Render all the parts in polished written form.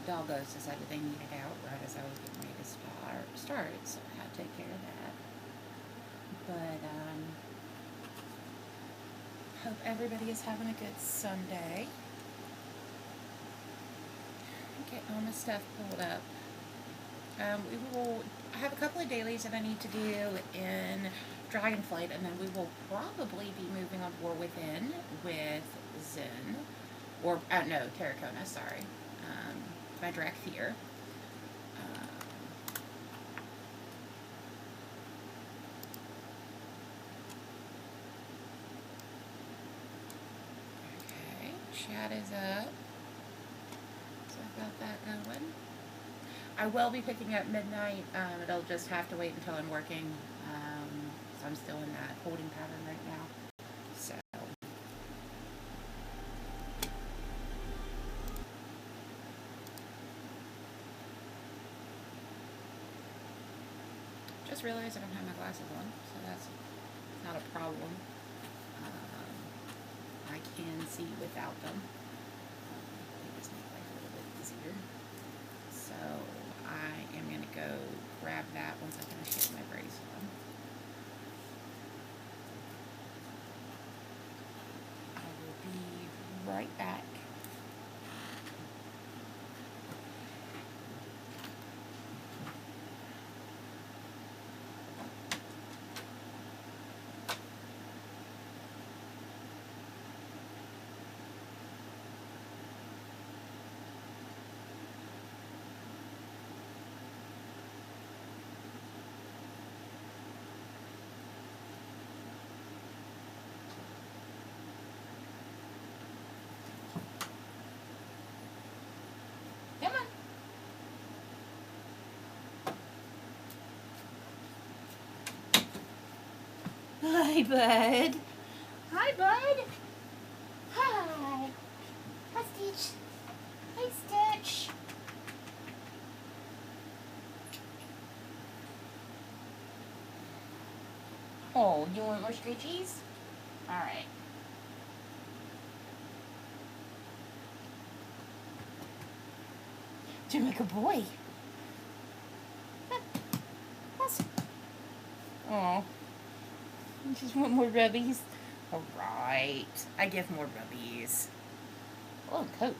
doggos decided they needed out right as I was getting ready to start, so I had to take care of that. But, hope everybody is having a good Sunday. Get all my stuff pulled up. I have a couple of dailies that I need to do in Dragonflight, and then we will probably be moving on War Within with Zen, or, no, Terracona, sorry, by Dracthyr. Okay, chat is up, so I've got that going. I will be picking up midnight. It'll just have to wait until I'm working. So I'm still in that holding pattern right now. So. Just realized I don't have my glasses on, so that's not a problem. I can see without them. They just make life a little bit easier. So I am going to go grab that once I finish getting my brace on. I will be right back. Hi, bud. Hi, bud. Hi. Hi, Stitch. Hi, Stitch. Oh, you want more scritchies? Alright. You're like a boy. Yes. Oh. You just want more rubbies? Alright. I give more rubbies. Oh, coat.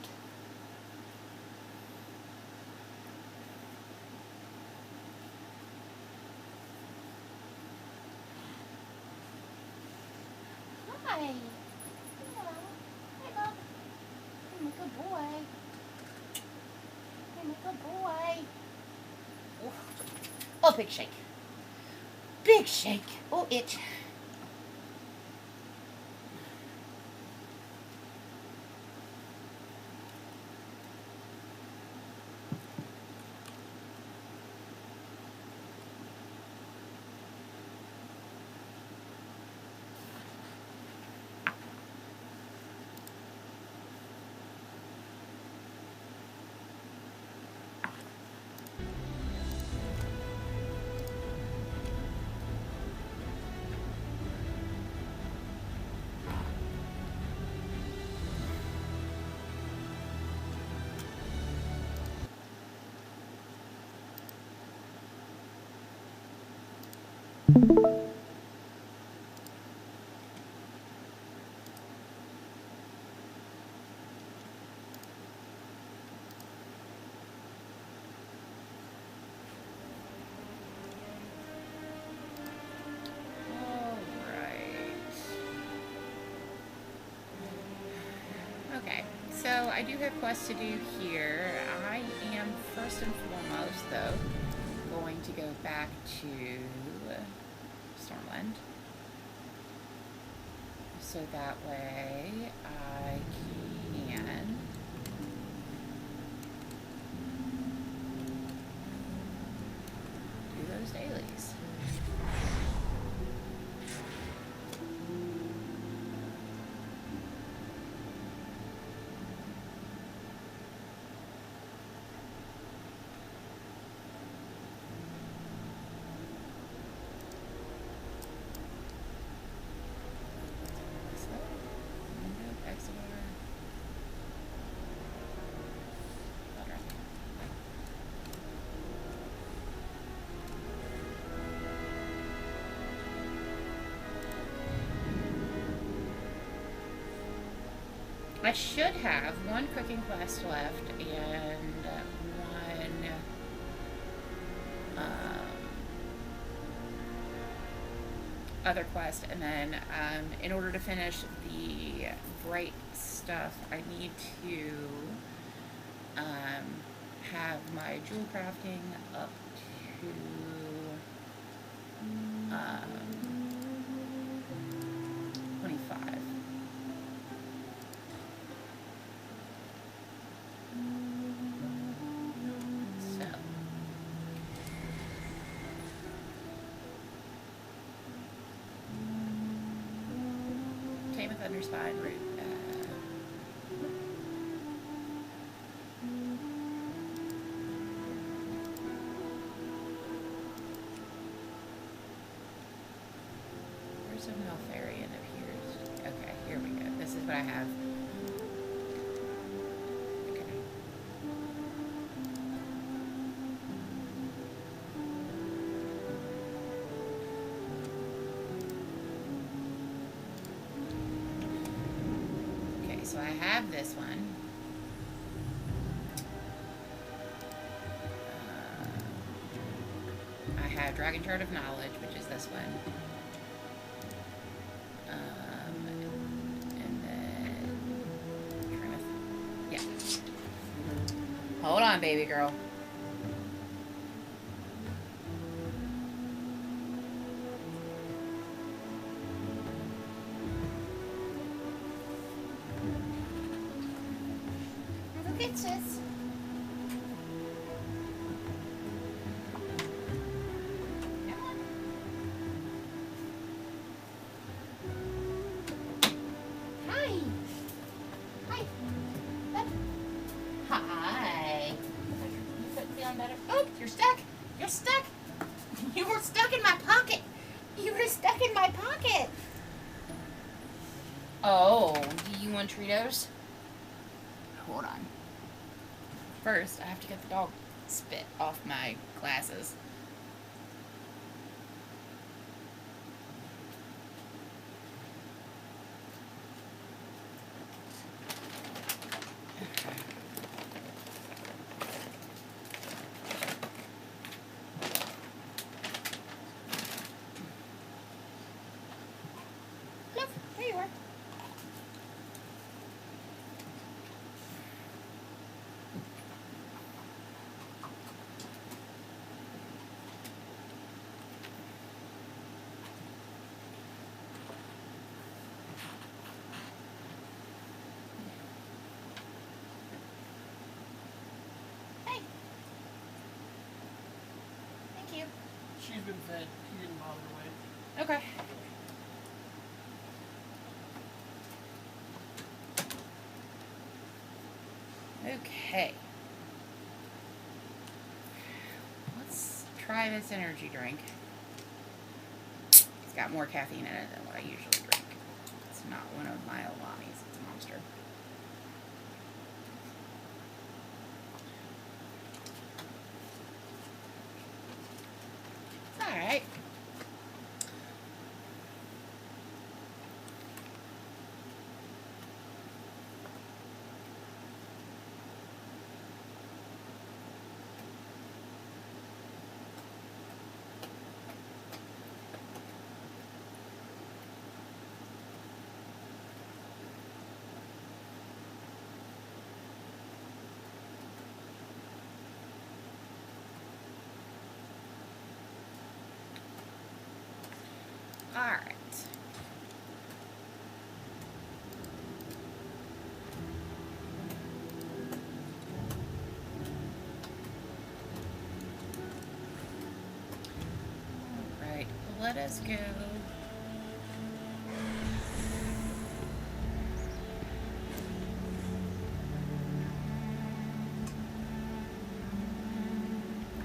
Hi. Hello. Hi, Bob. I'm a good boy. I'm a good boy. Oh, big shake. Big shake. Oh, itch. Okay, so I do have quests to do here. I am first and foremost, though, going to go back to Stormland. So that way I can do those dailies. Excellent. I should have one cooking quest left and one other quest, and then in order to finish the bright stuff, I need to have my jewel crafting up to 25. So Tame a Thunderspine root. Where's a Malfarian appears? Okay, here we go. This is what I have. Okay. Okay, so I have this one. I have Dragon Chart of Knowledge, which is this one. And then, yeah. Hold on, baby girl. Look at this. Better. Oh, you're stuck. You're stuck. You were stuck in my pocket. You were stuck in my pocket. Oh, do you want Treatos? Hold on. First, I have to get the dog spit off my glasses. There you are. Hey. Thank you. She's been fed. She didn't bother to wait. Okay. Okay. Let's try this energy drink. It's got more caffeine in it than what I usually drink. It's not one of my Olamis. It's a monster. It's alright. Alright. Alright, let us go.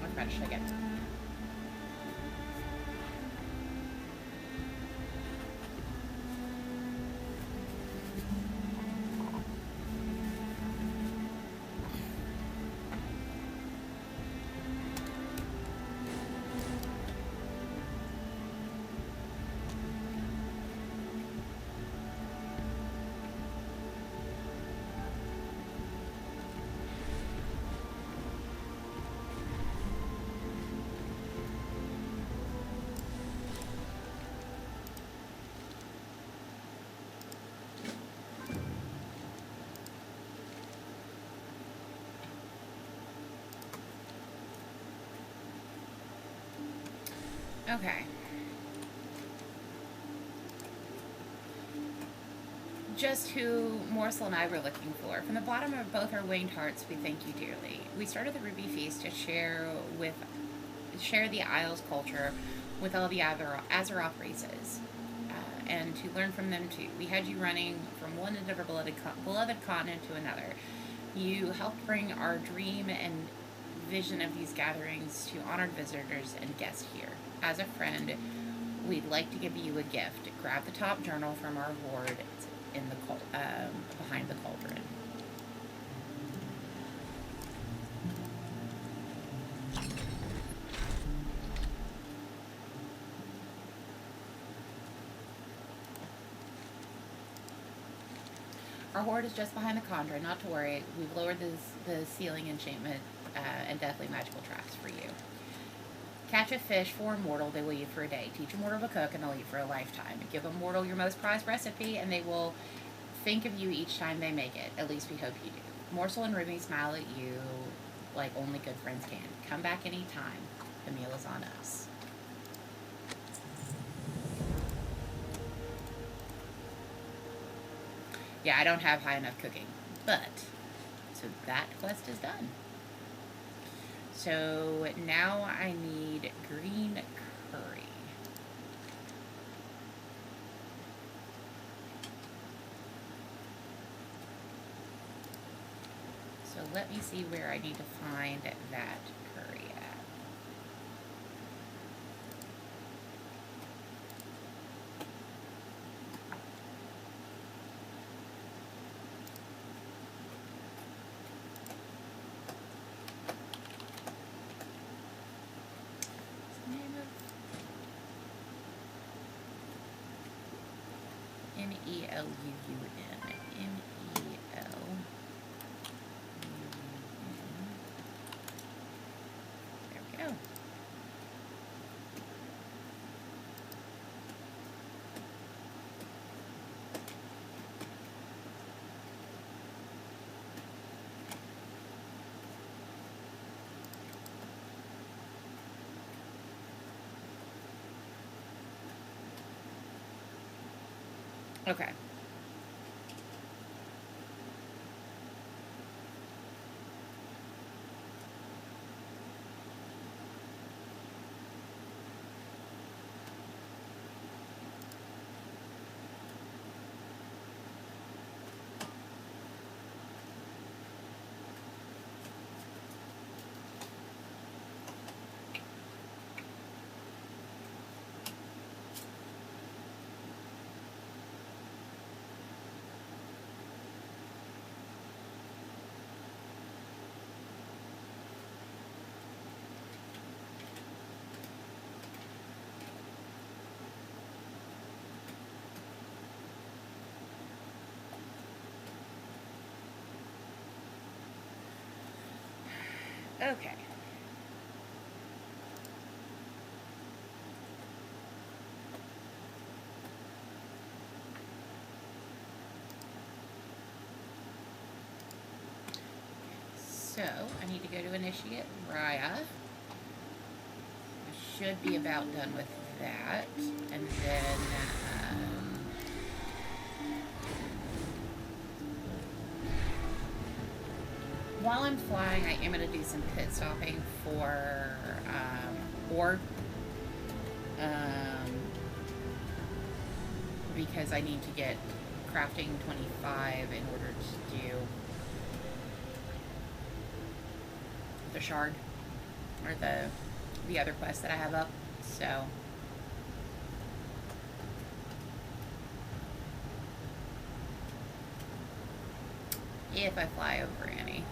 What kind should I get? Okay. Just who Morsel and I were looking for. From the bottom of both our winged hearts, we thank you dearly. We started the Ruby Feast to share the Isles culture with all the Azeroth races, and to learn from them too. We had you running from one end of our beloved continent to another. You helped bring our dream and vision of these gatherings to honored visitors and guests here. As a friend, we'd like to give you a gift. Grab the top journal from our hoard. It's in the behind the cauldron. Our hoard is just behind the cauldron. Not to worry. We've lowered the ceiling enchantment and deathly magical traps for you. Catch a fish for a mortal, they will eat for a day. Teach a mortal to cook, and they'll eat for a lifetime. Give a mortal your most prized recipe, and they will think of you each time they make it. At least we hope you do. Morsel and Ruby smile at you like only good friends can. Come back any time. The meal is on us. Yeah, I don't have high enough cooking. So that quest is done. So now I need green curry. So let me see where I need to find that curry at. Meluun. Meluun. There we go. Okay. Okay. So, I need to go to Initiate Raya. I should be about done with that. And then, while I'm flying, I am going to do some pit stopping for ore. Because I need to get crafting 25 in order to do the shard, or the other quest that I have up, so if I fly over any.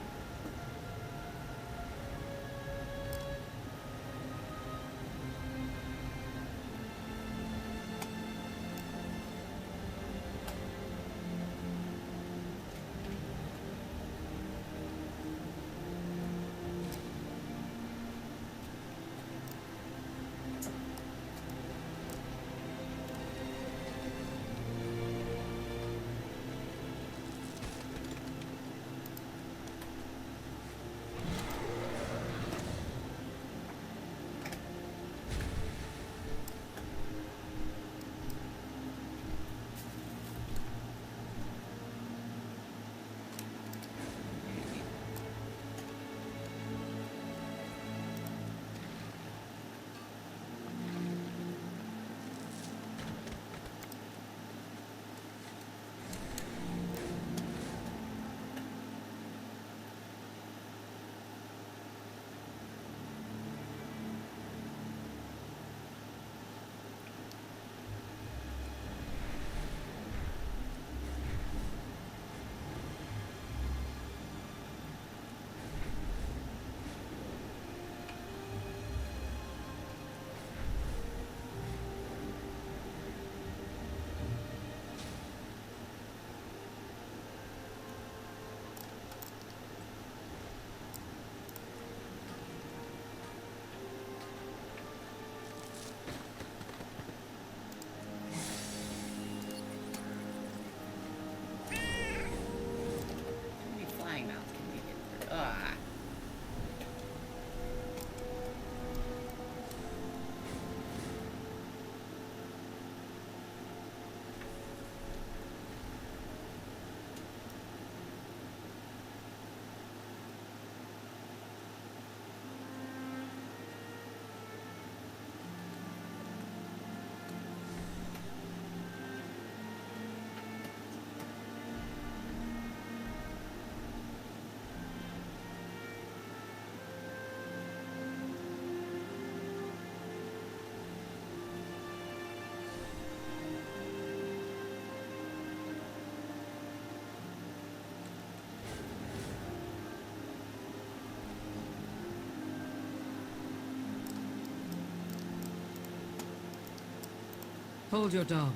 Hold your dog.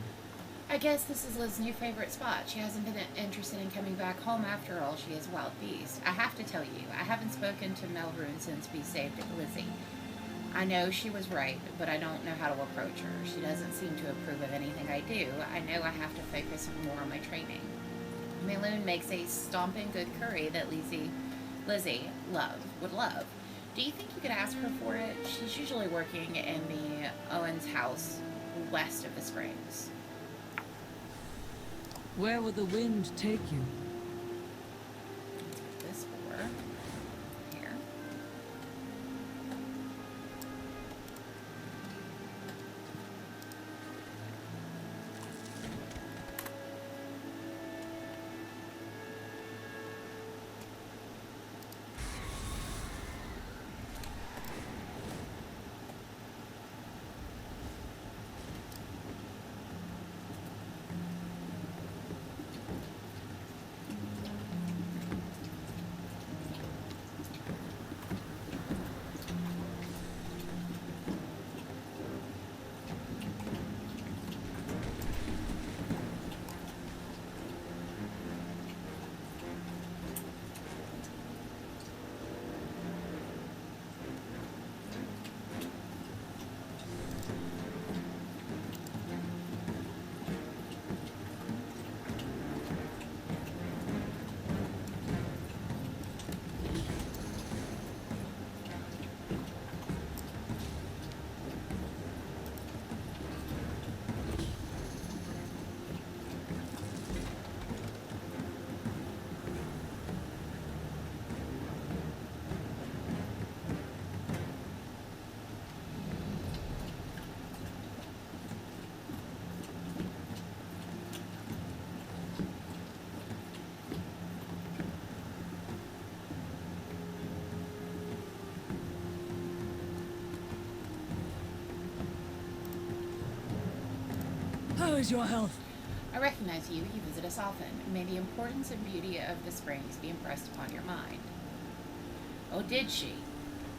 I guess this is Liz's new favorite spot. She hasn't been interested in coming back home after all. She is a wild beast. I have to tell you, I haven't spoken to Melrune since we saved Lizzie. I know she was right, but I don't know how to approach her. She doesn't seem to approve of anything I do. I know I have to focus more on my training. Melrune makes a stomping good curry that Lizzie would love. Do you think you could ask her for it? She's usually working in the Owens house west of the springs. Where will the wind take you? This for here. How is your health? I recognize you. You visit us often. May the importance and beauty of the springs be impressed upon your mind. Oh, did she?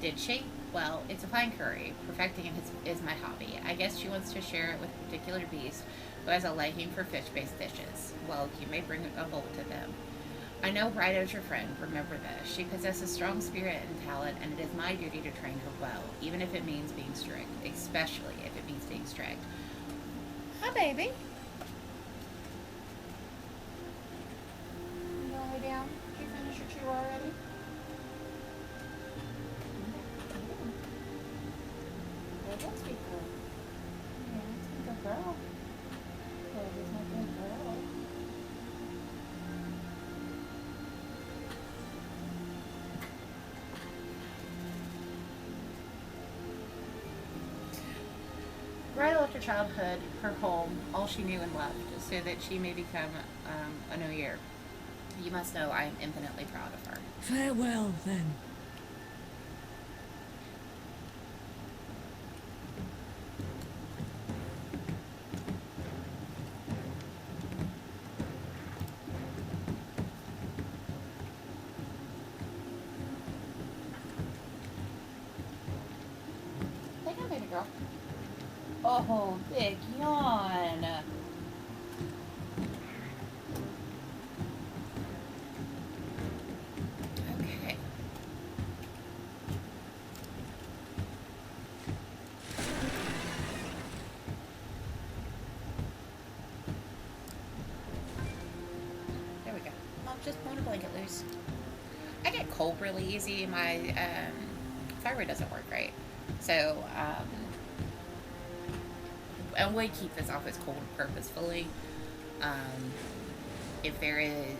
Did she? Well, it's a fine curry. Perfecting it is my hobby. I guess she wants to share it with a particular beast who has a liking for fish-based dishes. Well, you may bring a bowl to them. I know Rido's your friend. Remember this. She possesses strong spirit and talent, and it is my duty to train her well, even if it means being strict. Especially if it means being strict. Hi, baby. You gonna lay down? Did you finish your chew already? Good, let's be good. Yeah, let's be good girl. Good, it's my good girl. Right after childhood, her home, all she knew and loved, so that she may become a new year. You must know I am infinitely proud of her. Farewell, then. Lay down, baby girl. Oh, big yawn. Okay. There we go. I'm just pulling a blanket loose. I get cold really easy. My thyroid doesn't work right. So, and we keep this office cold purposefully. If there is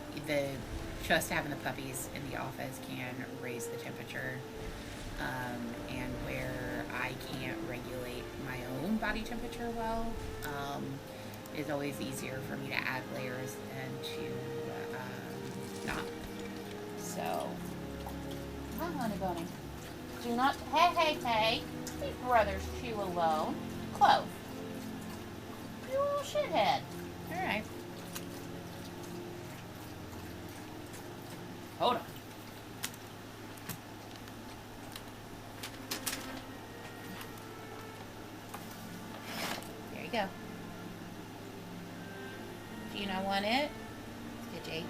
just having the puppies in the office can raise the temperature, and where I can't regulate my own body temperature well, it's always easier for me to add layers than to not. So, hi, honey bunny. Do not. Hey. Leave brothers chew alone. Clove. You little shithead. Alright. Hold on. There you go. want it? Good, Jay.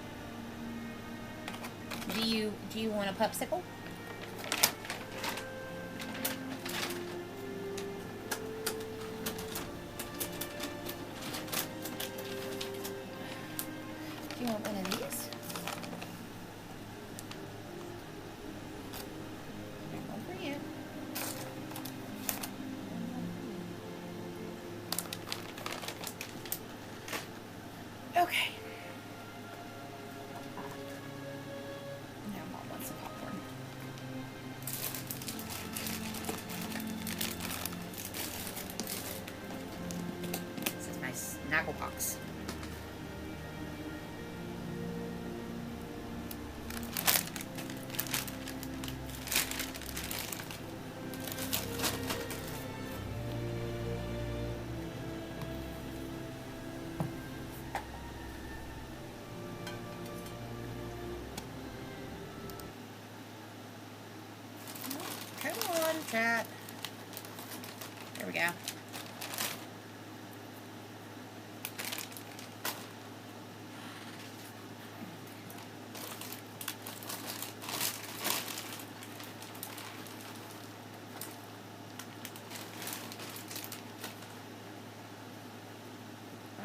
Do you want a popsicle? Do you want one of these? One for you. Okay. Now Mom wants some popcorn. This is my snaggle box. Come on, chat. There we go. All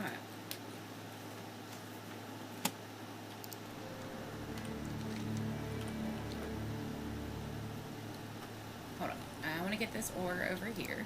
right. Hold on. I want to get this ore over here.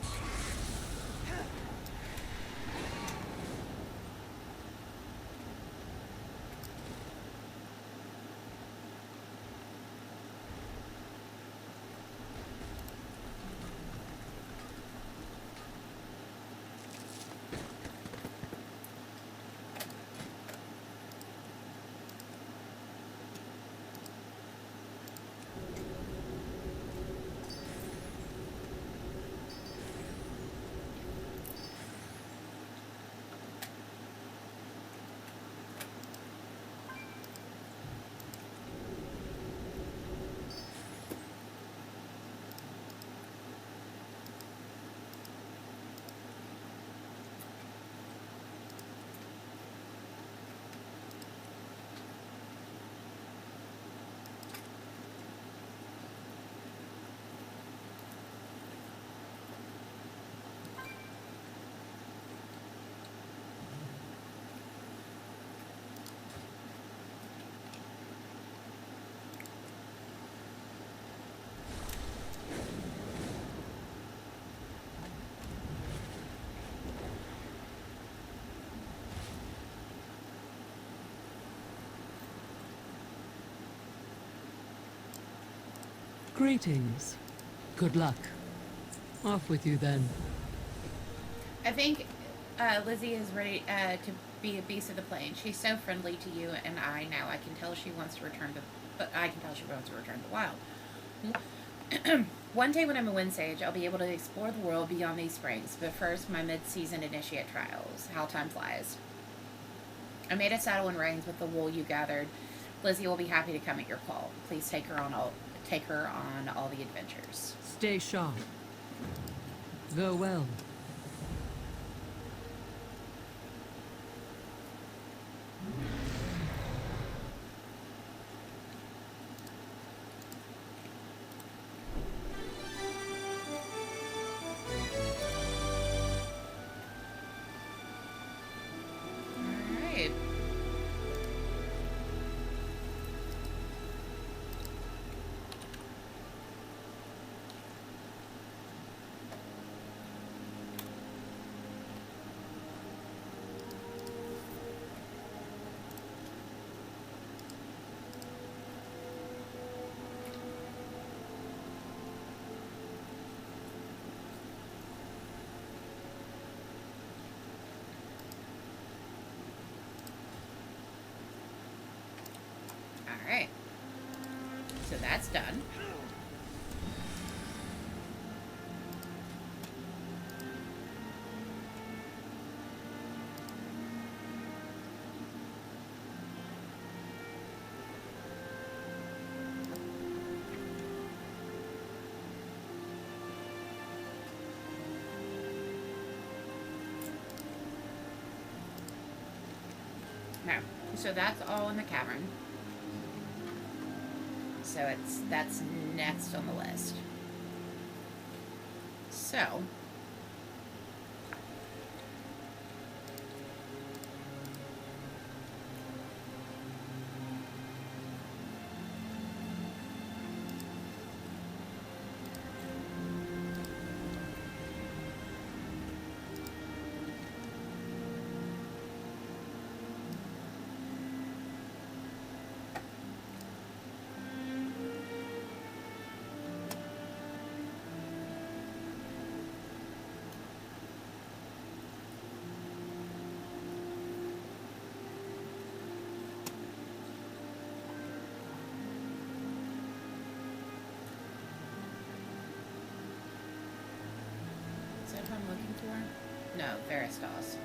Greetings. Good luck. Off with you then. I think Lizzie is ready to be a beast of the plain. She's so friendly to you and I now. I can tell she wants to return to, but I can tell she wants to return to the wild. One day when I'm a wind sage, I'll be able to explore the world beyond these springs. But first, my mid-season initiate trials. How time flies. I made a saddle and reins with the wool you gathered. Lizzie will be happy to come at your call. Please take her on all the adventures. Stay sharp. Go well. Alright. Alright. So that's done. Okay, so that's all in the cavern. So that's next on the list. So is that who I'm looking for? No, Veristos.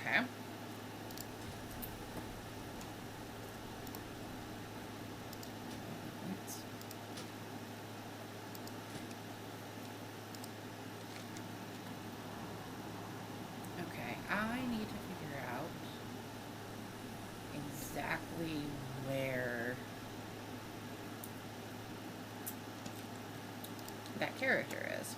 Okay. Okay, I need to figure out exactly where that character is.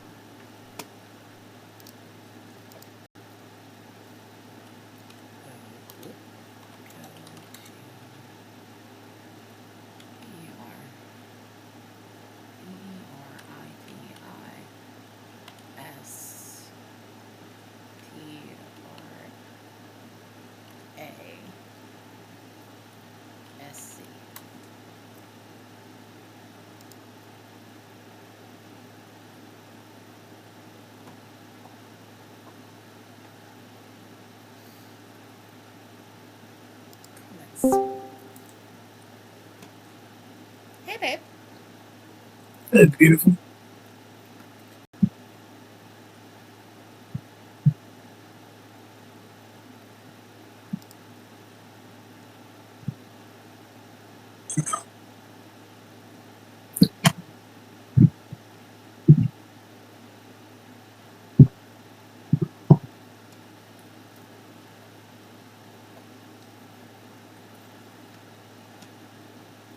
Hey, babe. That's beautiful.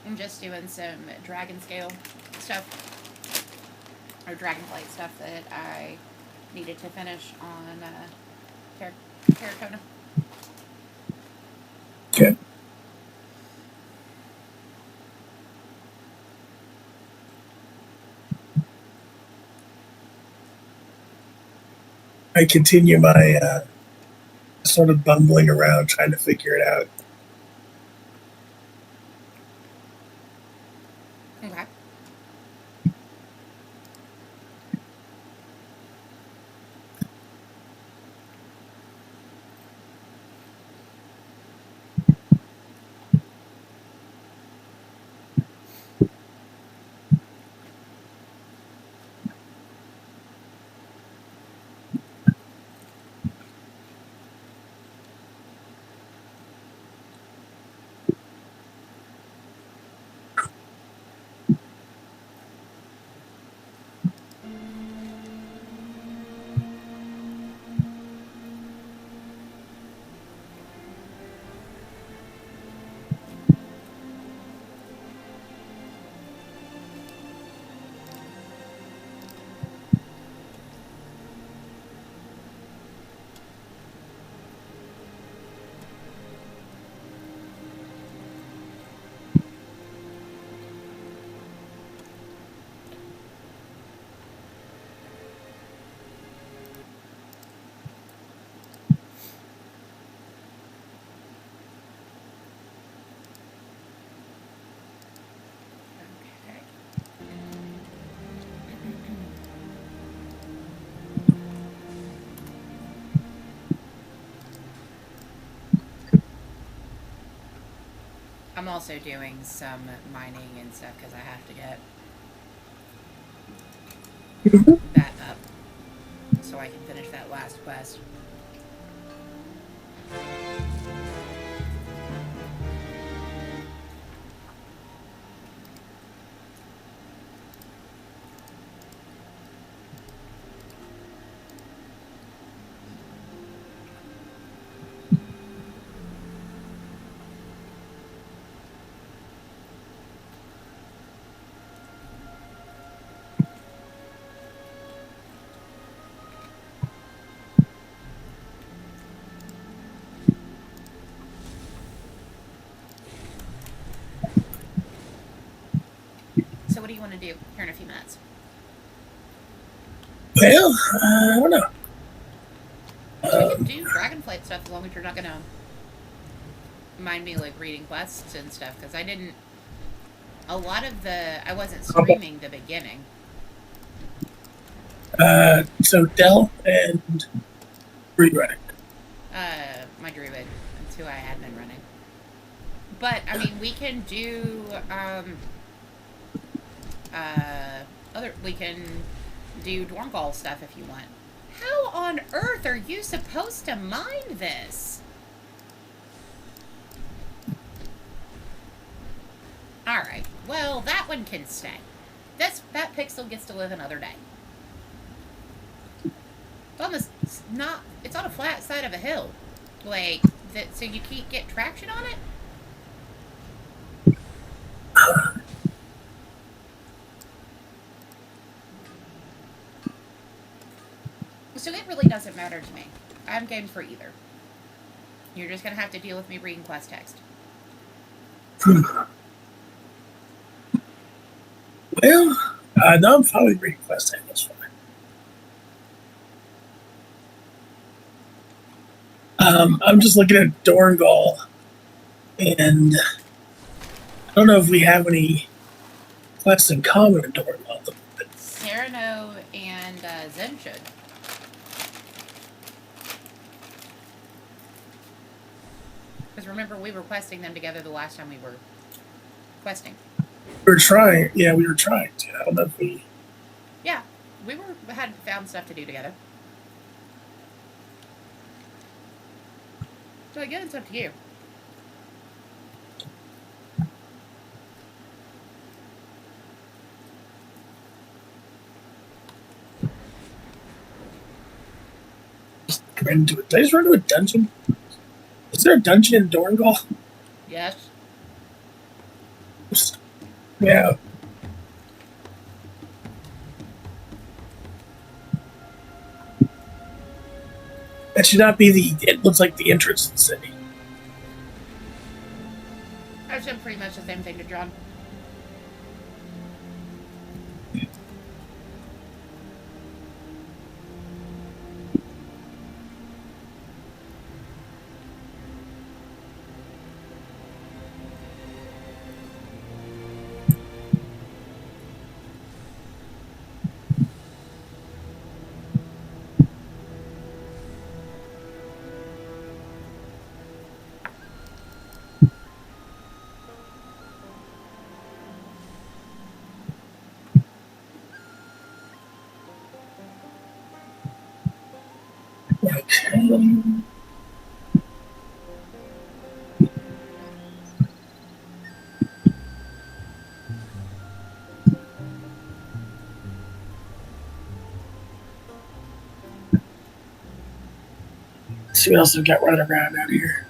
I'm just doing some dragon scale stuff, or dragonflight stuff that I needed to finish on Terracona. Okay. I continue my sort of bumbling around trying to figure it out. Okay. I'm also doing some mining and stuff because I have to get that up so I can finish that last quest. what do you want to do here in a few minutes? Well, I don't know. We can do Dragonflight stuff as long as you're not gonna mind me like reading quests and stuff, because I didn't. A lot of I wasn't streaming the beginning. So Dell and rerunning. My druid. That's who I had been running. But I mean, we can do we can do Dorngal stuff if you want. How on earth are you supposed to mine this? Alright, well, that one can stay. That pixel gets to live another day. It's on a flat side of a hill. Like, so you can't get traction on it? So it really doesn't matter to me. I'm game for either. You're just gonna have to deal with me reading quest text. Well, no, I'm fine with reading quest text. That's fine. I'm just looking at Dorngal, and I don't know if we have any quests in common in Dorngal at the moment. Sereno and Zen should. Because remember, we were questing them together the last time we were questing. We were trying. Yeah, we were trying to. I don't know if we... Yeah, we had found stuff to do together. So again, it's up to you. Just ran into it. Did I just run into a dungeon? Is there a dungeon in Dorngal? Yes. Yeah. That should not be it looks like the entrance to the city. I've said pretty much the same thing to John. Okay. Let's see what else we've got running around out here.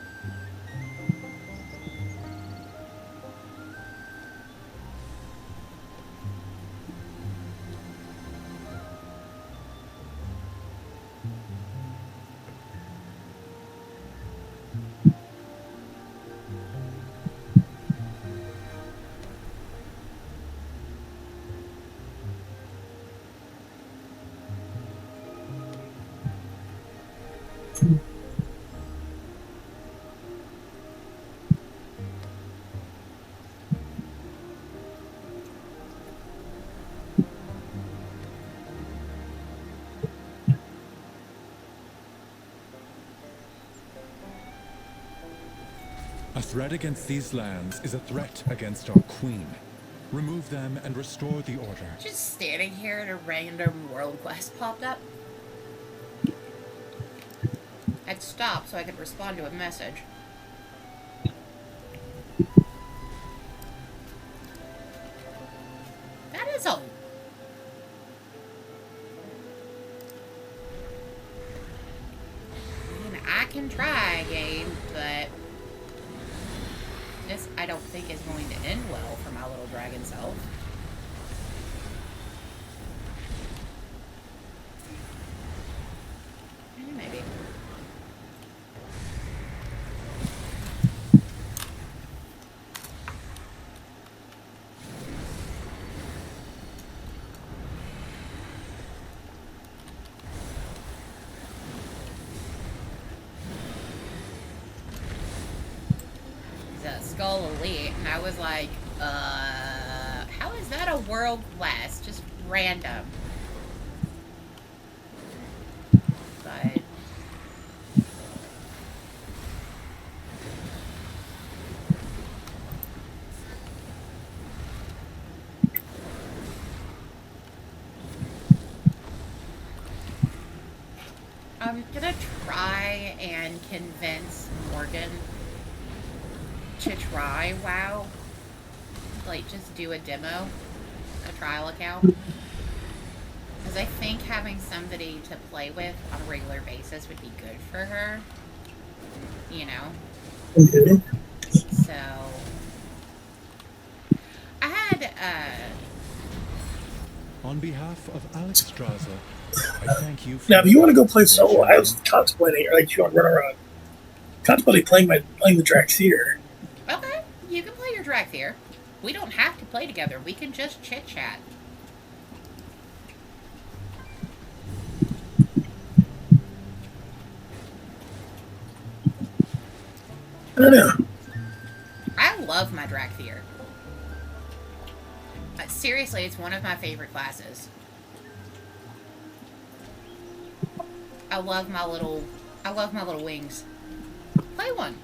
A threat against these lands is a threat against our queen. Remove them and restore the order. Just standing here and a random world quest popped up. I'd stop so I could respond to a message. That is a... I can try, game, but... this, I don't think, is going to end well for my little dragon self. Maybe. Skull Elite, and I was like, how is that a world class? Just random. But I'm gonna try and convince Morgan to try WoW. Like, just do a demo, a trial account. Because I think having somebody to play with on a regular basis would be good for her. You know? Mhm. So, I had, On behalf of Alex Strasser, I thank you for Now, if you want to go play solo, I was attention contemplating, like, if you want to run around, contemplating playing the Dracthyr. okay, you can play your Dracthyr. We don't have to play together. We can just chit-chat. I don't know. I love my Dracthyr. Seriously, it's one of my favorite classes. I love my little wings. Play one.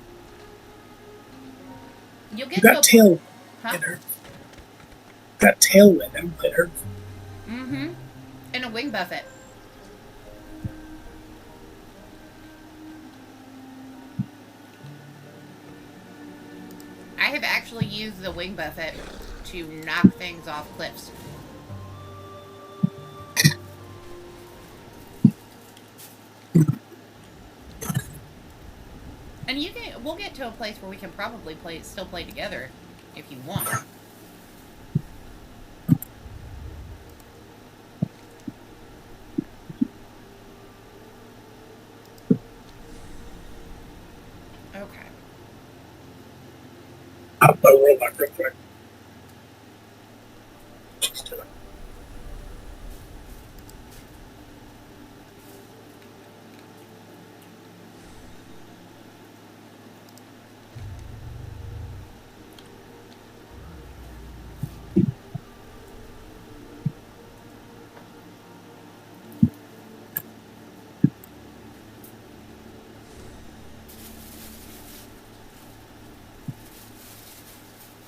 You'll get You got tail huh? in her. Got tailwind. I haven't played her. Mm-hmm. And a wing buffet. I have actually used the wing buffet to knock things off cliffs. And we'll get to a place where we can probably still play together if you want. Okay. I'll play Roblox real quick. Just do it.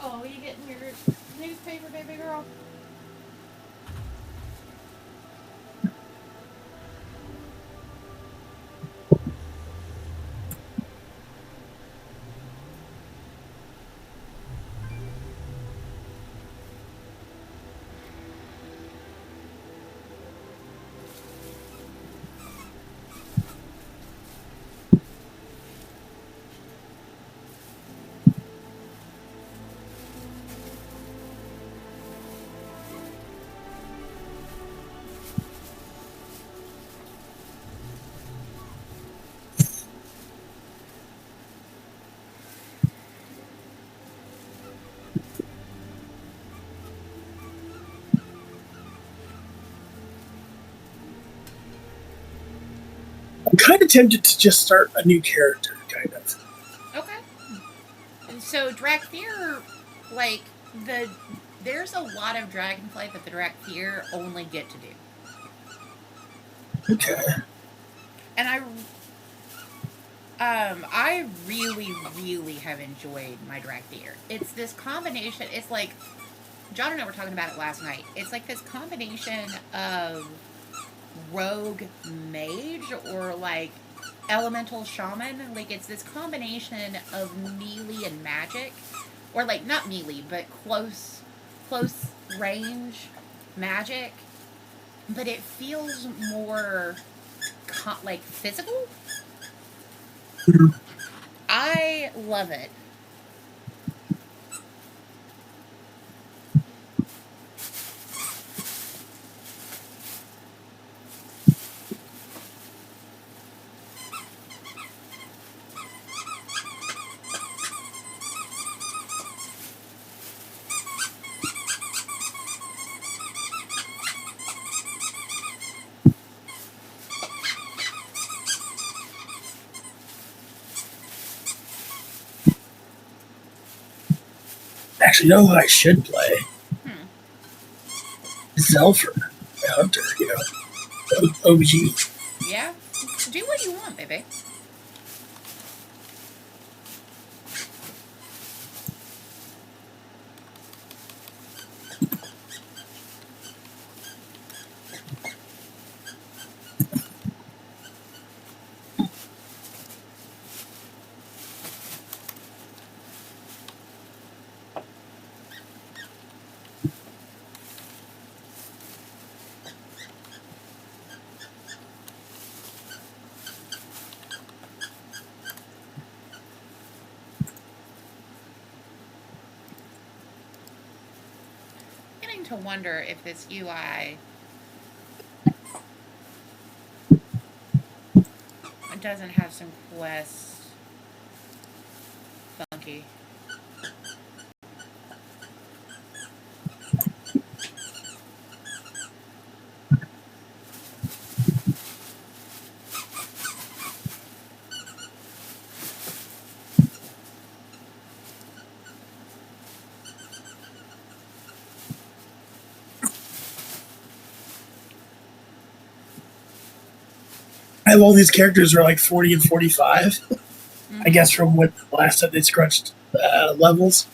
Oh, you getting your newspaper, baby girl? I'm kind of tempted to just start a new character, kind of. Okay. So Dracthyr, like there's a lot of Dragonflight that the Dracthyr only get to do, Okay. and I really, really have enjoyed my Dracthyr. It's this combination. It's like John and I were talking about it last night. It's like this combination of rogue mage or like elemental shaman. Like it's this combination of melee and magic, or like not melee, but close range magic. But it feels more like physical. I love it. Actually, you know who I should play? Hmm. Zelfer, the hunter, you know, OG. Yeah? Do what you want, baby. Beginning to wonder if this UI doesn't have some quests funky. I have all these characters who are like 40 and 45. Mm-hmm. I guess from what last time they scrunched levels.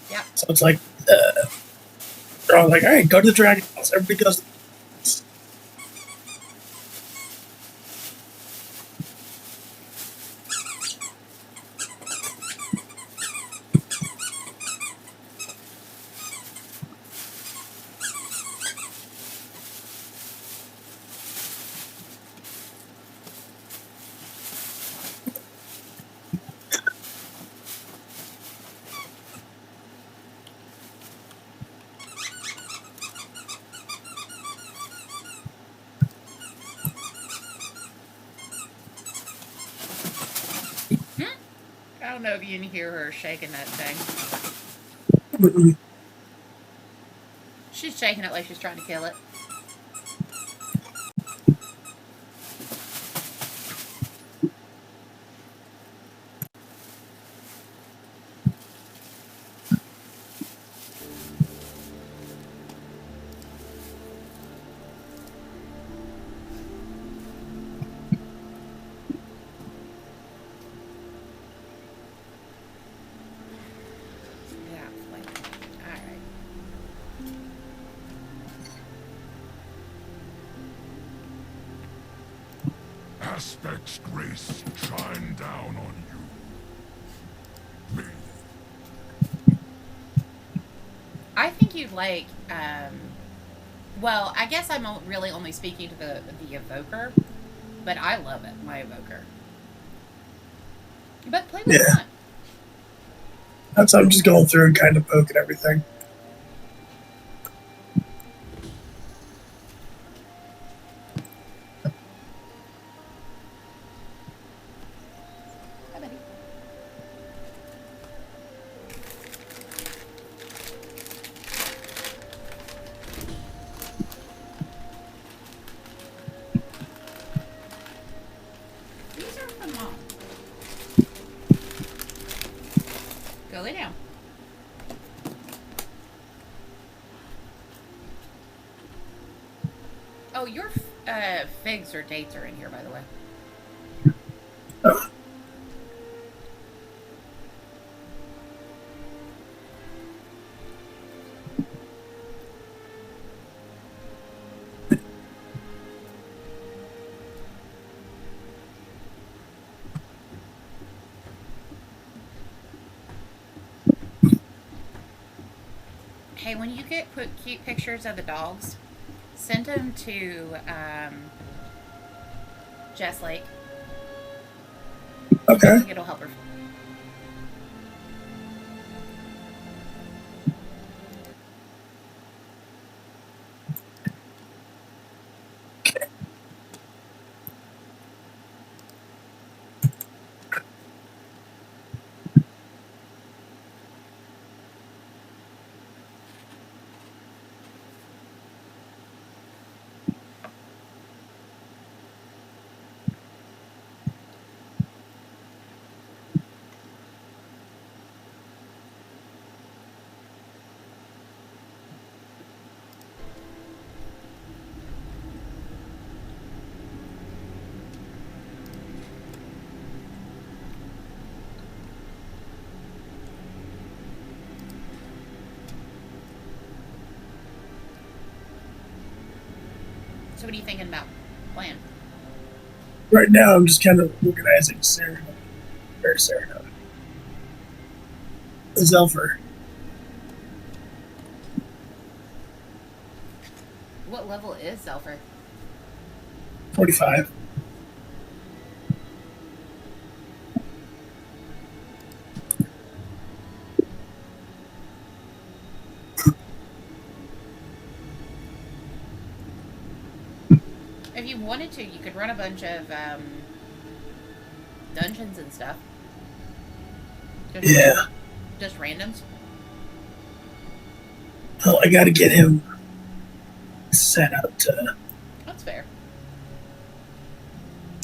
Yeah. So it's like, they're all like, all right, go to the Dragon House. Everybody goes. I don't know if you can hear her shaking that thing. She's shaking it like she's trying to kill it. Aspect's grace shine down on you. Me. I think you'd like, well, I guess I'm really only speaking to the Evoker, but I love it, my Evoker. But play what you want. That's I'm just going through and kind of poking everything. Hi, buddy. These are from Mom. Go lay down. Oh, your figs or dates are in here, by the way. Oh. Hey, when you put cute pictures of the dogs, send them to Jess Lake. Okay. I think it'll help her. So what are you thinking about playing? Right now, I'm just kind of organizing Serenade. Or Serenade. Zelfer. What level is Zelfer? 45. If you wanted to, you could run a bunch of dungeons and stuff. Yeah. Just randoms. Well, I gotta get him set up to That's fair.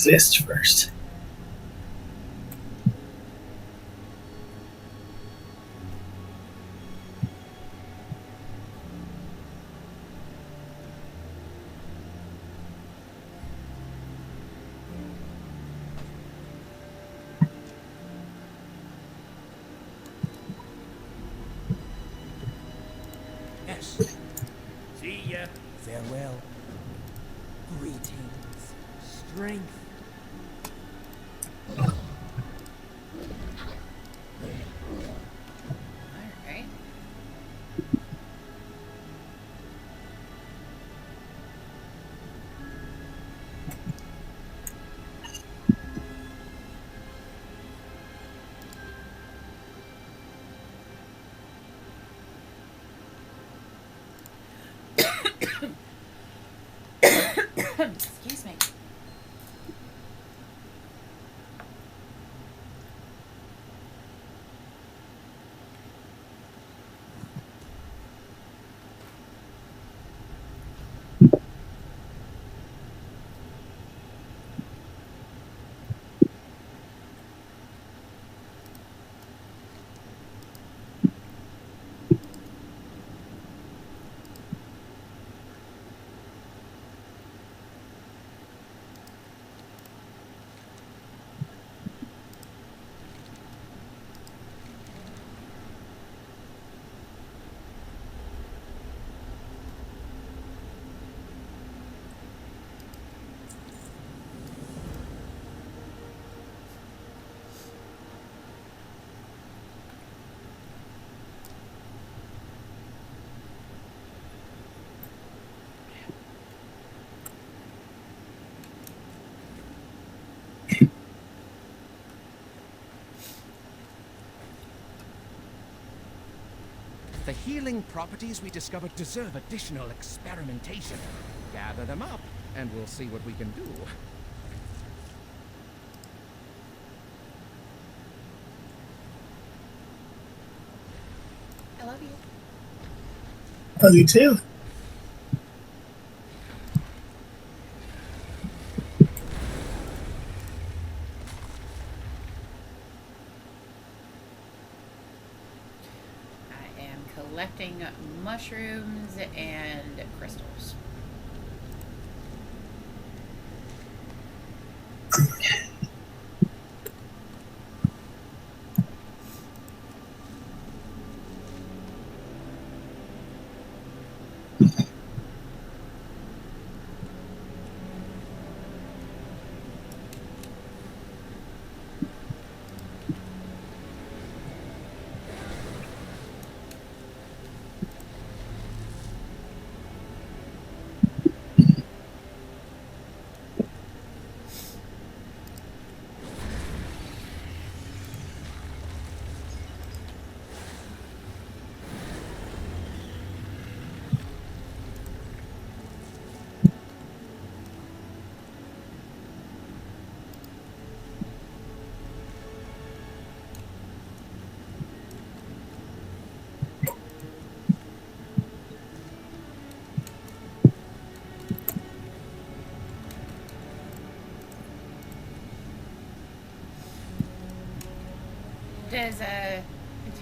exist first. Yes. See ya. Farewell. Greetings. Strength. Alright. Excuse me. The healing properties we discovered deserve additional experimentation. Gather them up, and we'll see what we can do. I love you. Love you too. I am collecting mushrooms and crystals.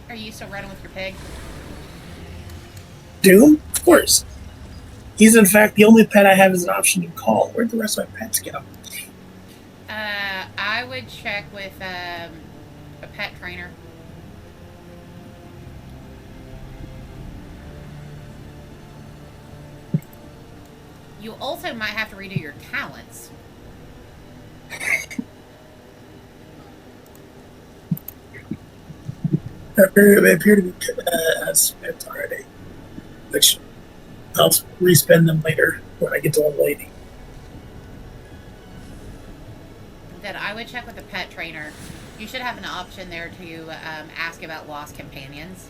Are you still running with your pig? Doom? Of course. He's in fact the only pet I have as an option to call. Where'd the rest of my pets go? I would check with a pet trainer. You also might have to redo your talents. They appear to be spent already, which I'll respend them later when I get to level 80. Then I would check with the pet trainer. You should have an option there to ask about lost companions.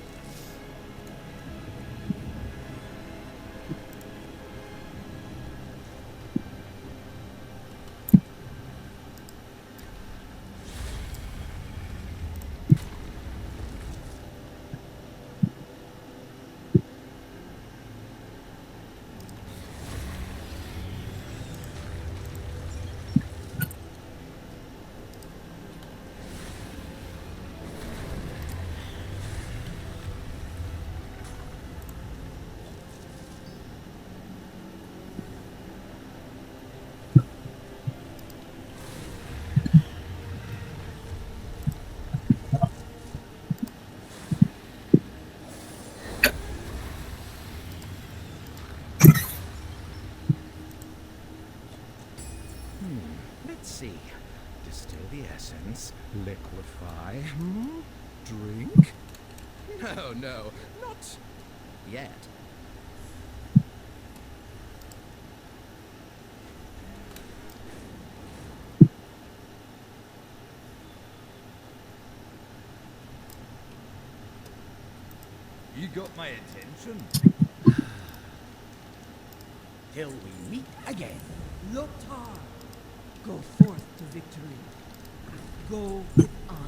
Let's see. Distill the essence, liquefy, drink. No, not yet. You got my attention. Till we meet again. Lothar, go forth to victory. Go with honor.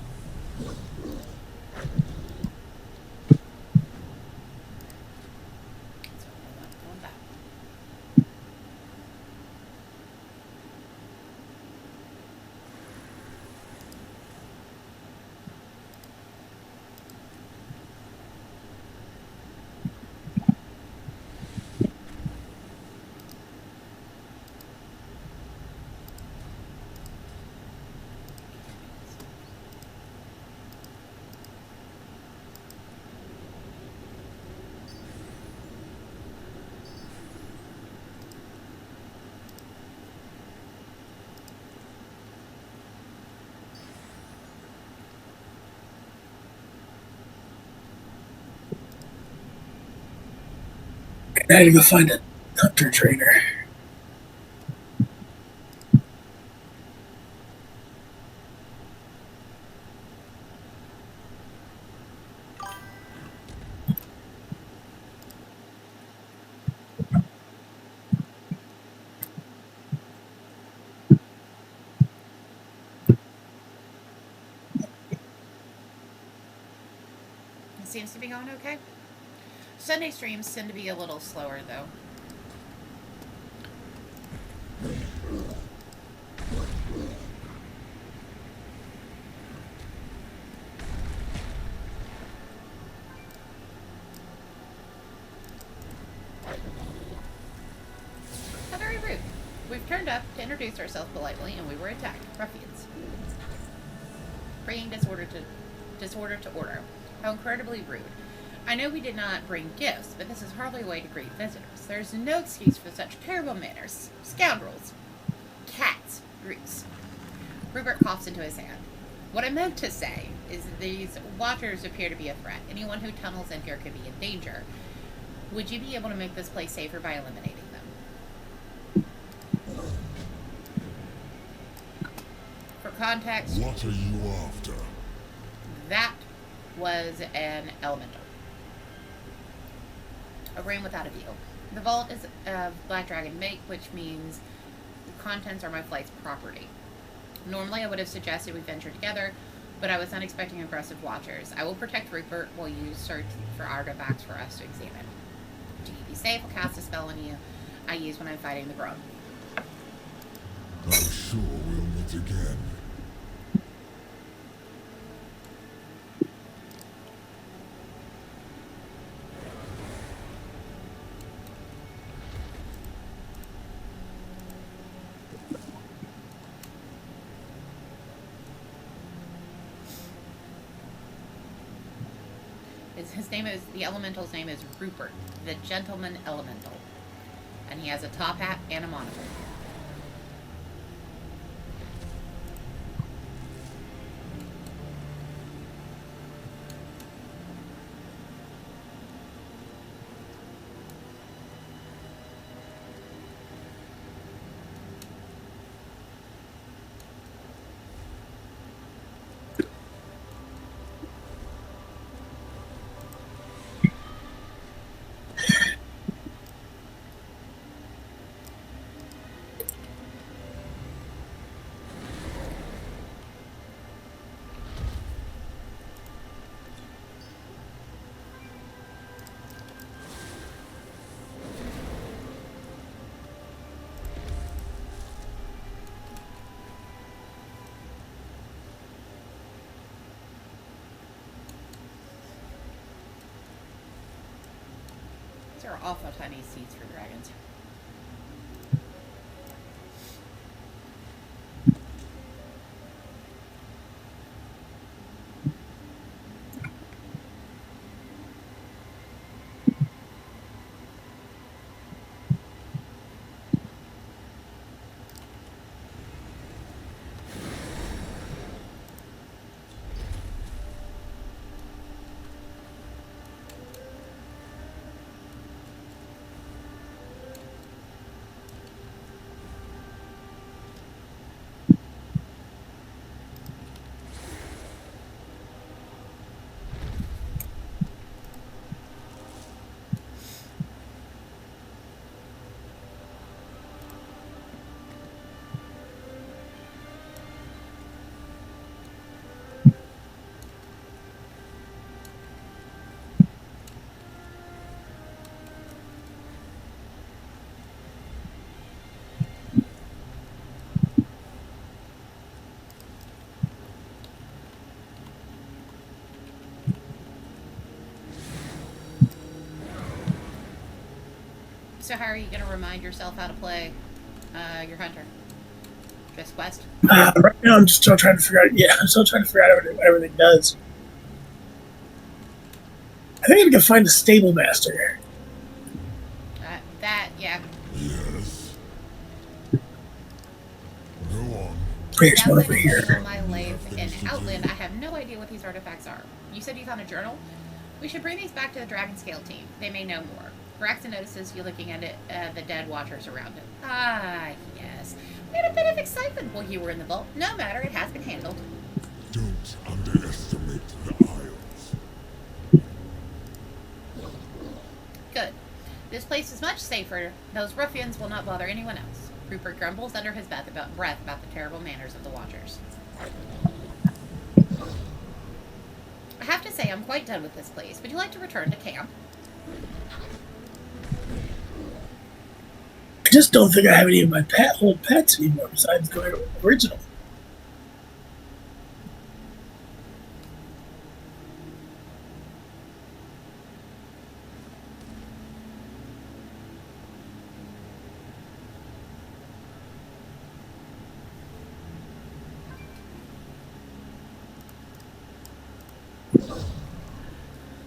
I had to go find a hunter trainer. It seems to be going okay. Sunday streams tend to be a little slower, though. How very rude. We've turned up to introduce ourselves politely, and we were attacked. Ruffians. Bringing disorder to order. How incredibly rude. I know we did not bring gifts, but this is hardly a way to greet visitors. There's no excuse for such terrible manners. Scoundrels. Cats. Brutes. Rupert coughs into his hand. What I meant to say is these watchers appear to be a threat. Anyone who tunnels in here could be in danger. Would you be able to make this place safer by eliminating them? For context, What are you after? that was an elemental. A room without a view. The vault is of Black Dragon make, which means the contents are my flight's property. Normally I would have suggested we venture together, but I was not expecting aggressive watchers. I will protect Rupert while you search for artifacts for us to examine. To keep you safe, I'll cast a spell on you I use when I'm fighting the Grom. I'm sure we'll meet again. The elemental's name is Rupert, the Gentleman Elemental. And he has a top hat and a monocle. These are awful tiny seeds for dragons. So how are you going to remind yourself how to play your hunter? This quest? Right now, I'm just still trying to figure out. Yeah, I'm still trying to figure out what everything does. I think I can find a stable master. Yeah. Yes. Go on. There's one Now over that here. on my life in Outland, I have no idea what these artifacts are. You said you found a journal? We should bring these back to the Dragon Scale team. They may know more. Braxton notices you looking at it, the dead watchers around him. Ah, yes. We had a bit of excitement while you were in the vault. No matter, it has been handled. Don't underestimate the Isles. Good. This place is much safer. Those ruffians will not bother anyone else. Rupert grumbles under his breath about the terrible manners of the Watchers. I have to say, I'm quite done with this place. Would you like to return to camp? I just don't think I have any of my old pets anymore besides the original.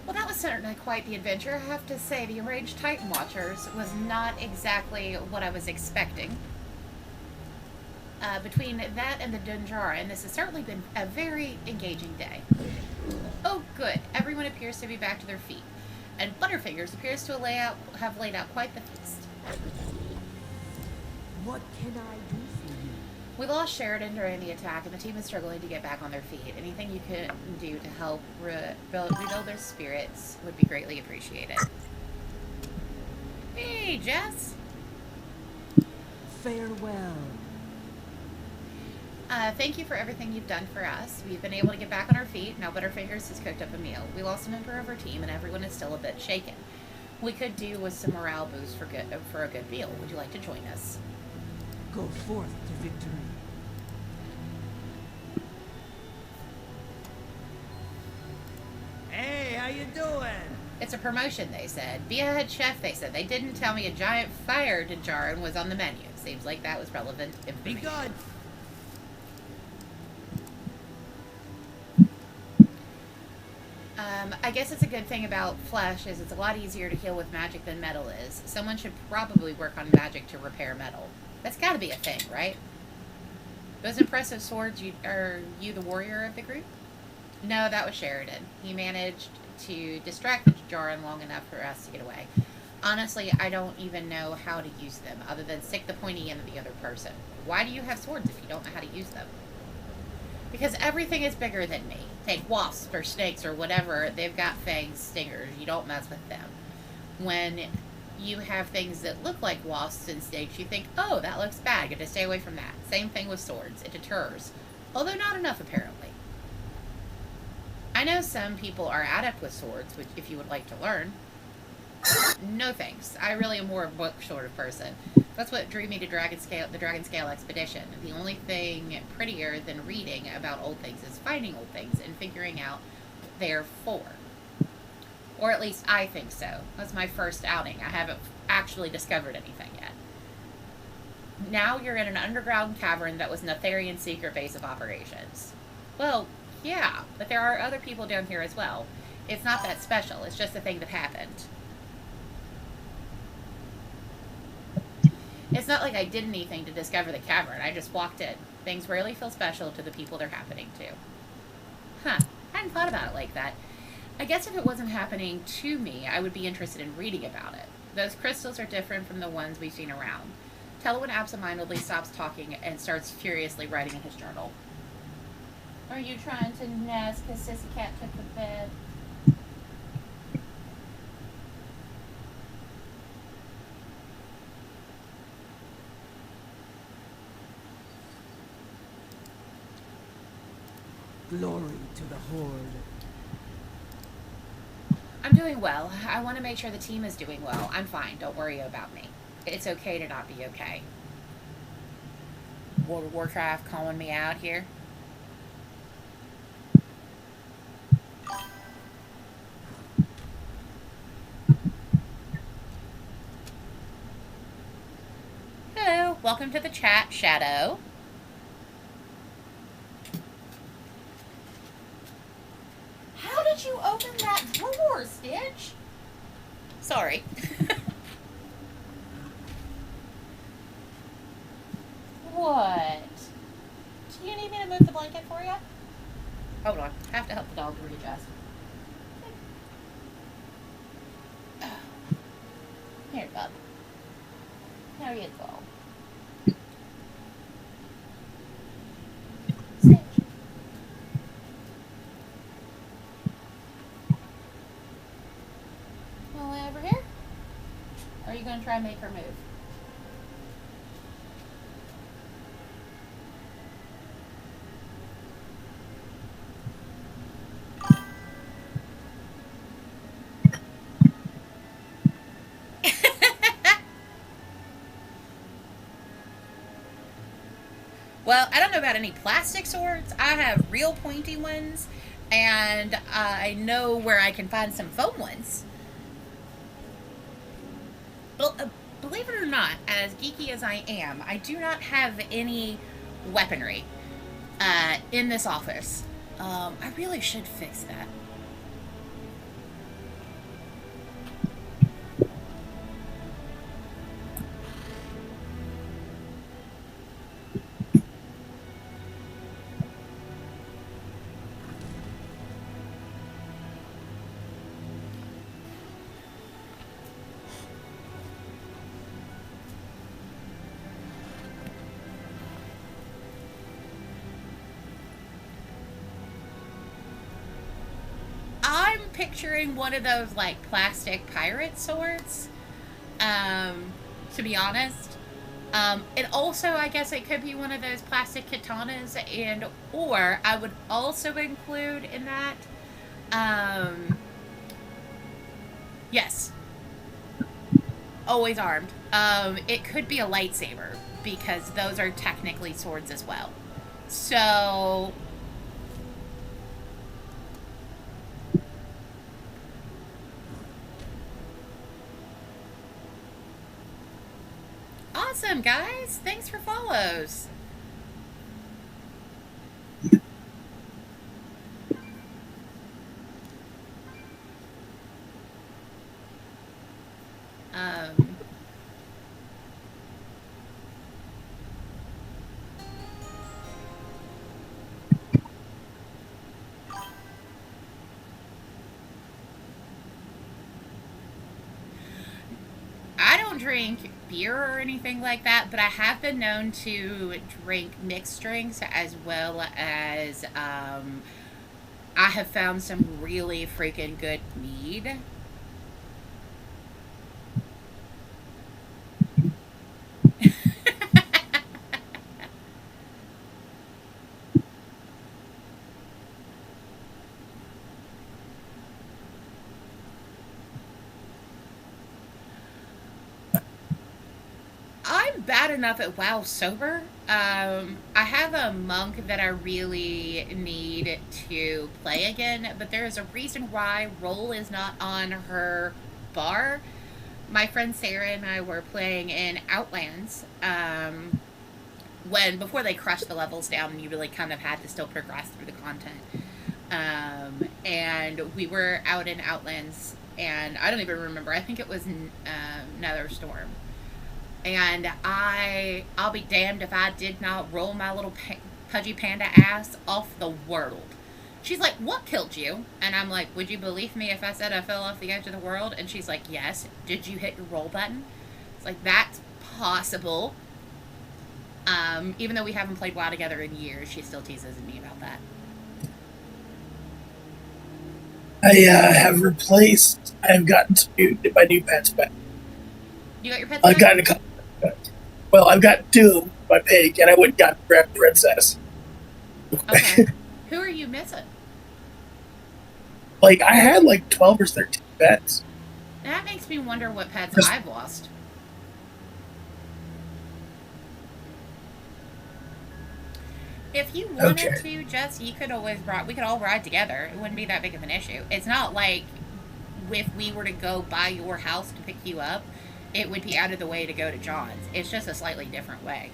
Well, that was certainly quite the adventure. I have to say, the Enraged Titan Watchers was not exactly what I was expecting. Between that and the Dunjarin, this has certainly been a very engaging day. Oh, good. Everyone appears to be back to their feet. And Butterfingers appears to have laid out quite the feast. What can I do for you? We lost Sheridan during the attack, and the team is struggling to get back on their feet. Anything you can do to help rebuild their spirits would be greatly appreciated. Hey, Jess. Farewell. Thank you for everything you've done for us. We've been able to get back on our feet. Now Butterfingers has cooked up a meal. We lost a member of our team, and everyone is still a bit shaken. We could do with some morale boost for a good meal. Would you like to join us? Go forth to victory. Hey, how you doing? It's a promotion, they said. Be a head chef, they said. They didn't tell me a giant fire Dunjarin was on the menu. Seems like that was relevant Be information. good. I guess it's a good thing about flesh is it's a lot easier to heal with magic than metal is. Someone should probably work on magic to repair metal. That's got to be a thing, right? Those impressive swords, are you the warrior of the group? No, that was Sheridan. He managed to distract the Jaran long enough for us to get away. Honestly, I don't even know how to use them, other than stick the pointy end of the other person. Why do you have swords if you don't know how to use them? Because everything is bigger than me. Take wasps or snakes or whatever, they've got fangs, stingers, you don't mess with them. When you have things that look like wasps and snakes, you think, oh, that looks bad, gotta stay away from that. Same thing with swords, it deters. Although not enough, apparently. I know some people are adept with swords, which if you would like to learn. No thanks. I really am more a book sort of person. That's what drew me to the Dragonscale Expedition. The only thing prettier than reading about old things is finding old things and figuring out what they're for. Or at least I think so. That's my first outing. I haven't actually discovered anything yet. Now you're in an underground cavern that was Netherian's secret base of operations. Well, yeah, but there are other people down here as well. It's not that special. It's just a thing that happened. It's not like I did anything to discover the cavern. I just walked in. Things rarely feel special to the people they're happening to. Huh. I hadn't thought about it like that. I guess if it wasn't happening to me, I would be interested in reading about it. Those crystals are different from the ones we've seen around. Telwyn absentmindedly stops talking and starts furiously writing in his journal. Are you trying to nest because Sissy Cat took the bed? Glory to the Horde. I'm doing well. I want to make sure the team is doing well. I'm fine. Don't worry about me. It's okay to not be okay. World of Warcraft calling me out here. Hello. Welcome to the chat, Shadow. How did you open that door, Stitch? Sorry. What? Do you need me to move the blanket for you? Hold on. I have to help the dog readjust. Here, bub. There you go. Stitch. Well, over here? Or are you going to try and make her move? Well, I don't know about any plastic swords. I have real pointy ones, and I know where I can find some foam ones. But believe it or not, as geeky as I am, I do not have any weaponry in this office. I really should fix that. Picturing one of those like plastic pirate swords, to be honest. It also, I guess it could be one of those plastic katanas, and or I would also include in that yes, always armed. It could be a lightsaber, because those are technically swords as well. So awesome, guys. Thanks for follows. Um, I don't drink beer or anything like that, but I have been known to drink mixed drinks as well as I have found some really freaking good mead. I'm bad enough at WoW sober. I have a monk that I really need to play again, but there is a reason why Roll is not on her bar. My friend Sarah and I were playing in Outlands when before they crushed the levels down, and you really kind of had to still progress through the content. And we were out in Outlands, and I don't even remember. I think it was Nether Storm. And I'll be damned if I did not roll my little pudgy panda ass off the world. She's like, "What killed you?" And I'm like, "Would you believe me if I said I fell off the edge of the world?" And she's like, "Yes." "Did you hit your roll button?" It's like, that's possible. Even though we haven't played WoW together in years, she still teases me about that. I've gotten my new pets back. You got your pets I've back? gotten a couple. Well, I've got two, my pig, and I went and got Red Princess. Okay. Who are you missing? Like, I had like 12 or 13 pets. That makes me wonder what pets I've lost. If you wanted to, Jess, you could always ride. We could all ride together. It wouldn't be that big of an issue. It's not like if we were to go by your house to pick you up, it would be out of the way to go to John's. It's just a slightly different way.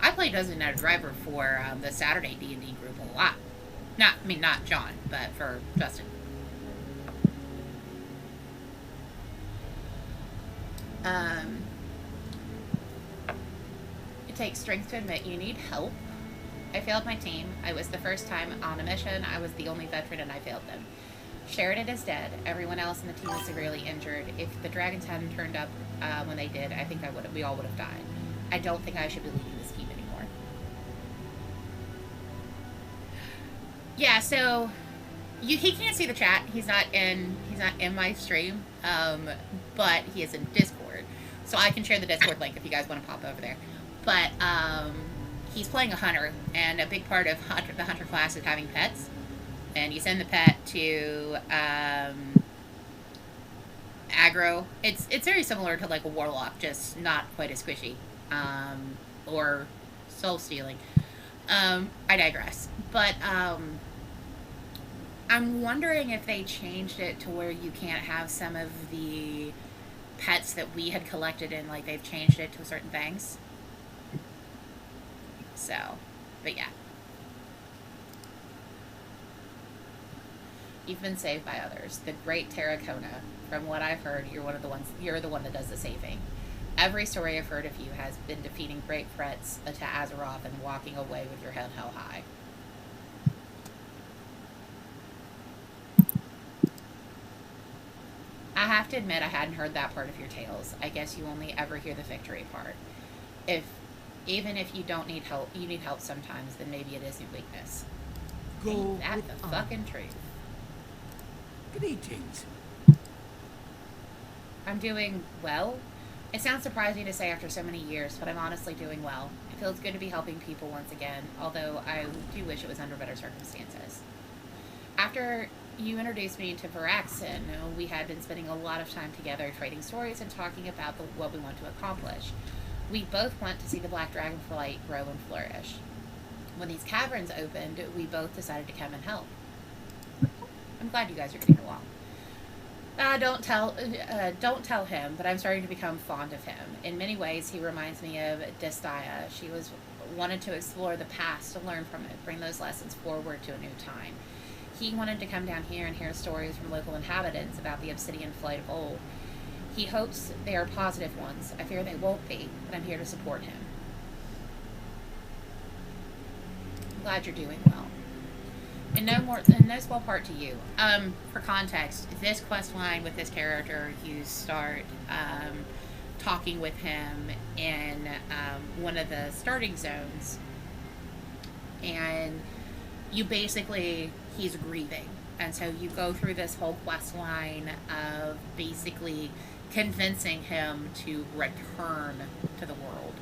I play Designated Driver for the Saturday D&D group a lot. Not John, but for Justin. It takes strength to admit you need help. I failed my team. I was the first time on a mission. I was the only veteran and I failed them. Sheridan is dead. Everyone else in the team is severely injured. If the dragons hadn't turned up when they did, I think we all would have died. I don't think I should be leading this team anymore. Yeah, so he can't see the chat. He's not in my stream, but he is in Discord. So I can share the Discord link if you guys want to pop over there. But he's playing a hunter, and a big part of the hunter class is having pets. And you send the pet to aggro. It's very similar to like a warlock, just not quite as squishy, or soul stealing. I digress. But I'm wondering if they changed it to where you can't have some of the pets that we had collected in, like they've changed it to certain things. So, but yeah. You've been saved by others. The great Terracona. From what I've heard, you're the one that does the saving. Every story I've heard of you has been defeating great threats to Azeroth and walking away with your head held high. I have to admit I hadn't heard that part of your tales. I guess you only ever hear the victory part. Even if you don't need help, you need help sometimes, then maybe it is your weakness. Ain't that the fucking truth? Greetings. I'm doing well. It sounds surprising to say after so many years, but I'm honestly doing well. It feels good to be helping people once again, although I do wish it was under better circumstances. After you introduced me to Varaxen, we had been spending a lot of time together trading stories and talking about what we want to accomplish. We both want to see the Black Dragonflight grow and flourish. When these caverns opened, we both decided to come and help. I'm glad you guys are getting along. Don't tell him, but I'm starting to become fond of him. In many ways, he reminds me of Destaya. She wanted to explore the past, to learn from it, bring those lessons forward to a new time. He wanted to come down here and hear stories from local inhabitants about the obsidian flight of old. He hopes they are positive ones. I fear they won't be, but I'm here to support him. I'm glad you're doing well. And no small part to you. For context, this quest line with this character, you start talking with him in one of the starting zones, and you basically, he's grieving, and so you go through this whole quest line of basically convincing him to return to the world.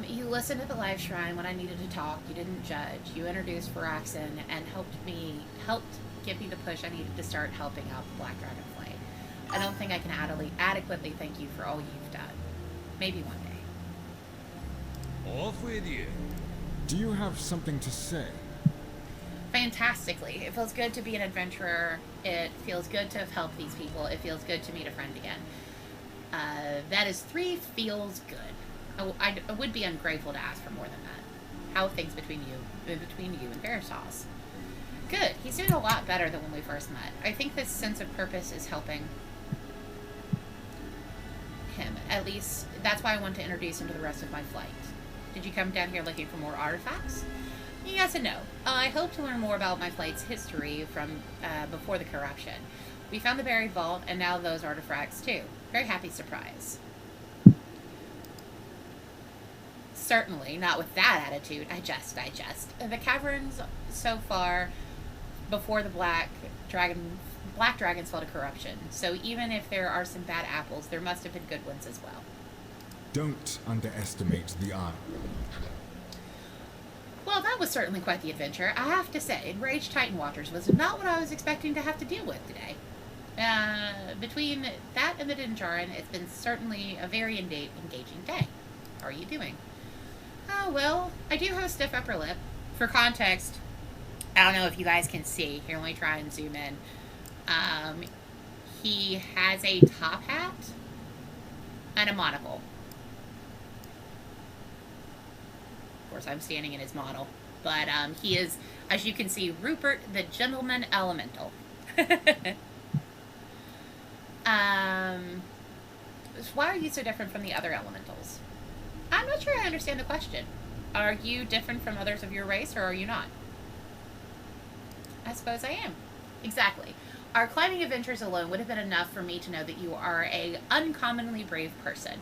You listened to the live shrine when I needed to talk. You didn't judge. You introduced Varaxen and helped give me the push I needed to start helping out the Black Dragonflight. I don't think I can adequately thank you for all you've done. Maybe one day. Off with you. Do you have something to say? Fantastically. It feels good to be an adventurer. It feels good to have helped these people. It feels good to meet a friend again. That is 3 feels good. I would be ungrateful to ask for more than that. How are things between you and Veritas? Good. He's doing a lot better than when we first met. I think this sense of purpose is helping him. At least, that's why I want to introduce him to the rest of my flight. Did you come down here looking for more artifacts? Yes and no. I hope to learn more about my flight's history from before the corruption. We found the buried vault, and now those artifacts too. Very happy surprise. Certainly, not with that attitude. I jest. The caverns so far before the Black Dragons fell to corruption. So even if there are some bad apples, there must have been good ones as well. Don't underestimate the eye. Well, that was certainly quite the adventure. I have to say, Enraged Titan Waters was not what I was expecting to have to deal with today. Between that and the Dinjarin, it's been certainly a very engaging day. How are you doing? Oh, well, I do have a stiff upper lip. For context, I don't know if you guys can see. Here, let me try and zoom in. He has a top hat and a monocle. Of course, I'm standing in his model. But he is, as you can see, Rupert the Gentleman Elemental. Why are you so different from the other elementals? I'm not sure I understand the question. Are you different from others of your race, or are you not? I suppose I am. Exactly. Our climbing adventures alone would have been enough for me to know that you are an uncommonly brave person.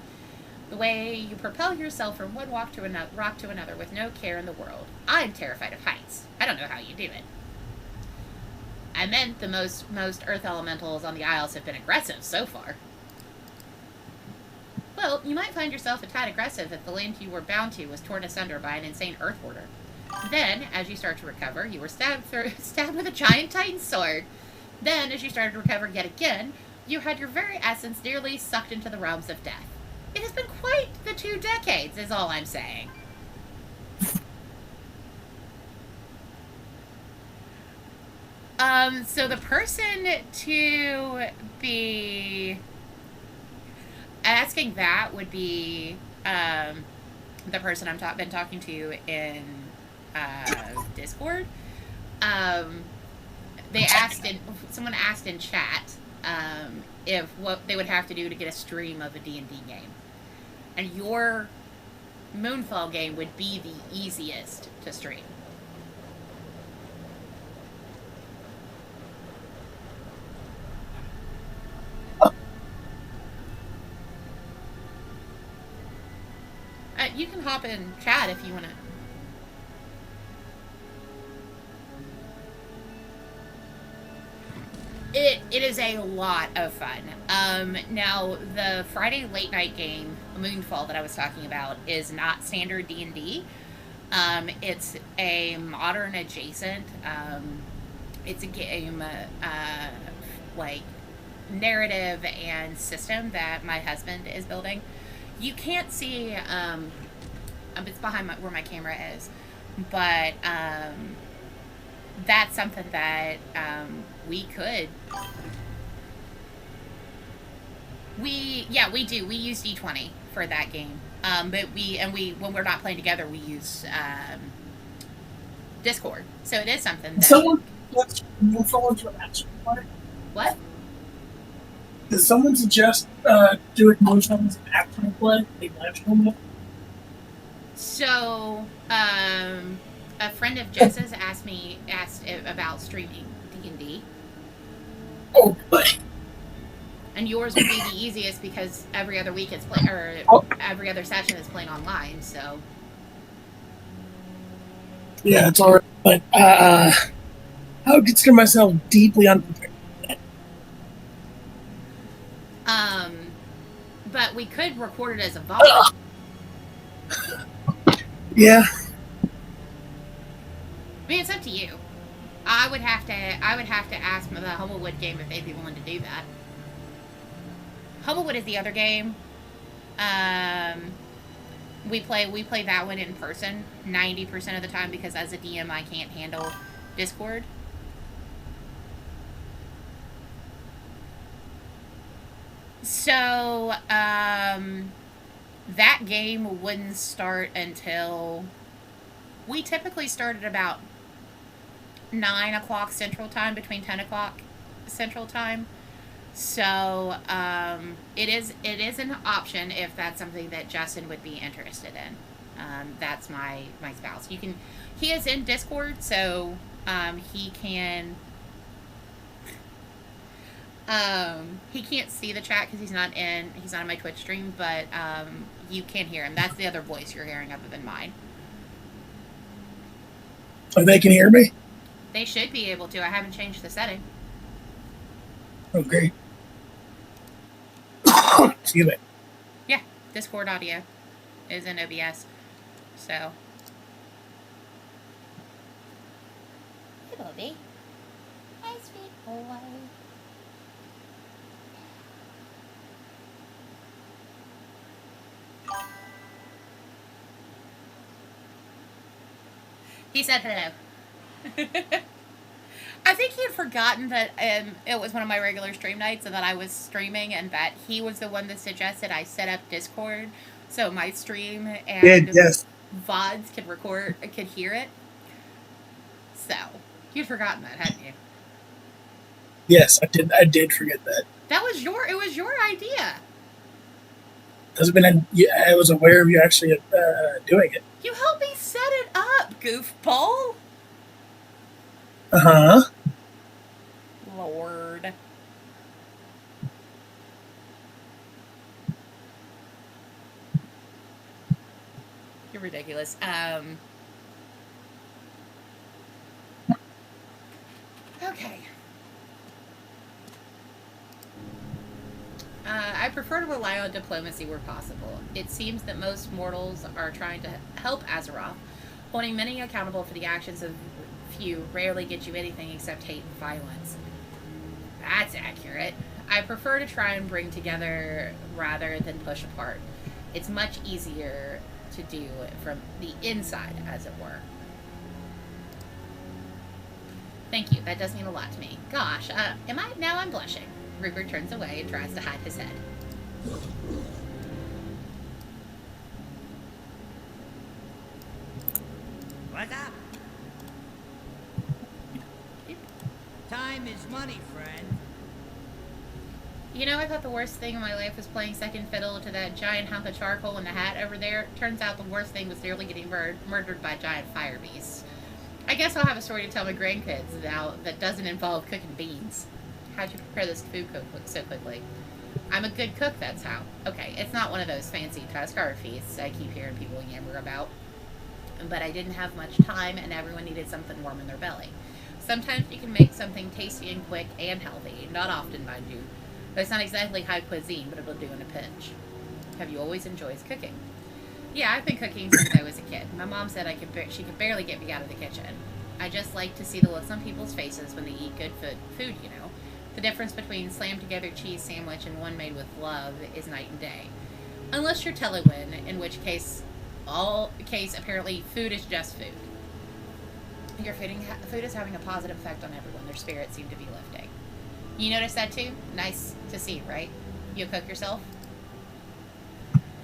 The way you propel yourself from one rock to another with no care in the world. I'm terrified of heights. I don't know how you do it. I meant the most earth elementals on the Isles have been aggressive so far. Well, you might find yourself a tad aggressive if the land you were bound to was torn asunder by an insane earth hoarder. Then, as you start to recover, you were stabbed with a giant titan sword. Then, as you started to recover yet again, you had your very essence nearly sucked into the realms of death. It has been quite the 2 decades, is all I'm saying. So the person to be asking that would be the person I've been talking to in Discord. Someone asked in chat if what they would have to do to get a stream of a D&D game. And your Moonfall game would be the easiest to stream. You can hop in chat if you want to. It is a lot of fun. Now, the Friday late night game, Moonfall, that I was talking about, is not standard D&D. It's a modern adjacent. It's a game, like, narrative and system that my husband is building. You can't see, it's behind where my camera is, but that's something that we could. We do. We use D20 for that game. But when we're not playing together, we use Discord. So it is something that. Someone move forward to an action play? What? Does someone suggest doing most of as an action play? A live stream it? So, a friend of Jess's asked about streaming D&D. Oh boy. And yours would be the easiest because every other week it's every other session is playing online. So. Yeah, it's alright. But I would consider myself deeply unprepared. But we could record it as a VOD. Yeah. I mean, it's up to you. I would have to ask the Humblewood game if they'd be willing to do that. Humblewood is the other game. We play that one in person 90% of the time because as a DM I can't handle Discord. So that game wouldn't start until we typically start at about 9 o'clock Central Time, between 10 o'clock Central Time. So it is an option if that's something that Justin would be interested in. That's my spouse. He is in Discord, so he can't see the chat because he's not in my Twitch stream, but you can hear him. That's the other voice you're hearing other than mine. Oh, they can hear me? They should be able to. I haven't changed the setting. Oh, great. Excuse me. Yeah, Discord audio is in OBS. So. Hey, Bobby. Hi, sweet boy. He said hello. I think he had forgotten that it was one of my regular stream nights and that I was streaming and that he was the one that suggested I set up Discord so my stream and VODs could hear it. So, you'd forgotten that, hadn't you? Yes, I did forget that. It was your idea. I was aware of you actually doing it. You helped me set it up, goofball. Uh-huh. Lord. You're ridiculous. Okay. I prefer to rely on diplomacy where possible. It seems that most mortals are trying to help Azeroth. Holding many accountable for the actions of few rarely get you anything except hate and violence. That's accurate. I prefer to try and bring together rather than push apart. It's much easier to do from the inside, as it were. Thank you. That does mean a lot to me. Gosh, now I'm blushing. Rupert turns away and tries to hide his head. What's up? Time is money, friend. You know, I thought the worst thing in my life was playing second fiddle to that giant hunk of charcoal in the hat over there. Turns out the worst thing was nearly getting murdered by giant fire beasts. I guess I'll have a story to tell my grandkids now that doesn't involve cooking beans. How'd you prepare this food so quickly? I'm a good cook, that's how. Okay, it's not one of those fancy Tuscarora feasts I keep hearing people yammer about. But I didn't have much time and everyone needed something warm in their belly. Sometimes you can make something tasty and quick and healthy. Not often, mind you. But it's not exactly high cuisine, but it'll do in a pinch. Have you always enjoyed cooking? Yeah, I've been cooking since I was a kid. My mom said she could barely get me out of the kitchen. I just like to see the looks on people's faces when they eat good food, you know. The difference between slammed together cheese sandwich and one made with love is night and day. Unless you're Telewin, in which case, apparently food is just food. Your food is having a positive effect on everyone. Their spirits seem to be lifting. You notice that too? Nice to see, right? You cook yourself?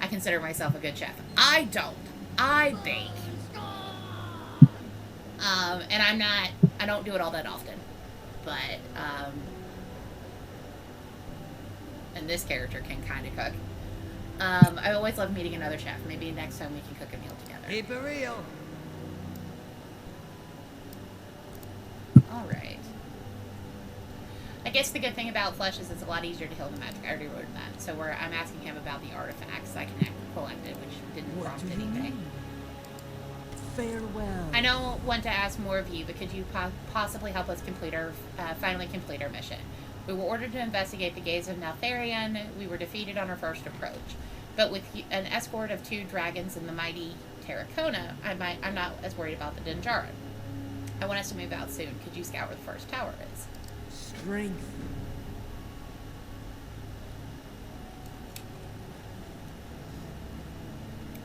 I consider myself a good chef. I don't. I bake. And I don't do it all that often. But, and this character can kind of cook. I always love meeting another chef. Maybe next time we can cook a meal together. Keep it real. Alright. I guess the good thing about Flesh is it's a lot easier to heal the magic. I already wrote that. So I'm asking him about the artifacts I can collect it, which didn't prompt anything. Farewell. I don't want to ask more of you, but could you possibly help us finally complete our mission? We were ordered to investigate the gaze of Neltharion. We were defeated on our first approach. But with an escort of 2 dragons and the mighty Terracona, I'm not as worried about the Dinjarin. I want us to move out soon. Could you scout where the first tower is? Strength.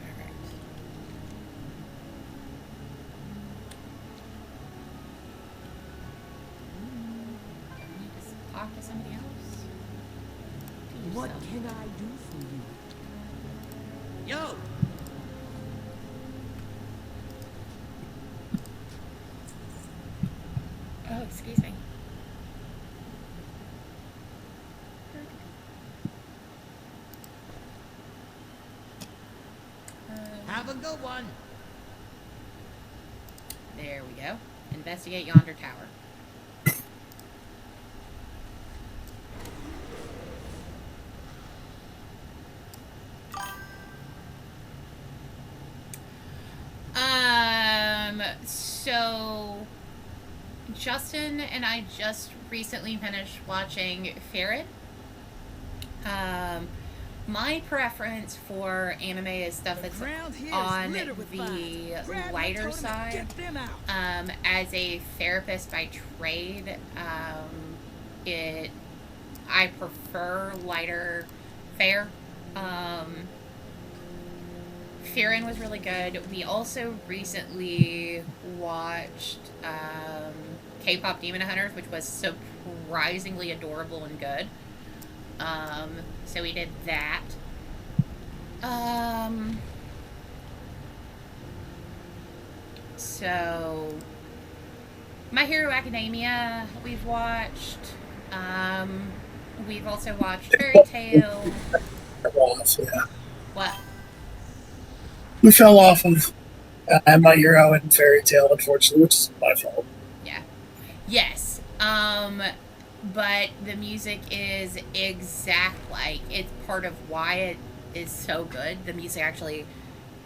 Alright. Do I need to talk to somebody else? To What yourself. can I do for you? Yo! Oh, excuse me. Have a good one. There we go. Investigate yonder tower. So Justin and I just recently finished watching Farron. My preference for anime is stuff that's on the lighter side. As a therapist by trade, I prefer lighter fare. Farron was really good. We also recently watched K-pop Demon Hunters, which was surprisingly adorable and good. So we did that. So My Hero Academia we've watched. We've also watched Fairy Tail. Yeah. What? We fell off of My Hero and Fairy Tail, unfortunately, which is my fault. Yeah. Yes. But the music is it's part of why it is so good. The music actually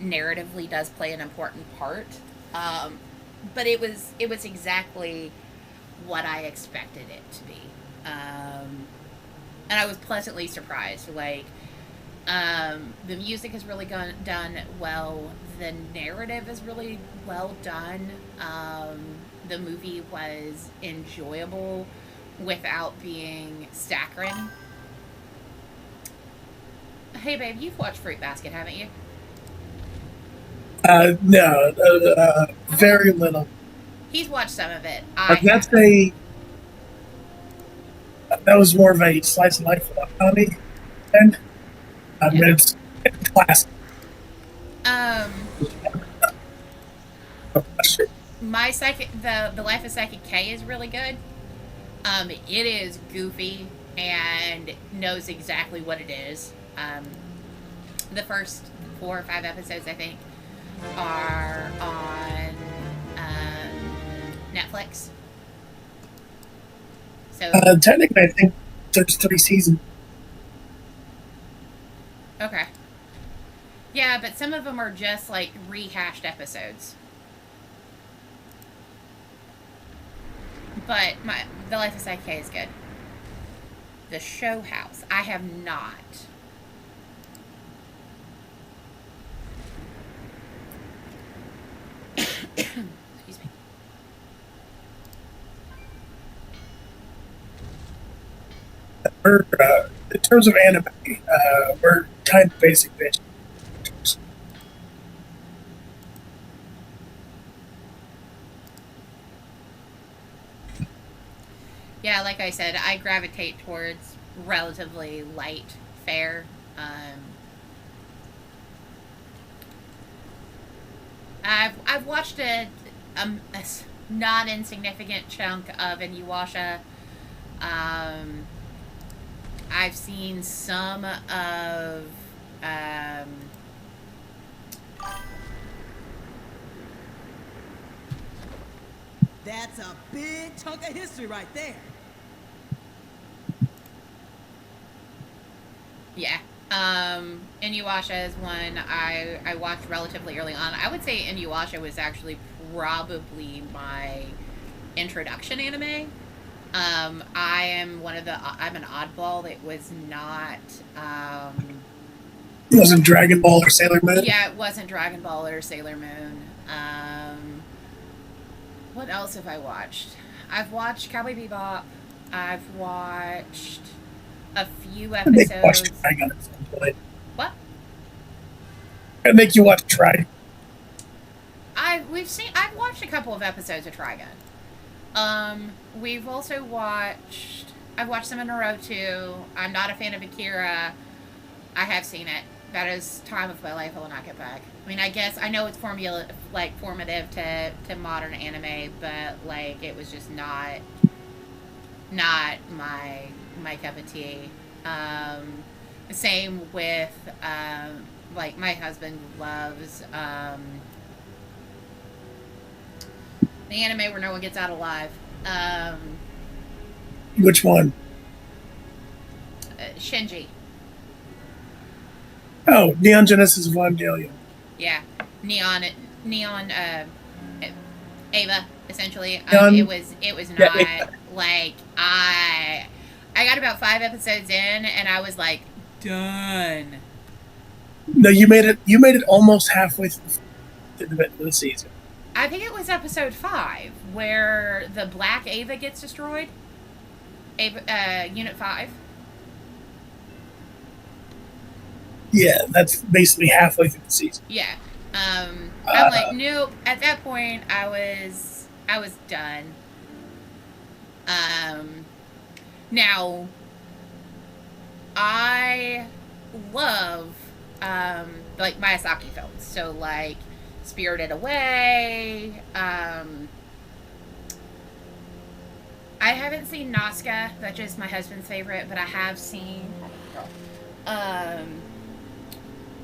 narratively does play an important part. But it was exactly what I expected it to be. And I was pleasantly surprised. The music is really done well. The narrative is really well done. The movie was enjoyable without being saccharine. Hey, babe, you've watched Fruit Basket, haven't you? No, very little. He's watched some of it. That was more of a slice of life comedy, and it's classic. The Life of Psychic K is really good. It is goofy and knows exactly what it is. The first 4 or 5 episodes, I think, are on Netflix. So technically, I think there's 3 seasons. Okay. Yeah, but some of them are just rehashed episodes. But The Life of Psyche is good. The Show House, I have not. Excuse me. we're in terms of anime, we're kind of basic bitch. Yeah, like I said, I gravitate towards relatively light fare. I've watched a not insignificant chunk of Inuyasha. I've seen some of That's a big chunk of history right there. yeah. Inuyasha is one I watched relatively early on. I would say Inuyasha was actually probably my introduction anime. I am I'm an oddball that was not, It wasn't Dragon Ball or Sailor Moon? yeah, it wasn't Dragon Ball or Sailor Moon. What else have I watched? I've watched Cowboy Bebop. I've watched a few I'd make you watch episodes. Trigun at some point. What? I'd make you watch Trigun. I've watched a couple of episodes of Trigun. We've also I've watched some of Naruto. I'm not a fan of Akira. I have seen it. That is time of my life I will not get back. I mean, I guess I know it's formative to modern anime, but like it was just not my cup of tea. Same with like my husband loves the anime where no one gets out alive. Which one? Shinji. Oh, Neon Genesis Evangelion. Yeah, Neon Ava, essentially. Neon- It was Yeah, not Ava. like I got about 5 episodes in and I was like done. No, you made it almost halfway through the season. I think it was episode 5 where the black Ava gets destroyed. Unit 5. Yeah, that's basically halfway through the season. Yeah. I'm like, nope. At that point, I was done. Now, I love, like, Miyazaki films. So, like, Spirited Away. I haven't seen Nazca. That's just my husband's favorite. But I have seen,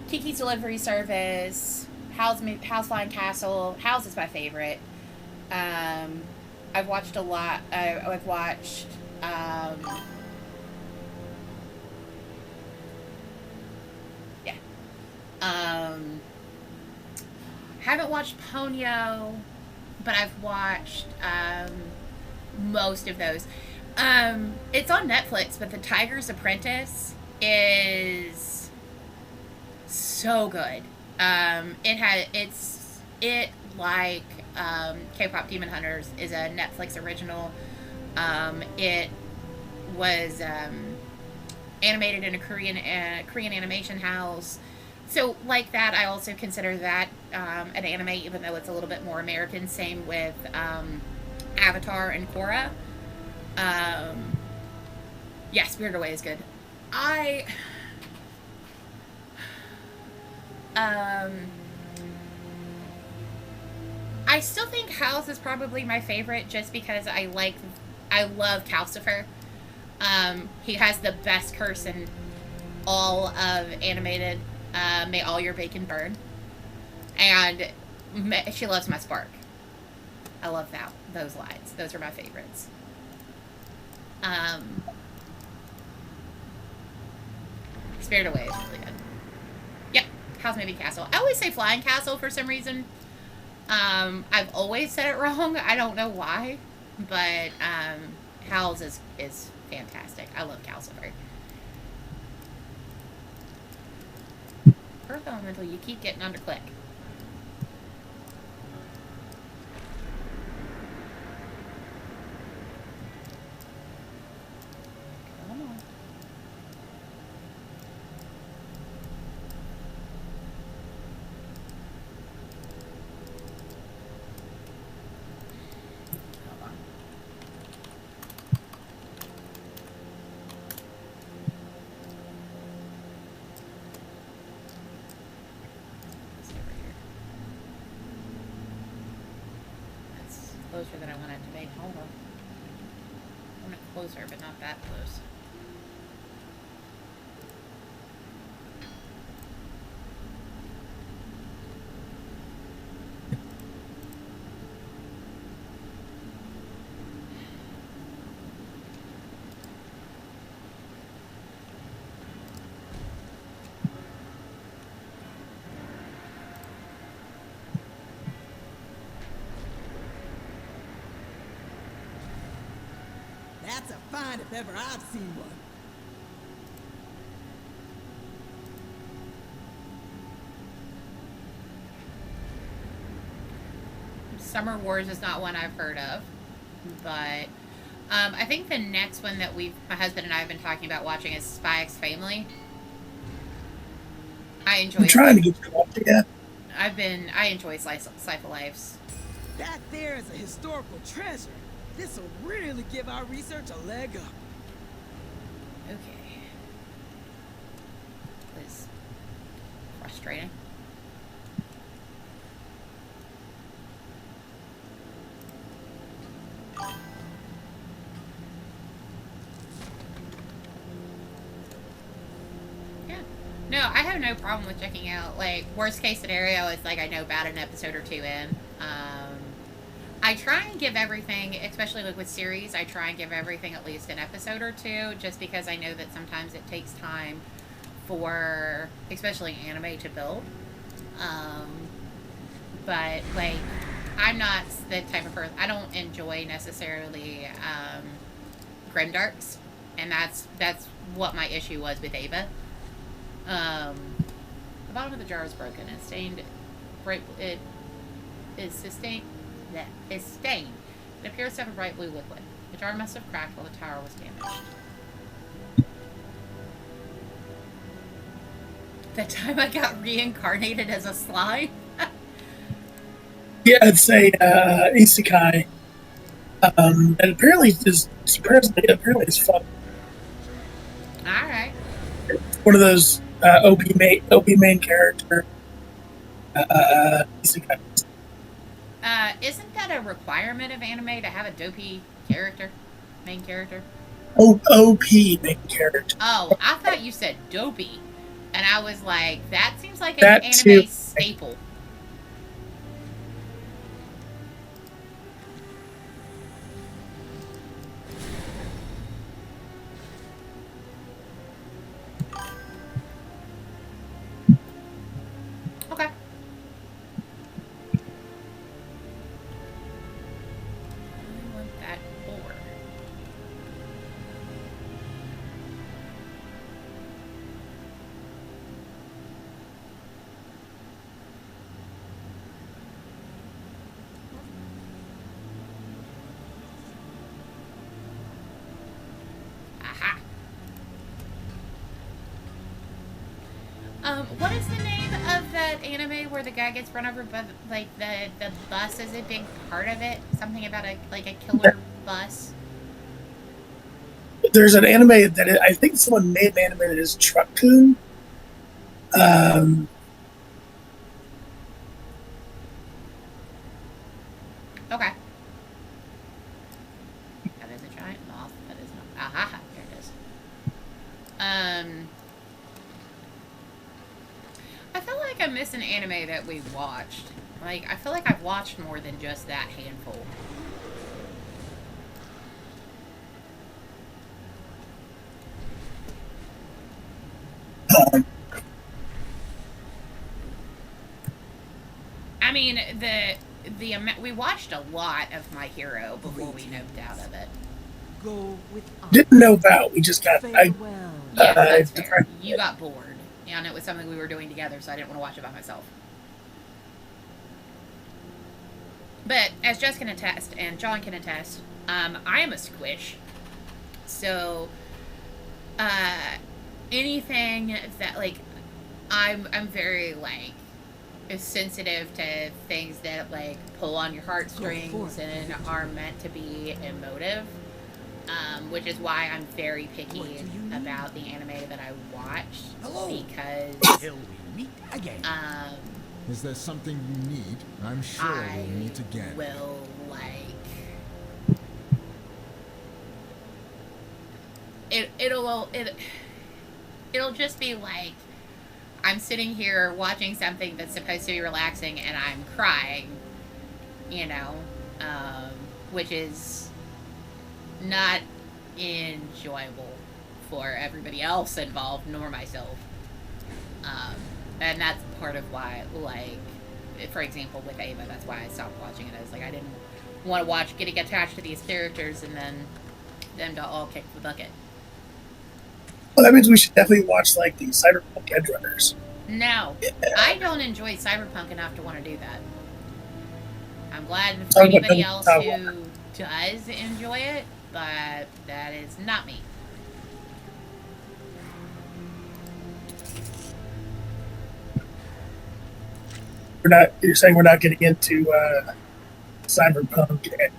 Kiki's Delivery Service, House Flying Castle. House is my favorite. I've watched a lot. I've watched. Yeah. Haven't watched Ponyo, but I've watched most of those. It's on Netflix, but The Tiger's Apprentice is so good. It like K-pop Demon Hunters is a Netflix original. It was animated in a Korean animation house. So like that, I also consider that an anime, even though it's a little bit more American. Same with Avatar and Korra. Yeah, Spirited Away is good. I still think House is probably my favorite just because I love Calcifer. He has the best curse in all of animated. May all your bacon burn. And she loves my spark. I love those lines. Those are my favorites. Spirited Away is really good. Yeah, House Maybe Castle. I always say Flying Castle for some reason. I've always said it wrong. I don't know why. But House is fantastic. I love Calcifer. Earth Elemental, you keep getting underclick. Come on. closer than I want it to be. Hold on. I want it closer, but not that close. That's a find if ever I've seen one. Summer Wars is not one I've heard of, but I think the next one that my husband and I have been talking about watching is Spy X Family. I enjoy. I'm trying to get you up again. I enjoy slice of lives. That there is a historical treasure. This'll really give our research a leg up. Okay. It's frustrating. No, I have no problem with checking out. Like, worst case scenario is, like, I know about an episode or two in. I try and give everything, especially like with series, I try and give everything at least an episode or two, just because I know that sometimes it takes time for, especially anime, to build. But, like, I'm not the type of person, I don't enjoy necessarily grimdarks, and that's what my issue was with Ava. The bottom of the jar is broken. It's stained. It is sustained. It's stained. It appears to have a bright blue liquid. The jar must have cracked while the tower was damaged. The time I got reincarnated as a slime. Yeah, it's a isekai. And apparently it's fun. All right. It's one of those OP main character isekai. Isn't that a requirement of anime to have a dopey character, main character? OP main character. Oh, I thought you said dopey, and I was like, that seems like an anime staple. Okay. I want that ore. Aha. What is the name of that anime where the guy gets run over by like the bus is a big part of it? Something about a killer bus. There's an anime that I think someone made an anime that is Truck-kun. Okay. That is a giant moth. That is not. Aha, there it is. I feel like I missed an anime that we watched. Like, I feel like I've watched more than just that handful. I mean, we watched a lot of My Hero before we noped out of it. Go with Didn't know about. We just got. Yes, that's fair. You got bored, and it was something we were doing together, so I didn't want to watch it by myself. But as Jess can attest, and John can attest, I am a squish. So, anything that, like, I'm very, like, sensitive to things that, like, pull on your heartstrings and are meant to be emotive. Which is why I'm very picky about the anime that I watch. Hello. Because Till we meet again. Is there something you need? I'm sure we'll meet again. will, like, well, it'll just be like I'm sitting here watching something that's supposed to be relaxing and I'm crying, you know, which is not enjoyable for everybody else involved, nor myself. And that's part of why, like, for example, with Ava, that's why I stopped watching it. I was like, I didn't want to watch getting attached to these characters and then them to all kick the bucket. Well, that means we should definitely watch, like, the Cyberpunk Edgerunners. No, I don't enjoy Cyberpunk enough to want to do that. I'm glad for anybody else who does enjoy it, but that is not me. You're saying we're not getting into Cyberpunk and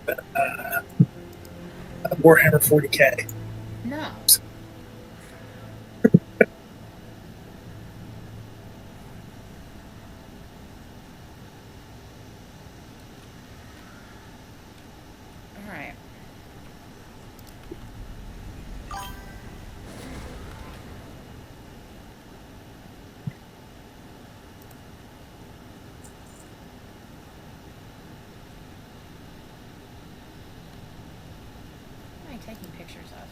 Warhammer 40k? No. Alright. Taking pictures of.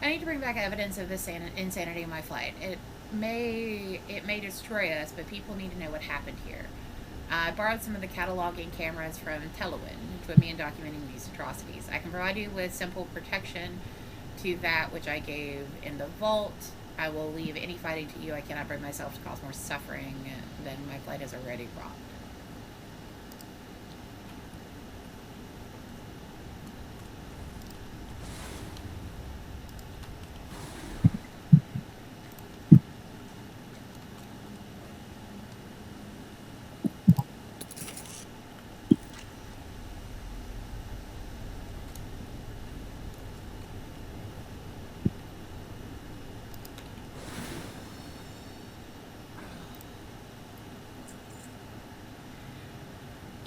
I need to bring back evidence of this insanity in my flight. It may destroy us, but people need to know what happened here. I borrowed some of the cataloging cameras from Telewin to put me in documenting these atrocities. I can provide you with simple protection to that which I gave in the vault. I will leave any fighting to you. I cannot bring myself to cause more suffering than my flight has already brought.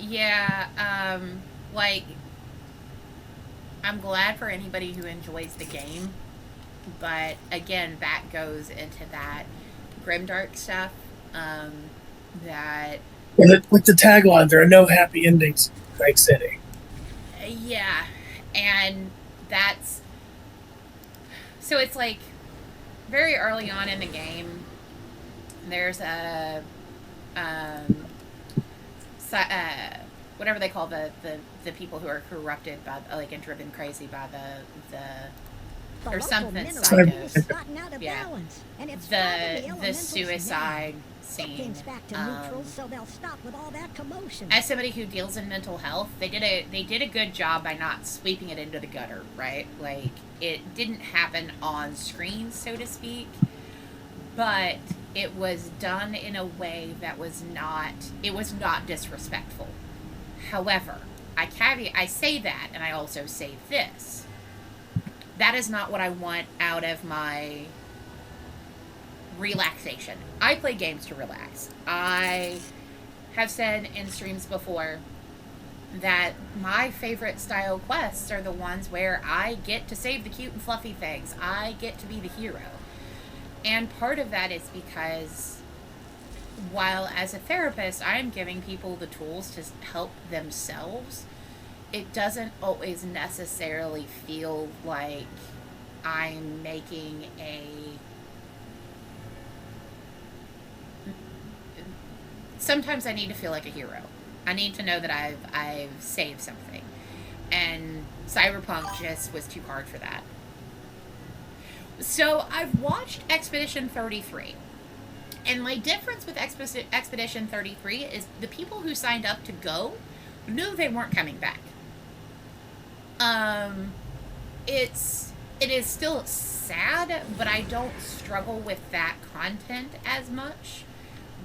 Yeah, like, I'm glad for anybody who enjoys the game, but again, that goes into that grimdark stuff, that... With the tagline, there are no happy endings in Night City. Yeah, and that's... So it's like, very early on in the game, there's a... whatever they call the people who are corrupted by, like, and driven crazy by the or something psychos. Yeah, the suicide scene. So they'll stop with all that commotion. As somebody who deals in mental health, they did a good job by not sweeping it into the gutter, right? Like, it didn't happen on screen, so to speak, but it was done in a way that was not disrespectful. However, I say that, and I also say this. That is not what I want out of my relaxation. I play games to relax. I have said in streams before that my favorite style quests are the ones where I get to save the cute and fluffy things. I get to be the hero. And part of that is because while as a therapist I am giving people the tools to help themselves, it doesn't always necessarily feel like I'm making a... Sometimes I need to feel like a hero. I need to know that I've saved something. And Cyberpunk just was too hard for that. So I've watched Expedition 33. And my difference with Expedition 33 is the people who signed up to go knew they weren't coming back. It is still sad, but I don't struggle with that content as much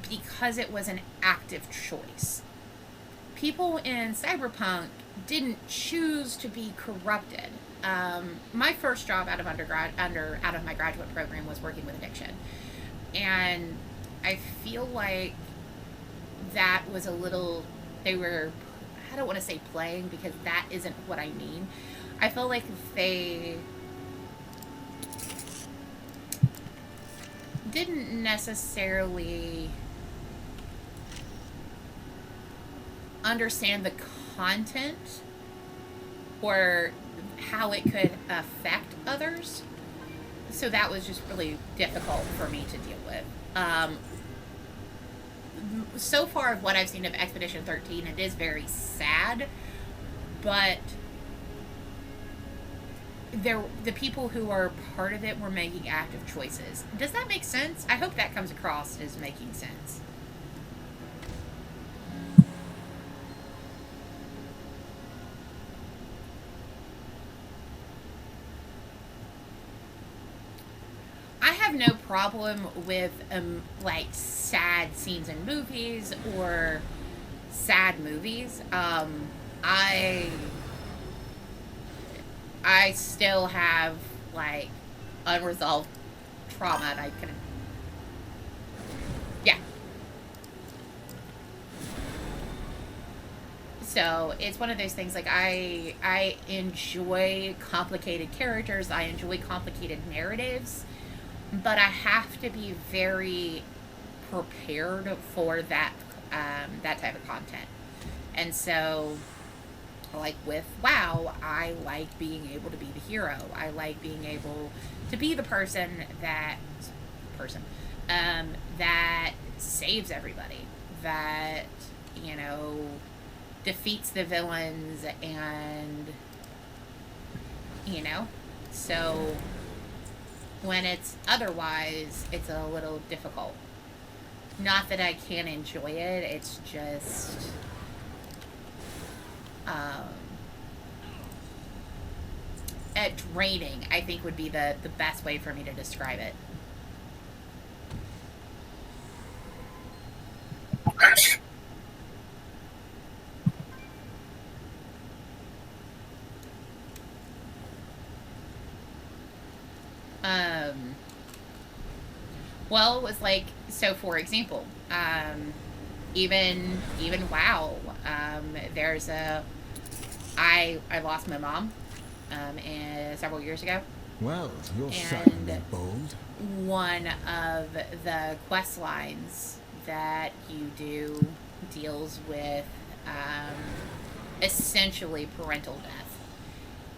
because it was an active choice. People in Cyberpunk didn't choose to be corrupted. My first job out of my graduate program was working with addiction. And I feel like that was a little, I don't want to say playing because that isn't what I mean. I feel like they didn't necessarily understand the content or how it could affect others. So that was just really difficult for me to deal with. So far, what I've seen of Expedition 13, it is very sad, but the people who are part of it were making active choices. Does that make sense? I hope that comes across as making sense. I have no problem with like sad scenes in movies or sad movies. I still have like unresolved trauma, and I can, yeah. So it's one of those things. Like I enjoy complicated characters. I enjoy complicated narratives. But I have to be very prepared for that that type of content. And so, like with WoW, I like being able to be the hero. I like being able to be the person that saves everybody, that, you know, defeats the villains, and, you know, so when it's otherwise, it's a little difficult. Not that I can't enjoy it, it's just draining, I think, would be the best way for me to describe it. Well, it was like, so for example, even WoW, there's I lost my mom several years ago. Well, you're And certainly bold. one of the quest lines that you do deals with essentially parental death.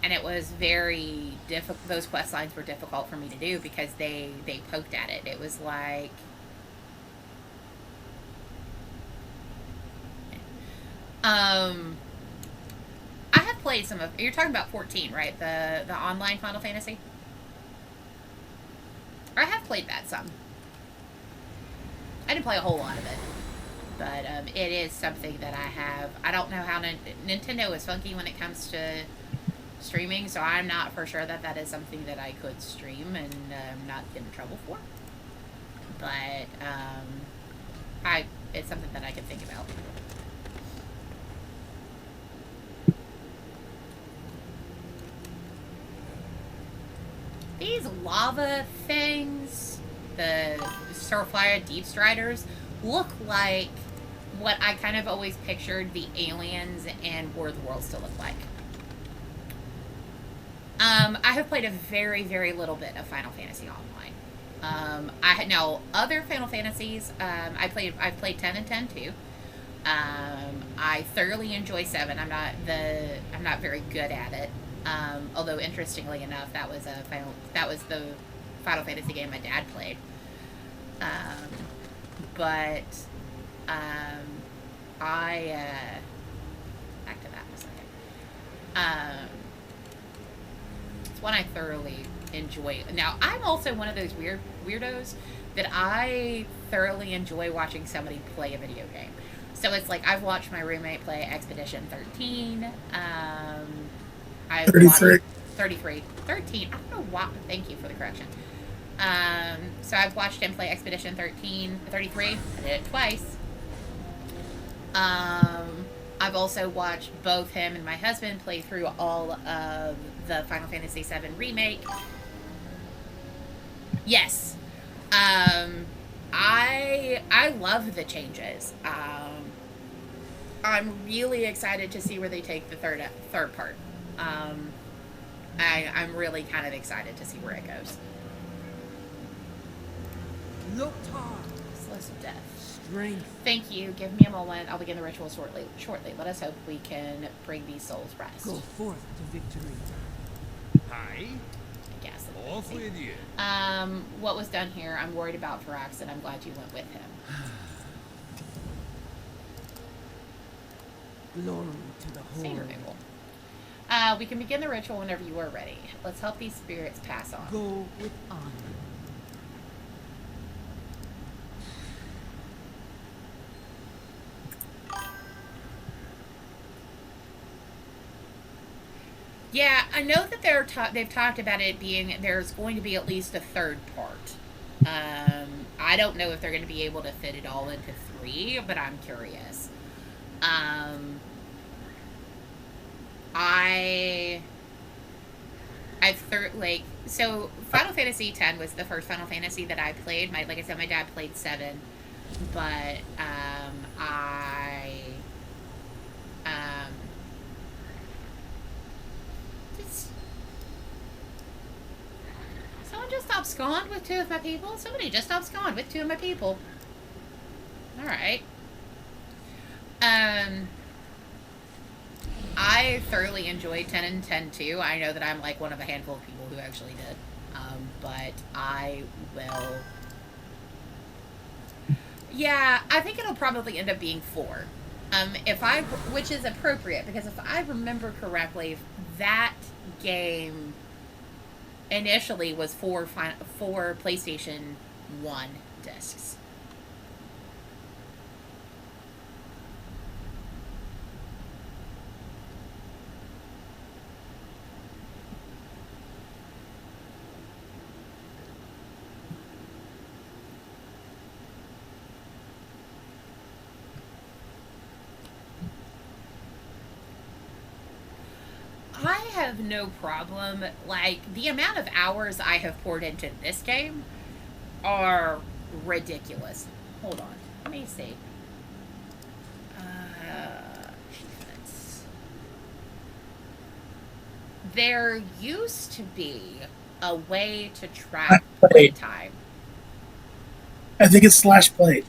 And it was very difficult. Those quest lines were difficult for me to do because they poked at it. It was like, I have played some of. You're talking about 14, right? The online Final Fantasy. I have played that some. I didn't play a whole lot of it, but it is something that I have. I don't know how Nintendo is funky when it comes to streaming, so I'm not for sure that is something that I could stream and not get in trouble for. But it's something that I could think about. These lava things, the Surfire Deep Striders, look like what I kind of always pictured the aliens in War of the Worlds to look like. I have played a very, very little bit of Final Fantasy Online. Now other Final Fantasies. I've played 10 and 10 too. I thoroughly enjoy 7. I'm not very good at it. Although interestingly enough, that was the Final Fantasy game my dad played. Back to that in a second. It's one I thoroughly enjoy. Now, I'm also one of those weirdos that I thoroughly enjoy watching somebody play a video game. So it's like I've watched my roommate play Expedition 13. I've 33. 33. 13. I don't know why. Thank you for the correction. So I've watched him play Expedition 13, 33. I did it twice. I've also watched both him and my husband play through all of the Final Fantasy VII Remake. Yes. I love the changes. I'm really excited to see where they take the third part. I'm really kind of excited to see where it goes. Lotar. Explosive death. Strength. Thank you. Give me a moment. I'll begin the ritual shortly. Let us hope we can bring these souls rest. Go forth to victory. Hi. I guess. Off with you. What was done here? I'm worried about Varax, and I'm glad you went with him. Glory to the Same Horde. removal. We can begin the ritual whenever you are ready. Let's help these spirits pass on. Go with honor. Yeah, I know that they've talked about it being, there's going to be at least a third part. I don't know if they're going to be able to fit it all into 3, but I'm curious. So Final Fantasy X was the first Final Fantasy that I played. Like I said, my dad played 7, but someone just absconded with 2 of my people. Somebody just absconded with 2 of my people. All right. I thoroughly enjoyed 10 and 10 too. I know that I'm like one of a handful of people who actually did. But I will... Yeah, I think it'll probably end up being 4. Which is appropriate, because if I remember correctly, that game initially was 4 PlayStation 1 discs. I have no problem. Like, the amount of hours I have poured into this game are ridiculous. Hold on. Let me see. Achievements. There used to be a way to track playtime. I think it's /played.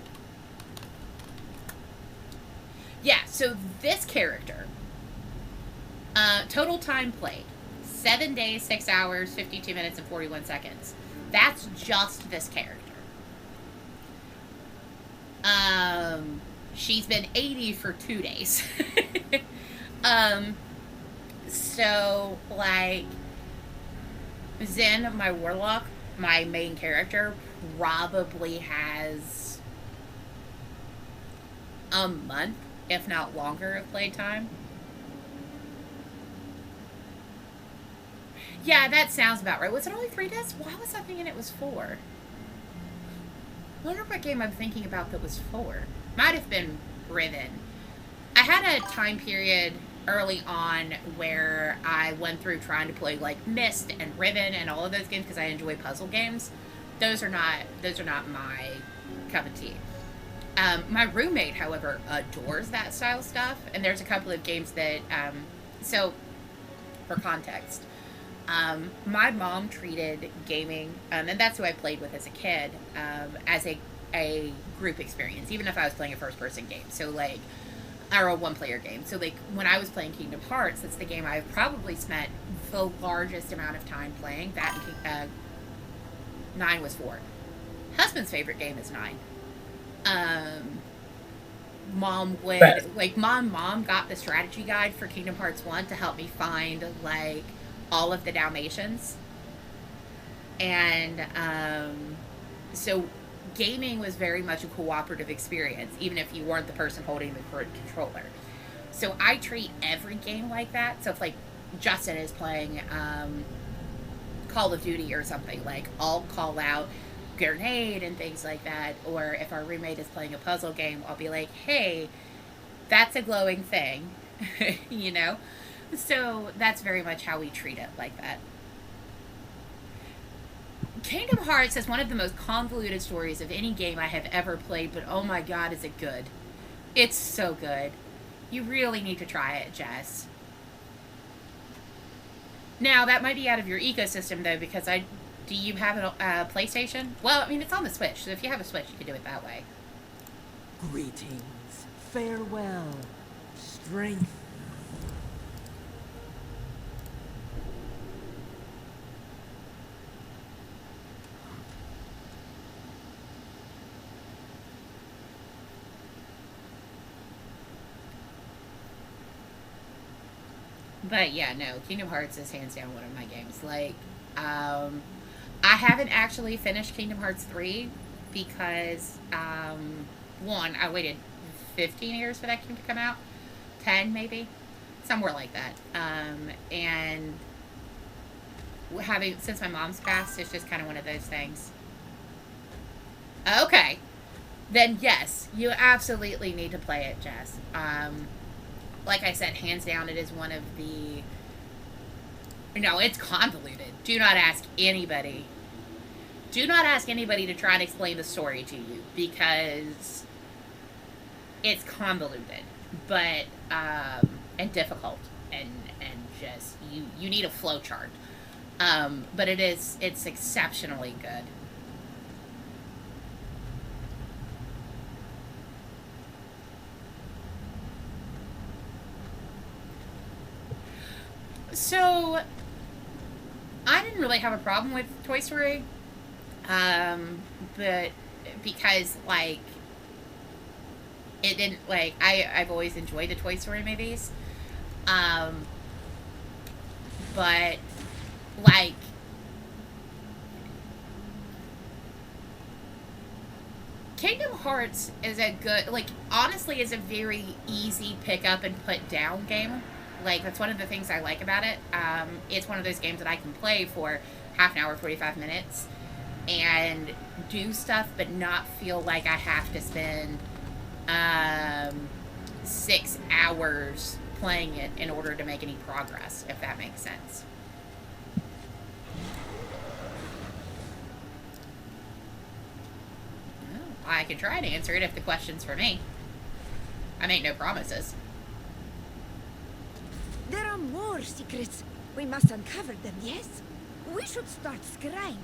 Yeah, so this character... total time played, 7 days, 6 hours, 52 minutes, and 41 seconds. That's just this character. She's been 80 for 2 days. So, like, Zen, my warlock, my main character, probably has a month, if not longer, of playtime. Yeah, that sounds about right. Was it only 3 discs? Why was I thinking it was 4? I wonder what game I'm thinking about that was 4. Might have been Riven. I had a time period early on where I went through trying to play like Myst and Riven and all of those games because I enjoy puzzle games. Those are not my cup of tea. My roommate, however, adores that style of stuff, and there's a couple of games that so for context, my mom treated gaming, and that's who I played with as a kid, as a group experience, even if I was playing a first-person game. So, like, or a one-player game. So, like, when I was playing Kingdom Hearts, that's the game I've probably spent the largest amount of time playing. That 9 was 4. Husband's favorite game is 9. Mom would, like, Mom got the strategy guide for Kingdom Hearts 1 to help me find, like, all of the Dalmatians. And, so gaming was very much a cooperative experience, even if you weren't the person holding the controller. So I treat every game like that. So if, like, Justin is playing, Call of Duty or something, like, I'll call out grenade and things like that. Or if our roommate is playing a puzzle game, I'll be like, hey, that's a glowing thing, you know? So that's very much how we treat it, like that. Kingdom Hearts is one of the most convoluted stories of any game I have ever played, but oh my god, is it good. It's so good. You really need to try it, Jess. Now, that might be out of your ecosystem, though, because Do you have a PlayStation? Well, I mean, it's on the Switch, so if you have a Switch, you can do it that way. Greetings. Farewell. Strength. But yeah, no, Kingdom Hearts is hands down one of my games. Like, I haven't actually finished Kingdom Hearts 3 because, one, I waited 15 years for that game to come out. 10, maybe? Somewhere like that. And since my mom's passed, it's just kind of one of those things. Okay. Then yes, you absolutely need to play it, Jess. Like I said, hands down, it is one of the... No, it's convoluted. Do not ask anybody. Do not ask anybody to try and explain the story to you, because it's convoluted, but, and difficult, and just, you need a flow chart. But it's exceptionally good. So, I didn't really have a problem with Toy Story, but because, like, it didn't, like, I've always enjoyed the Toy Story movies, but, like, Kingdom Hearts is a good, like, honestly is a very easy pick up and put down game. Like, that's one of the things I like about it. It's one of those games that I can play for half an hour, 45 minutes, and do stuff, but not feel like I have to spend 6 hours playing it in order to make any progress, if that makes sense. Well, I can try to answer it if the question's for me. I make no promises. There are more secrets. We must uncover them, yes? We should start scrying.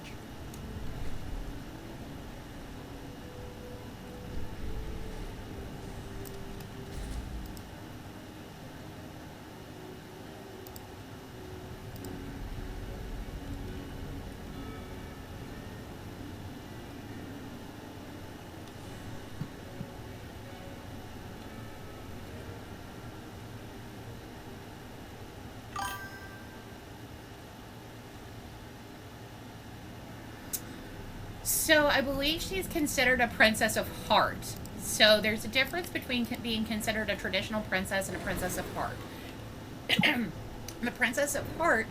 So I believe she's considered a princess of heart. So there's a difference between being considered a traditional princess and a princess of heart. The princess of heart,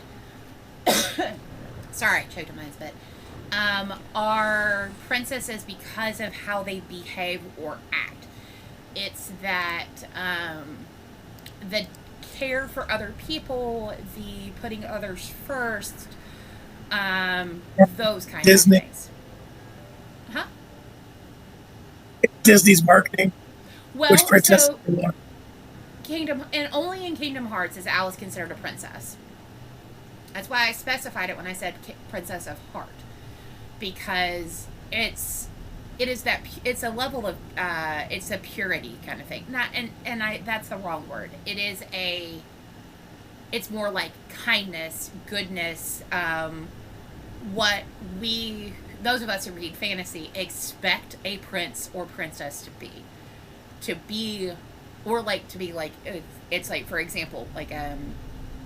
sorry, I choked on my spit, are princesses because of how they behave or act. It's that the care for other people, the putting others first, those kinds of things. Huh? Disney's marketing. Well, which princess? So Kingdom, and only in Kingdom Hearts is Alice considered a princess. That's why I specified it when I said princess of heart, because it's a level of it's a purity kind of thing. Not and I that's the wrong word. It's more like kindness, goodness. What those of us who read fantasy expect a prince or princess to be, or like to be like, it's like, for example, like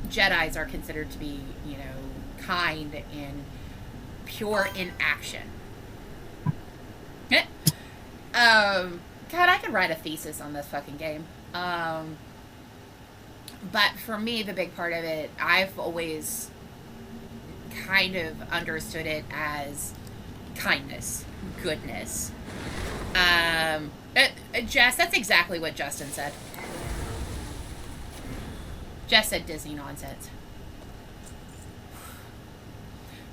Jedis are considered to be, you know, kind and pure in action. God, I could write a thesis on this fucking game. But for me, the big part of it, I've always kind of understood it as kindness, goodness. Jess, that's exactly what Justin said. Jess said Disney nonsense.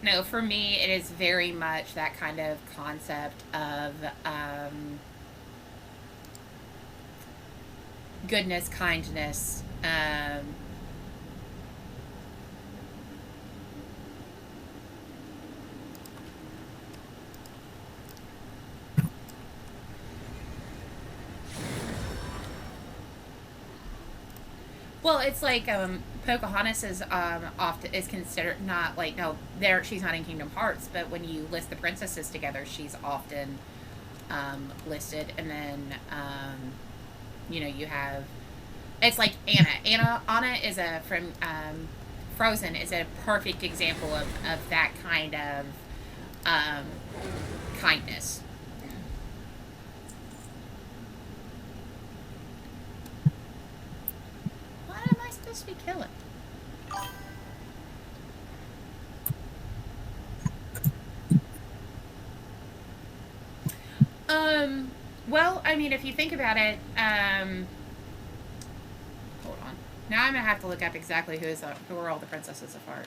No, for me, it is very much that kind of concept of goodness, kindness, Well, it's like Pocahontas is often is considered not like no there she's not in Kingdom Hearts, but when you list the princesses together, she's often listed, and then you have it's like Anna is a from Frozen is a perfect example of that kind of kindness. What am I supposed to be killing? Well, I mean, if you think about it, hold on. Now I'm gonna have to look up exactly who are all the princesses of Heart.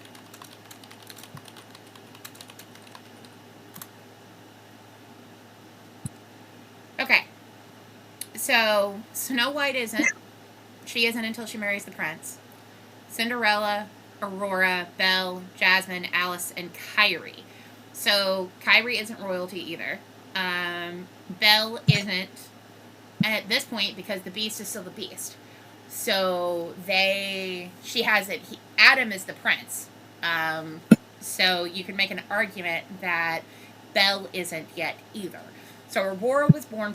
Okay. So Snow White isn't. She isn't until she marries the prince. Cinderella, Aurora, Belle, Jasmine, Alice, and Kyrie. So Kyrie isn't royalty either. Belle isn't at this point because the Beast is still the Beast. So she has it. Adam is the prince. So you can make an argument that Belle isn't yet either. So Aurora was born a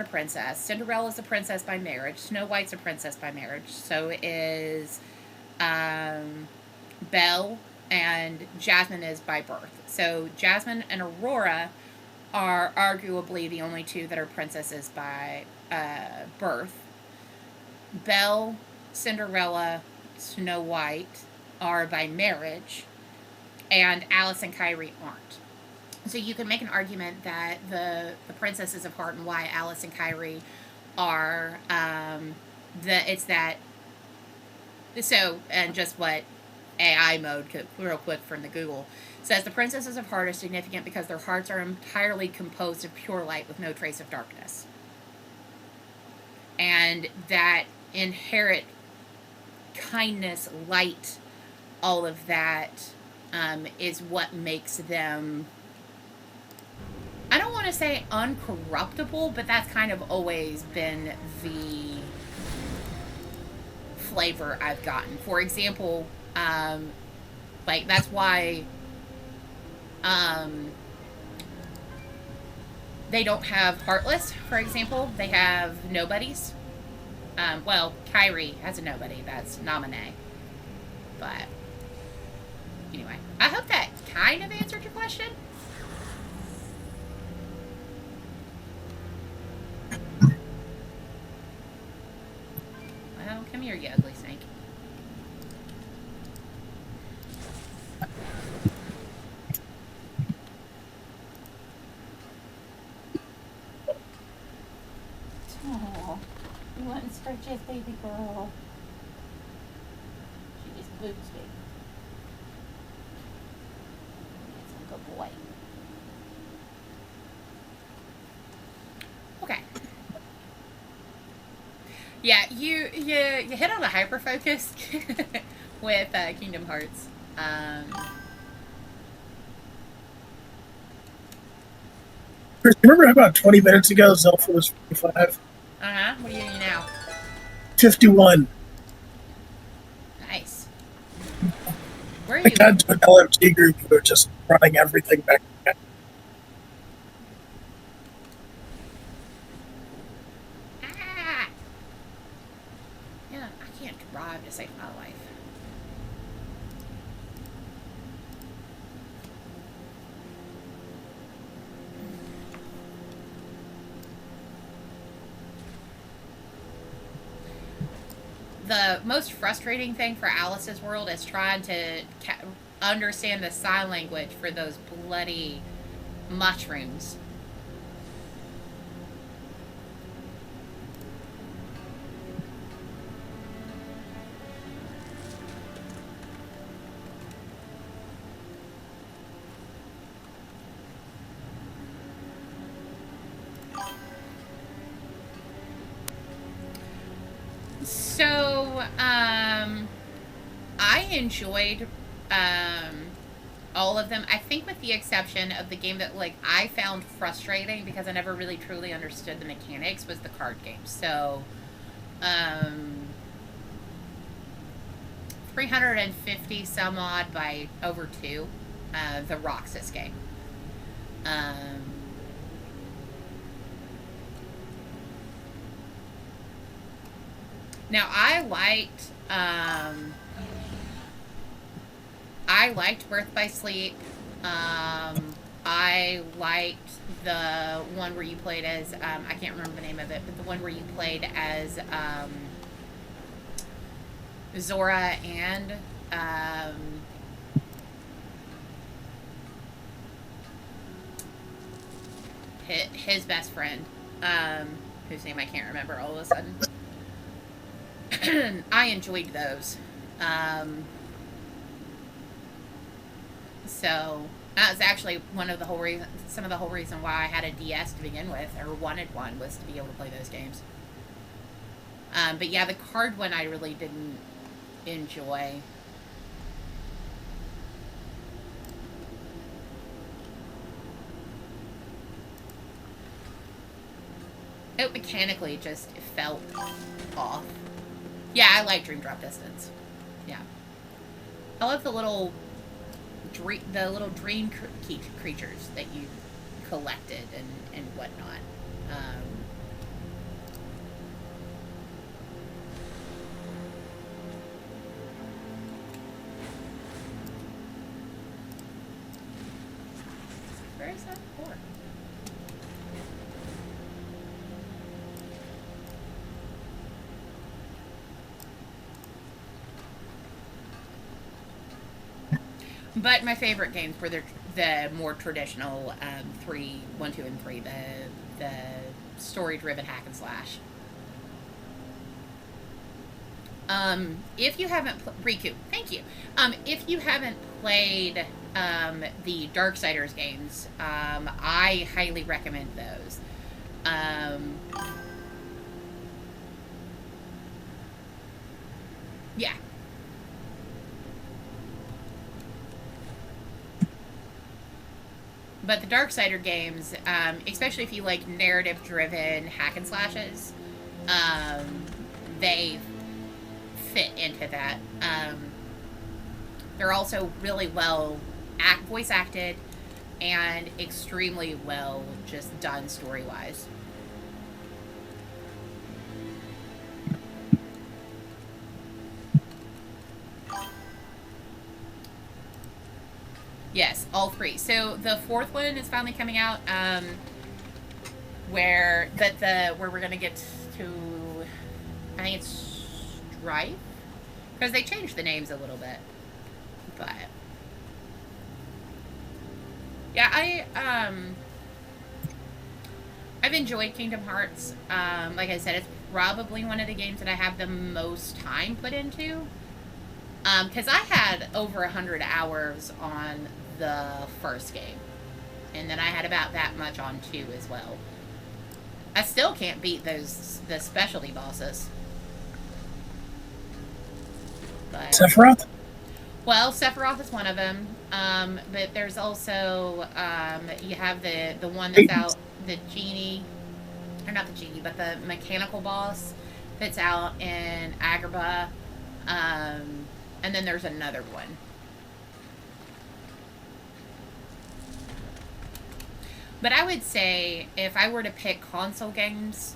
princess. Cinderella's a princess by marriage. Snow White's a princess by marriage. So is Belle, and Jasmine is by birth. So Jasmine and Aurora are arguably the only two that are princesses by birth. Belle, Cinderella, Snow White are by marriage, and Alice and Kyrie aren't. So you can make an argument that the princesses of Heart and why Alice and Kyrie are and just what AI mode real quick from the Google says the princesses of Heart are significant because their hearts are entirely composed of pure light with no trace of darkness, and that inherent kindness, light, all of that is what makes them, I don't want to say uncorruptible, but that's kind of always been the flavor I've gotten. For example, that's why they don't have Heartless, for example. They have nobodies. Well, Kyrie has a nobody. That's Nominee. But anyway, I hope that kind of answered your question. Well, come here, you ugly snake. Oh, you want to stretch his baby girl. She just boosted. That's a good boy. Okay. Yeah, you hit on the hyper focus with Kingdom Hearts. Chris, remember about 20 minutes ago, Zelda was 45? Uh-huh. What are you doing now? 51. Nice. Where are I you? got to an LMT group who were just running everything back. Ah! Yeah, I can't drive to save my life. The most frustrating thing for Alice's world is trying to understand the sign language for those bloody mushrooms. So, I enjoyed all of them. I think with the exception of the game that I found frustrating because I never really truly understood the mechanics was the card game. So, 350 some odd by over 2. The Roxas game. Now I liked Birth by Sleep. I liked the one where you played as I can't remember the name of it, but the one where you played as Zora and his best friend, whose name I can't remember all of a sudden. I enjoyed those. So that was actually some of the whole reason why I had a DS to begin with, or wanted one, was to be able to play those games. But yeah, the card one I really didn't enjoy. It mechanically just felt off. Yeah, I like Dream Drop Distance. Yeah, I love the little dream creatures that you collected and whatnot. Where is that for? But my favorite games were the more traditional 1, 2, and 3, the story-driven hack and slash. If you haven't Riku, thank you. If you haven't played the Darksiders games, I highly recommend those. Yeah. But the Darksider games, especially if you like narrative-driven hack and slashes, they fit into that. They're also really well voice acted and extremely well just done story-wise. Yes, all 3. So the 4th one is finally coming out, where we're gonna get to, I think it's Strife, because they changed the names a little bit, but yeah, I've enjoyed Kingdom Hearts. Like I said, it's probably one of the games that I have the most time put into. Because I had over 100 hours on the first game. And then I had about that much on 2 as well. I still can't beat the specialty bosses. But, Sephiroth? Well, Sephiroth is one of them. But there's also, you have the one that's out, the genie, or not the genie, but the mechanical boss that's out in Agrabah. And then there's another one. But I would say, if I were to pick console games,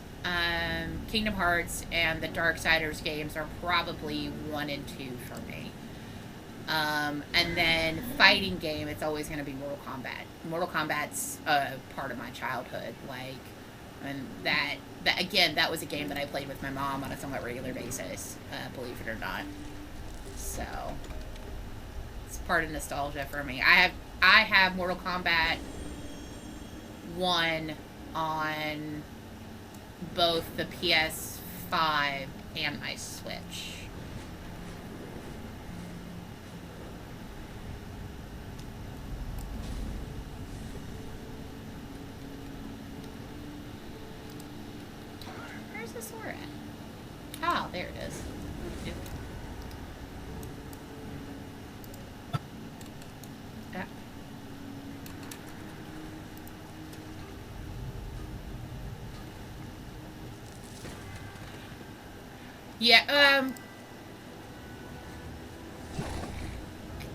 Kingdom Hearts and the Darksiders games are probably 1 and 2 for me. And then fighting game, it's always going to be Mortal Kombat. Mortal Kombat's part of my childhood. And that again, that was a game that I played with my mom on a somewhat regular basis, believe it or not. So it's part of nostalgia for me. I have Mortal Kombat 1 on both the PS5 and my Switch. Where's the sword at? Oh, there it is. Yeah,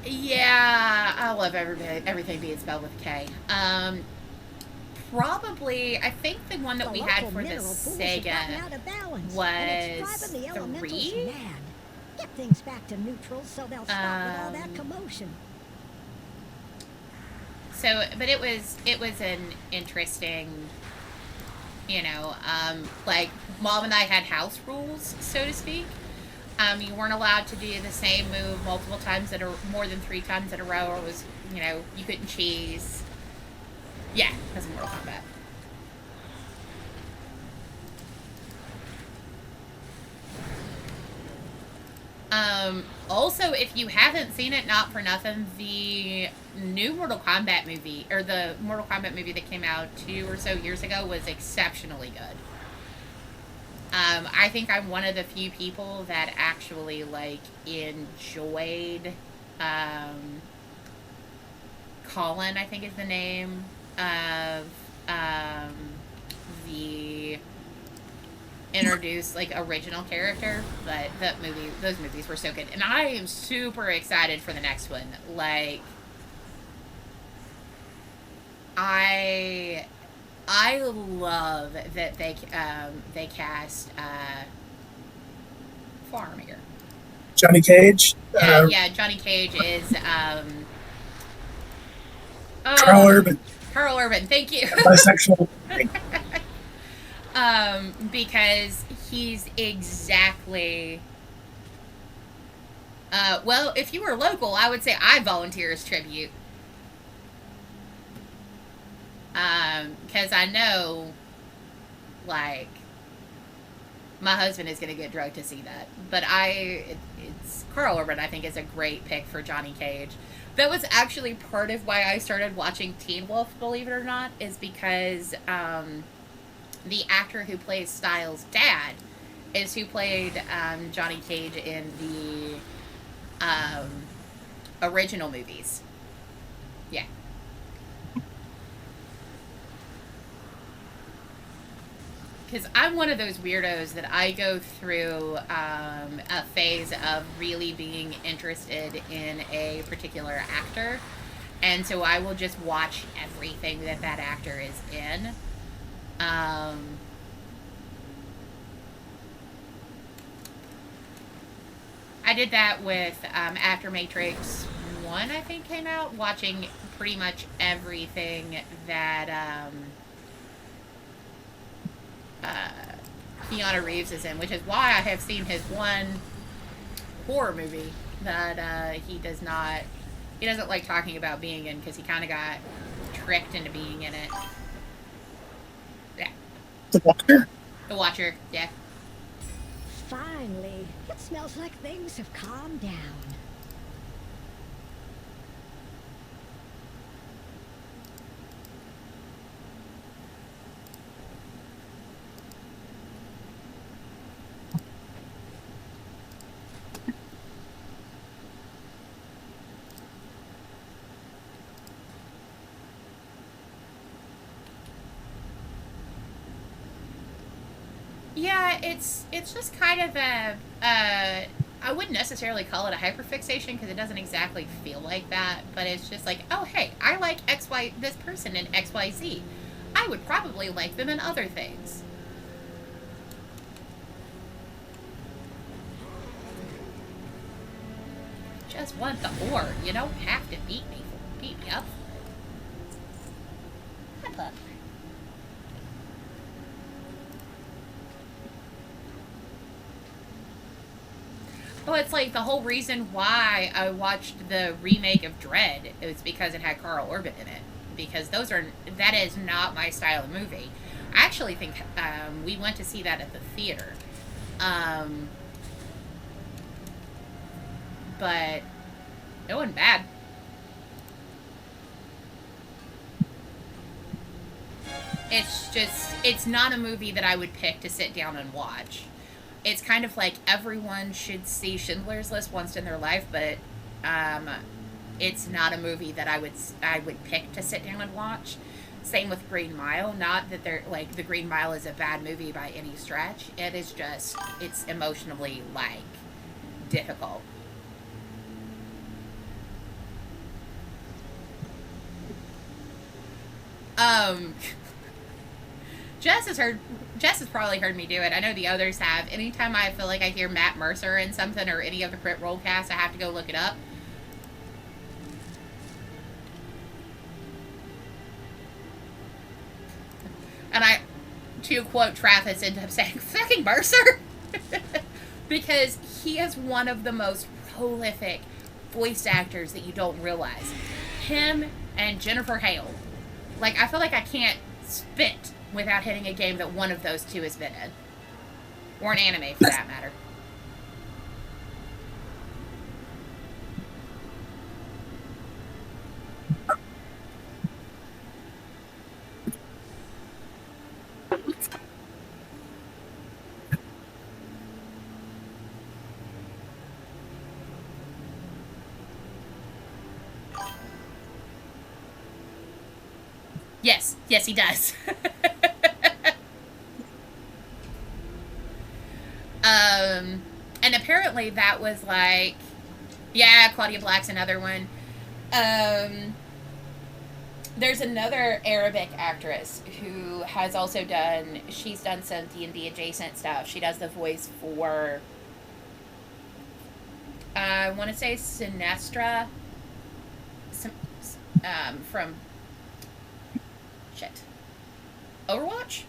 Yeah, I love everything being spelled with a K. Probably, I think the one that we had for the Sega was 3. Get things back to neutral so they'll stop with all that commotion. So, but it was an interesting, you know, like Mom and I had house rules, so to speak. You weren't allowed to do the same move multiple times more than 3 times in a row, or was, you know, you couldn't cheese. Yeah, because of Mortal Kombat. Also, if you haven't seen it, not for nothing, the new Mortal Kombat movie, or the Mortal Kombat movie that came out 2 or so years ago, was exceptionally good. I think I'm one of the few people that actually, like, enjoyed, Colin, I think is the name of, the introduced, like, original character, but those movies were so good, and I am super excited for the next one. Like, I love that they cast Faramir. Johnny Cage. Yeah, Johnny Cage is Carl Urban. Carl Urban, thank you. Bisexual. Because he's exactly. Well, if you were local, I would say I volunteer as tribute. Because I know, like, my husband is going to get drugged to see that. But it's Carl Urban, I think, is a great pick for Johnny Cage. That was actually part of why I started watching Teen Wolf, believe it or not, is because, the actor who plays Styles' dad is who played, Johnny Cage in the, original movies. Yeah. Because I'm one of those weirdos that I go through a phase of really being interested in a particular actor. And so I will just watch everything that actor is in. I did that with after Matrix 1, I think, came out, watching pretty much everything that Keanu Reeves is in, which is why I have seen his one horror movie that he doesn't like talking about being in, because he kind of got tricked into being in it. Yeah. The Watcher? The Watcher, yeah. Finally, it smells like things have calmed down. Yeah, it's just kind of I wouldn't necessarily call it a hyperfixation, because it doesn't exactly feel like that, but it's just like, oh, hey, I like this person in XYZ. I would probably like them in other things. Just want the ore. You don't have to beat me up. Hi, pup. Well, it's like the whole reason why I watched the remake of Dread is because it had Carl Urban in it. Because that is not my style of movie. I actually think we went to see that at the theater. But it wasn't bad. It's not a movie that I would pick to sit down and watch. It's kind of like everyone should see Schindler's List once in their life, but it's not a movie that I would pick to sit down and watch. Same with Green Mile. Not that the Green Mile is a bad movie by any stretch. It is just, it's emotionally, like, difficult. Um, Jess has probably heard me do it. I know the others have. Anytime I feel like I hear Matt Mercer in something or any of the Crit Roll cast, I have to go look it up. And I, to quote Travis, end up saying, fucking Mercer! Because he is one of the most prolific voice actors that you don't realize. Him and Jennifer Hale. Like, I feel like I can't spit without hitting a game that one of those two has been in. Or an anime, for that matter. Yes, he does. And apparently that was like, yeah, Claudia Black's another one. There's another Arabic actress who has also done, she's done some D&D adjacent stuff. She does the voice for, I want to say Sinestra, from, shit, Overwatch?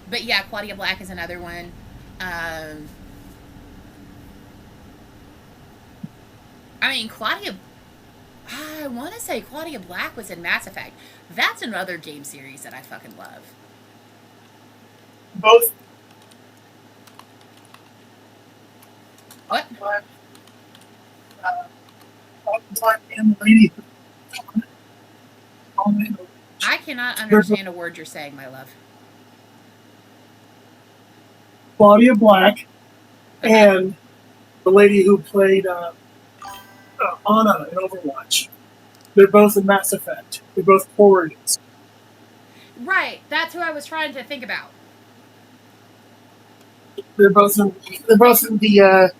But yeah, Claudia Black is another one. I mean, I want to say Claudia Black was in Mass Effect. That's another game series that I fucking love. Both. What? Black and the lady. I cannot understand a word you're saying, my love. Claudia Black and the lady who played Ana in Overwatch. They're both in Mass Effect. They're both Corrians. Right, that's who I was trying to think about. They're both in the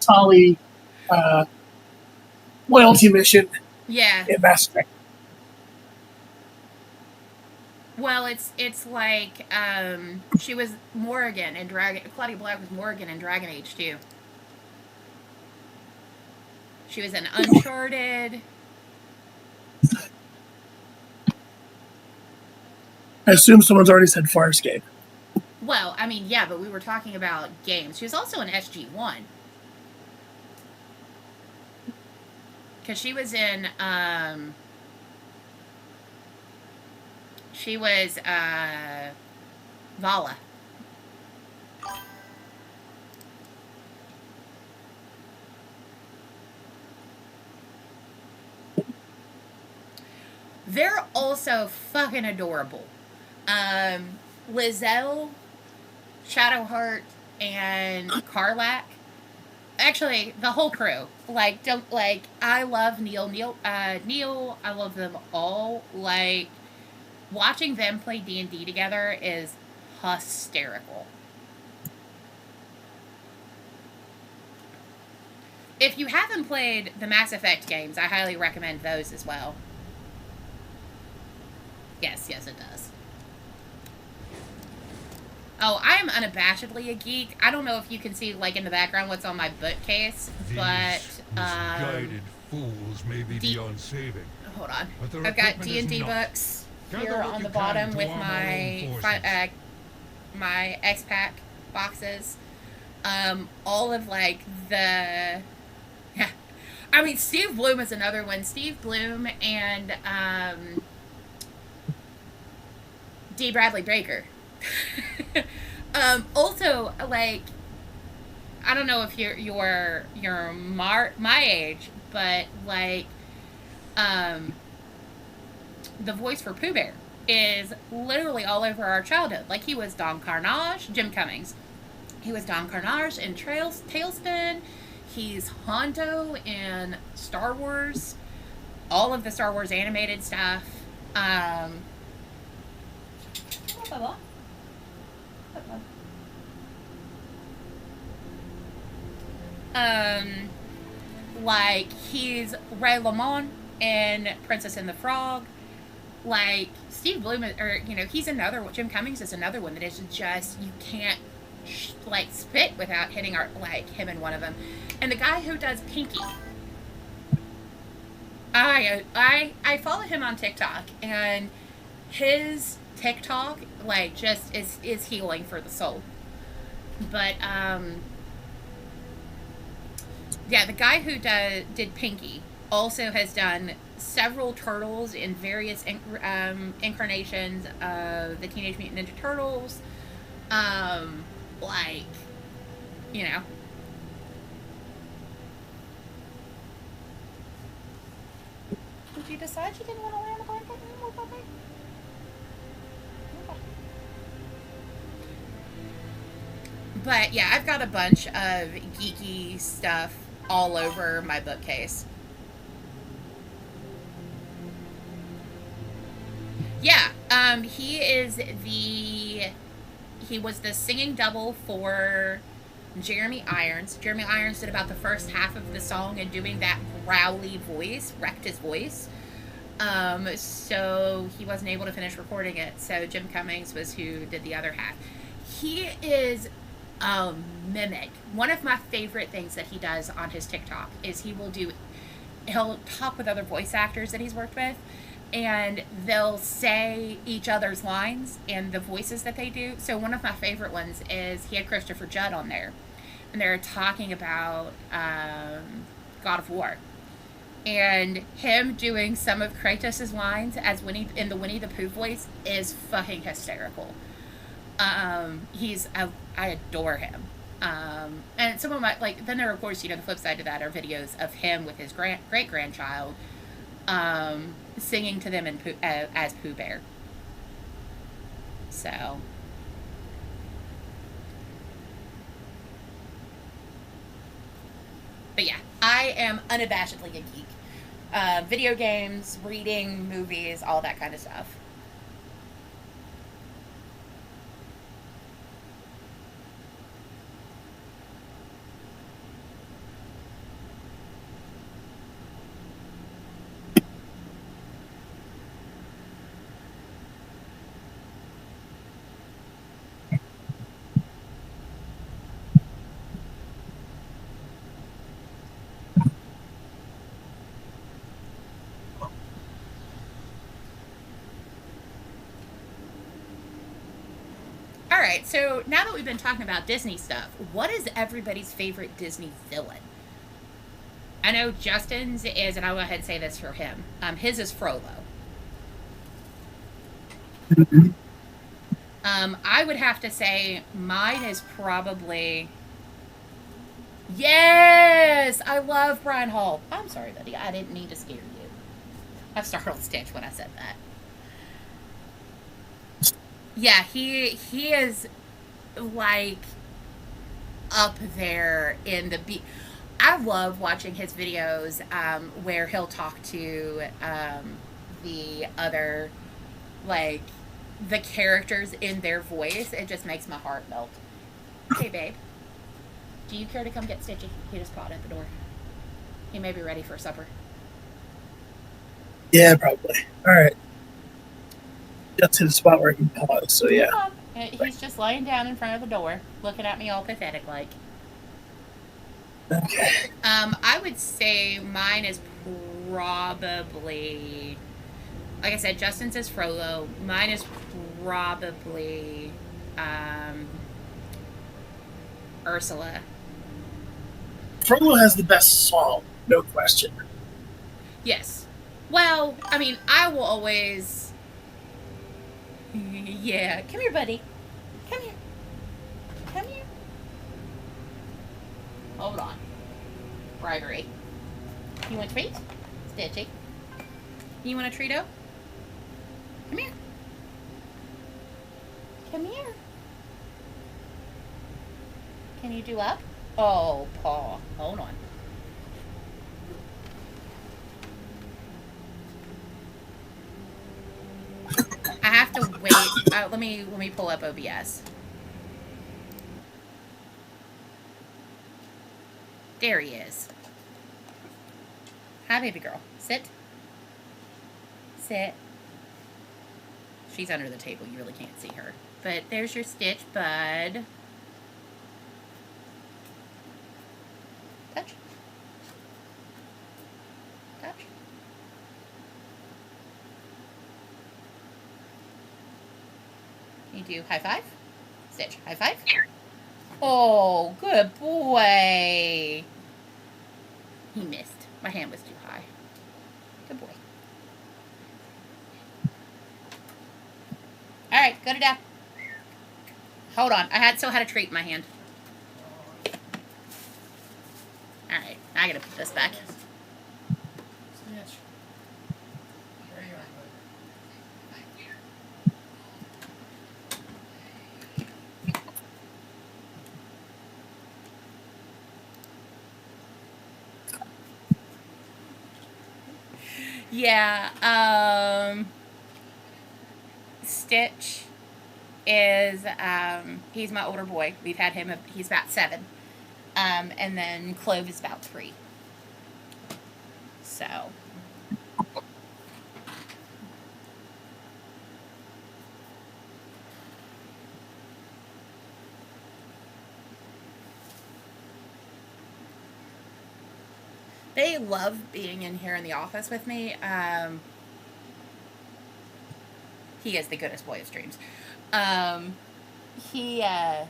Tali loyalty mission. Yeah. In Mass Effect. Well, it's like she was Morrigan in Claudia Black was Morrigan in Dragon Age 2. She was in Uncharted. I assume someone's already said Farscape. Well, I mean, yeah, but we were talking about games. She was also in SG-1. Because she was in, she was, Vala. They're also fucking adorable. Lizelle, Shadowheart, and Karlak. Actually, the whole crew. I love Neil. Neil, I love them all. Like, watching them play D&D together is hysterical. If you haven't played the Mass Effect games, I highly recommend those as well. Yes, it does. Oh, I am unabashedly a geek. I don't know if you can see, like, in the background what's on my bookcase, but, misguided fools may be beyond saving. Hold on. I've got D&D books here on the bottom with my my X-Pack boxes. All of, like, the... Yeah. I mean, Steve Bloom is another one. Steve Bloom and, D. Bradley Baker. Also, like, I don't know if you're my age, but like, the voice for Pooh Bear is literally all over our childhood. Like, he was Don Carnage, Jim Cummings. He was Don Carnage in Tailspin. He's Hondo in Star Wars. All of the Star Wars animated stuff. Like, he's Ray Lamont in Princess and the Frog. Like, Steve Bloom, or, you know, he's another one. Jim Cummings is another one that is just, you can't, like, spit without hitting, him in one of them. And the guy who does Pinky, I follow him on TikTok, and his TikTok, like, just is healing for the soul. But, yeah, the guy who did Pinky also has done several turtles in various incarnations of the Teenage Mutant Ninja Turtles. Like, you know. Did you decide you didn't want to lay on the blanket anymore, puppy? Okay. But yeah, I've got a bunch of geeky stuff all over my bookcase. Yeah, he was the singing double for Jeremy Irons. Jeremy Irons did about the first half of the song, and doing that growly voice wrecked his voice. So he wasn't able to finish recording it. So Jim Cummings was who did the other half. He is a mimic. One of my favorite things that he does on his TikTok is he'll talk with other voice actors that he's worked with, and they'll say each other's lines and the voices that they do. So one of my favorite ones is he had Christopher Judd on there, and they're talking about God of War, and him doing some of Kratos' lines as Winnie in the Winnie the Pooh voice is fucking hysterical. I adore him. And some of my, like, then there, of course, you know, the flip side to that are videos of him with his great-grandchild singing to them as Pooh Bear. So. But yeah, I am unabashedly a geek. Video games, reading, movies, all that kind of stuff. Alright, so now that we've been talking about Disney stuff, what is everybody's favorite Disney villain? I know Justin's is, and I'll go ahead and say this for him, his is Frollo. I would have to say mine is probably... Yes! I love Brian Hall. I'm sorry, buddy. I didn't mean to scare you. I startled Stitch when I said that. Yeah, he is, like, up there in the beat. I love watching his videos where he'll talk to the other, like, the characters in their voice. It just makes my heart melt. Hey, babe. Do you care to come get Stitchy? He just caught at the door. He may be ready for supper. Yeah, probably. All right. Got to the spot where I can pause, so yeah. He's just laying down in front of the door, looking at me all pathetic like. Okay. I would say mine is probably, like I said, Justin's is Frollo. Mine is probably Ursula. Frollo has the best song, no question. Yes. Well, I mean, I will always... Yeah. Come here, buddy. Come here. Come here. Hold on. Bribery. You want a treat? Stitchy. You want a treat-o? Come here. Come here. Can you do up? Oh, paw. Hold on. I have to wait. Let me pull up OBS. There he is. Hi, baby girl. Sit. Sit. She's under the table. You really can't see her. But there's your Stitch, bud. Touch. Touch. You do high five. Stitch, high five. Oh, good boy. He missed. My hand was too high. Good boy. Alright, go to dad. Hold on. I still had a treat in my hand. Alright, I gotta put this back. Snitch. There you are, bud. Yeah, Stitch is, he's my older boy. We've had him, he's about 7. And then Clove is about 3. So. They love being in here in the office with me. He is the goodest boy of streams. He had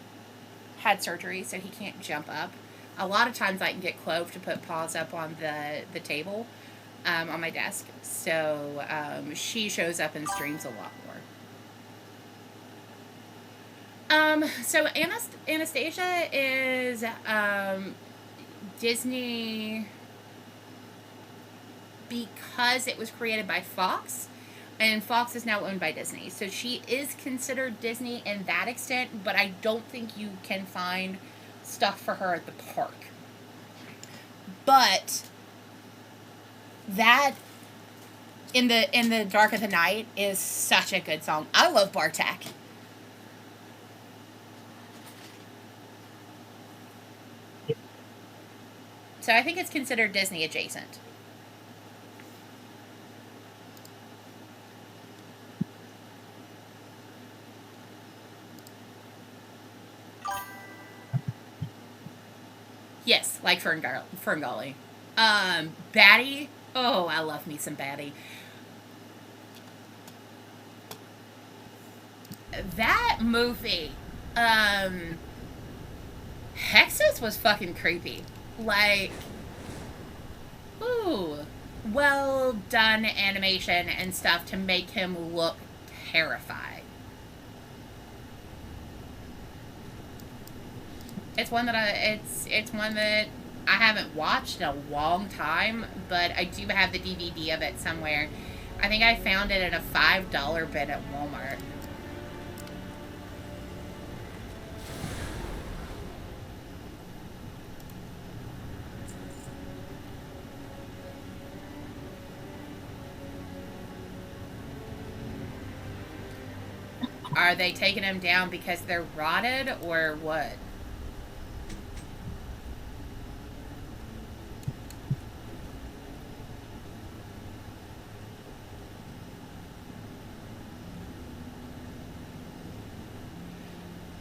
surgery, so he can't jump up. A lot of times I can get Clove to put paws up on the table on my desk. So she shows up and streams a lot more. So Anastasia is Disney because it was created by Fox, and Fox is now owned by Disney. So she is considered Disney in that extent, but I don't think you can find stuff for her at the park. But that in the Dark of the Night is such a good song. I love Bartek. So I think it's considered Disney adjacent. Yes, like Ferngully. Batty. Oh, I love me some Batty. That movie, Hexus was fucking creepy. Like, ooh, well done animation and stuff to make him look terrified. It's one that I haven't watched in a long time, but I do have the DVD of it somewhere. I think I found it at a $5 bin at Walmart. Are they taking them down because they're rotted or what?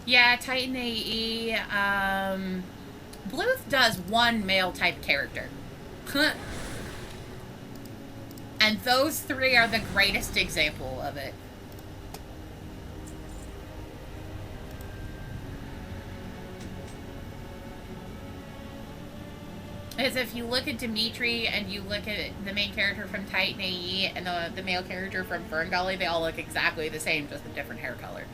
Yeah, Titan AE, Bluth does one male type character. And those 3 are the greatest example of it. Because if you look at Dimitri and you look at the main character from Titan AE and the male character from Ferngully, they all look exactly the same, just a different hair color.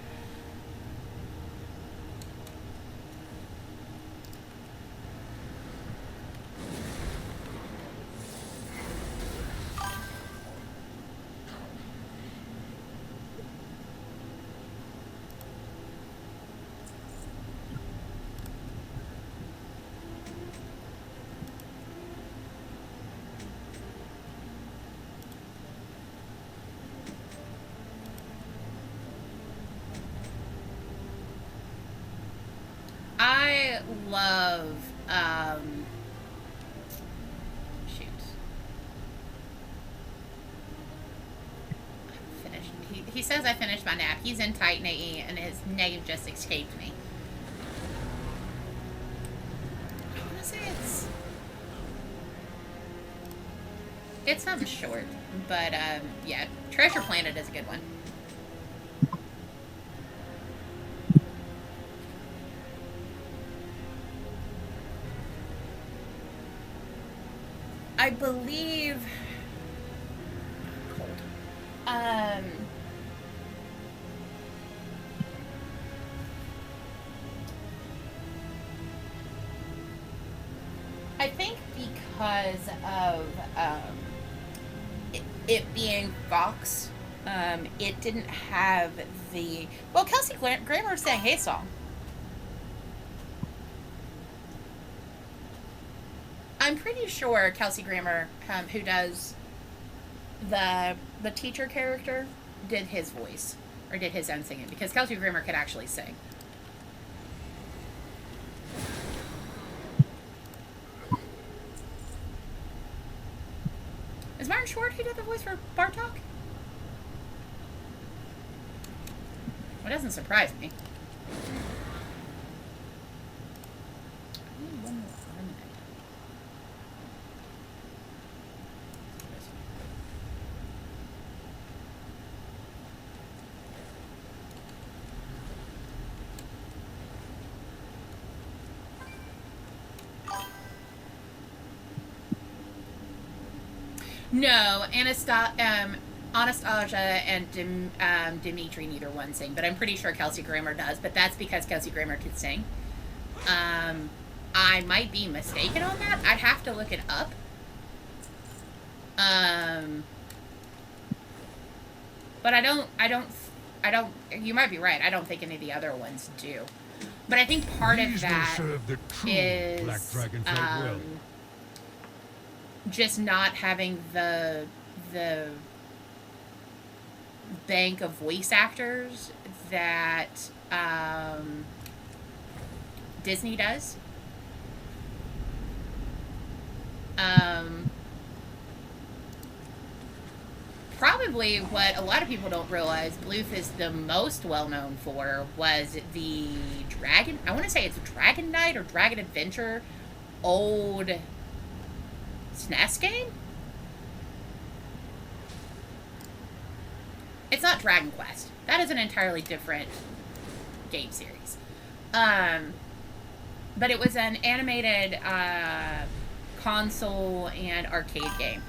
I love, shoot. he says I finished my nap. He's in Titanate, and his name just escaped me. I want to say it's something short, but yeah, Treasure Planet is a good one. I believe. Cold. I think because of it being Vox, it didn't have the. Well, Kelsey Grammer sang Hey Song. I'm pretty sure Kelsey Grammer, who does the teacher character, did his voice or did his own singing, because Kelsey Grammer could actually sing. Is Martin Short who did the voice for Bartok? Well, it doesn't surprise me. No, Anastasia and Dimitri, neither one sing, but I'm pretty sure Kelsey Grammer does, but that's because Kelsey Grammer could sing. I might be mistaken on that. I'd have to look it up. But I don't, you might be right. I don't think any of the other ones do. But I think part of that is Black Dragonflight well. Just not having the bank of voice actors that Disney does. Probably what a lot of people don't realize Bluth is the most well known for was the Dragon, I want to say it's Dragon Knight or Dragon Adventure old SNES game? It's not Dragon Quest. That is an entirely different game series. But it was an animated console and arcade game.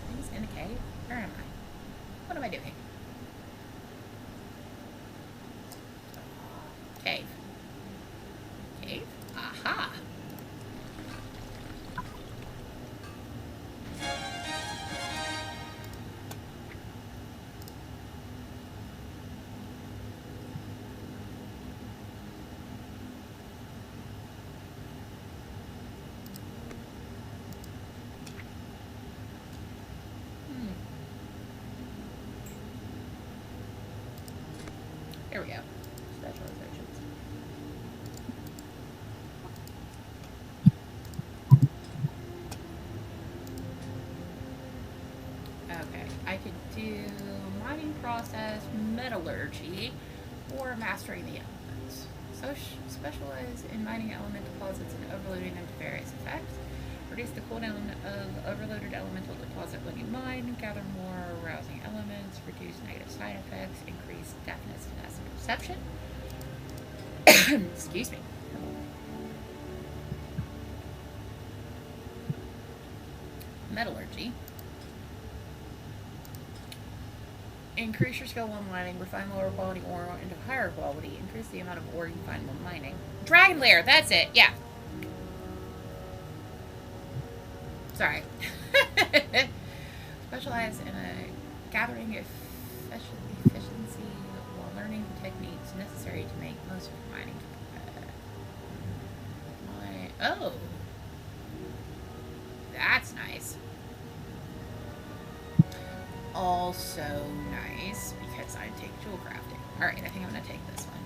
Things in a cave? Where am I? What am I doing? Cave. Cave? Aha! Here we go. Specializations. Okay, I could do mining process, metallurgy, or mastering the elements. So specialize in mining element deposits and overloading them to various effects. Reduce the cooldown of overloaded elemental deposit when you mine. Gather more rousing elements. Reduce negative side effects. Increase deafness, finesse, and perception. Excuse me. Metallurgy. Increase your skill while mining. Refine lower quality ore into higher quality. Increase the amount of ore you find while mining. Dragon Lair, that's it. Yeah. Sorry. Specialize in a gathering efficiency while learning the techniques necessary to make most of mining. Oh. That's nice. Also nice because I take jewel crafting. Alright, I think I'm going to take this one.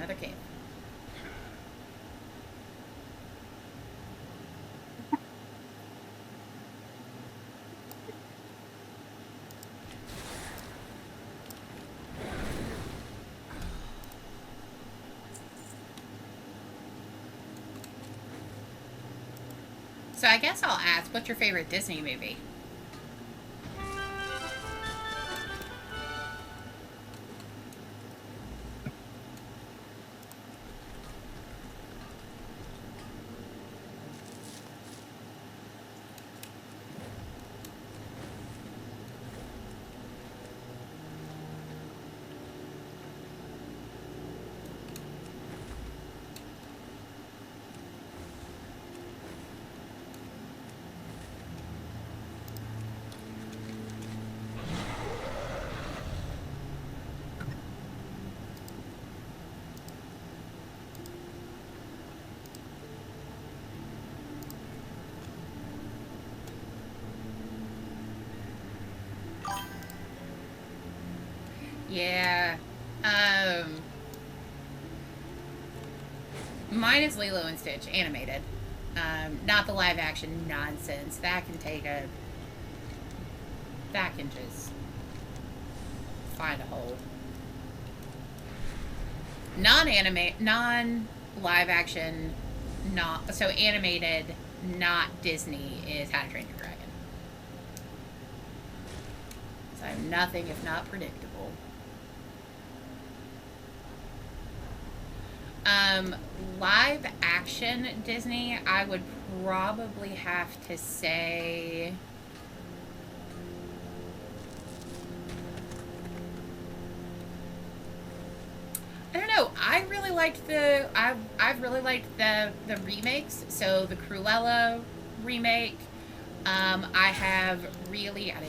another cave. So I guess I'll ask, what's your favorite Disney movie? Yeah. Mine is Lilo and Stitch, animated. Not the live action nonsense. That can just find a hole. Non-live action, so animated, not Disney, is How to Train Your Dragon. So I'm nothing if not predictable. Live action Disney, I would probably have to say I don't know. I really liked I've really liked the remakes. So the Cruella remake. I did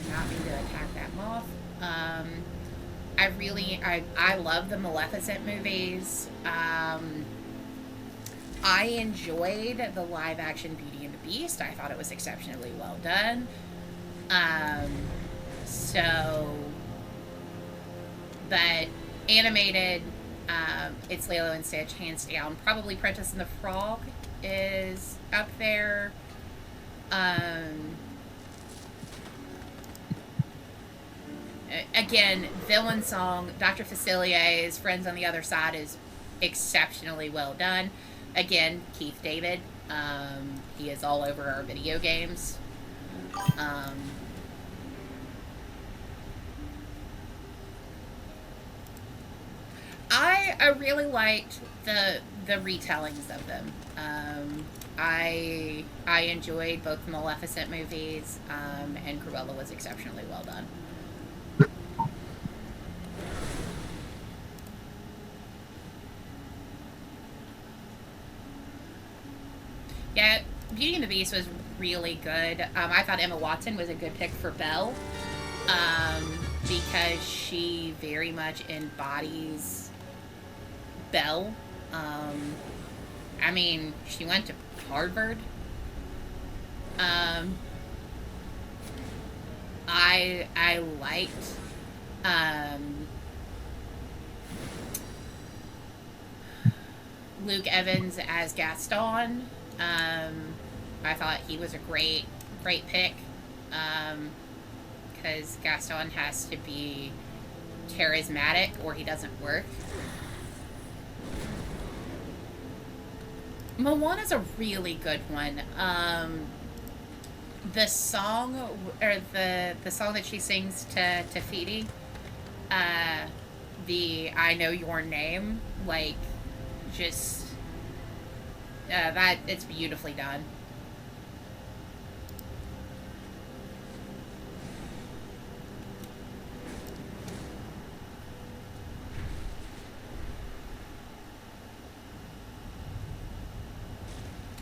not mean to attack that moth. I love the Maleficent movies. I enjoyed the live action Beauty and the Beast. I thought it was exceptionally well done. But animated, it's Lilo and Stitch, hands down. Probably Princess and the Frog is up there. Again, villain song, Dr. Facilier's Friends on the Other Side is exceptionally well done. Again, Keith David. He is all over our video games. I really liked the retellings of them. I enjoyed both the Maleficent movies, and Cruella was exceptionally well done. Yeah, Beauty and the Beast was really good. I thought Emma Watson was a good pick for Belle, because she very much embodies Belle. I mean, she went to Harvard. I liked Luke Evans as Gaston. I thought he was a great pick, because Gaston has to be charismatic or he doesn't work. Moana's a really good one. The song, or the song that she sings to Phoebe, the I Know Your Name, like, just, that, it's beautifully done.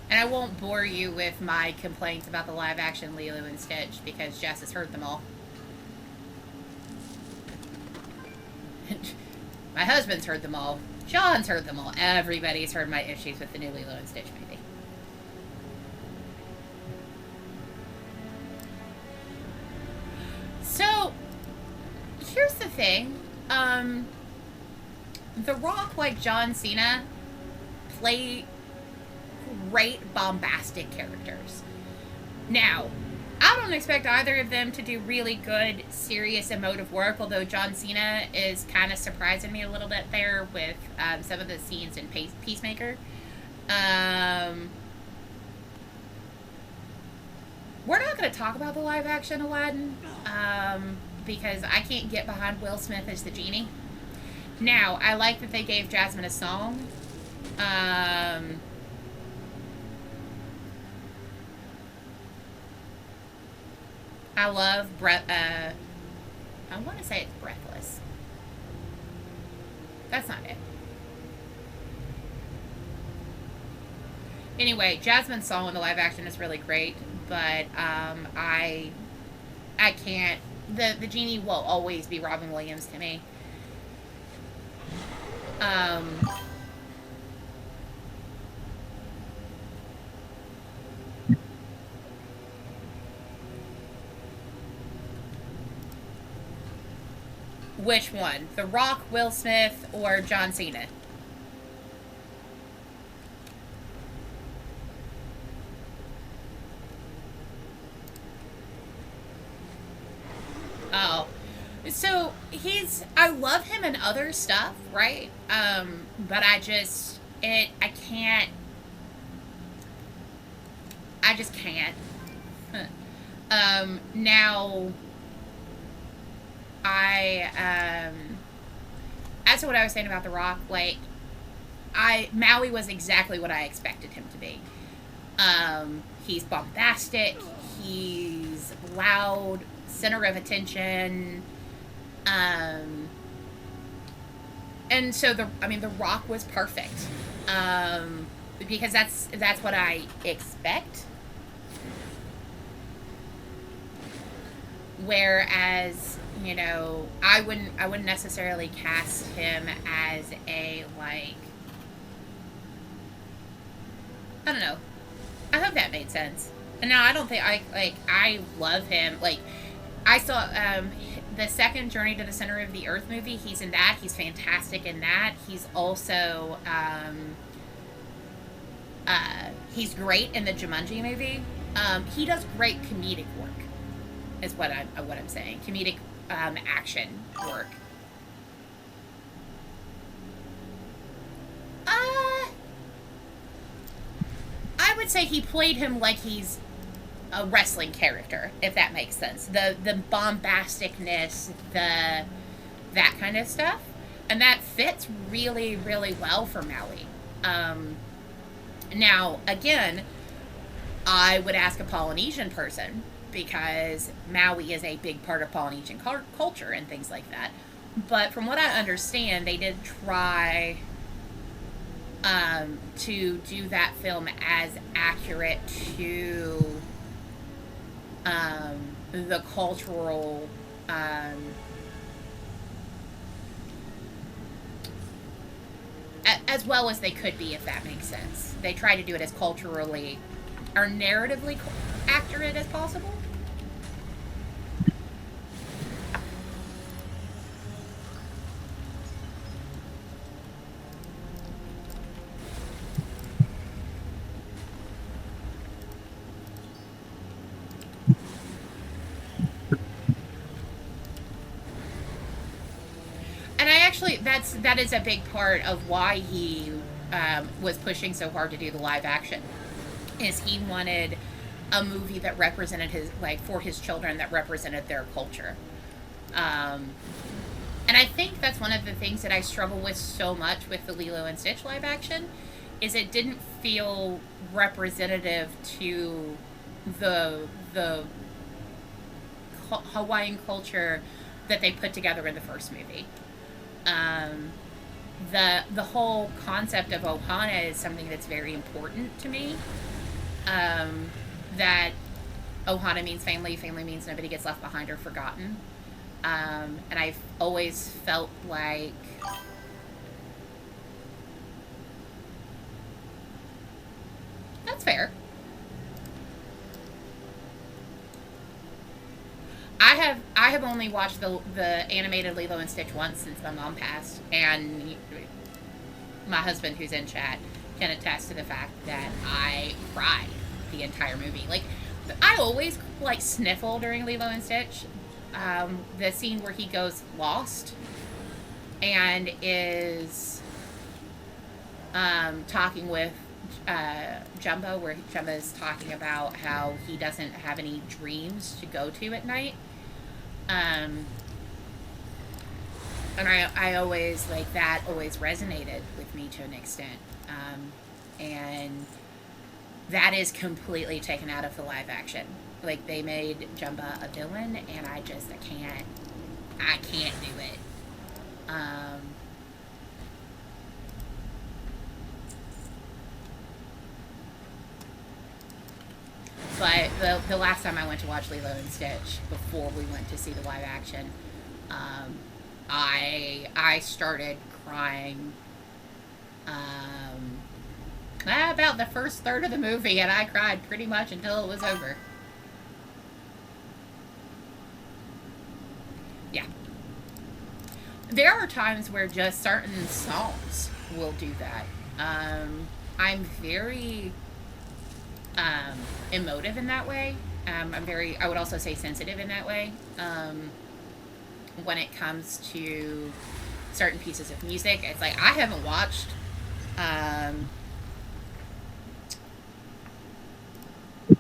And I won't bore you with my complaints about the live-action Lilo and Stitch, because Jess has heard them all. My husband's heard them all. John's heard them all. Everybody's heard my issues with the new Lilo and Stitch movie. So, here's the thing. The Rock, like John Cena, play great bombastic characters. Now, I don't expect either of them to do really good, serious, emotive work, although John Cena is kind of surprising me a little bit there with some of the scenes in Peacemaker. We're not going to talk about the live-action Aladdin, because I can't get behind Will Smith as the genie. Now, I like that they gave Jasmine a song. I love I want to say it's Breathless. That's not it. Anyway, Jasmine's song in the live action is really great, but I can't. The genie will always be Robin Williams to me. Which one? The Rock, Will Smith, or John Cena? Oh. So, I love him in other stuff, right? But I just can't. I just can't. Now, as to what I was saying about The Rock, like, Maui was exactly what I expected him to be. He's bombastic, he's loud, center of attention, and so The Rock was perfect, because that's what I expect. Whereas, you know, I wouldn't necessarily cast him as a, like, I don't know. I hope that made sense. No, I don't think I love him. Like, I saw the second Journey to the Center of the Earth movie. He's in that. He's fantastic in that. He's also he's great in the Jumanji movie. He does great comedic work, is what I'm saying. Comedic action work. I would say he played him like he's a wrestling character, if that makes sense. The bombasticness, that kind of stuff. And that fits really, really well for Maui. Now, again, I would ask a Polynesian person, because Maui is a big part of Polynesian culture and things like that. But from what I understand, they did try to do that film as accurate to the cultural as well as they could be, if that makes sense. They try to do it as culturally or narratively accurate as possible. And that is a big part of why he was pushing so hard to do the live action, is he wanted a movie that represented for his children, that represented their culture. And I think that's one of the things that I struggle with so much with the Lilo and Stitch live action, is it didn't feel representative to the Hawaiian culture that they put together in the first movie. The whole concept of ohana is something that's very important to me. That ohana means family means nobody gets left behind or forgotten. And I've always felt like that's fair. I have only watched the animated Lilo and Stitch once since my mom passed, and my husband, who's in chat, can attest to the fact that I cried the entire movie. Like, I always like sniffle during Lilo and Stitch. The scene where he goes lost and is talking with Jumbo, where Jumbo is talking about how he doesn't have any dreams to go to at night. And I always, like, that always resonated with me to an extent. And that is completely taken out of the live action. Like, they made Jumba a villain, and I can't do it. But the last time I went to watch Lilo and Stitch, before we went to see the live action, I started crying about the first third of the movie, and I cried pretty much until it was over. Yeah. There are times where just certain songs will do that. I'm very emotive in that way. I would also say sensitive in that way. When it comes to certain pieces of music, it's like I haven't watched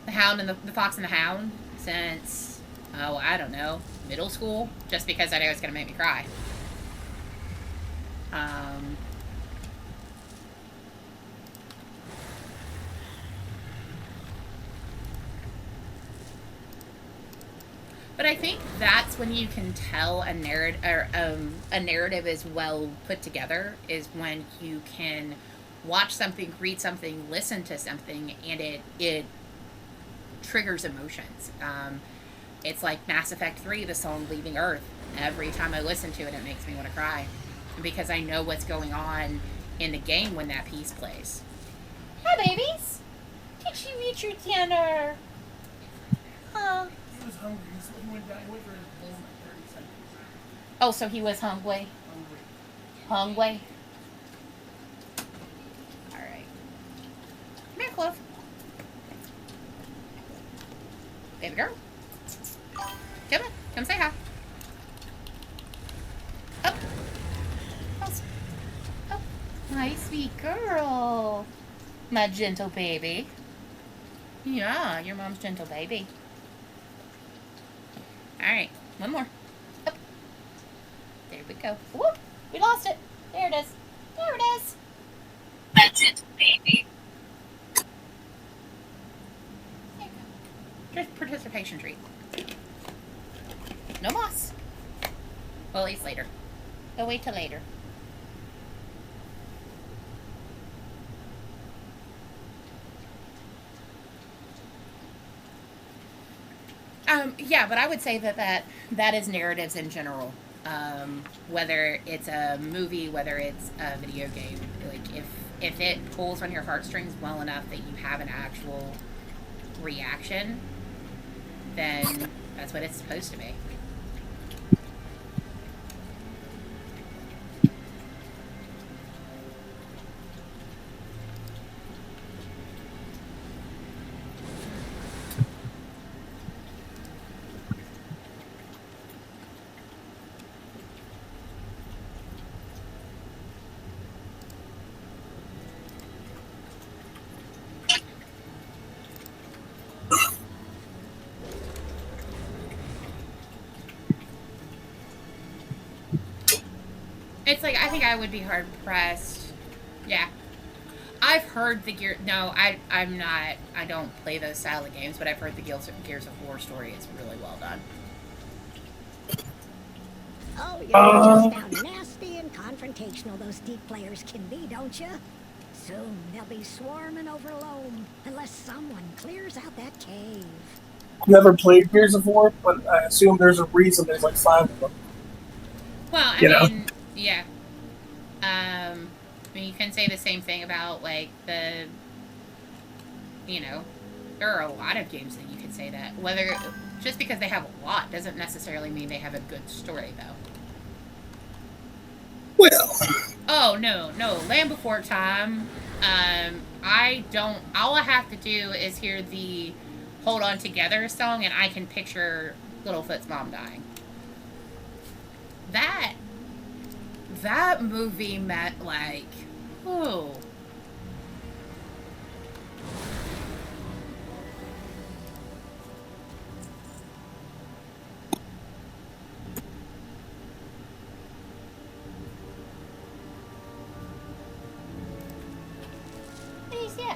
The Hound and the Fox and the Hound since, I don't know, middle school, just because I know it's gonna make me cry. But I think that's when you can tell a narrative is well put together, is when you can watch something, read something, listen to something, and it triggers emotions. It's like Mass Effect 3, the song Leaving Earth. Every time I listen to it, it makes me want to cry, because I know what's going on in the game when that piece plays. Hi, babies! Did you eat your dinner? Huh? He was hungry. He went down. He went for his bowl in like 30 seconds. Oh, so he was hungry. Hungry. All right. Come here, Clove. Baby girl. Come on. Come say hi. Oh. Oh. My sweet girl. My gentle baby. Yeah, your mom's gentle baby. Alright, one more. Up. There we go. Whoop! We lost it. There it is. There it is. My gentle baby. There you go. Just participation treat. No moss. Well, at least later. We'll wait till later. Yeah, but I would say that is narratives in general. Whether it's a movie, whether it's a video game, like if it pulls on your heartstrings well enough that you have an actual reaction, then that's what it's supposed to be. It's like, I think I would be hard pressed. Yeah. I've heard the I'm not, I don't play those style of games, but I've heard the Gears of War story is really well done. Oh, you know just how nasty and confrontational those deep players can be, don't you? Soon they'll be swarming over Loam, unless someone clears out that cave. Never played Gears of War, but I assume there's a reason there's like 5 of them. Well, I mean, yeah. I mean, you can say the same thing about, like, the, There are a lot of games that you could say that. Whether just because they have a lot doesn't necessarily mean they have a good story, though. Well. Oh no, Land Before Time. I don't. All I have to do is hear the "Hold On Together" song, and I can picture Littlefoot's mom dying. That movie meant like, oh.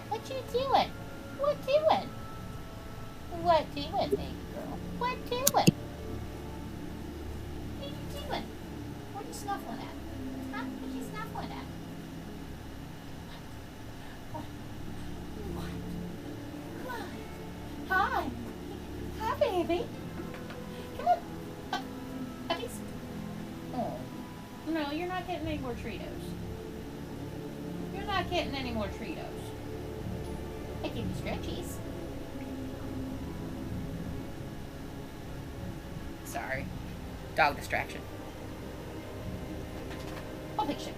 What you doing? What doing? What doing, baby girl? What doing? What are you doing? What are you snuffling at? Huh? What are you snuffling at? What? Hi. Hi, baby. Come on. Puppies. Oh. No, you're not getting any more Treatos. You're not getting any more Treatos. I give you scratchies. Sorry. Dog distraction. Oh, picture.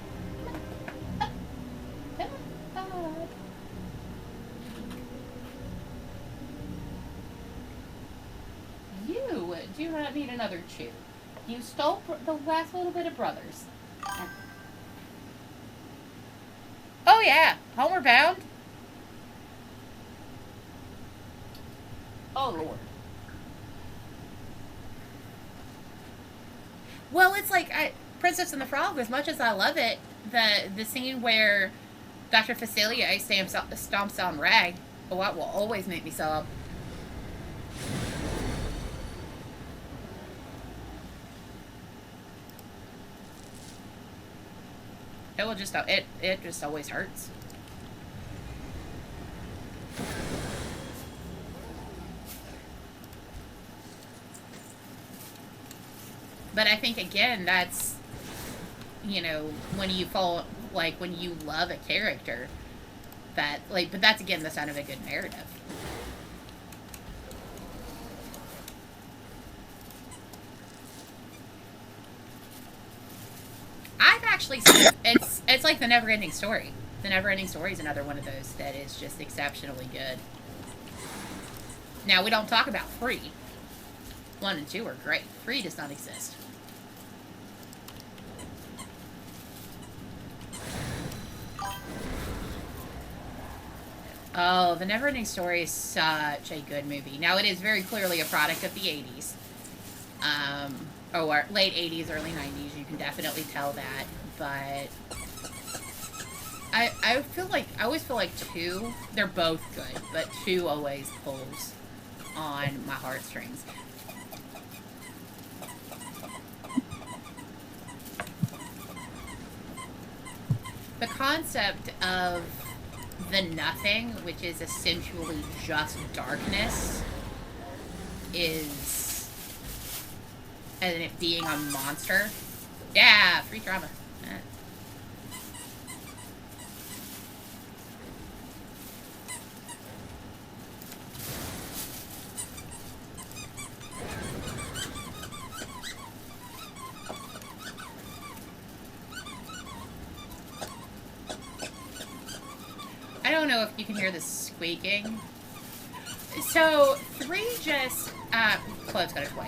Come on. You do not need another chew. You stole the last little bit of Brothers. Oh yeah, Homeward Bound. Oh Lord. Well, it's like Princess and the Frog. As much as I love it, the scene where Dr. Facilier stomps on Rag, oh, that will always make me sob. It will just it just always hurts. But I think again that's, you know, when you fall, like when you love a character, that like, but that's again the sign of a good narrative. I've actually seen it's like The Never-Ending Story. The Never-Ending Story is another one of those that is just exceptionally good. Now we don't talk about 3. 1 and 2 are great. 3 does not exist. Oh, The Never-Ending Story is such a good movie. Now, it is very clearly a product of the 80s. Or late 80s, early 90s. You can definitely tell that. But I feel like, I always feel like 2, they're both good, but 2 always pulls on my heartstrings. The concept of the nothing, which is essentially just darkness, is, and it being a monster. Yeah, free drama. I don't know if you can hear the squeaking. So 3 just Chloe's got a toy.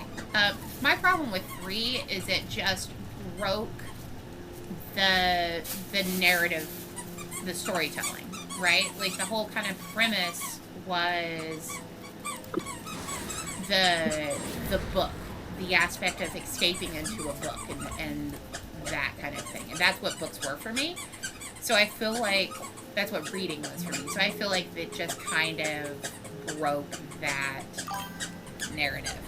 My problem with 3 is it just broke the narrative, the storytelling, right? Like the whole kind of premise was the book, the aspect of escaping into a book and that kind of thing. And that's what books were for me. So I feel like that's what reading was for me. So I feel like it just kind of broke that narrative.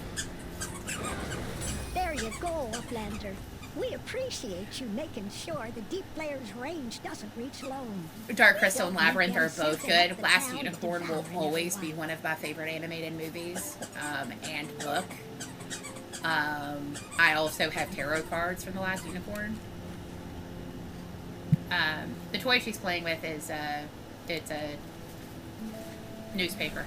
There you go, Uplander. We appreciate you making sure the Deep Player's range doesn't reach Loam. Dark Crystal and Labyrinth are both good. Last Unicorn will always be one of my favorite animated movies and book. I also have tarot cards from The Last Unicorn. The toy she's playing with is it's a newspaper.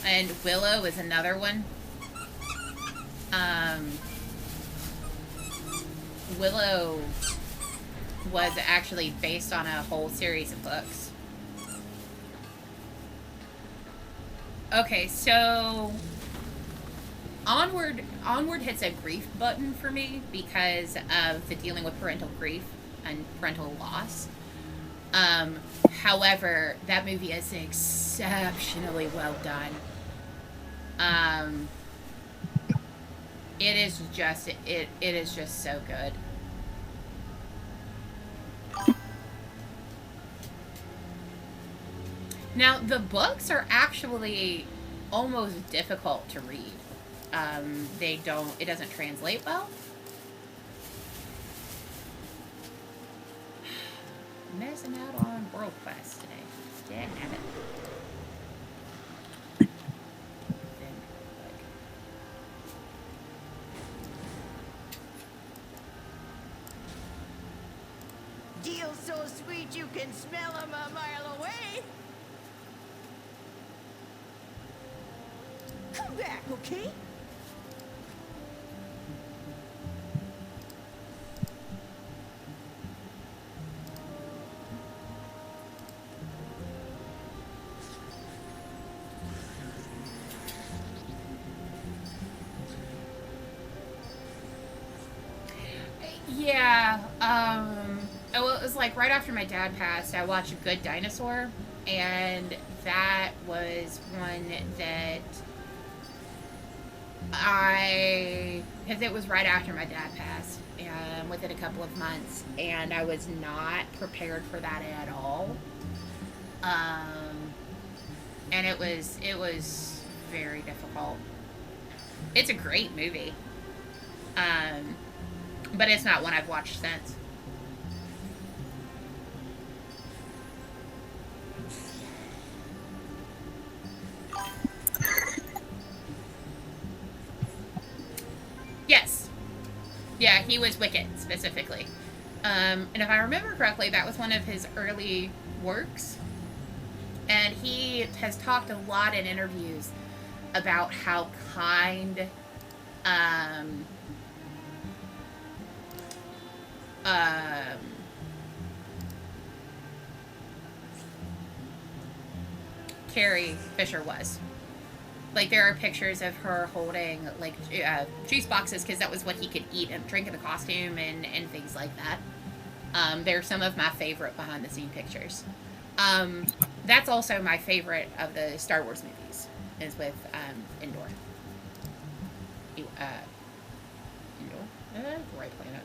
And Willow is another one. Willow was actually based on a whole series of books. Okay, so Onward hits a grief button for me because of the dealing with parental grief and parental loss. However, that movie is exceptionally well done. It is just so good. Now, the books are actually almost difficult to read. It doesn't translate well. Missing out on World Quest today. Damn it. Deal's so sweet you can smell them a mile away. Come back, okay? Yeah, well, it was like right after my dad passed, I watched Good Dinosaur, and that was one that because it was right after my dad passed, and within a couple of months, and I was not prepared for that at all. And it was very difficult. It's a great movie. But it's not one I've watched since. Yes. Yeah, he was Wicket, specifically. And if I remember correctly, that was one of his early works. And he has talked a lot in interviews about how kind Carrie Fisher was. Like, there are pictures of her holding, like, juice boxes, because that was what he could eat and drink in the costume and things like that. They're some of my favorite behind-the-scene pictures. That's also my favorite of the Star Wars movies, is with Endor. Endor? Right planet.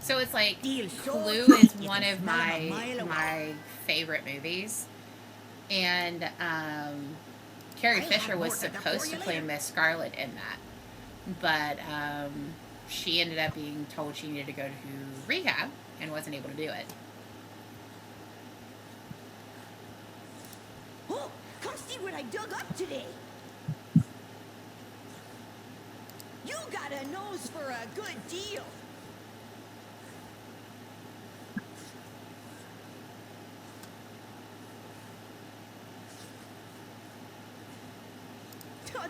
So it's like, Clue is one of my favorite movies, and Carrie Fisher was supposed to play Miss Scarlet in that, but she ended up being told she needed to go to rehab and wasn't able to do it. Oh, come see what I dug up today. You got a nose for a good deal.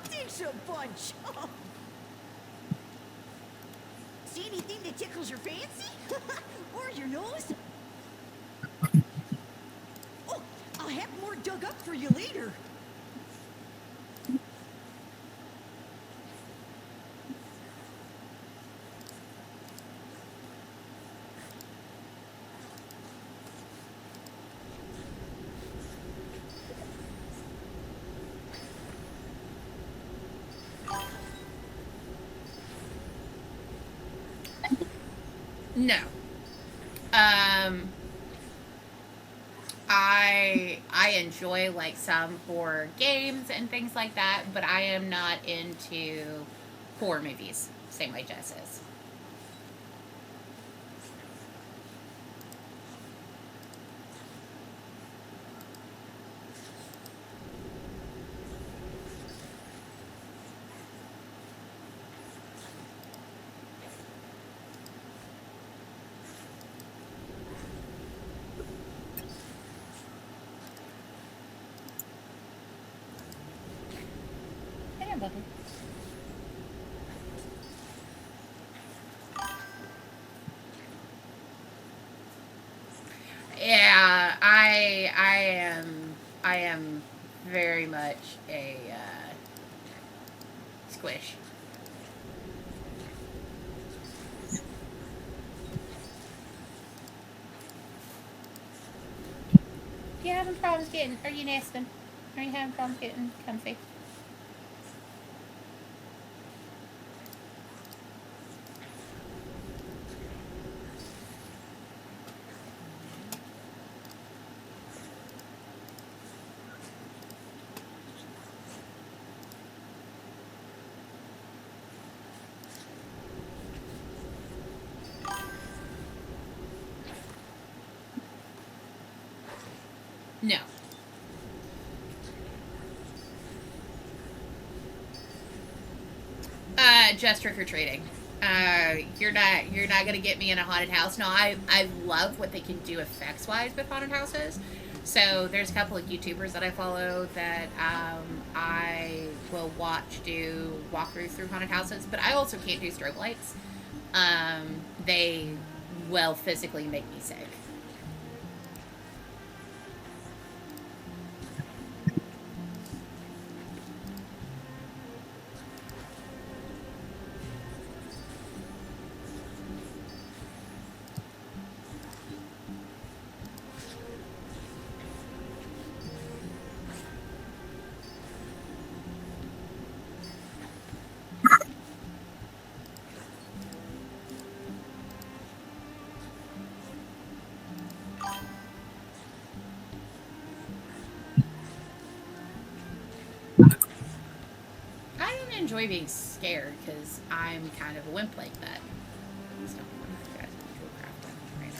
Thanks a bunch. Oh. See anything that tickles your fancy? Or your nose? Oh, I'll have more dug up for you later. No. I I enjoy like some horror games and things like that, but I am not into horror movies. Same way Jess is. Hey, Bubby. Yeah, I am very much a squish. You having problems getting? Are you nesting? Are you having problems getting comfy? No. Just trick or treating. You're not gonna get me in a haunted house. No, I love what they can do effects wise with haunted houses. So there's a couple of YouTubers that I follow that I will watch do walkthroughs through haunted houses, but I also can't do strobe lights. They will physically make me sick. I don't enjoy being scared because I'm kind of a wimp like that. Please don't want you guys to do a craft right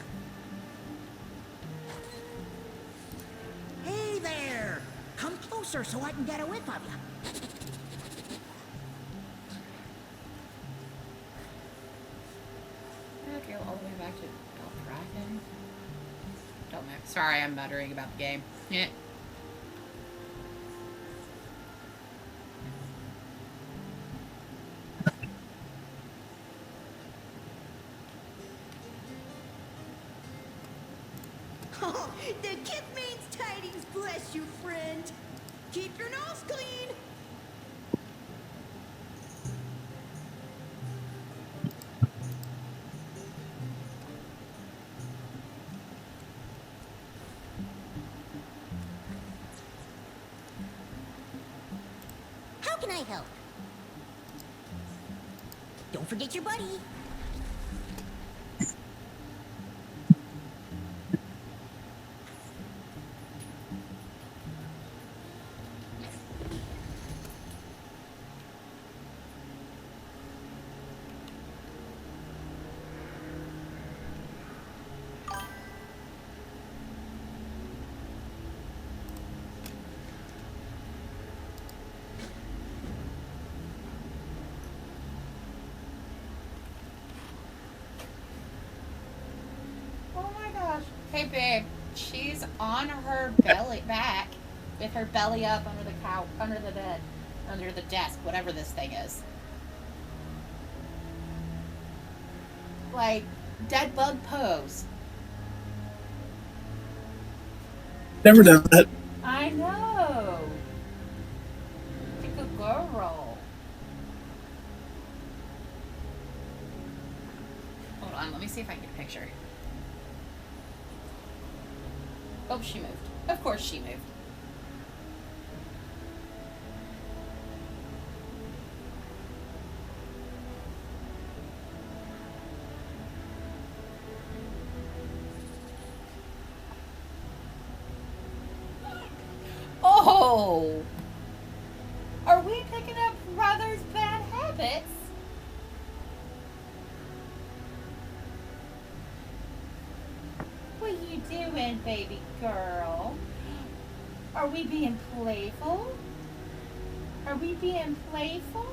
now. Hey there! Come closer so I can get a whiff of you. Okay, all the way back to Dragon. Don't matter. Sorry, I'm muttering about the game. Yeah. Oh, the kid means tidings, bless you, friend. Keep your nose clean. How can I help? Don't forget your buddy. Oh my gosh. Hey, babe. She's on her belly back with her belly up under the couch, under the bed, under the desk, whatever this thing is. Like, dead bug pose. Never done that. I know. Take a girl. Hold on, let me see if I can get a picture. Oh, she moved. Of course she moved. doing, baby girl? Are we being playful? Are we being playful?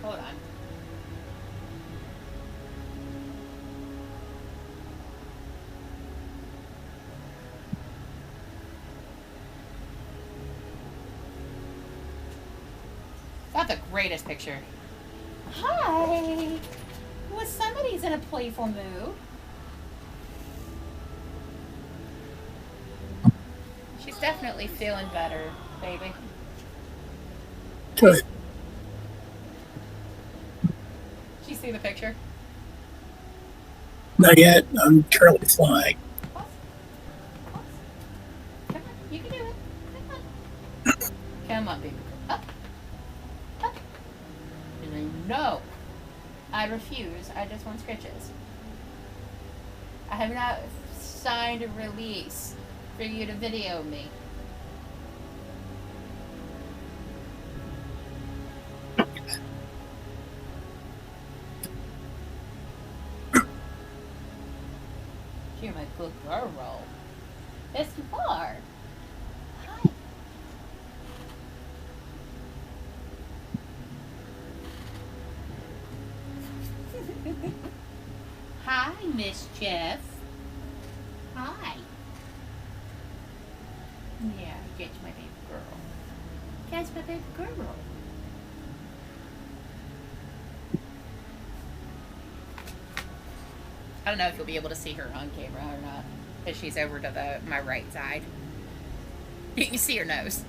Hold on. Not the greatest picture. Hi! Well, somebody's in a playful mood. She's definitely feeling better, baby. Good. Did you see the picture? Not yet. I'm currently flying. Come on, you can do it. Come on. Come on, baby. Up. Up. No. I refuse. I just want scritches. I have not signed a release for you to video me. You're my good girl. Yes, you are. Hi. Hi, Mischief. Hi. Yeah, get my baby girl. Catch my baby girl. I don't know if you'll be able to see her on camera or not, because she's over to my right side. You can see her nose.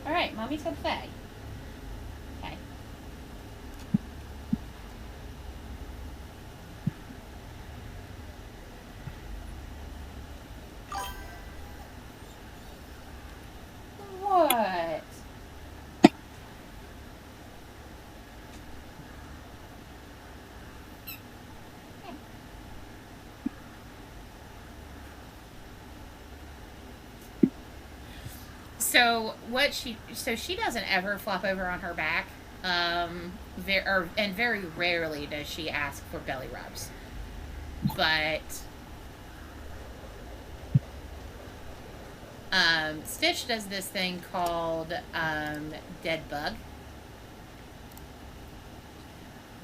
All right, mommy's gonna play. Okay. What? So she doesn't ever flop over on her back, and very rarely does she ask for belly rubs. But Stitch does this thing called dead bug,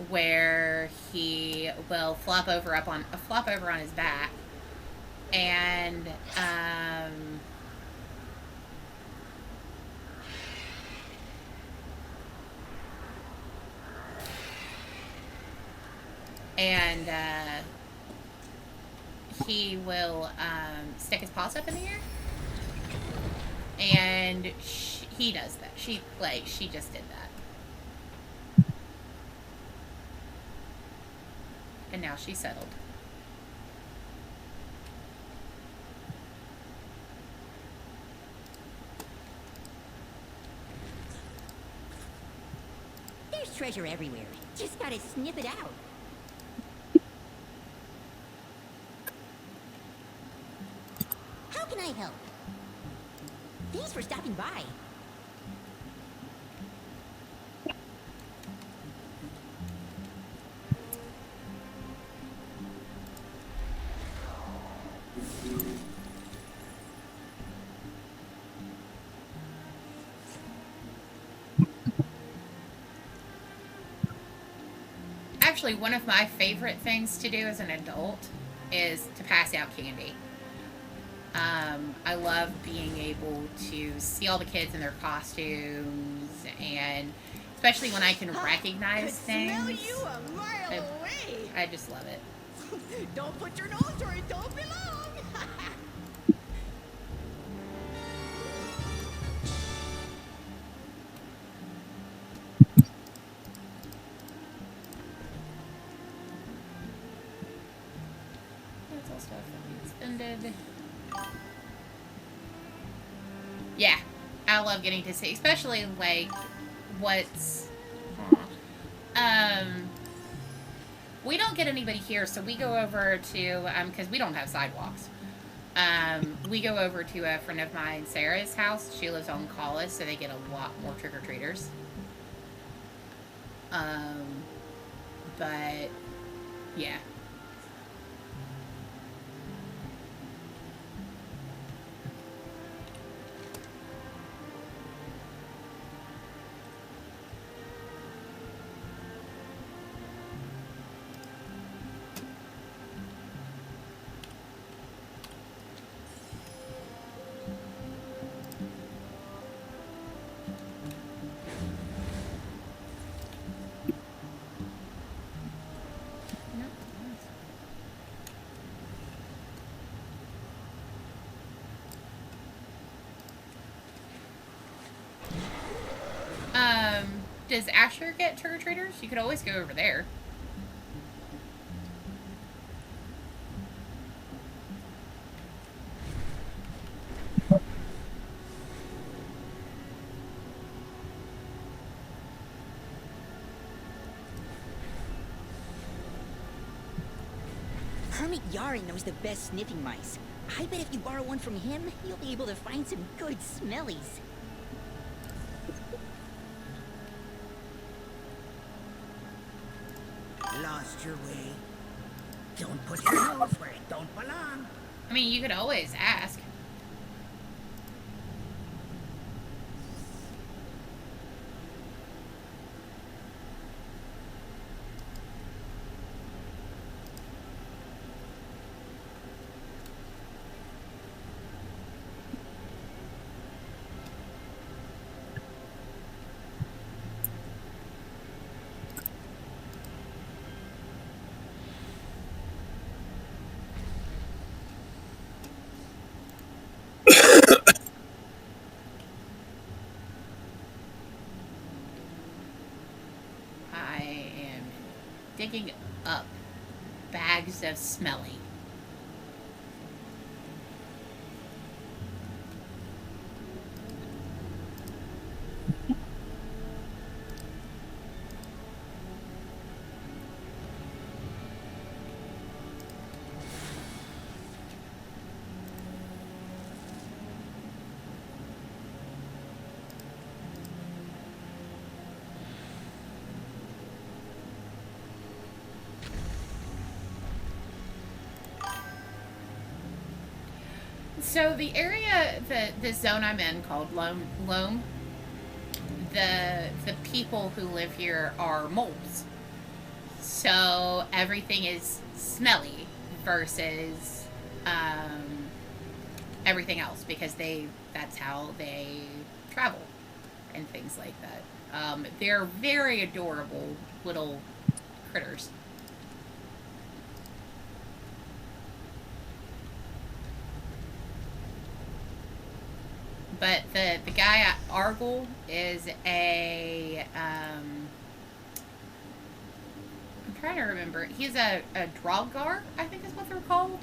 where he will flop over on his back, and he will stick his paws up in the air, and he does that. She just did that, and now she's settled. There's treasure everywhere. Just gotta sniff it out. How can I help? Thanks for stopping by. Actually, one of my favorite things to do as an adult is to pass out candy. I love being able to see all the kids in their costumes, and especially when I can recognize things. Smell you a mile away. I just love it. Don't put your nose where it don't belong. That's all stuff that we expended. Yeah, I love getting to see, especially like what's. We don't get anybody here, so we go over to because we don't have sidewalks. We go over to a friend of mine, Sarah's house. She lives on Collis, so they get a lot more trick or treaters. But, yeah. Does Asher get trick-or-treaters? You could always go over there. Hermit Yari knows the best sniffing mice. I bet if you borrow one from him, you'll be able to find some good smellies. Lost your way. Don't put your nose where it don't belong. I mean, you could always ask. Digging up bags of smelly. So the area, the zone I'm in called Loam, the people who live here are moles. So everything is smelly versus everything else because that's how they travel and things like that. They're very adorable little critters. But the guy at Argyle is a, I'm trying to remember. He's a Droggar, I think is what they're called.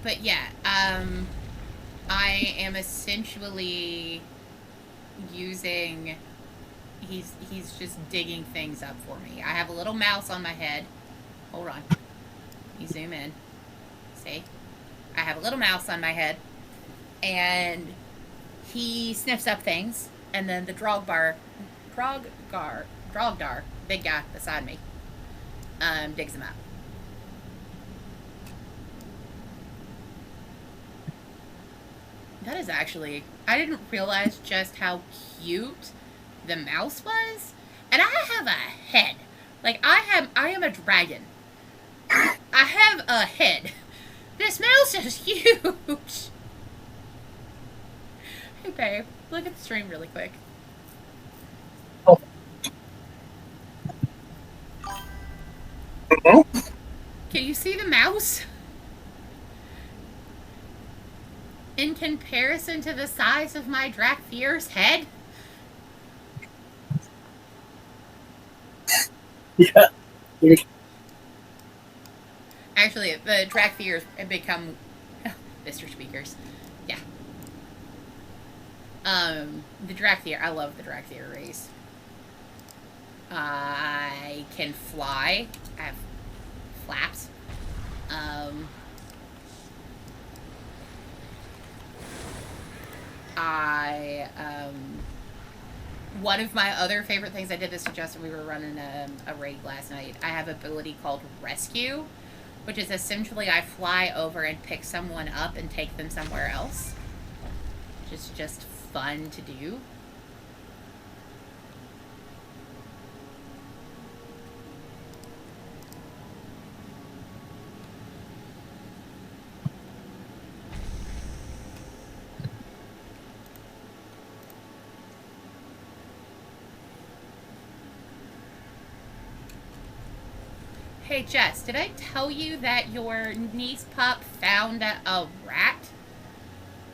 But yeah, I am essentially using, he's just digging things up for me. I have a little mouse on my head. Hold on. You zoom in. See? I have a little mouse on my head. And he sniffs up things. And then the Drogdar, big guy beside me, digs them up. That is actually... I didn't realize just how cute the mouse was. And I have a head. Like, I am a dragon. I have a head. This mouse is huge. Hey, babe. Look at the stream really quick. Oh. Can you see the mouse? In comparison to the size of my Dracthyr's head? Yeah. Actually, the Dracthyrs have become Mr. Speakers. Yeah. The Dracthyr, I love the Dracthyr race. I can fly. I have flaps. one of my other favorite things I did to suggest that we were running a raid last night. I have an ability called Rescue, which is essentially I fly over and pick someone up and take them somewhere else. Which is just fun to do. Hey Jess, did I tell you that your niece pup found a rat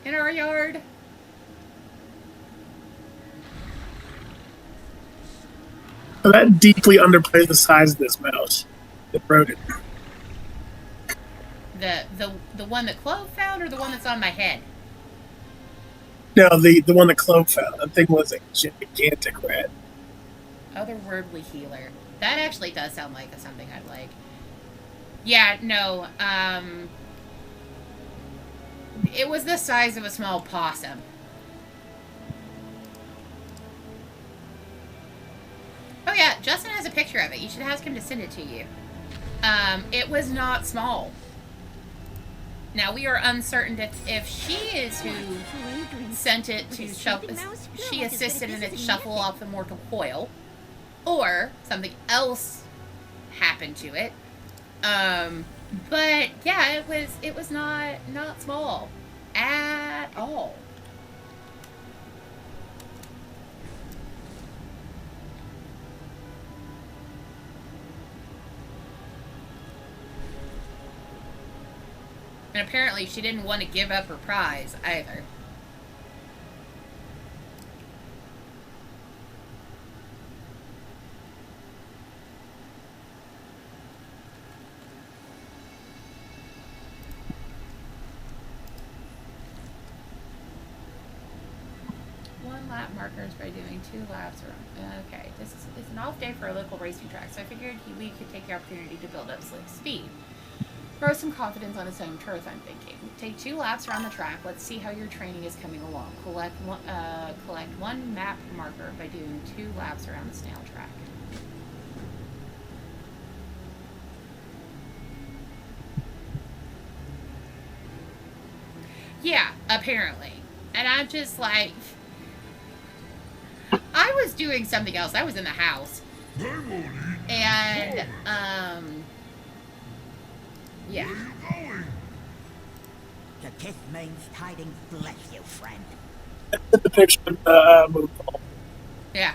in our yard? So that deeply underplays the size of this mouse. It rodent. The one that Clove found, or the one that's on my head? No, the one that Clove found. That thing was a gigantic rat. Otherworldly healer. That actually does sound like something I'd like. Yeah, no, it was the size of a small possum. Oh yeah, Justin has a picture of it. You should ask him to send it to you. It was not small. Now, we are uncertain if she is who sent it to shuffle, she assisted in it shuffle off the mortal coil, or something else happened to it. But yeah, it was not small at all. And apparently she didn't want to give up her prize either. One lap markers by doing 2 laps around. Okay, this is an off day for a local racing track, so I figured we could take the opportunity to build up Slick's speed. Grow some confidence on its own turf, I'm thinking. Take 2 laps around the track. Let's see how your training is coming along. Collect one map marker by doing 2 laps around the snail track. Yeah, apparently. And I'm just like... I was doing something else. I was in the house. And, yeah. The kiss means tidings, bless you, friend. The picture of the move. Yeah.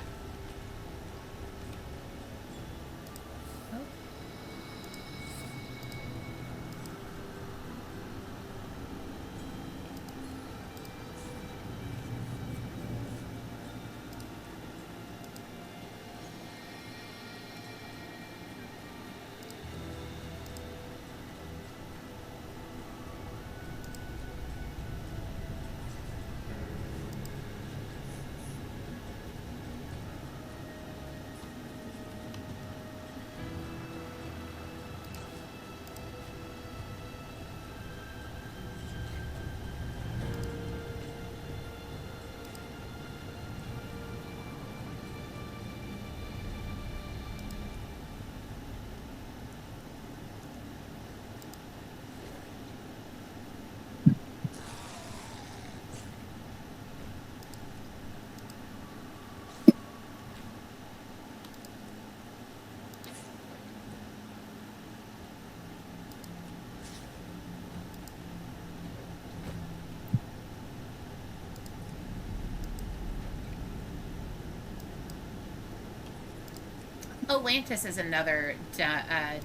Atlantis is another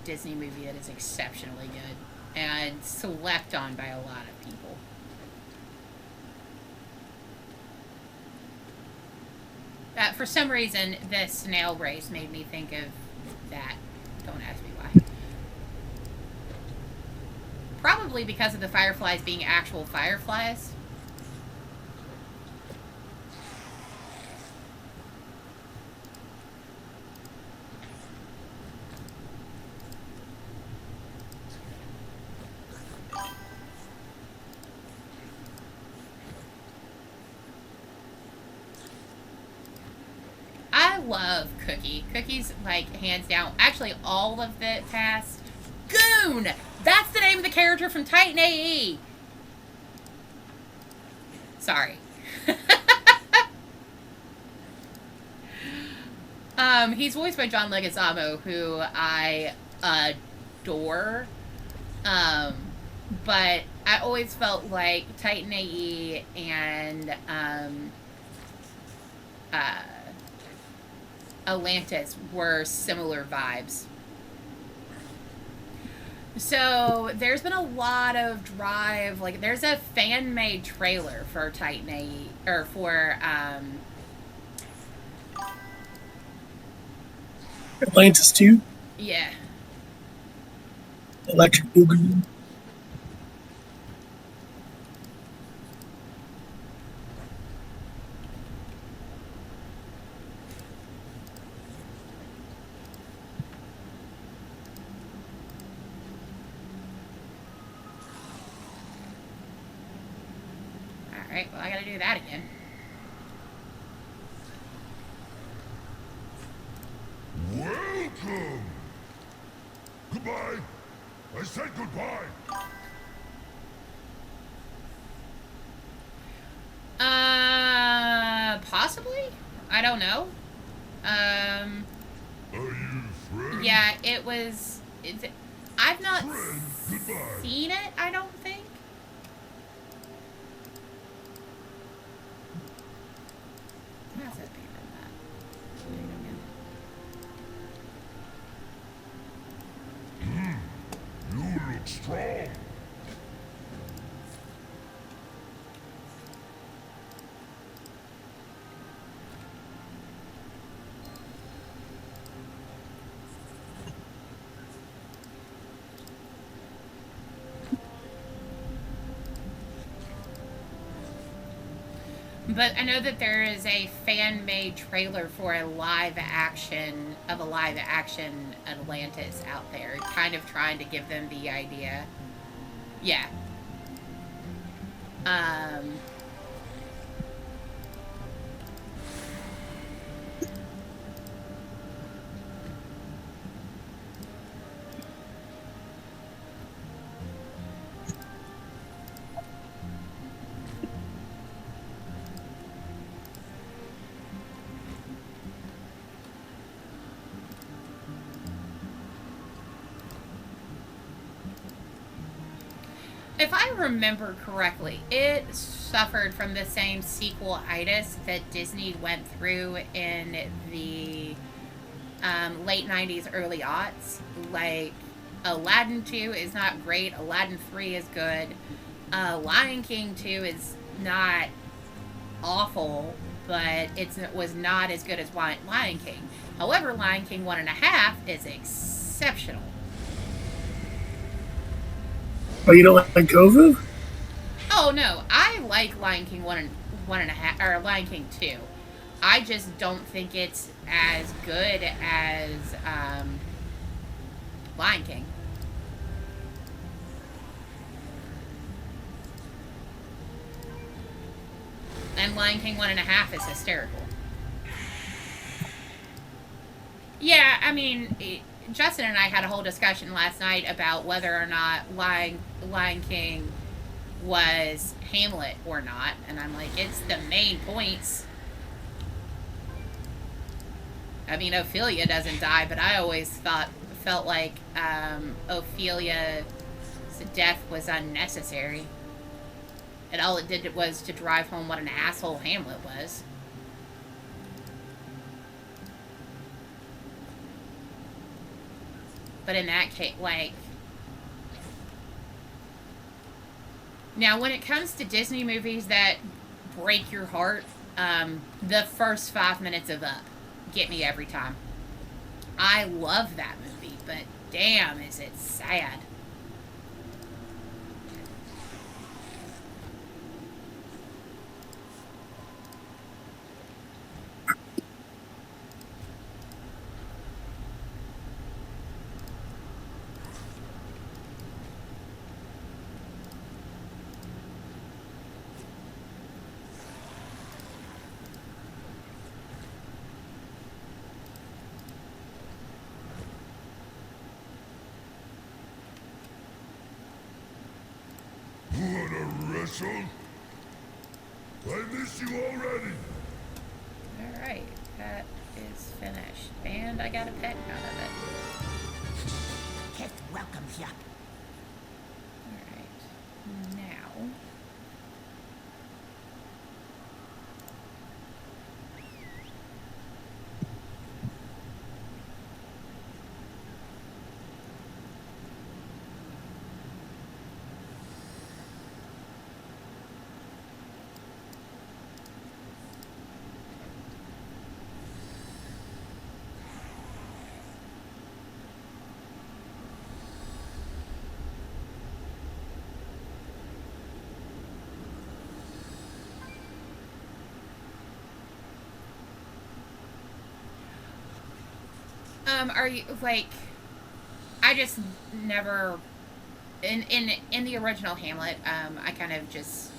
Disney movie that is exceptionally good and slept on by a lot of people. For some reason, the snail race made me think of that. Don't ask me why. Probably because of the fireflies being actual fireflies. I love Cookie. Cookie's, like, hands down. Actually, all of the cast. Goon! That's the name of the character from Titan AE. Sorry. He's voiced by John Leguizamo, who I adore. But I always felt like Titan AE and Atlantis were similar vibes. So there's been a lot of drive, like there's a fan-made trailer for Titan AE, or for Atlantis 2? Yeah. Electric Boogaloo. Alright, well I gotta do that again. Welcome! Goodbye! I said goodbye! Possibly? I don't know. Are you friends? Yeah, it was... I've not goodbye. seen it, I don't think. How's that paper that? You look strong. But I know that there is a fan-made trailer for a live-action Atlantis out there, kind of trying to give them the idea. Yeah. If I remember correctly, it suffered from the same sequel-itis that Disney went through in the late 90s, early aughts. Like, Aladdin 2 is not great. Aladdin 3 is good. Lion King 2 is not awful, but it was not as good as Lion King. However, Lion King 1.5 is exceptional. Oh, you don't like Kovu? Oh no, I like Lion King 1.5, or Lion King 2. I just don't think it's as good as Lion King. And Lion King 1.5 is hysterical. Yeah, I mean, Justin and I had a whole discussion last night about whether or not Lion King was Hamlet or not, and I'm like, it's the main points. I mean, Ophelia doesn't die, but I always felt like Ophelia's death was unnecessary. And all it did was to drive home what an asshole Hamlet was. But in that case, like... Now, when it comes to Disney movies that break your heart, the first 5 minutes of Up get me every time. I love that movie, but damn, is it sad. vessel. I miss you already. Alright, that is finished. And I got a pet out of it. Kith welcomes ya. Alright, now... are you, like, I just never, in the original Hamlet, I kind of just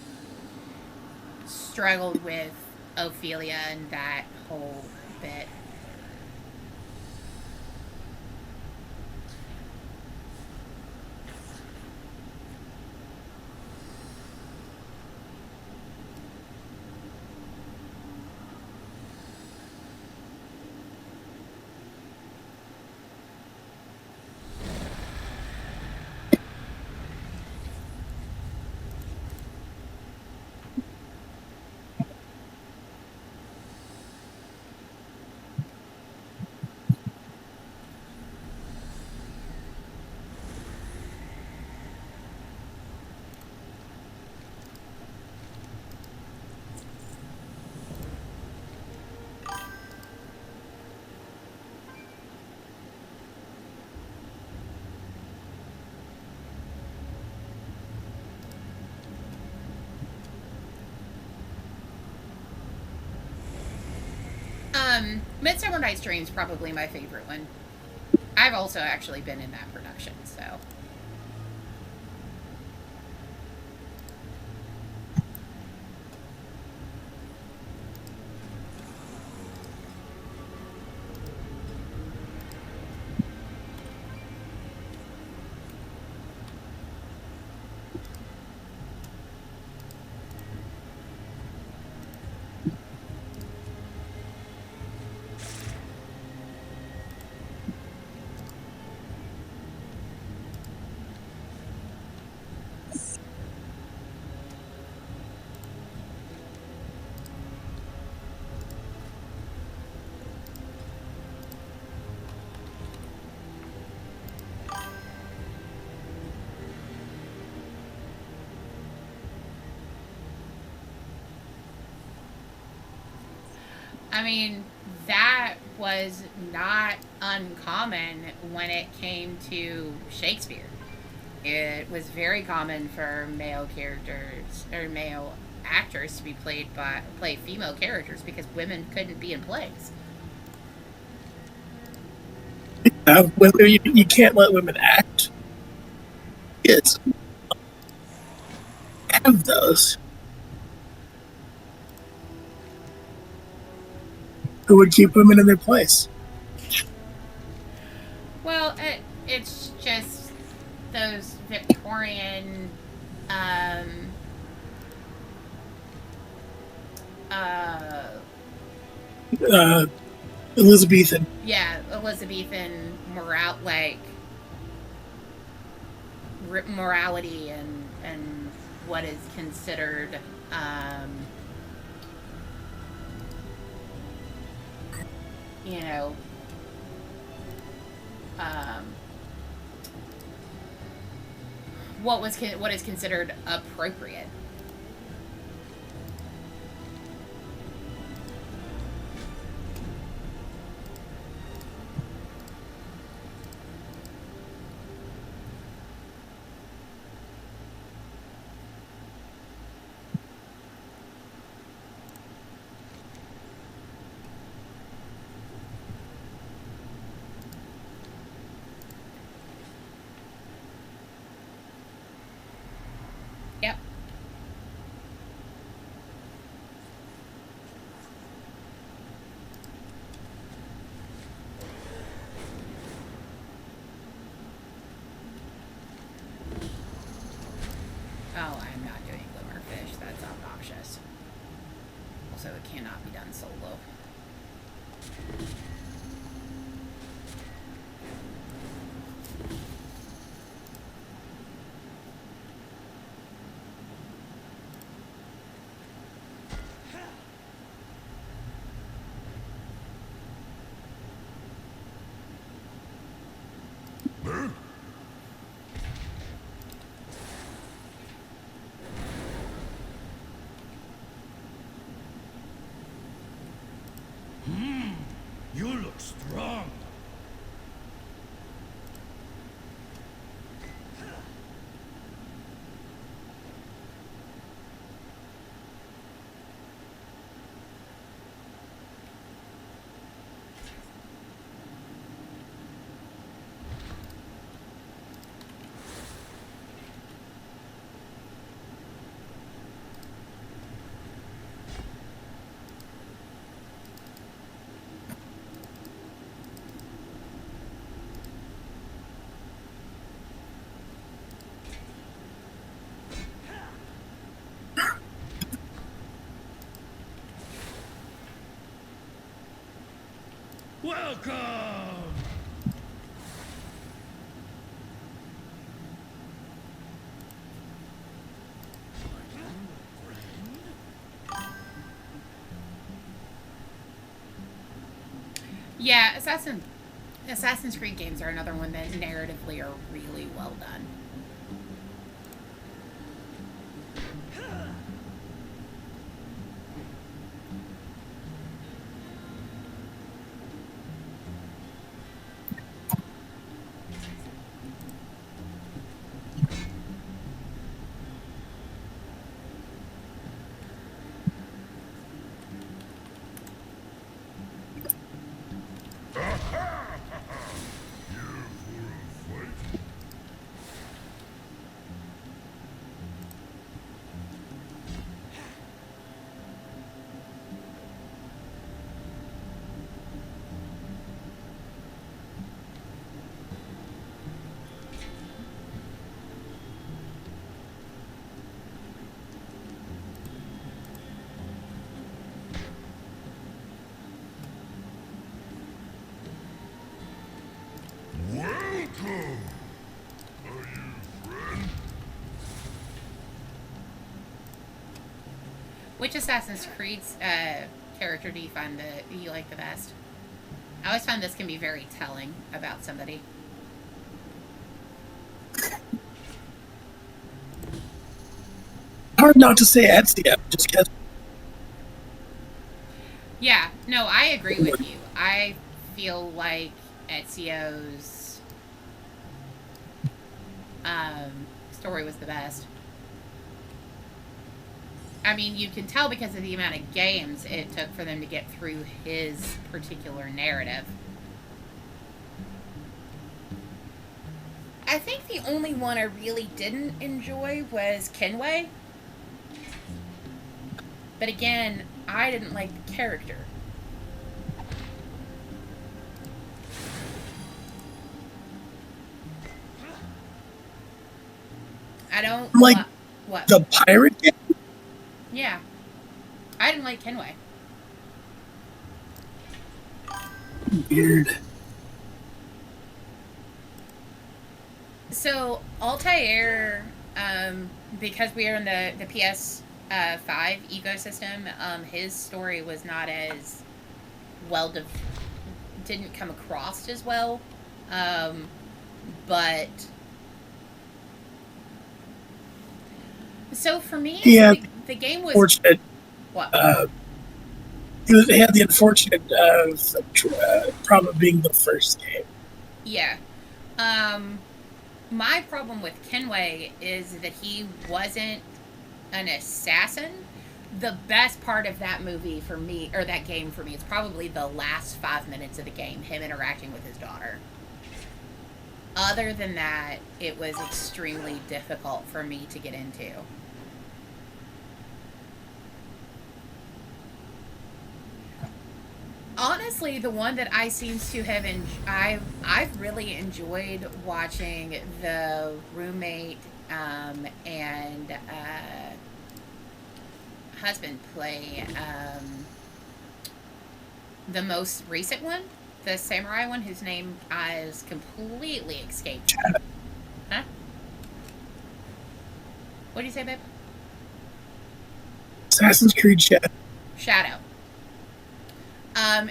struggled with Ophelia and that whole bit. Midsummer Night's Dream is probably my favorite one. I've also actually been in that production, so. I mean, that was not uncommon when it came to Shakespeare. It was very common for male characters or male actors to be play female characters because women couldn't be in plays. You can't let women act. Yes. Have those. Who would keep women in their place? Well, it's just those Victorian, Elizabethan. Yeah, Elizabethan morality and what is considered, you know, what is considered appropriate. Yep. cannot be done solo. You look strong. Welcome! Yeah, Assassin's Creed games are another one that narratively are really well done. Welcome! Are you friend? Which Assassin's Creed character do you find that you like the best? I always find this can be very telling about somebody. Hard not to say Ezio, just because. Yeah, no, I agree with you. I feel like Ezio's story was the best. I mean, you can tell because of the amount of games it took for them to get through his particular narrative. I think the only one I really didn't enjoy was Kenway. But again, I didn't like the character. I don't like what? The pirate game? Yeah. I didn't like Kenway. Weird. So Altair, because we are in the PS5 ecosystem, his story was not as well didn't come across as well, but so for me, Yeah, the game was fortunate. What? They had the unfortunate problem of being the first game. Yeah. My problem with Kenway is that he wasn't an assassin. The best part of that movie for me, or that game for me, is probably the last 5 minutes of the game, him interacting with his daughter. Other than that, it was extremely difficult for me to get into. Honestly, the one that I seems to have I've really enjoyed watching the roommate and husband play The most recent one, the samurai one, whose name has completely escaped. Huh? What do you say, babe? Assassin's Creed Shadow. Shadow.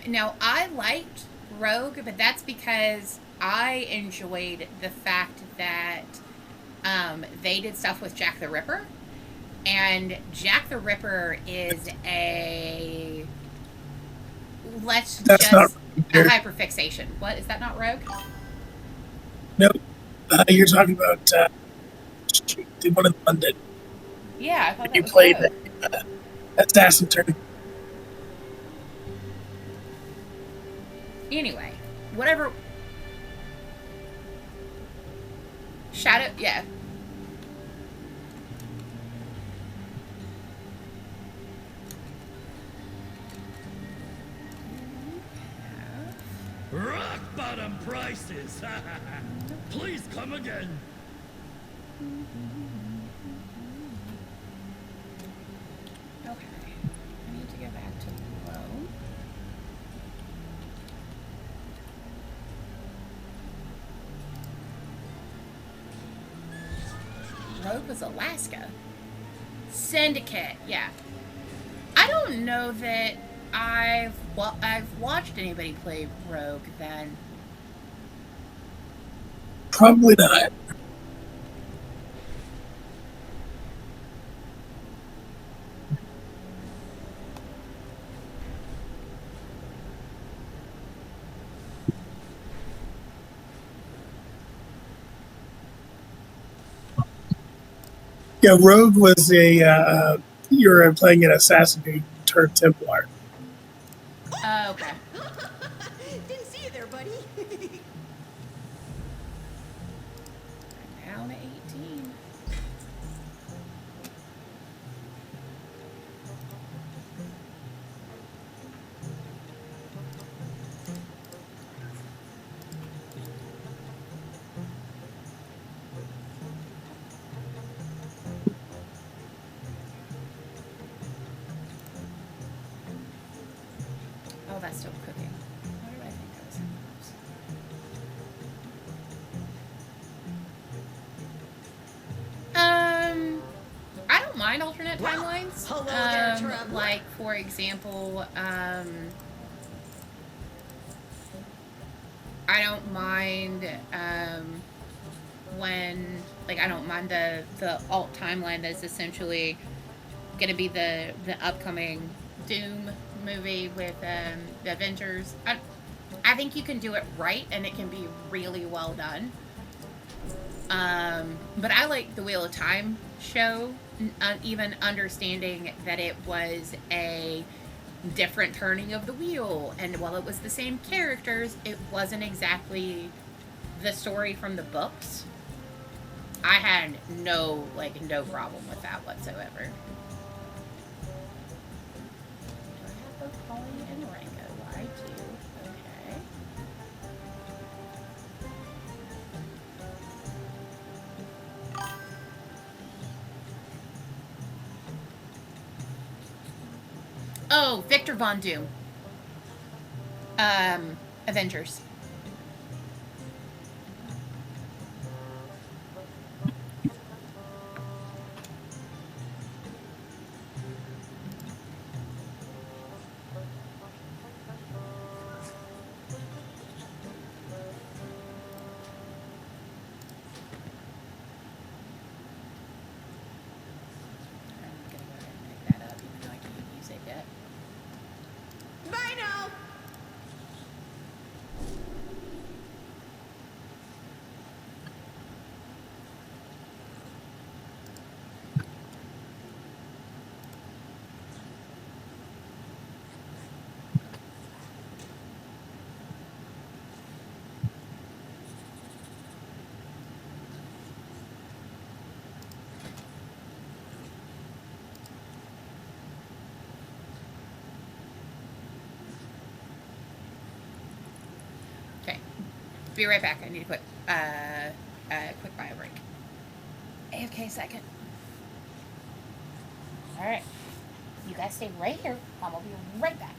Now, I liked Rogue, but that's because I enjoyed the fact that they did stuff with Jack the Ripper. And Jack the Ripper is a... Let's That's just... not a hyperfixation. What? Is that not Rogue? Nope. You're talking about the one in London. Yeah, I thought that You was played Rogue. Assassin's Creed. Anyway, whatever. Shadow, yeah. Rock bottom prices. Please come again. Okay. I need to go back to low. Rogue was Alaska. Syndicate, yeah. I don't know that I've watched anybody play Rogue then. Probably not. Yeah, Rogue was a you're playing an assassin who turned Templar. Okay. Didn't see you there, buddy. Down to 18. Oh, that's still cooking. What did I think I was in? I don't mind alternate timelines. Hello there, traveler. Like, for example, I don't mind, when, like, I don't mind the alt timeline that's essentially gonna be the upcoming Doom movie with, the Avengers. I think you can do it right, and it can be really well done. But I like the Wheel of Time show, even understanding that it was a different turning of the wheel, and while it was the same characters, it wasn't exactly the story from the books. I had no problem with that whatsoever. Do I have both Holly and Rango? I do. Okay. Oh, Victor Von Doom. Avengers. Bye now. Okay. Be right back. I need a quick bio break. AFK second. Alright. You guys stay right here. I'm gonna be right back.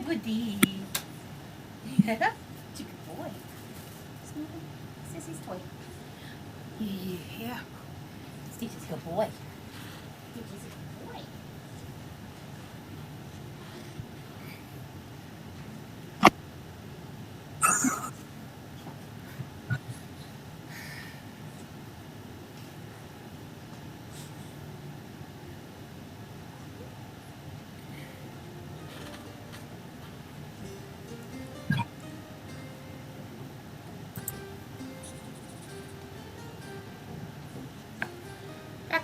buddy. Yeah. Good boy. Sissy's toy. Yeah. Stitch is a good boy. Stitch is a good boy. Back.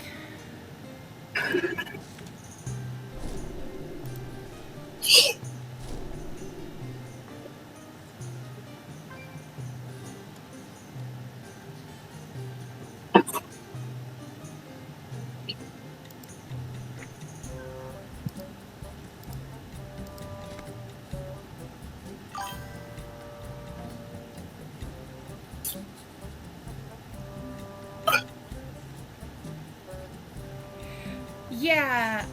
Yeah,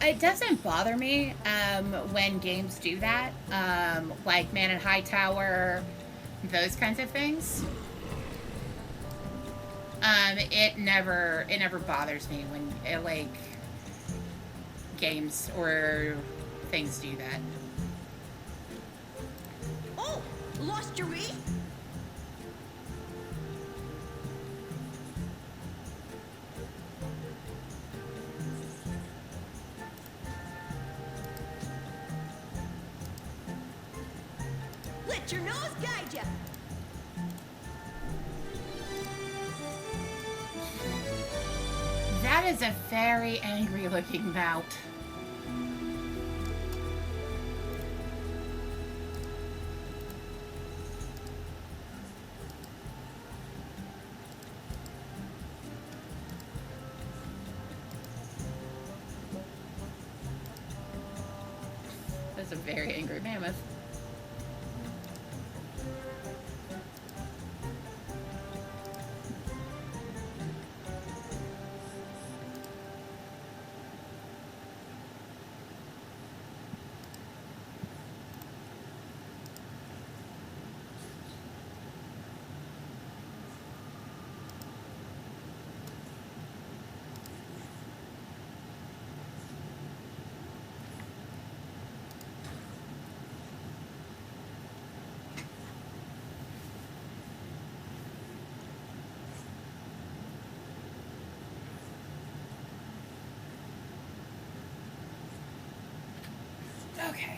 it doesn't bother me when games do that, like Man in High Tower, those kinds of things. It never bothers me when like games or things do that. Oh, lost your way? Let your nose guide ya. That is a very angry looking mount. That's a very angry mammoth. Okay.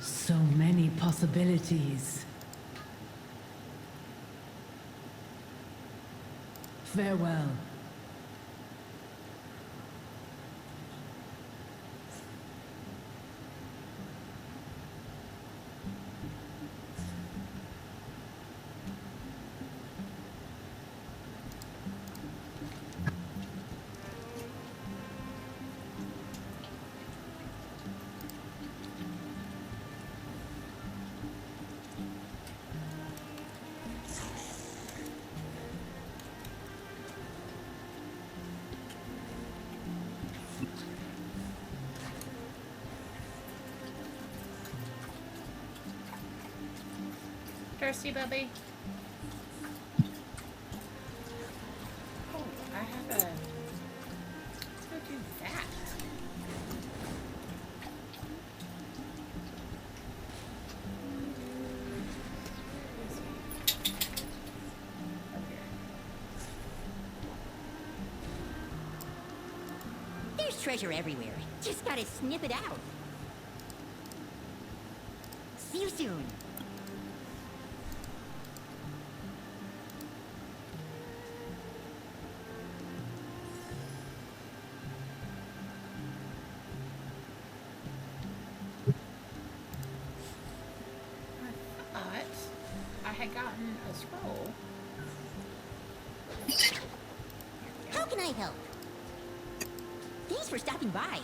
So many possibilities. Farewell. Thirsty, Bubby? Oh, I have a... Let's go do that. There's treasure everywhere. Just gotta snip it out. See you soon. I had gotten a scroll. How can I help? Thanks for stopping by.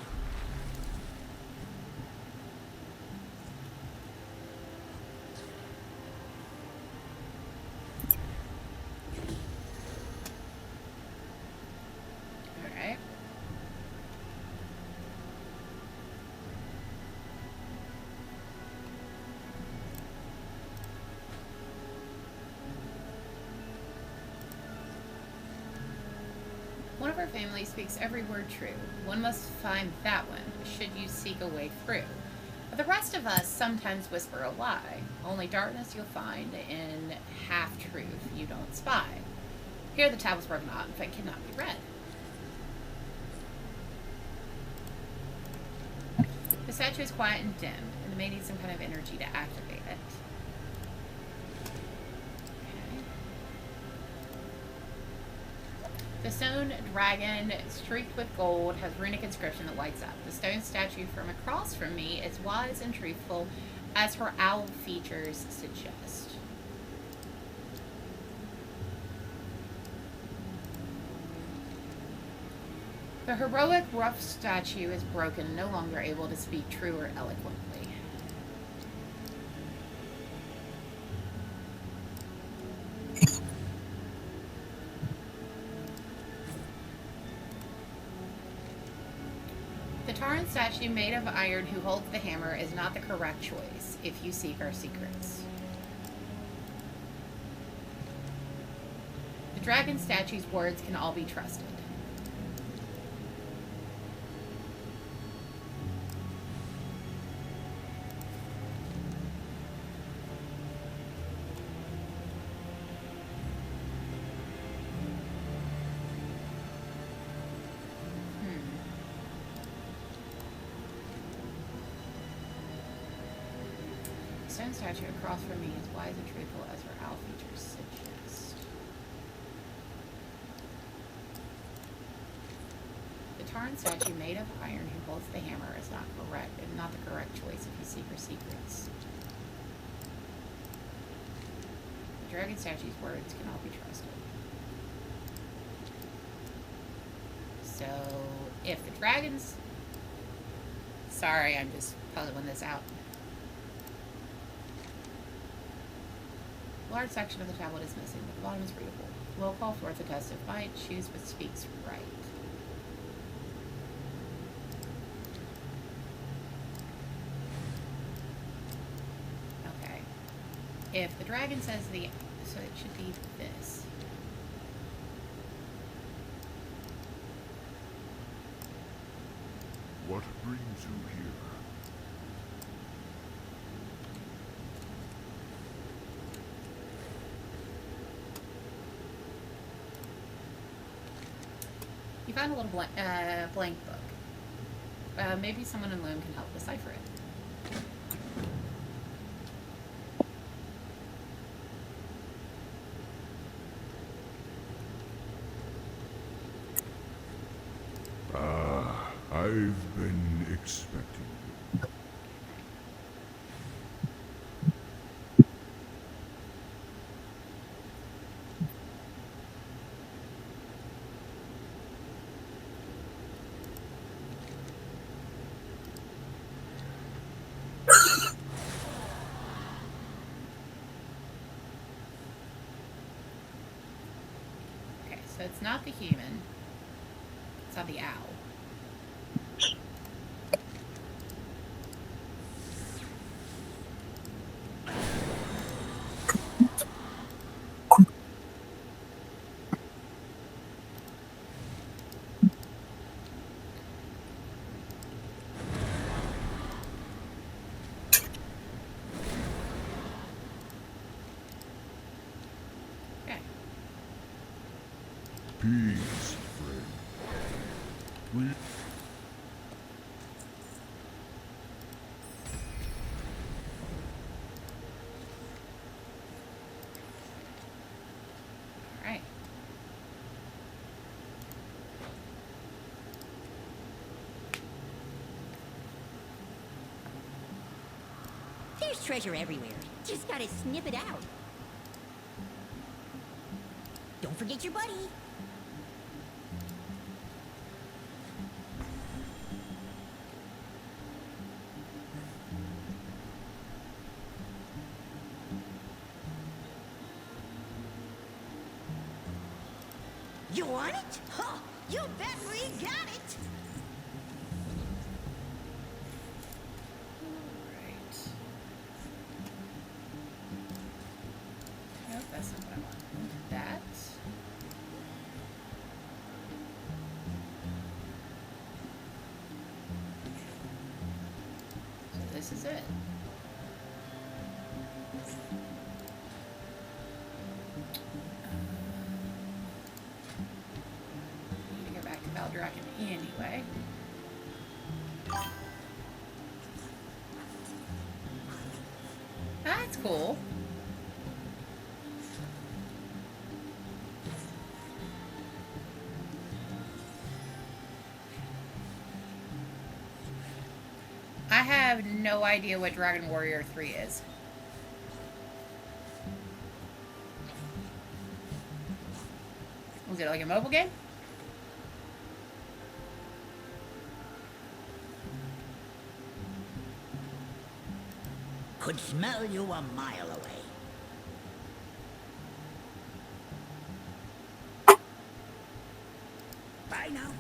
One of our family speaks every word true. One must find that one, should you seek a way through. But the rest of us sometimes whisper a lie. Only darkness you'll find in half-truth you don't spy. Here the tablets broken off, but cannot be read. The statue is quiet and dim, and it may need some kind of energy to activate it. Okay. The stone dragon, streaked with gold, has runic inscription that lights up. The stone statue from across from me is wise and truthful, as her owl features suggest. The heroic, rough statue is broken, no longer able to speak true or eloquently. The Taran statue made of iron who holds the hammer is not the correct choice if you seek our secrets. The dragon statue's words can all be trusted. Stone statue across from me is wise and truthful as her owl features suggest. The Taran statue made of iron who holds the hammer is not correct and not the correct choice if you seek her secrets. The dragon statue's words can all be trusted. So if the dragons, sorry, I'm just puzzling this out. A large section of the tablet is missing, but the bottom is readable. We'll call forth a test of might, choose what speaks right. Okay. If the dragon says so it should be this. What brings you here? You found a little blank book. Maybe someone in Loam can help decipher it. I've been expecting you. Okay, so it's not the human. It's not the owl. Peace, friend. Alright. There's treasure everywhere. Just gotta snip it out. Don't forget your buddy. You want it? Huh, you bet we got it! Alright. Nope, that's not what I want. That. this is it. Need to go back to Valdraken anyway. That's cool. I have no idea what Dragon Warrior 3 is. Was it like a mobile game? Could smell you a mile away. Bye now.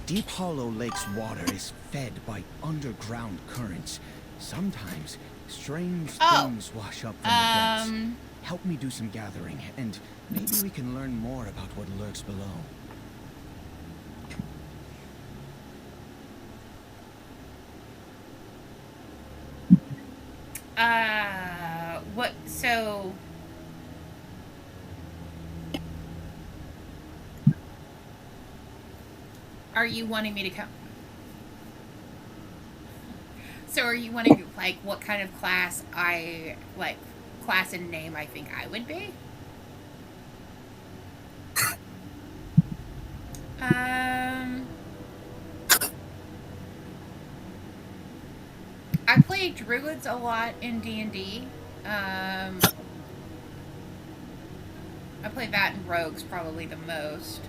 Deep Hollow Lake's water is fed by underground currents. Sometimes strange things wash up from the depths. Help me do some gathering, and maybe we can learn more about what lurks below. What, so... Are you wanting me to come? So are you wanting, like, what kind of class class and name I think I would be? I play druids a lot in D&D. I play that and rogues probably the most.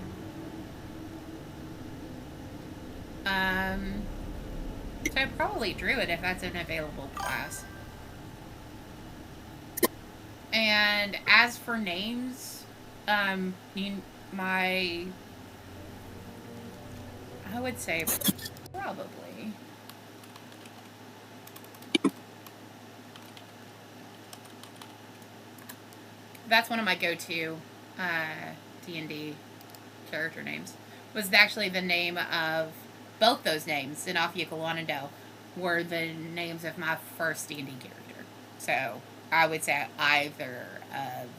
So I'd probably druid if that's an available class. And as for names, I would say probably. That's one of my go-to D&D character names. Was actually the name of both those names, Zenafia Kawanado, were the names of my first D&D character. So I would say either of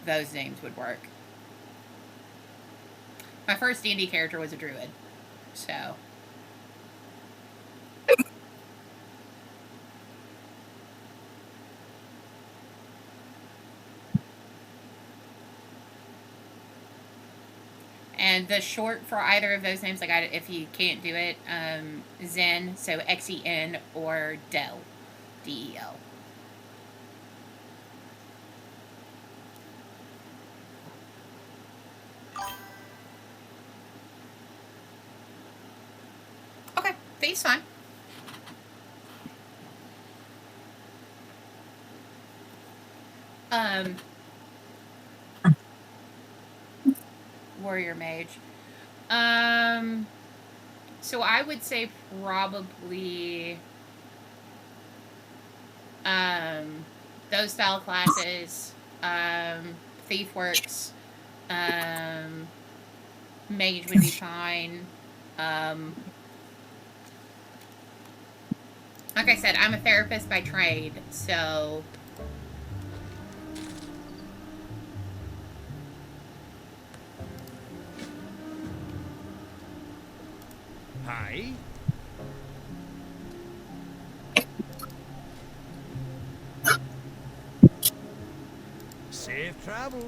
those names would work. My first D&D character was a druid, so... And the short for either of those names, like if you can't do it, Zen, so Xen, or Del, Del. Okay, Fate's fine. Warrior Mage. So I would say probably those style classes, Thief works, Mage would be fine. Like I said, I'm a therapist by trade, so... Hi. Safe travels.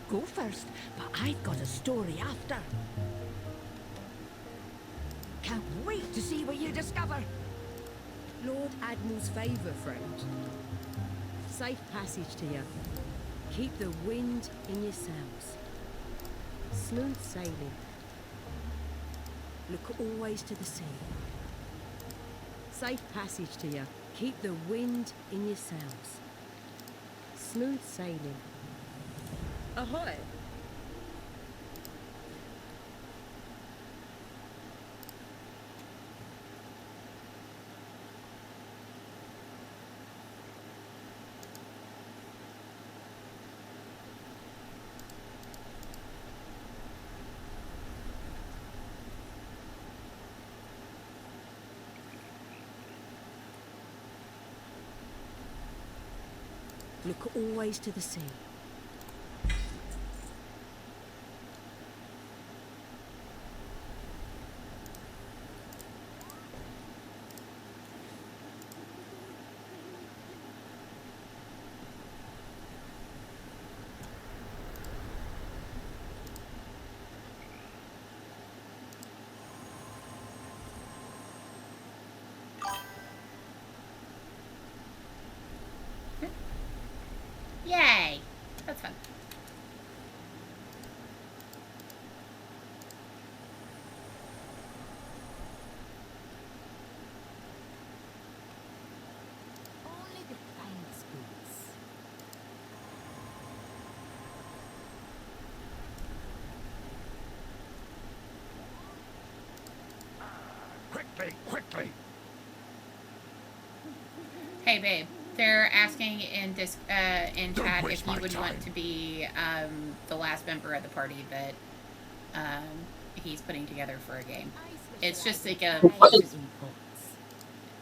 Go first, but I've got a story after. Can't wait to see what you discover. Lord Admiral's favour, friend. Safe passage to you. Keep the wind in your sails. Smooth sailing. Look always to the sea. Safe passage to you. Keep the wind in your sails. Smooth sailing. Ahoy! Look always to the sea. Yay! That's fun. Only the finest goods. Quickly, quickly! Hey, babe. They're asking in in chat waste if you my would want time. to be the last member of the party that he's putting together for a game. It's just like a.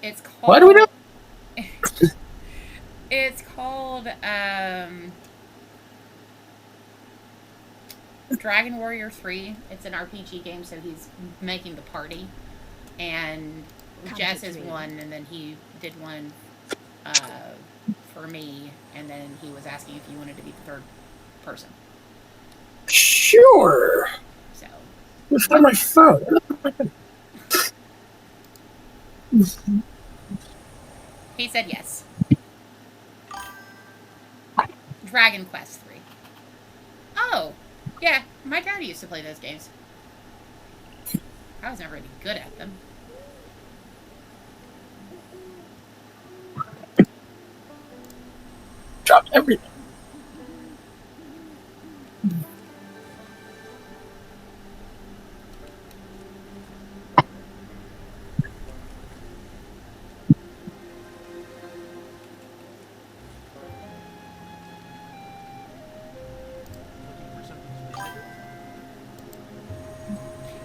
It's called. Why do we do? It's called Dragon Warrior 3. It's an RPG game, so he's making the party, and Jess is one, and then he did one for me, and then he was asking if you wanted to be the third person. Sure. So. It's on my phone. He said yes. Dragon Quest 3. Oh, yeah, my dad used to play those games. I was never really good at them. Dropped everything.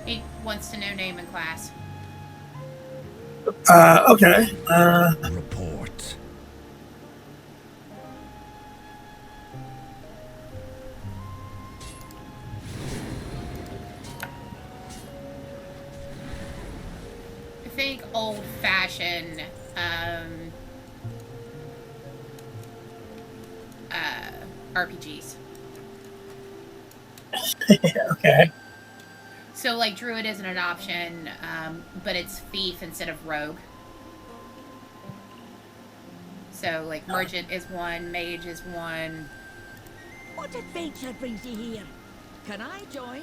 He wants to know name and class. Okay. Report. I think old-fashioned RPGs. Okay. So, like, Druid isn't an option, but it's Thief instead of Rogue. So, like, Merchant is one, Mage is one. What adventure brings you here? Can I join?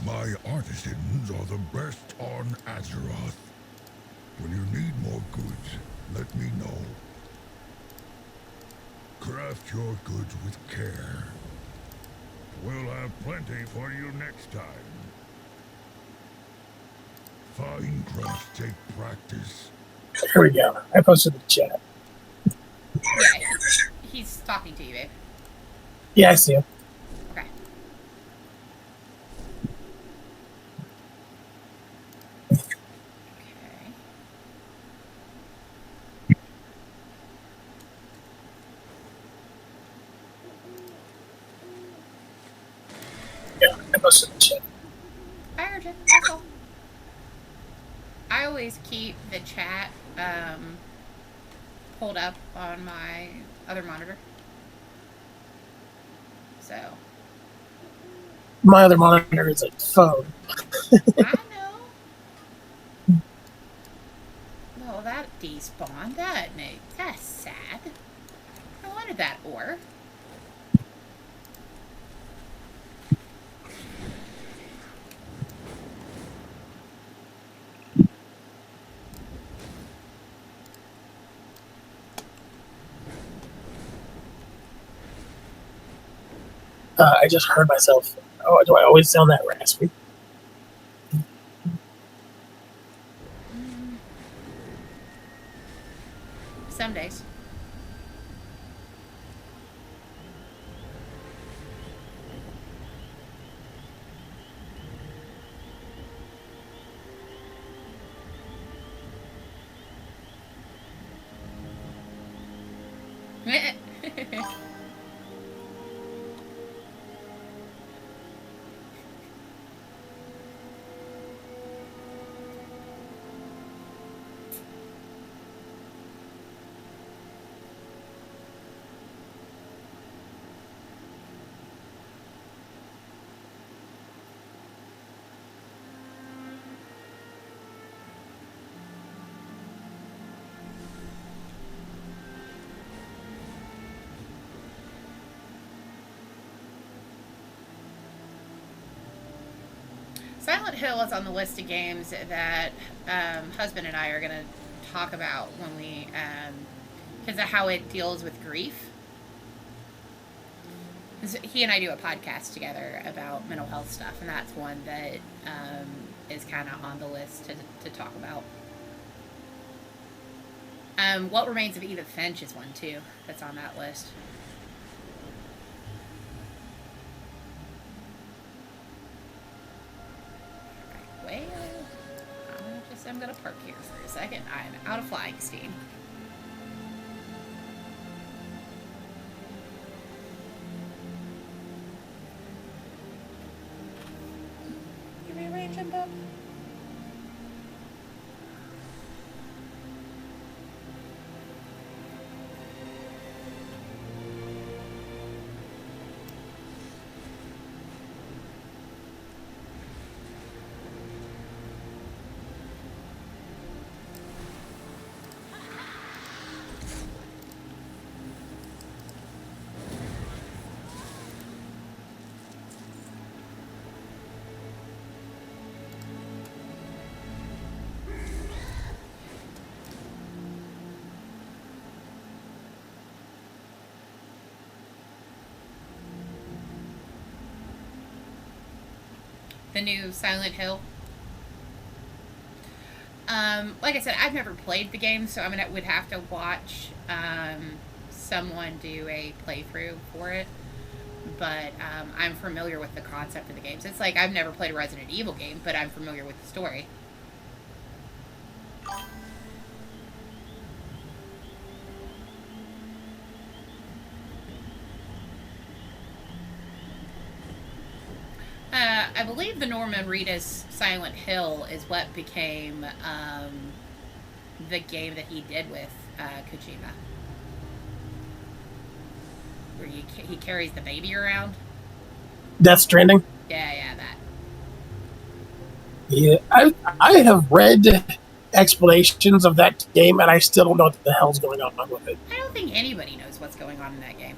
My artisans are the best on Azeroth. When you need more goods, let me know. Craft your goods with care. We'll have plenty for you next time. Fine crafts take practice. Here we go. I posted the chat. Yeah, he's talking to you, babe. Yeah, I see him. Okay. Okay. Yeah, I posted the chat. I heard you. That's all. I always keep the chat pulled up on my other monitor. So. My other monitor is a phone. I know. Well, that despawned. That's sad. I wanted that ore. I just heard myself. Oh, do I always sound that raspy? Some days. Silent Hill is on the list of games that husband and I are going to talk about when we, because of how it deals with grief. He and I do a podcast together about mental health stuff, and that's one that is kind of on the list to talk about. What Remains of Edith Finch is one, too, that's on that list. Well, I'm going to park here for a second. I'm out of flying steam. You rearranging, Bob? The new Silent Hill. Like I said, I've never played the game, so would have to watch someone do a playthrough for it. But I'm familiar with the concept of the games. It's like I've never played a Resident Evil game, but I'm familiar with the story. I believe the Norman Reedus Silent Hill is what became the game that he did with Kojima. Where he carries the baby around. Death Stranding? Yeah, that. Yeah, I have read explanations of that game, and I still don't know what the hell's going on with it. I don't think anybody knows what's going on in that game.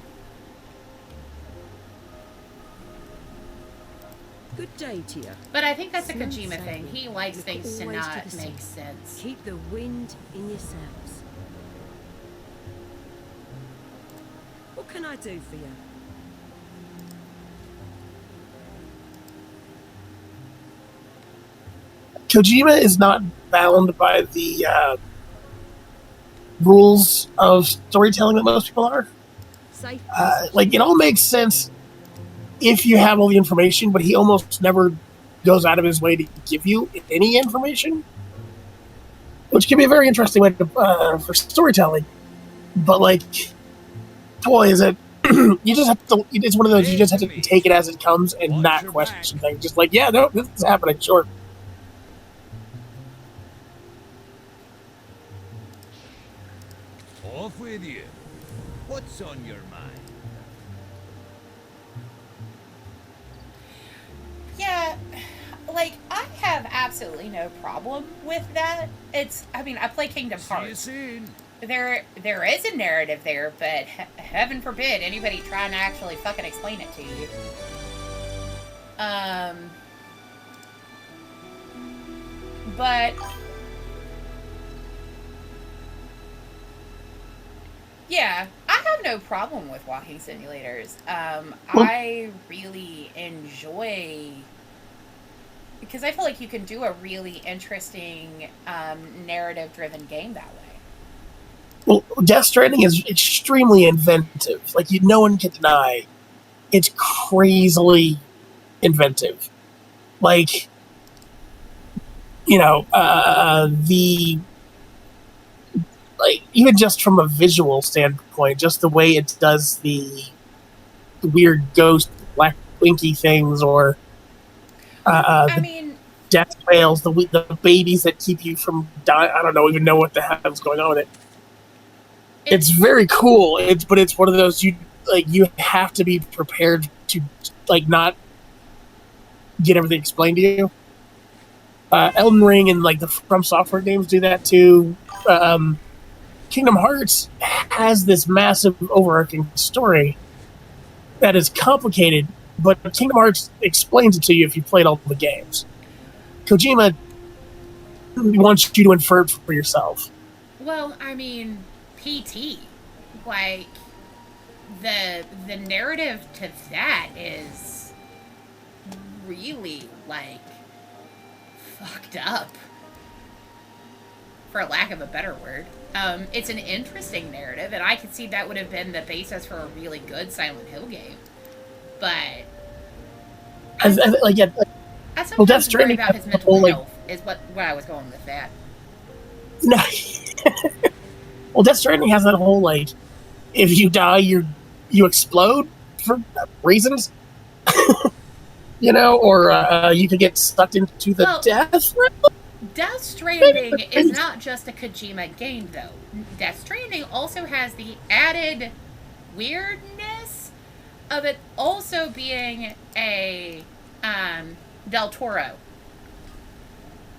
Good day to you. But I think that's a Kojima thing. He likes things to not make sense. Keep the wind in your sails. What can I do for you? Kojima is not bound by the rules of storytelling that most people are. Safe. Like, it all makes sense if you have all the information, but he almost never goes out of his way to give you any information, which can be a very interesting way to, for storytelling. But, like, boy, is it... you just have to... It's one of those, you just have to take it as it comes and not question things. Just like, yeah, no, this is happening, sure. Off with you. What's on your mind? Yeah, like, I have absolutely no problem with that. I mean, I play Kingdom Hearts. There is a narrative there, but heaven forbid anybody trying to actually fucking explain it to you. But yeah, I have no problem with walking simulators. I really enjoy, because I feel like you can do a really interesting narrative-driven game that way. Well, Death Stranding is extremely inventive. Like, no one can deny it's crazily inventive. Like, like, even just from a visual standpoint, just the way it does the weird ghost black winky things, or death trails, the babies that keep you from dying. I don't even know what the hell is going on with it. It's very cool. But it's one of those, you have to be prepared to, like, not get everything explained to you. Elden Ring and, like, the From Software games do that too. Kingdom Hearts has this massive overarching story that is complicated, but Kingdom Hearts explains it to you if you played all the games. Kojima wants you to infer it for yourself. Well, I mean, PT, like, the narrative to that is really, like, fucked up, for lack of a better word. It's an interesting narrative, and I could see that would have been the basis for a really good Silent Hill game. But I sometimes worry about his mental health, is what I was going with that. No. Well, Death Stranding has that whole, like, if you die, you explode for reasons. Or you could get sucked into the death realm. Death Stranding is not just a Kojima game, though. Death Stranding also has the added weirdness of it also being a Del Toro.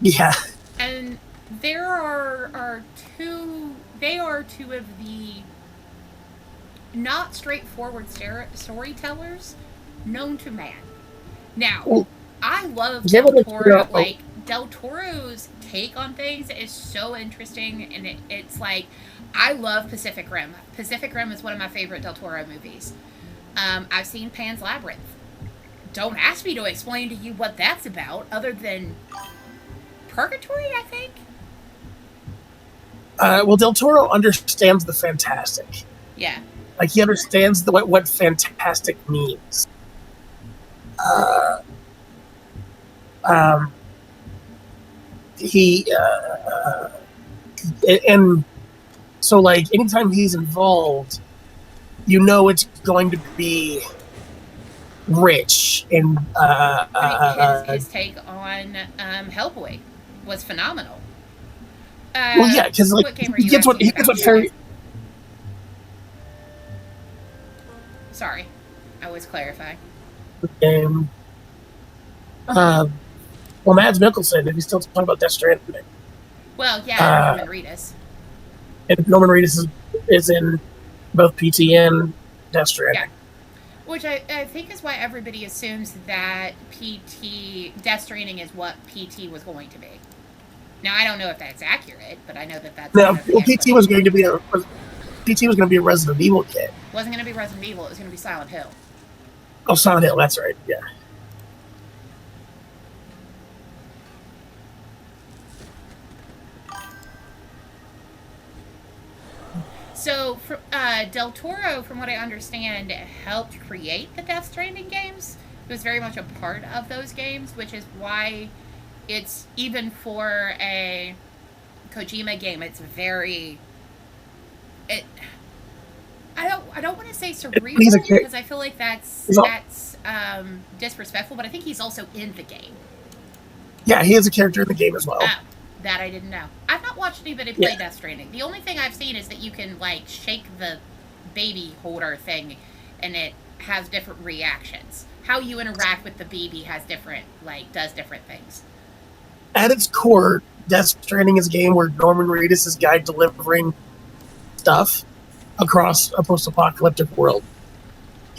Yeah. And there are two of the not straightforward storytellers known to man. Now, I love Del Toro. Like, Del Toro's take on things is so interesting, and it's like, I love Pacific Rim. Pacific Rim is one of my favorite Del Toro movies. I've seen Pan's Labyrinth. Don't ask me to explain to you what that's about, other than purgatory, I think. Well, Del Toro understands the fantastic. Yeah. Like, he understands what fantastic means. And so, like, anytime he's involved, it's going to be rich. And his take on Hellboy was phenomenal. Well, yeah, because, like, he gets what Harry. Sorry, I was clarifying. Well, Mads Mikkelsen, if he's still talking about Death Stranding. Well, yeah, Norman Reedus. And Norman Reedus is in both PT and Death Stranding. Yeah. Which I think is why everybody assumes that Death Stranding is what PT was going to be. Now, I don't know if that's accurate, but I know that that's... No, PT was going to be a Resident Evil kid. It wasn't going to be Resident Evil, it was going to be Silent Hill. Oh, Silent Hill, that's right, yeah. So, Del Toro, from what I understand, helped create the Death Stranding games. He was very much a part of those games, which is why it's, even for a Kojima game, it's very... I don't want to say cerebral, because I feel like that's disrespectful, but I think he's also in the game. Yeah, he is a character in the game as well. Oh, that I didn't know. I've not watched anybody play Death Stranding. The only thing I've seen is that you can, like, shake the baby holder thing, and it has different reactions. How you interact with the baby has different, like, does different things. At its core, Death Stranding is a game where Norman Reedus is a guy delivering stuff across a post-apocalyptic world.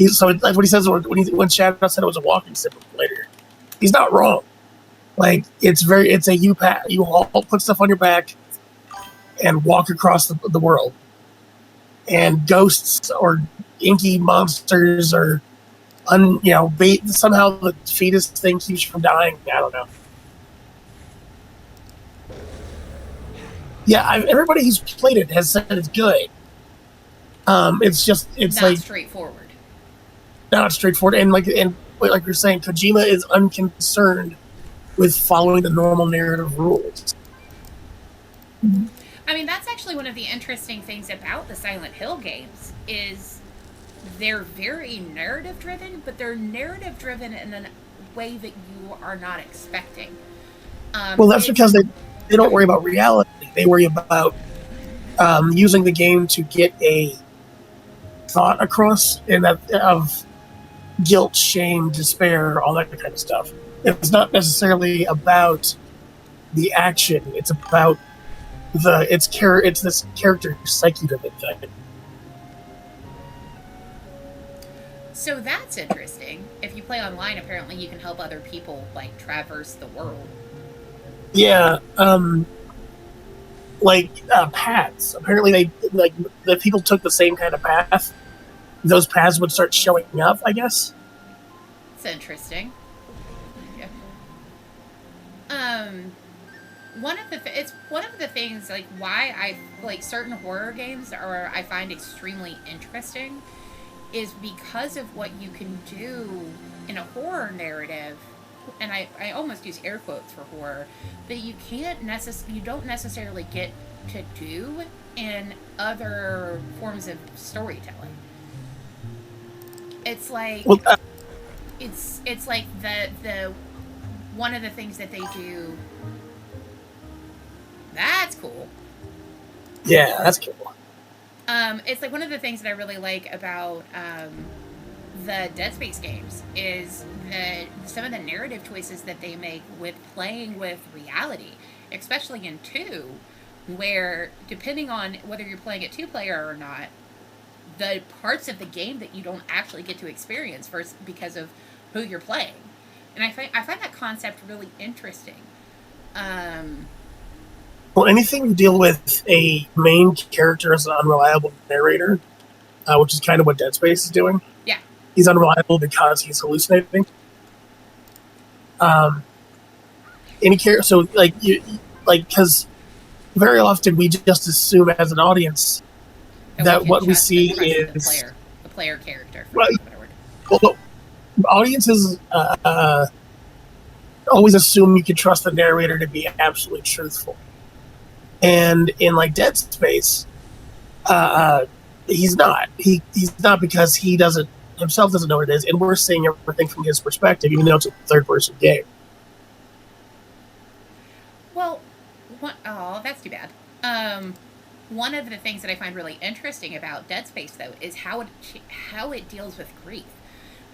So that's what he says when Shadow said it was a walking simulator. He's not wrong. Like, it's a you put stuff on your back and walk across the world. And ghosts or inky monsters or somehow the fetus thing keeps you from dying. I don't know. Yeah, everybody who's played it has said it's good. It's not like straightforward. Not straightforward, and like you're saying, Kojima is unconcerned with following the normal narrative rules. I mean, that's actually one of the interesting things about the Silent Hill games is they're very narrative driven, but they're narrative driven in a way that you are not expecting. Well, that's because they don't worry about reality. They worry about using the game to get a thought across, and that of guilt, shame, despair, all that kind of stuff. It's not necessarily about the action. It's about it's this character psyche-driven thing. So that's interesting. If you play online, apparently you can help other people, like, traverse the world. Yeah, paths. Apparently, the people took the same kind of path. Those paths would start showing up, I guess. It's interesting. Yeah. It's one of the things, like, why I like certain horror games I find extremely interesting is because of what you can do in a horror narrative, and I almost use air quotes for horror, that you don't necessarily get to do in other forms of storytelling. It's like it's like the one of the things that they do. That's cool. Yeah, that's cool. It's like one of the things that I really like about the Dead Space games is some of the narrative choices that they make with playing with reality, especially in 2, where depending on whether you're playing it 2-player or not, the parts of the game that you don't actually get to experience first because of who you're playing. And I find that concept really interesting. Well, anything to deal with a main character as an unreliable narrator, which is kind of what Dead Space is doing. Yeah. He's unreliable because he's hallucinating. Any character, so because very often we just assume as an audience that what we see is the player character. Right. Well, audiences always assume you can trust the narrator to be absolutely truthful. And in like Dead Space, he's not. He's not because he himself doesn't know what it is, and we're seeing everything from his perspective, even though it's a third-person game. Well, that's too bad. One of the things that I find really interesting about Dead Space, though, is how it deals with grief,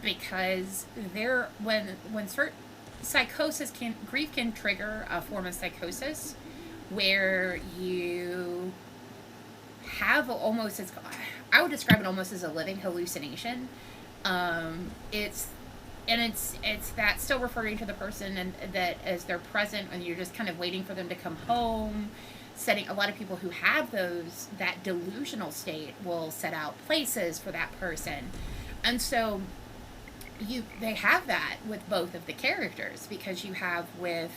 because when certain grief can trigger a form of psychosis where you have I would describe it almost as a living hallucination. It's that still referring to the person and that as they're present and you're just kind of waiting for them to come home. A lot of people who have that delusional state will set out places for that person. And so they have that with both of the characters, because you have with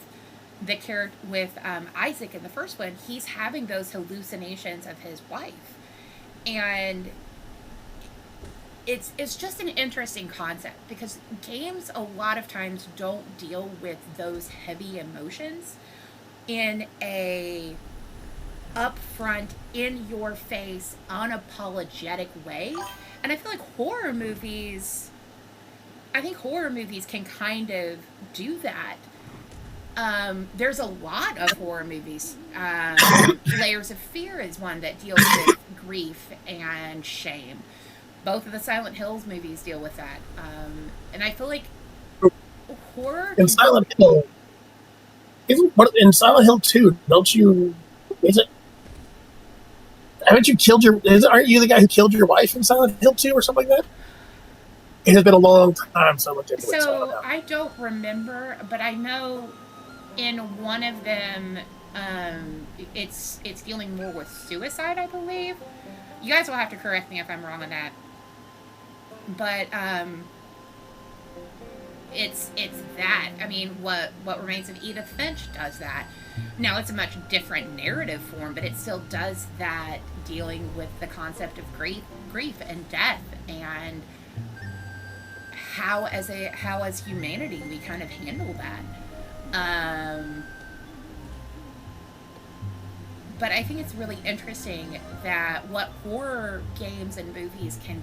Isaac in the first one, he's having those hallucinations of his wife. And it's just an interesting concept because games a lot of times don't deal with those heavy emotions in a upfront, in your face, unapologetic way. And I feel like horror movies can kind of do that. There's a lot of horror movies. Layers of Fear is one that deals with grief and shame. Both of the Silent Hills movies deal with that. And I feel like horror in Silent Hill, in Silent Hill 2, don't you, haven't you killed aren't you the guy who killed your wife in Silent Hill 2 or something like that? It has been a long time so much into it, so I don't remember, but I know in one of them, it's dealing more with suicide, I believe. You guys will have to correct me if I'm wrong on that. But it's that. I mean, what Remains of Edith Finch does that. Now it's a much different narrative form, but it still does that, dealing with the concept of grief and death, and how as humanity we kind of handle that. But I think it's really interesting that what horror games and movies can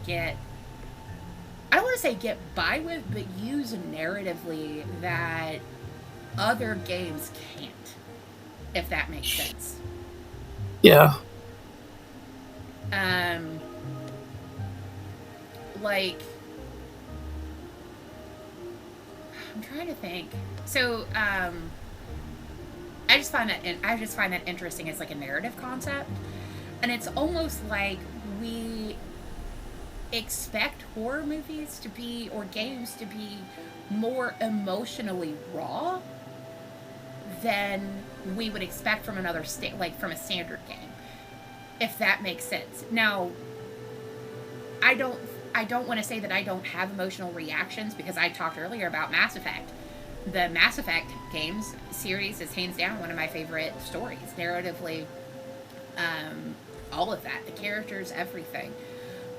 I don't want to say get by with, but use narratively that other games can't, if that makes sense. Yeah. Like, I'm trying to think. So, I just find that interesting as like a narrative concept, and it's almost like we expect horror movies to be, or games to be, more emotionally raw than we would expect from another from a standard game, if that makes sense. Now, I don't want to say that I don't have emotional reactions, because I talked earlier about Mass Effect. The Mass Effect games series is hands down one of my favorite stories, narratively, all of that, the characters, everything.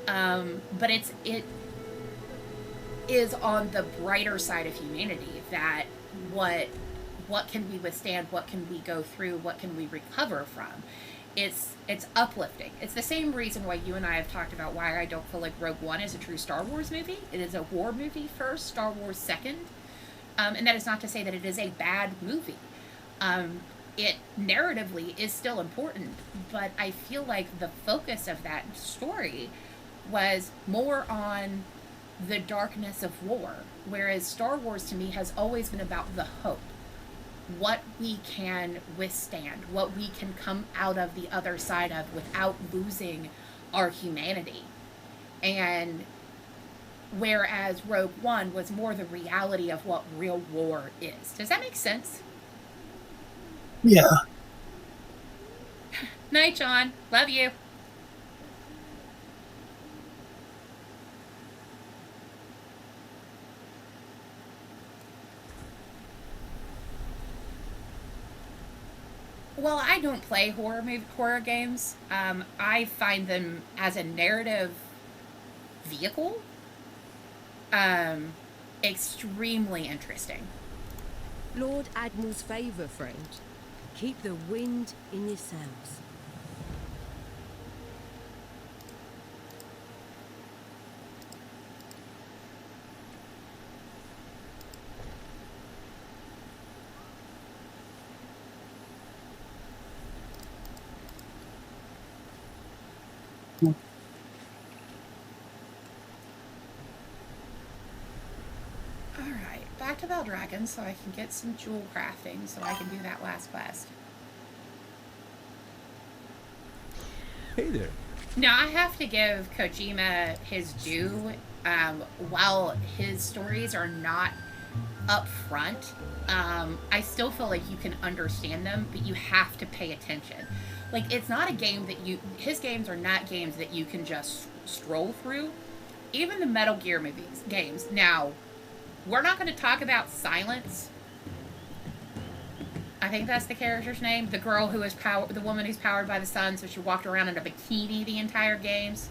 But it is on the brighter side of humanity, that what can we withstand, what can we go through, what can we recover from. It's uplifting. It's the same reason why you and I have talked about why I don't feel like Rogue One is a true Star Wars movie. It is a war movie first, Star Wars second. And that is not to say that it is a bad movie. It narratively is still important, but I feel like the focus of that story was more on the darkness of war, whereas Star Wars to me has always been about the hope, what we can withstand, what we can come out of the other side of without losing our humanity. And whereas Rogue One was more the reality of what real war is. Does that make sense? Yeah. Night, John. Love you. Well, I don't play horror games. I find them as a narrative vehicle extremely interesting. Lord Admiral's favour, friend. Keep the wind in your sails. Back to Valdragon so I can get some jewel crafting so I can do that last quest. Hey there. Now, I have to give Kojima his due. While his stories are not up front, I still feel like you can understand them, but you have to pay attention. Like, it's not a game that his games are not games that you can just stroll through. Even the Metal Gear games. Now, we're not going to talk about Silence I think that's the character's name. The girl who is the woman who's powered by the sun, so she walked around in a bikini the entire games.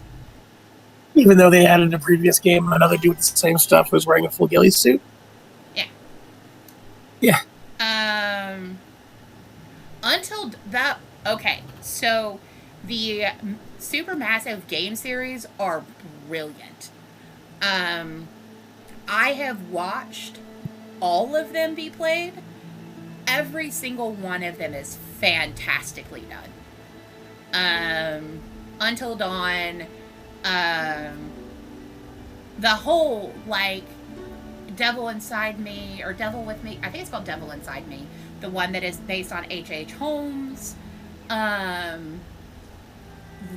Even though they had in a previous game another dude with the same stuff who was wearing a full ghillie suit. Yeah. Yeah. Until that. Okay, so the Supermassive game series are brilliant. I have watched all of them be played. Every single one of them is fantastically done. Until Dawn, the whole, like, Devil Inside Me, or Devil With Me, I think it's called Devil Inside Me, the one that is based on H.H. Holmes.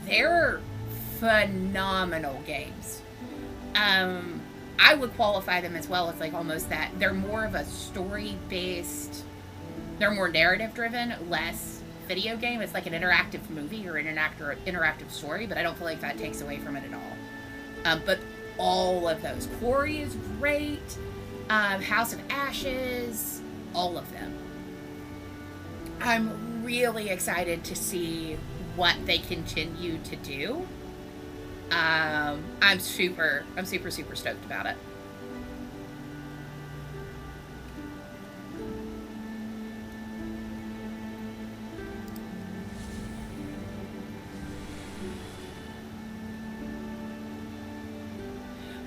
They're phenomenal games. I would qualify them as well as, like, almost that. They're more of a story-based, they're more narrative-driven, less video game. It's like an interactive movie or an interactive story, but I don't feel like that takes away from it at all. But all of those. Quarry is great. House of Ashes, all of them. I'm really excited to see what they continue to do. I'm super stoked about it.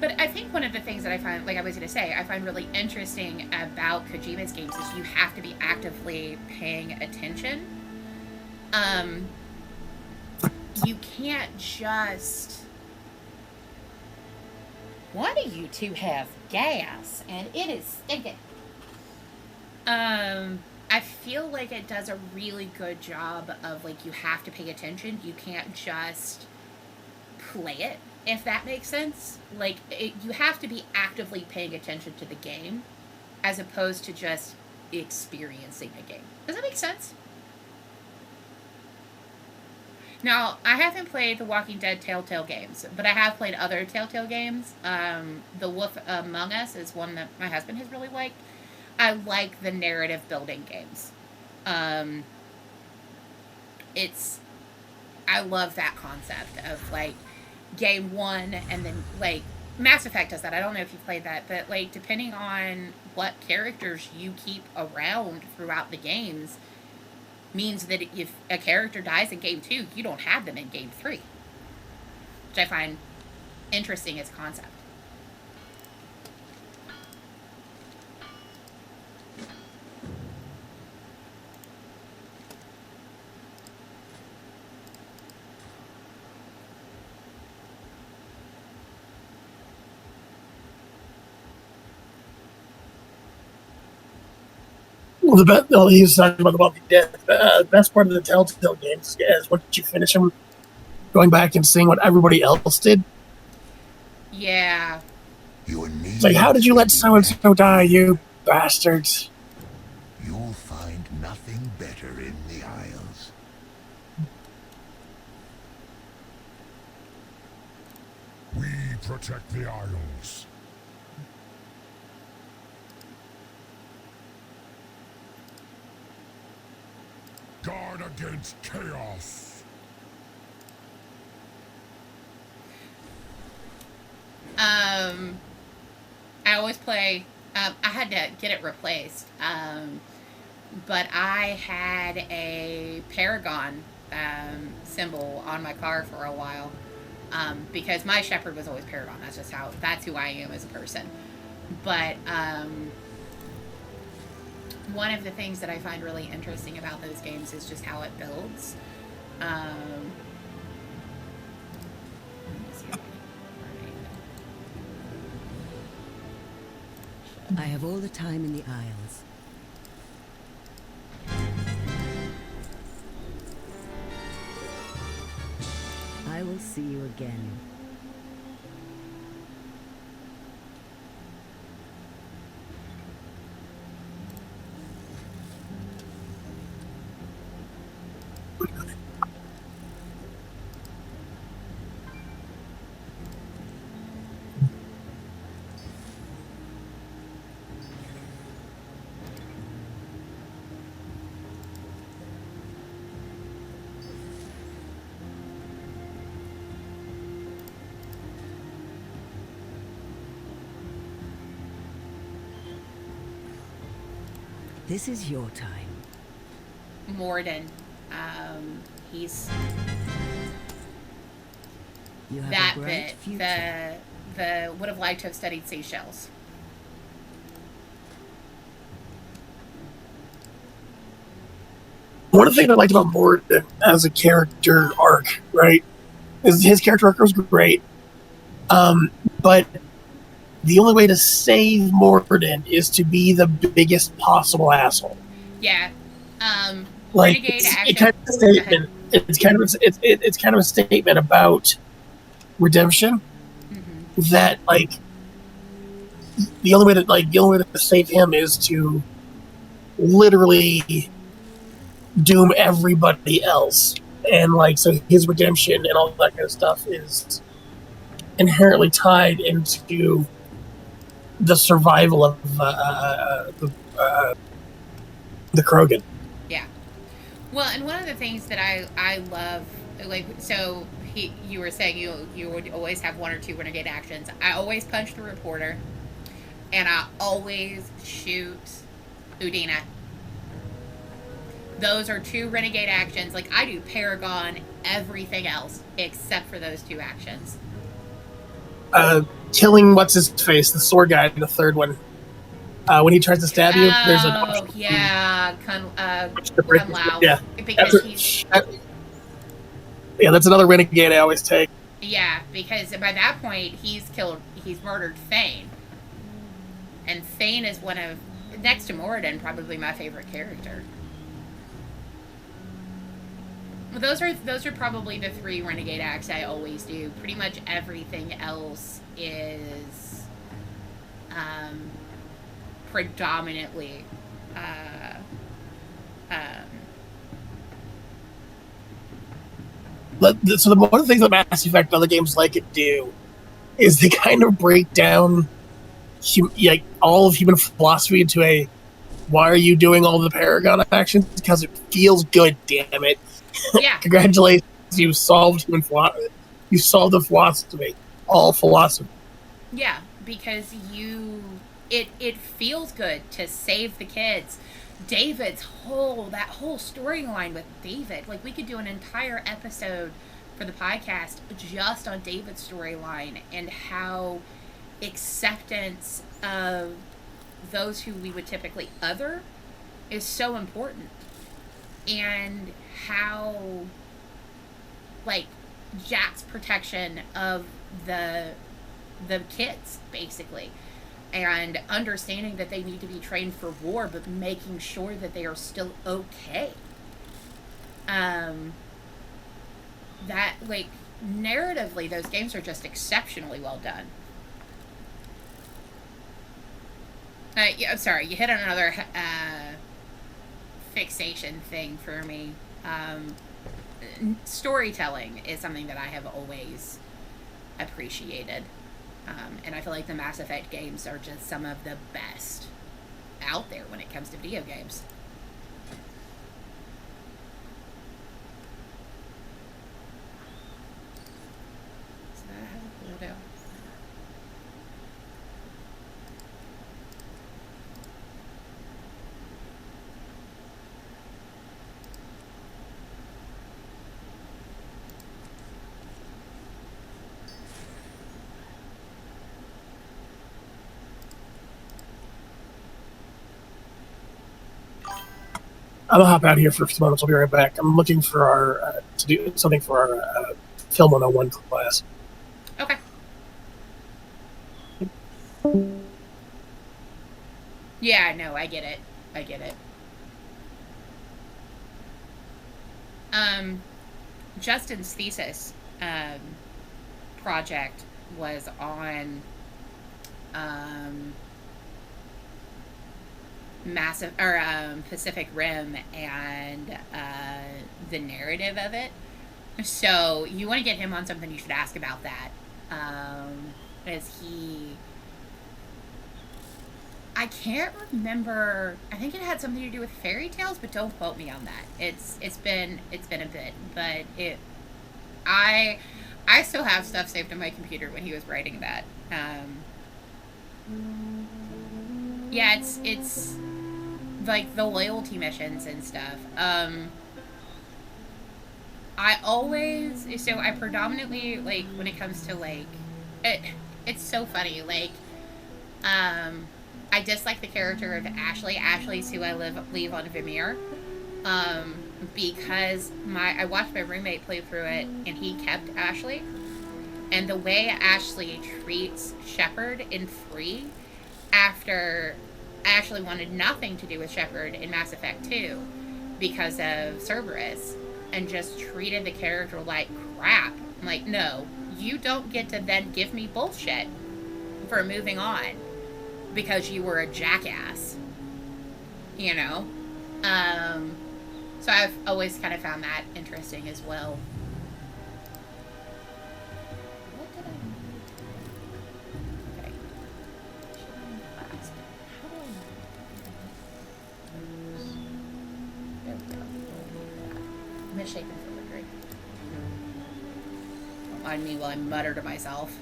But I think one of the things that I find, like I was going to say, I find really interesting about Kojima's games is you have to be actively paying attention. You can't just... One of you two have gas, and it is stinking. I feel like it does a really good job of, like, you have to pay attention. You can't just play it, if that makes sense. Like, you have to be actively paying attention to the game, as opposed to just experiencing the game. Does that make sense? Now, I haven't played the Walking Dead Telltale games, but I have played other Telltale games. The Wolf Among Us is one that my husband has really liked. I like the narrative building games. I love that concept of, like, game one and then, like, Mass Effect does that. I don't know if you've played that, but, like, depending on what characters you keep around throughout the games means that if a character dies in game 2, you don't have them in game 3. Which I find interesting as a concept. Well, he was talking about The Walking Dead. The best part of the Telltale games is once you finish them, going back and seeing what everybody else did. Yeah. It's like, how did you let so-and-so die, you bastards? You'll find nothing better in the Isles. We protect the Isles. Guard against chaos. I always play, I had to get it replaced, but I had a Paragon symbol on my car for a while, because my shepherd was always Paragon. That's who I am as a person. But one of the things that I find really interesting about those games is just how it builds. I have all the time in the Isles. I will see you again. This is your time. Morden. He's You have that a bright bit. future. The would have liked to have studied seashells. One of the things I liked about Morden as a character arc, right, is his character arc was great. But the only way to save Morden is to be the biggest possible asshole. Yeah. Like Renegade it's action. kind of a statement. It's kind of a statement about redemption. That like the only way to save him is to literally doom everybody else, and like so his redemption and all that kind of stuff is inherently tied into the survival of the Krogan. Yeah. Well, and one of the things that I love, like, so you were saying you would always have one or two renegade actions. I always punch the reporter, and I always shoot Udina. Those are two renegade actions. Like, I do Paragon everything else except for those two actions. Killing what's his face, the sword guy in the third one. When he tries to stab you, there's a yeah, yeah, because that's another renegade I always take. Yeah, because by that point he's murdered Thane, and Thane is one of, next to Moradin, probably my favorite character. Well, those are probably the three renegade acts I always do. Pretty much everything else is predominantly so one of the things that Mass Effect and other games like it do is they kind of break down all of human philosophy into a, why are you doing all the Paragon actions? Because it feels good, damn it. Yeah. Congratulations, you solved human philosophy. You solved the philosophy. All philosophy. Yeah, because it feels good to save the kids. David's whole storyline with David, like, we could do an entire episode for the podcast just on David's storyline and how acceptance of those who we would typically other is so important, and how, like, Jack's protection of the kids, basically, and understanding that they need to be trained for war, but making sure that they are still okay. That, like, narratively, those games are just exceptionally well done. Yeah, I'm sorry, you hit on another fixation thing for me. Storytelling is something that I have always appreciated. And I feel like the Mass Effect games are just some of the best out there when it comes to video games. So that has a cool deal. I'm gonna hop out here for a few moments. I'll be right back. I'm looking for our to do something for our Film 101 class. Okay. Yeah, no, I get it. Justin's thesis project was on Pacific Rim and the narrative of it. So you want to get him on something, you should ask about that. I can't remember. I think it had something to do with fairy tales, but don't quote me on that. It's been a bit, but I still have stuff saved on my computer when he was writing that. Yeah, it's like the loyalty missions and stuff. I predominantly, like, when it comes to, like, it's so funny, like, I dislike the character of Ashley. Ashley's who I leave on Vimir, because I watched my roommate play through it, and he kept Ashley, and the way Ashley treats Shepard in 3, after Ashley wanted nothing to do with Shepard in Mass Effect 2, because of Cerberus, and just treated the character like crap. I'm like, no, you don't get to then give me bullshit for moving on because you were a jackass, you know? So I've always kind of found that interesting as well. What did I... Okay. How do I... There we go. Misshapen filigree. Don't mind me while I mutter to myself.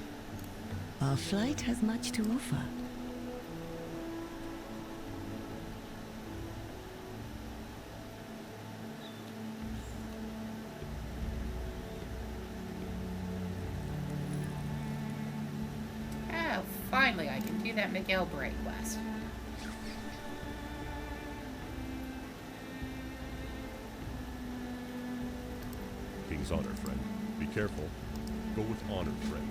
Our flight has much to offer. Oh, finally I can do that Miguel Bray quest. King's honor, friend. Be careful. Go with honor, friend.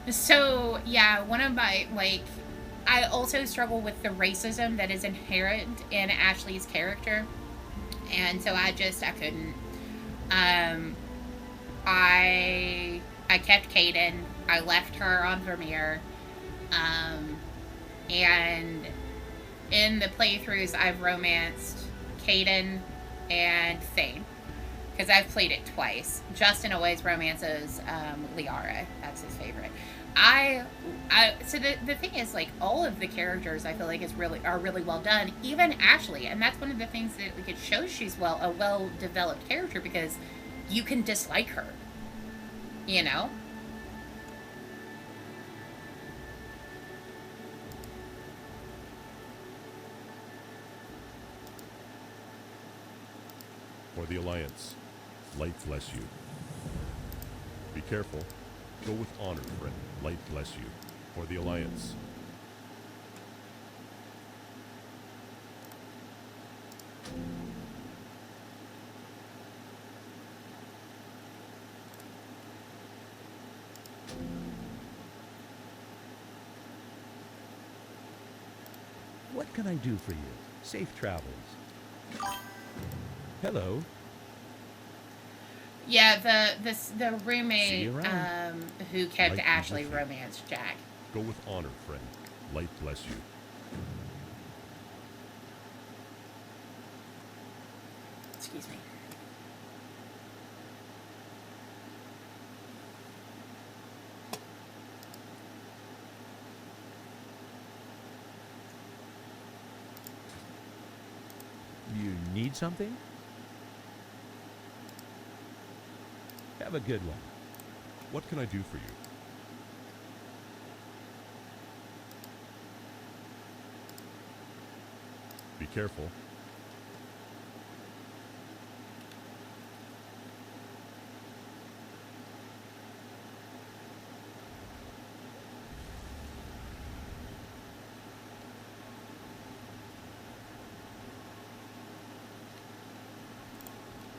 So, yeah, one of my, like, I also struggle with the racism that is inherent in Ashley's character. And so I couldn't. I kept Kaden. I left her on Vermeer. And in the playthroughs, I've romanced Kaden and Thane, because I've played it twice. Justin always romances Liara. That's his favorite. So the thing is, like, all of the characters I feel like are really well done. Even Ashley, and that's one of the things that, like, it shows she's a well developed character, because you can dislike her, you know. For the Alliance, light bless you. Be careful. Go with honor, friend. Light bless you. For the Alliance. What can I do for you? Safe travels. Hello. Yeah, the roommate who kept Light Ashley bless you. romanced Jack. Go with honor, friend. Light bless you. Excuse me. You need something? Have a good one. What can I do for you? Be careful.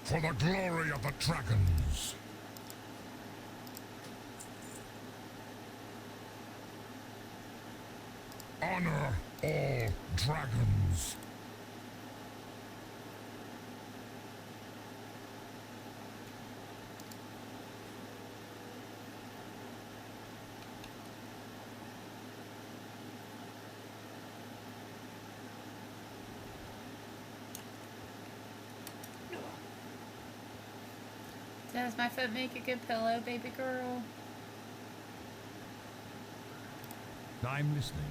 For the glory of the dragons. Honor all dragons. Does my foot make a good pillow, baby girl? I'm listening.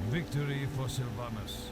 Victory for Sylvanas.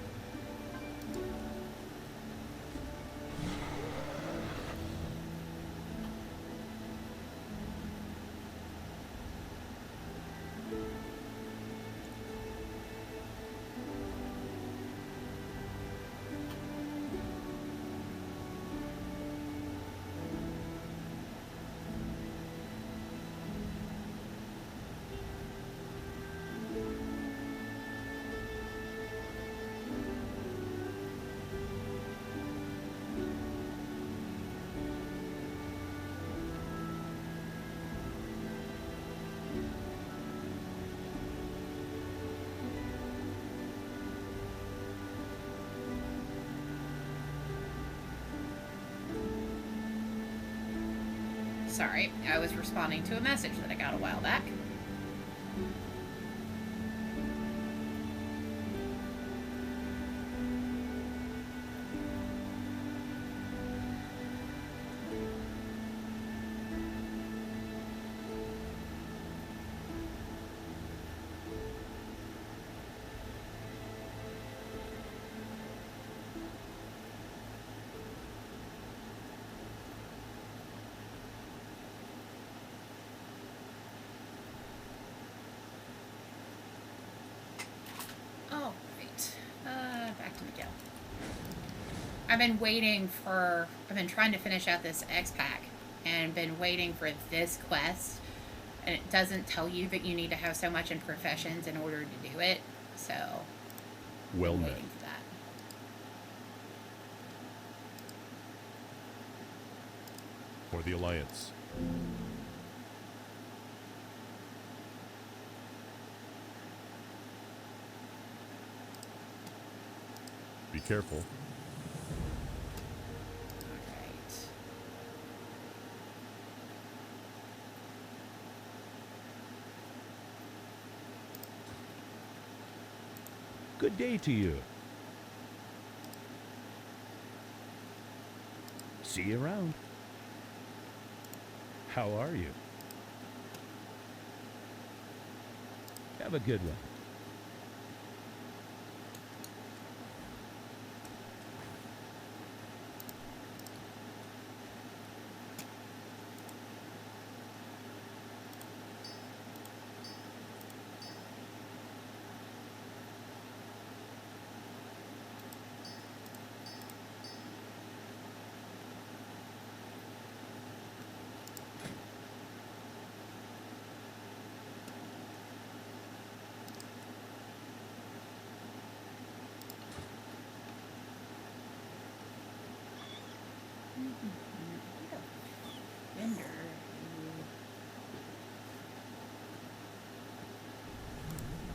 Sorry, I was responding to a message that I got a while back. Back to Miguel. I've been trying to finish out this X pack and been waiting for this quest, and it doesn't tell you that you need to have so much in professions in order to do it, so well I'm met. waiting for that. For the Alliance. Be careful. Alright. Good day to you. See you around. How are you? Have a good one.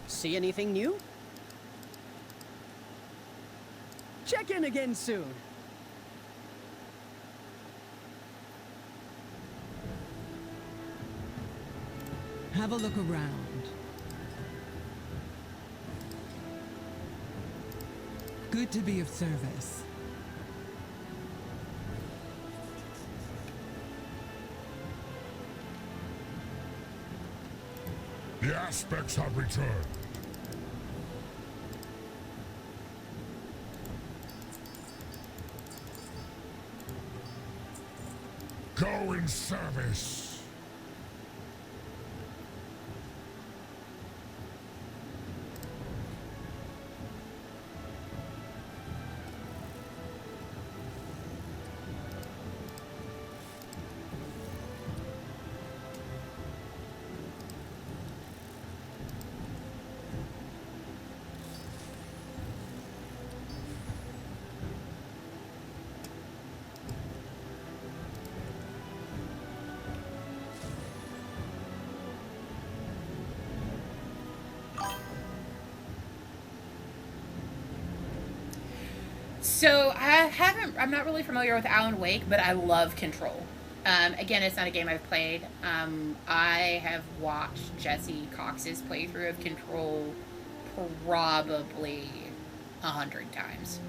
See anything new? Check in again soon. Have a look around. Good to be of service. The aspects have returned. Go in service. So I'm not really familiar with Alan Wake, but I love Control. Again, it's not a game I've played. I have watched Jesse Cox's playthrough of Control probably 100 times.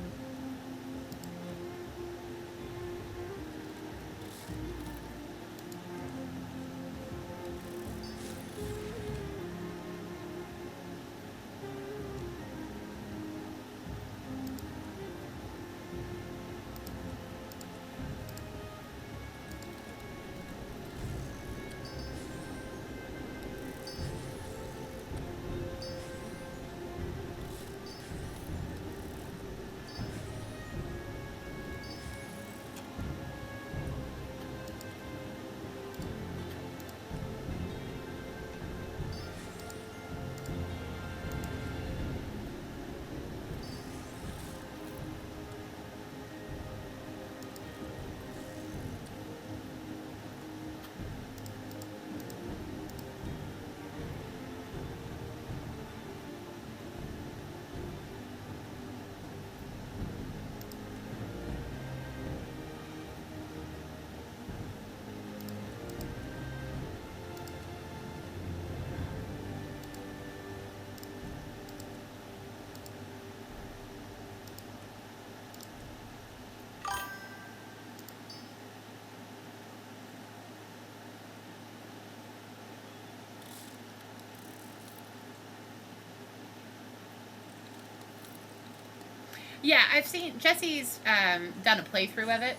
Yeah, I've seen Jesse's done a playthrough of it.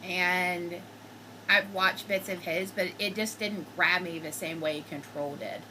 And I've watched bits of his, but it just didn't grab me the same way Control did.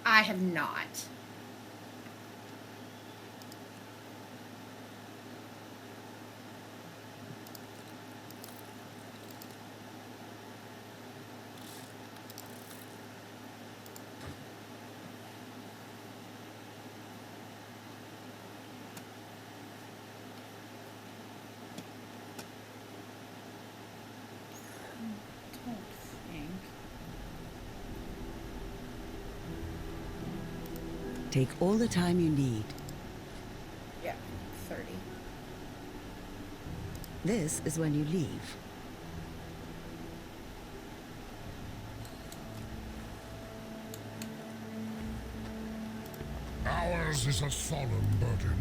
I have not. Take all the time you need. Yeah, 30. This is when you leave. Ours is a solemn burden.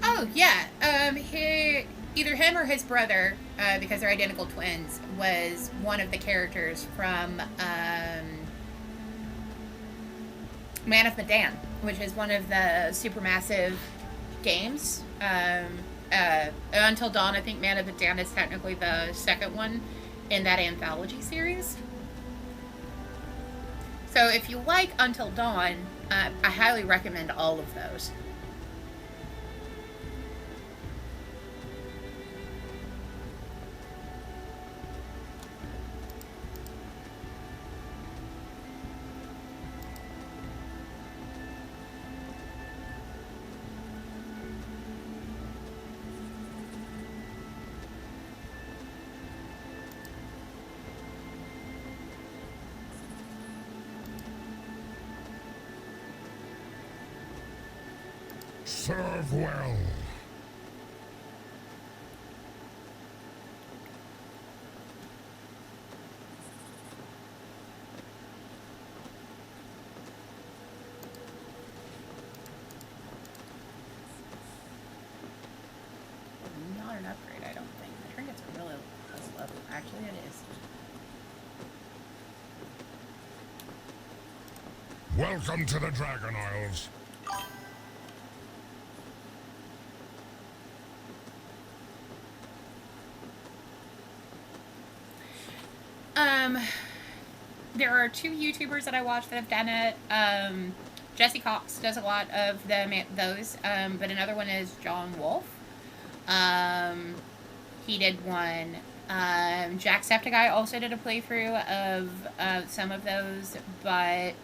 Oh, yeah. Either him or his brother, because they're identical twins, was one of the characters from Man of Medan, which is one of the supermassive games. Until Dawn, I think Man of Medan is technically the second one in that anthology series. So if you like Until Dawn, I highly recommend all of those. Serve well. Not an upgrade, I don't think. The trinkets are really less level. Actually, it is. Welcome to the Dragon Isles. There are two YouTubers that I watch that have done it. Jesse Cox does a lot of those, but another one is John Wolf. He did one. Jacksepticeye also did a playthrough of some of those, but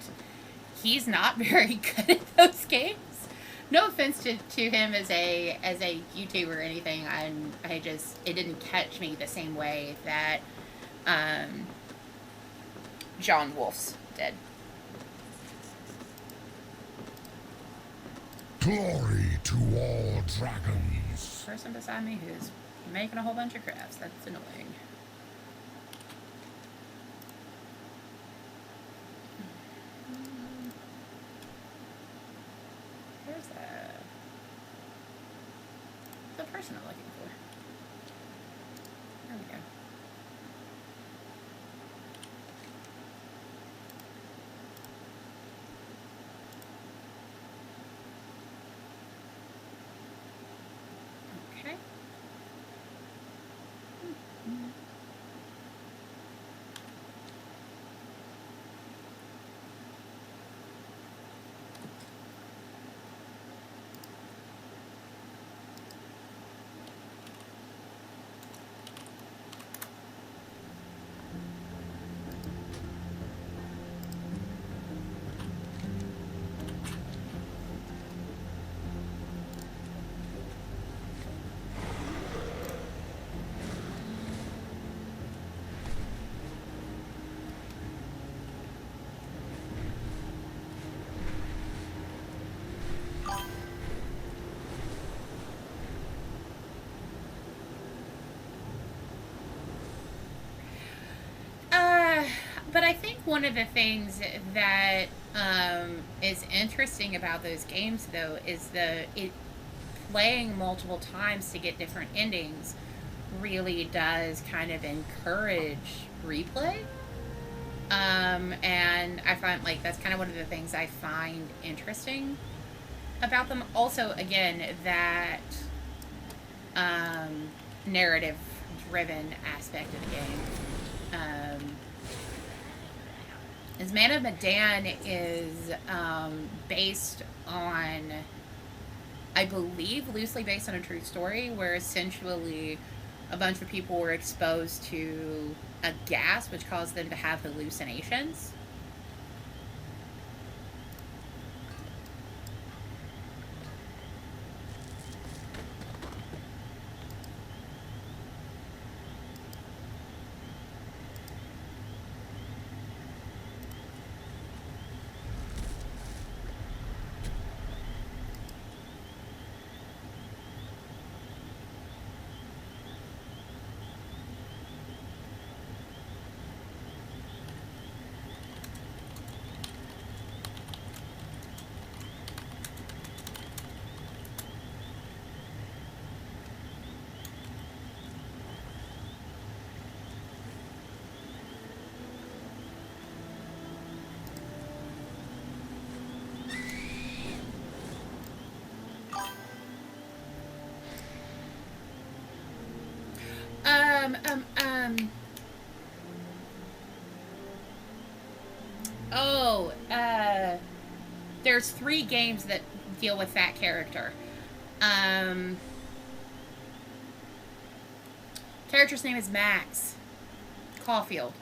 he's not very good at those games. No offense to him as a YouTuber or anything. It didn't catch me the same way that John Wolf's did. Glory to all dragons. Person beside me who's making a whole bunch of crafts. That's annoying. Where's the person I'm looking for? There we go. Okay. one of the things that is interesting about those games, though, is playing multiple times to get different endings really does kind of encourage replay. And I find, like, that's kind of one of the things I find interesting about them. Also, again, that narrative-driven aspect of the game. As Man of Medan is based on, I believe, loosely based on a true story, where essentially a bunch of people were exposed to a gas which caused them to have hallucinations. There's 3 games that deal with that character. Character's name is Max Caulfield.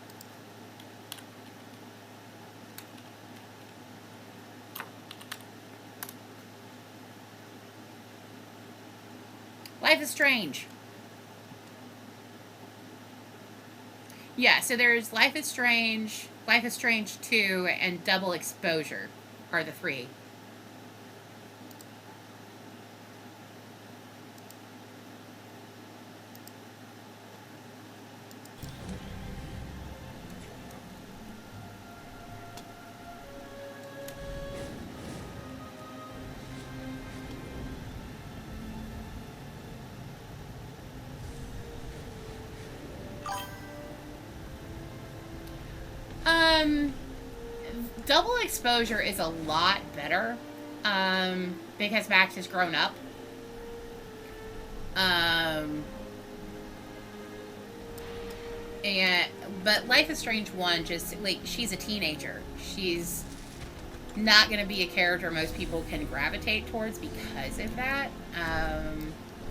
Life is Strange. Yeah, so there's Life is Strange 2, and Double Exposure are the 3. Double Exposure is a lot better, because Max has grown up. But Life is Strange 1, just, like, she's a teenager. She's not going to be a character most people can gravitate towards because of that.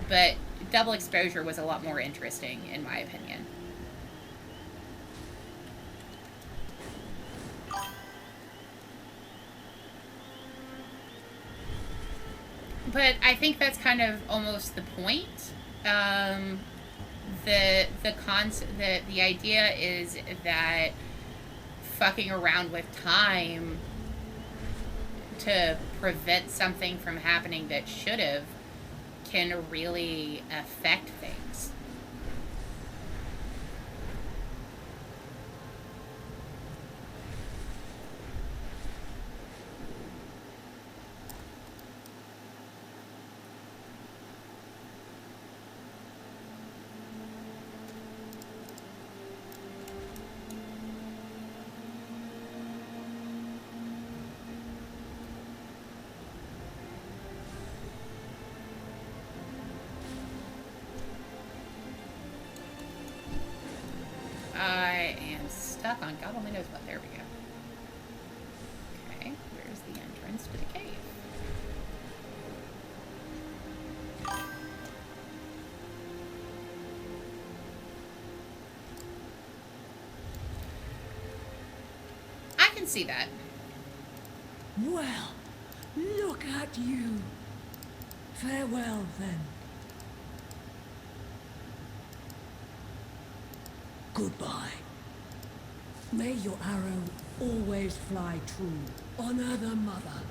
But Double Exposure was a lot more interesting, in my opinion. But I think that's kind of almost the point. The idea is that fucking around with time to prevent something from happening that should have can really affect things. I am stuck on God only knows what. There we go. Okay, where's the entrance to the cave? I can see that. Well, look at you. Farewell, then. Goodbye. May your arrow always fly true. Honor the mother.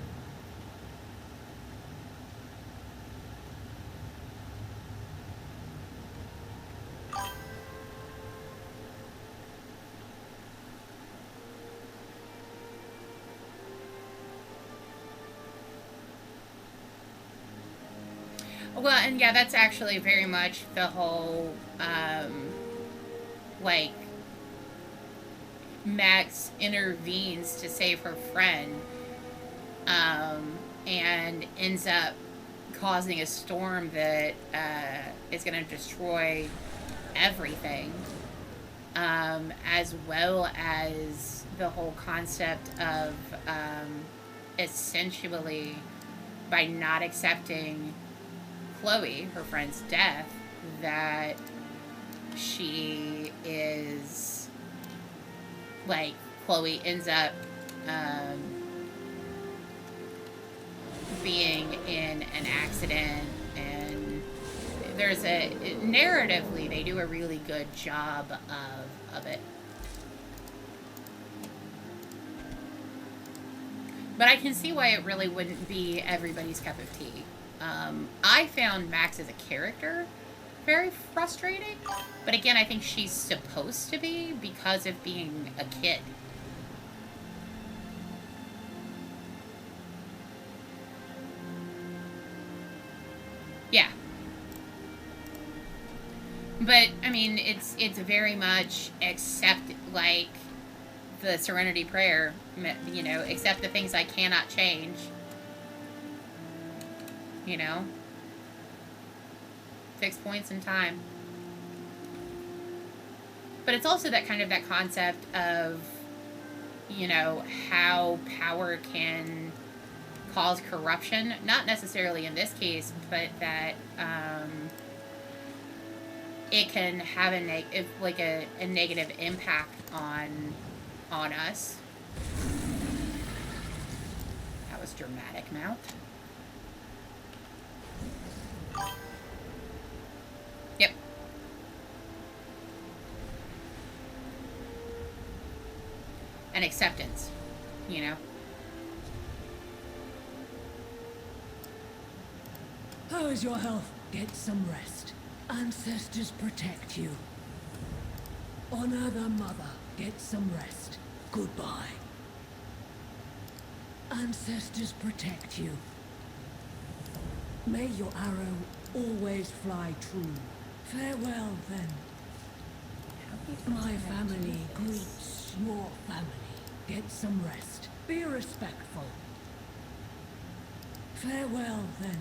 Well, and yeah, that's actually very much the whole, like, Max intervenes to save her friend, and ends up causing a storm that is going to destroy everything, as well as the whole concept of essentially, by not accepting Chloe, her friend's death, that she is, like, Chloe ends up being in an accident, and there's narratively, they do a really good job of it. But I can see why it really wouldn't be everybody's cup of tea. I found Max as a character very frustrating, but again, I think she's supposed to be because of being a kid. Yeah. But, I mean, it's very much accept, like, the Serenity Prayer, you know, accept the things I cannot change. You know? Fixed points in time. But it's also that kind of that concept of, you know, how power can cause corruption. Not necessarily in this case, but that it can have a negative impact on us. That was dramatic, Mount. Yep. And acceptance, you know. How is your health? Get some rest. Ancestors protect you. Honor the mother. Get some rest. Goodbye. Ancestors protect you. May your arrow always fly true. Farewell, then. My family greets your family. Get some rest. Be respectful. Farewell, then.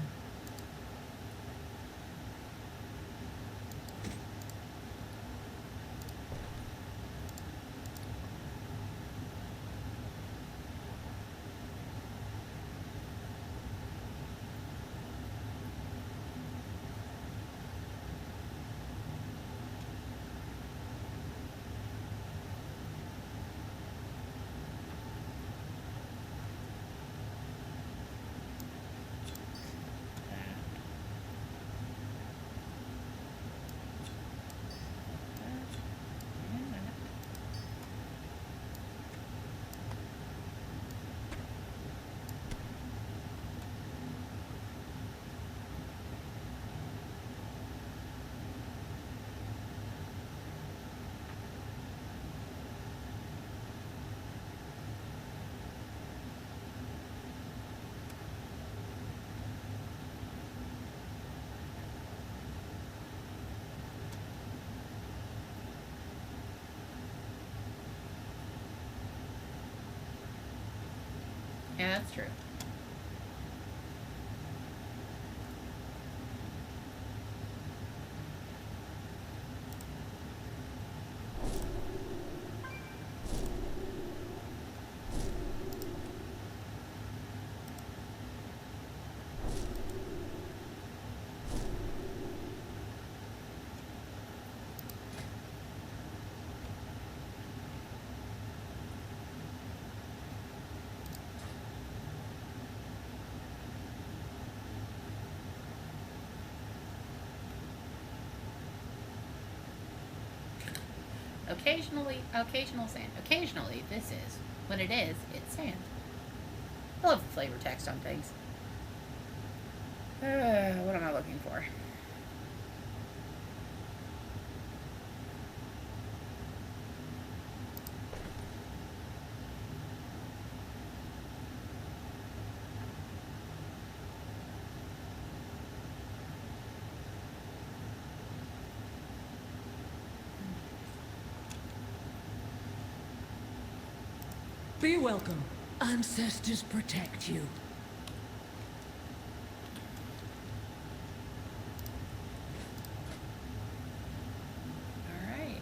Yeah, that's true. Occasional sand. Occasionally, this is. When it is, it's sand. I love the flavor text on things. What am I looking for? Be welcome. Ancestors protect you. All right.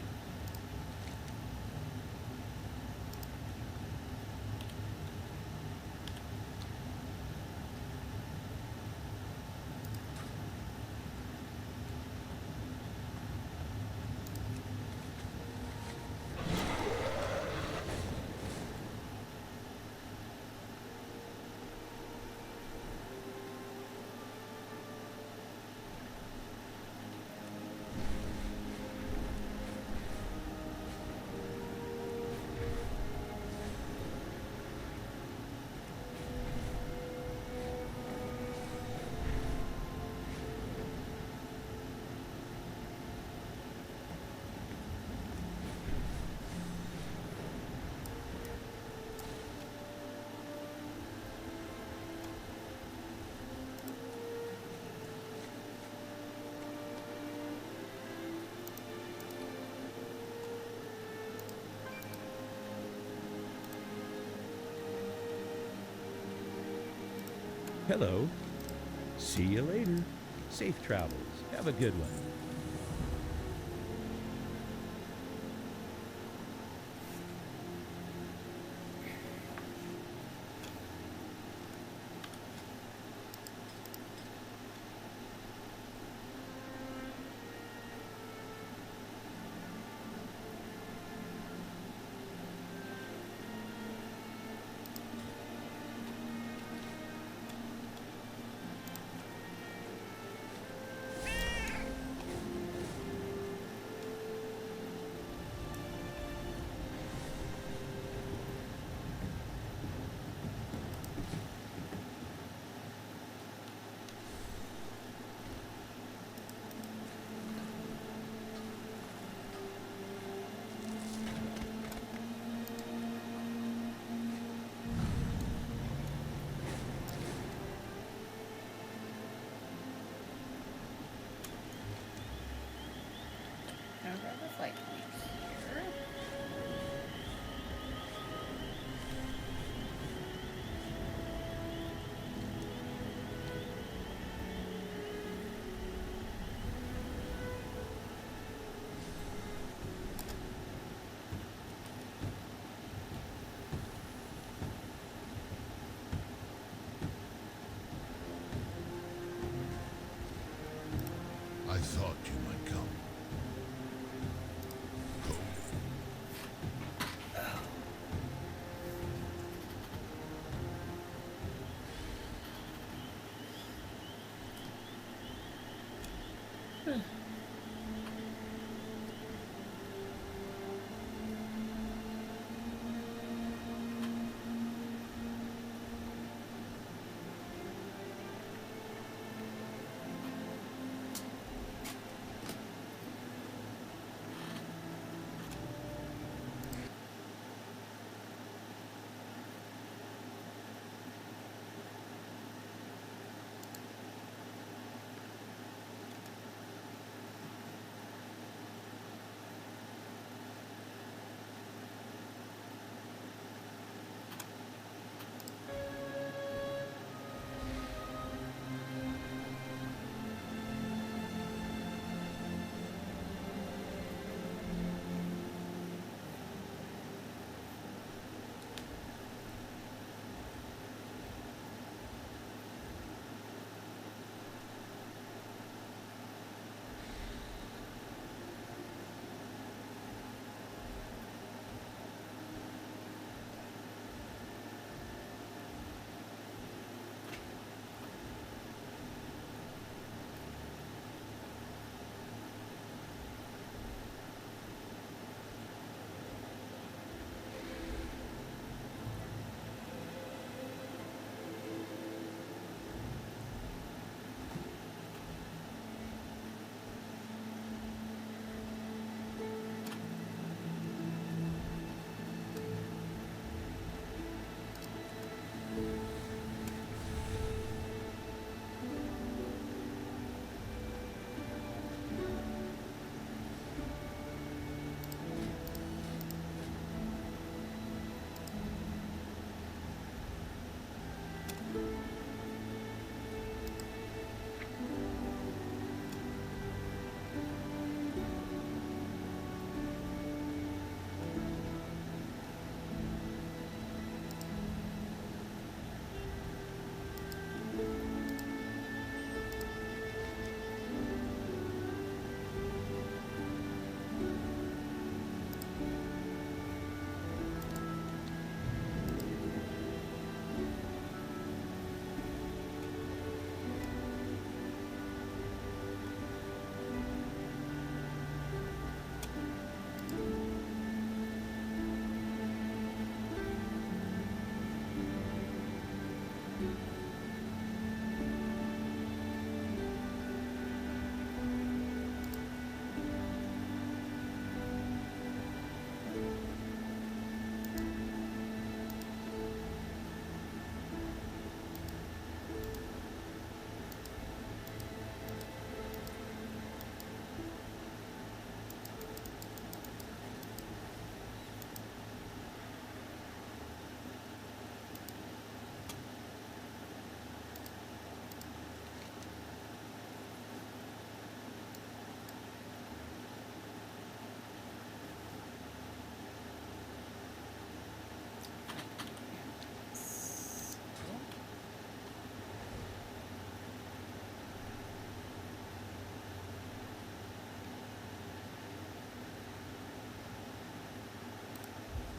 Hello. See you later. Safe travels. Have a good one. Now grab the flight points here. I thought you might come.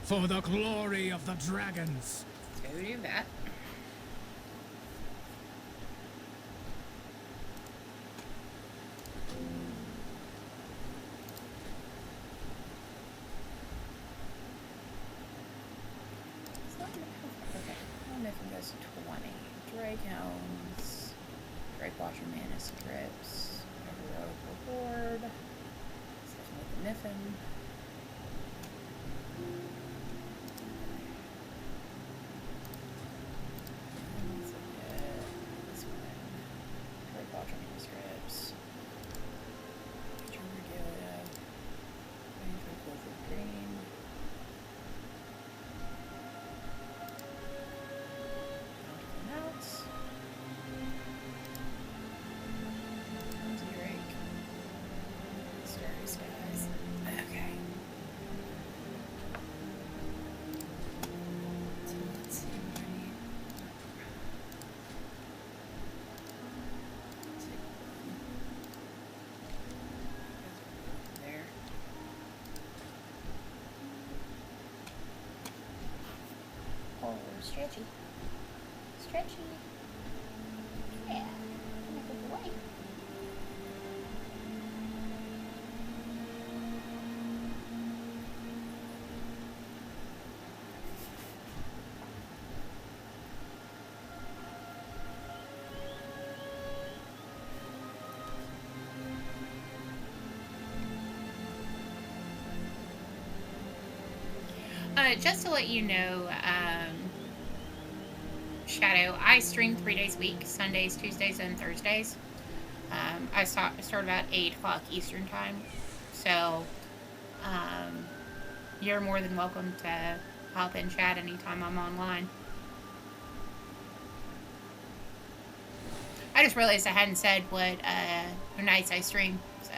For the glory of the dragons. Go do that. Okay, Mythic goes to 20. Drake Helms, Drake Watcher Manuscripts, Heroic Reward, Session with the Miffin. This one, Drake Watcher Manuscripts, Feature Regalia, Green. Notes. Drake. Starry Skies. Okay. So let's see what I need. There. Oh, stretchy. Stretchy. Yeah. Make it away. Just to let you know, Shadow, I stream 3 days a week, Sundays, Tuesdays, and Thursdays. I start about 8 o'clock Eastern time. So, you're more than welcome to hop in chat anytime I'm online. I just realized I hadn't said what nights I stream, so...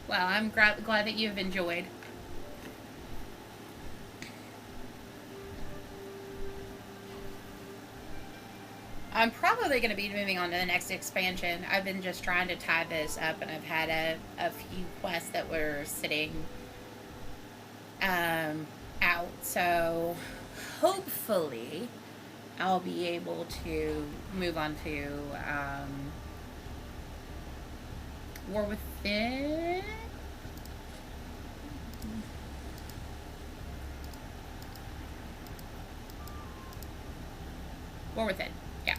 Well, I'm glad that you've enjoyed. I'm probably going to be moving on to the next expansion. I've been just trying to tie this up, and I've had a few quests that were sitting out. So hopefully I'll be able to move on to War Within. War Within, yeah.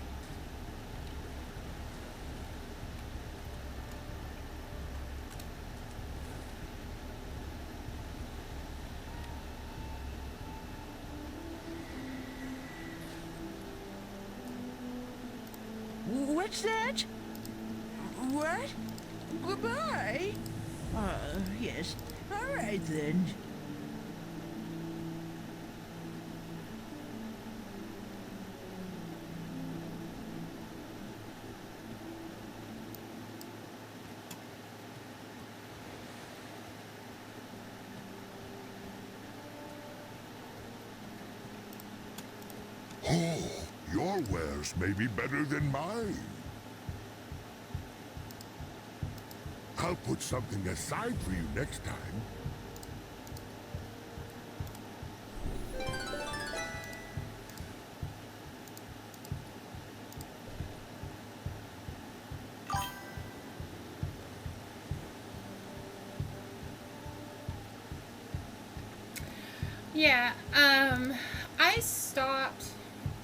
What's that? What? Goodbye? Yes. All right, then. Oh, your wares may be better than mine. I'll put something aside for you next time. Yeah, I stopped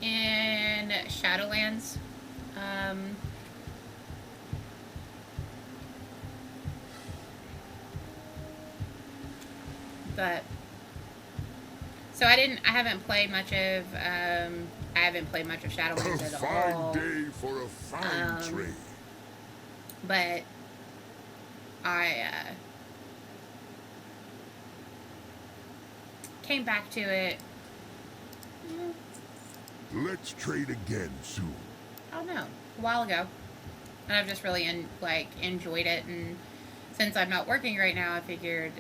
in Shadowlands. But so I haven't played much of Shadowlands at all. A fine day for a fine trade. But came back to it. Let's trade again soon. Oh no, a while ago. And I've just really enjoyed it, and since I'm not working right now, I figured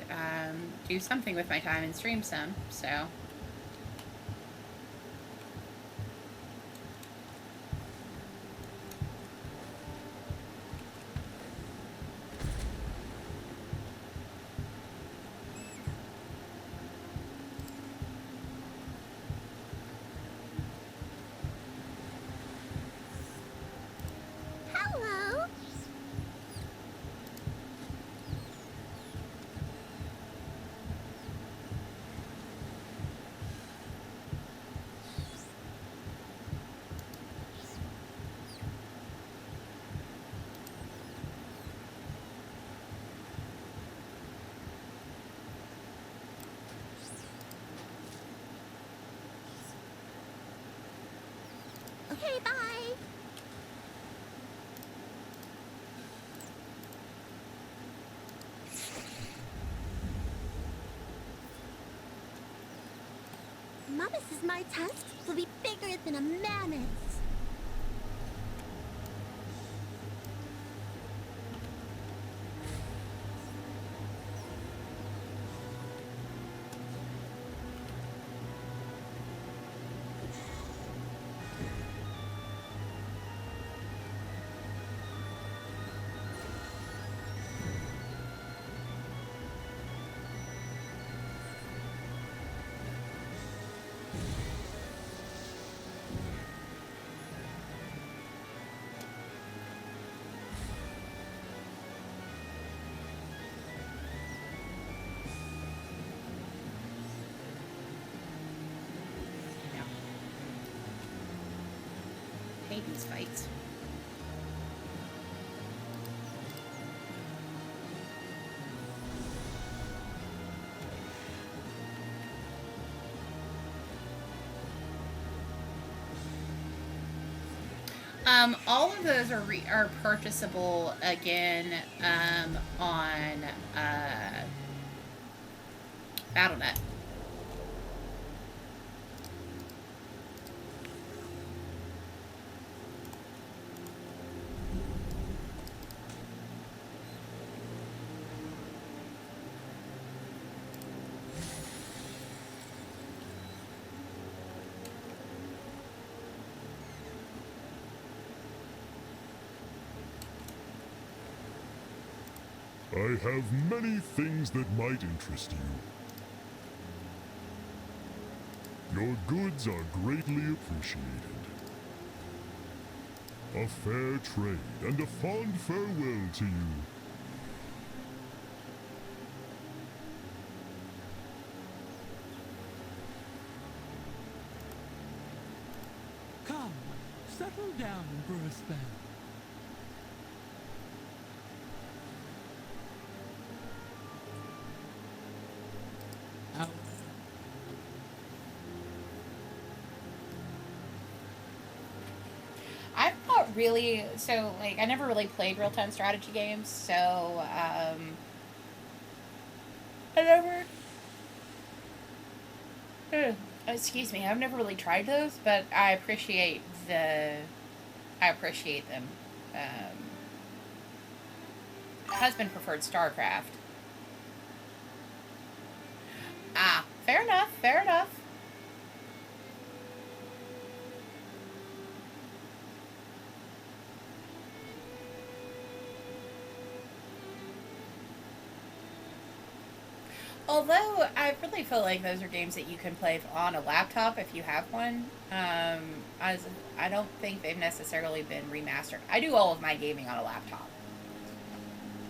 do something with my time and stream some, so. Hello. Okay, bye. Mama says my tusks will be bigger than a mammoth's. Hate these fights. All of those are purchasable again on BattleNet. I have many things that might interest you. Your goods are greatly appreciated. A fair trade and a fond farewell to you. Come, settle down for a spell. Out. I'm not really, so, like, I never really played real-time strategy games, so, I never, excuse me, I've never really tried those, but I appreciate them. Husband preferred StarCraft. Ah, fair enough, fair enough. Although, I really feel like those are games that you can play on a laptop if you have one. As I don't think they've necessarily been remastered. I do all of my gaming on a laptop.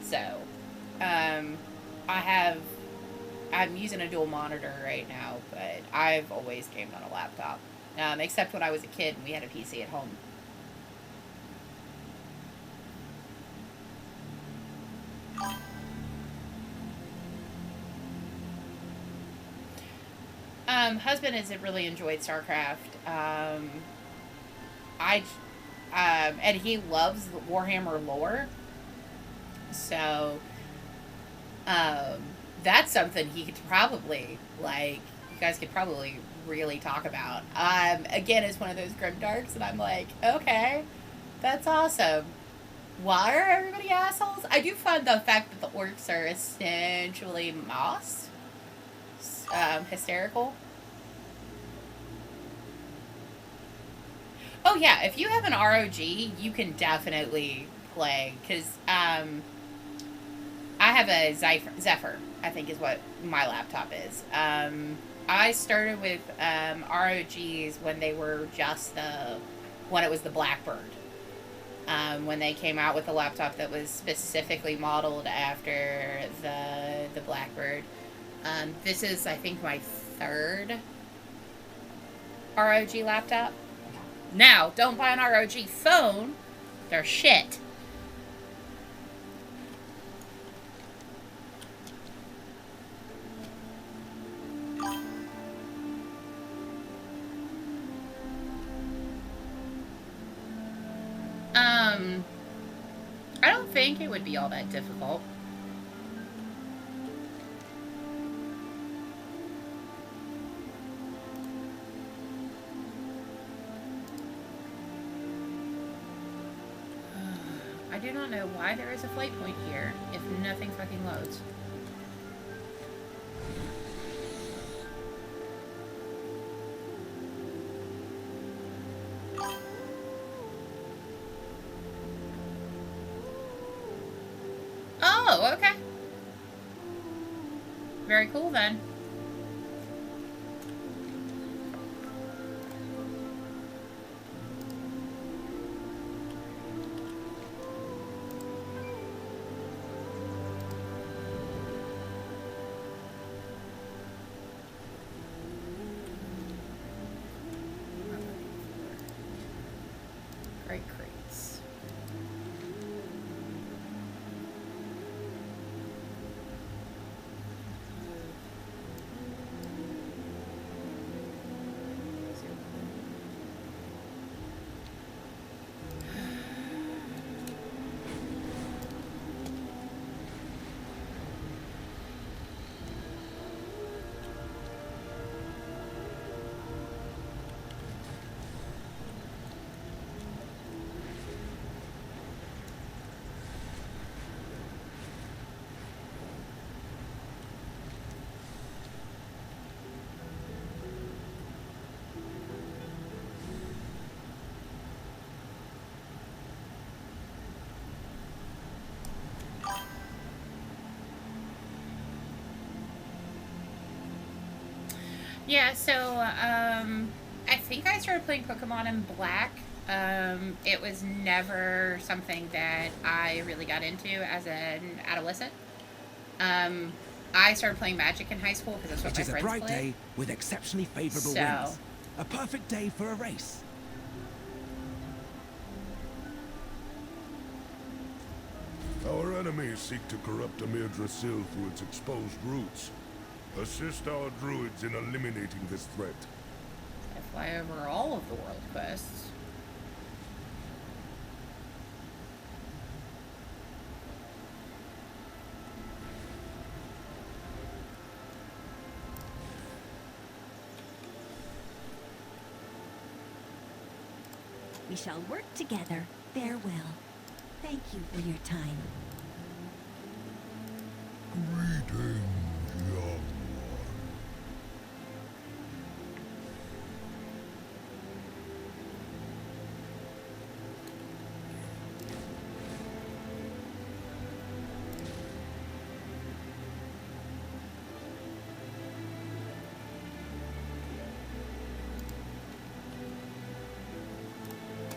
So, I'm using a dual monitor right now, but I've always gamed on a laptop. Except when I was a kid and we had a PC at home. Husband has really enjoyed StarCraft. And he loves the Warhammer lore. So, that's something he could probably, like, you guys could probably really talk about. Again, it's one of those grimdarks, and I'm like, okay, that's awesome. Why are everybody assholes? I do find the fact that the orcs are essentially moss hysterical. Oh yeah, if you have an ROG, you can definitely play, because I have a Zephyr, I think is what my laptop is. I started with ROGs when they were just when it was the Blackbird. When they came out with a laptop that was specifically modeled after the Blackbird. This is, I think, my third ROG laptop. Now, don't buy an ROG phone. They're shit. I don't think it would be all that difficult. I do not know why there is a flight point here if nothing fucking loads. Oh, okay. Very cool then. Great crates. Yeah, so, I think I started playing Pokemon in Black. It was never something that I really got into as an adolescent. I started playing Magic in high school because that's what my friends played. It is a bright day with exceptionally favorable winds. A perfect day for a race. Our enemies seek to corrupt Amir Drasil through its exposed roots. Assist our druids in eliminating this threat. I fly over all of the world quests. We shall work together. Farewell. Thank you for your time. Greetings, young one.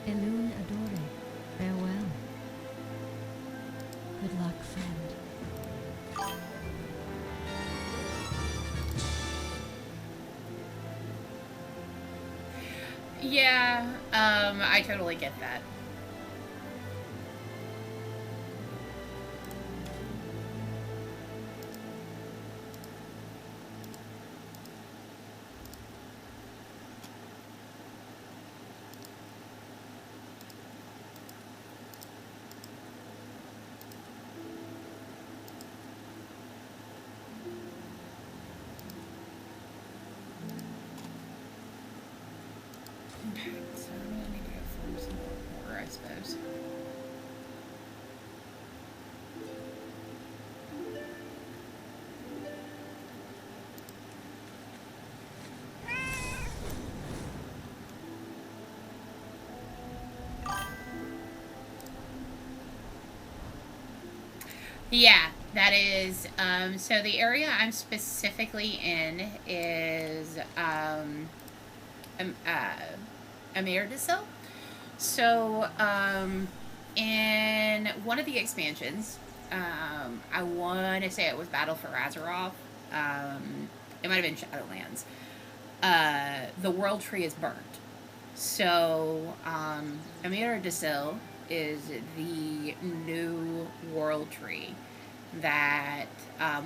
Elune Adore, farewell. Good luck, friend. Yeah, I totally get that. Yeah, that is. So the area I'm specifically in is Amirdasil. So in one of the expansions, I want to say it was Battle for Azeroth. It might have been Shadowlands. The World Tree is burnt. So Amirdasil is the new World Tree that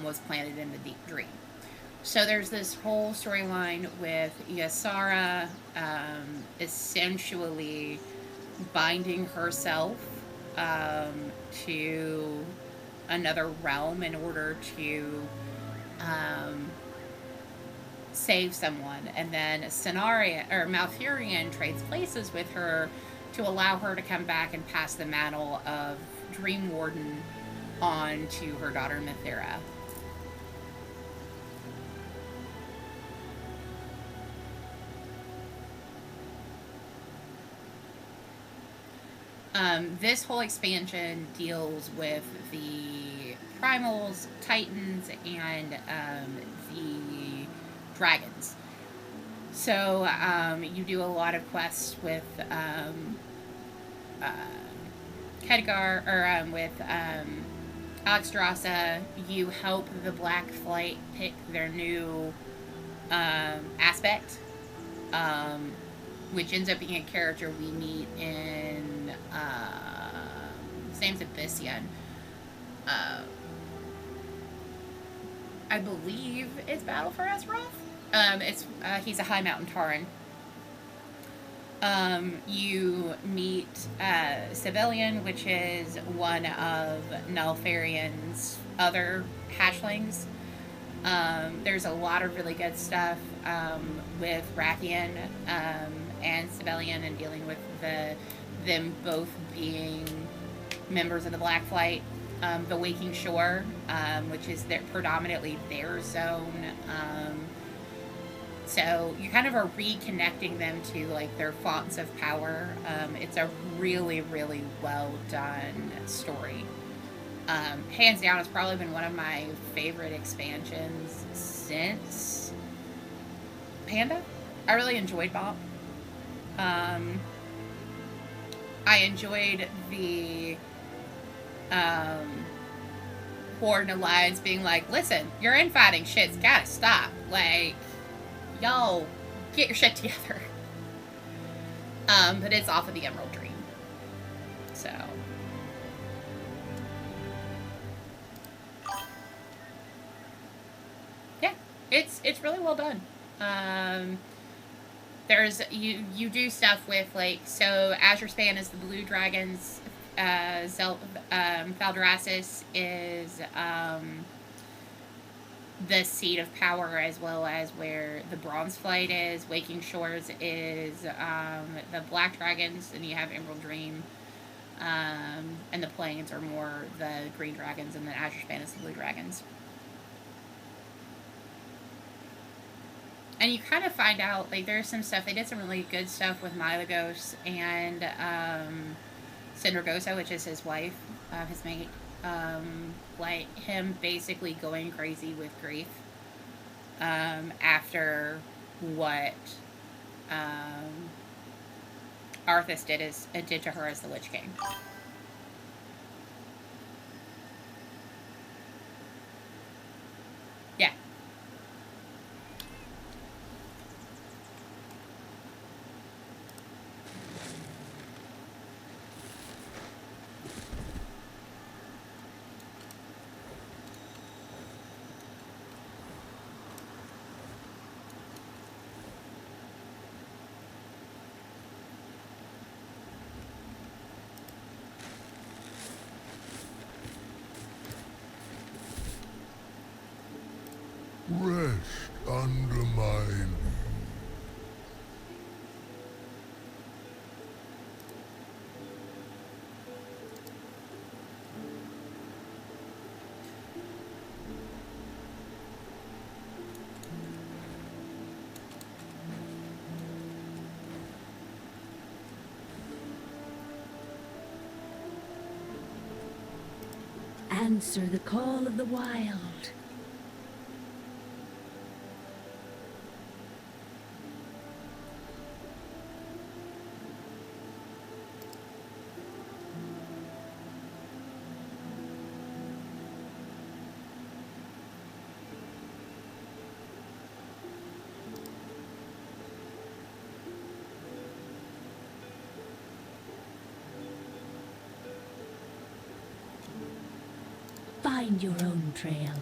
was planted in the Deep Dream. So there's this whole storyline with Yasara essentially binding herself to another realm in order to save someone, and then Cenarion or Malfurion trades places with her to allow her to come back and pass the mantle of Dream Warden on to her daughter Mithira. This whole expansion deals with the primals, titans, and the dragons. So you do a lot of quests with Khadgar, or with Alexstrasza. You help the Black Flight pick their new aspect, which ends up being a character we meet in Sands of Bisyan. I believe it's Battle for Azeroth. He's a High Mountain Tauren. You meet Civilian, which is one of Nelfarion's other hatchlings. There's a lot of really good stuff with Rathian and Civilian, and dealing with them both being members of the Black Flight. The Waking Shore, which is predominantly their zone. So you kind of are reconnecting them to like their fonts of power. It's a really, really well done story. Hands down, it's probably been one of my favorite expansions since Panda. I really enjoyed Bop. I enjoyed the Horde and Alliance being like, listen, your infighting shit's gotta stop. Like, y'all get your shit together. But it's off of the Emerald Dream. So. Yeah, it's really well done. There's, you do stuff with, like, so Azure Span is the blue dragons, Valdrassus is the seat of power, as well as where the Bronze Flight is. Waking Shores is the black dragons, and you have Emerald Dream, and the Plains are more the green dragons, and then Azure Span is the blue dragons. And you kind of find out, like, there's some stuff, they did some really good stuff with Milagos and Syndragosa, which is his wife, his mate. Like, him basically going crazy with grief after what Arthas did to her as the Lich King. Yeah. Answer the call of the wild. Find your own trail.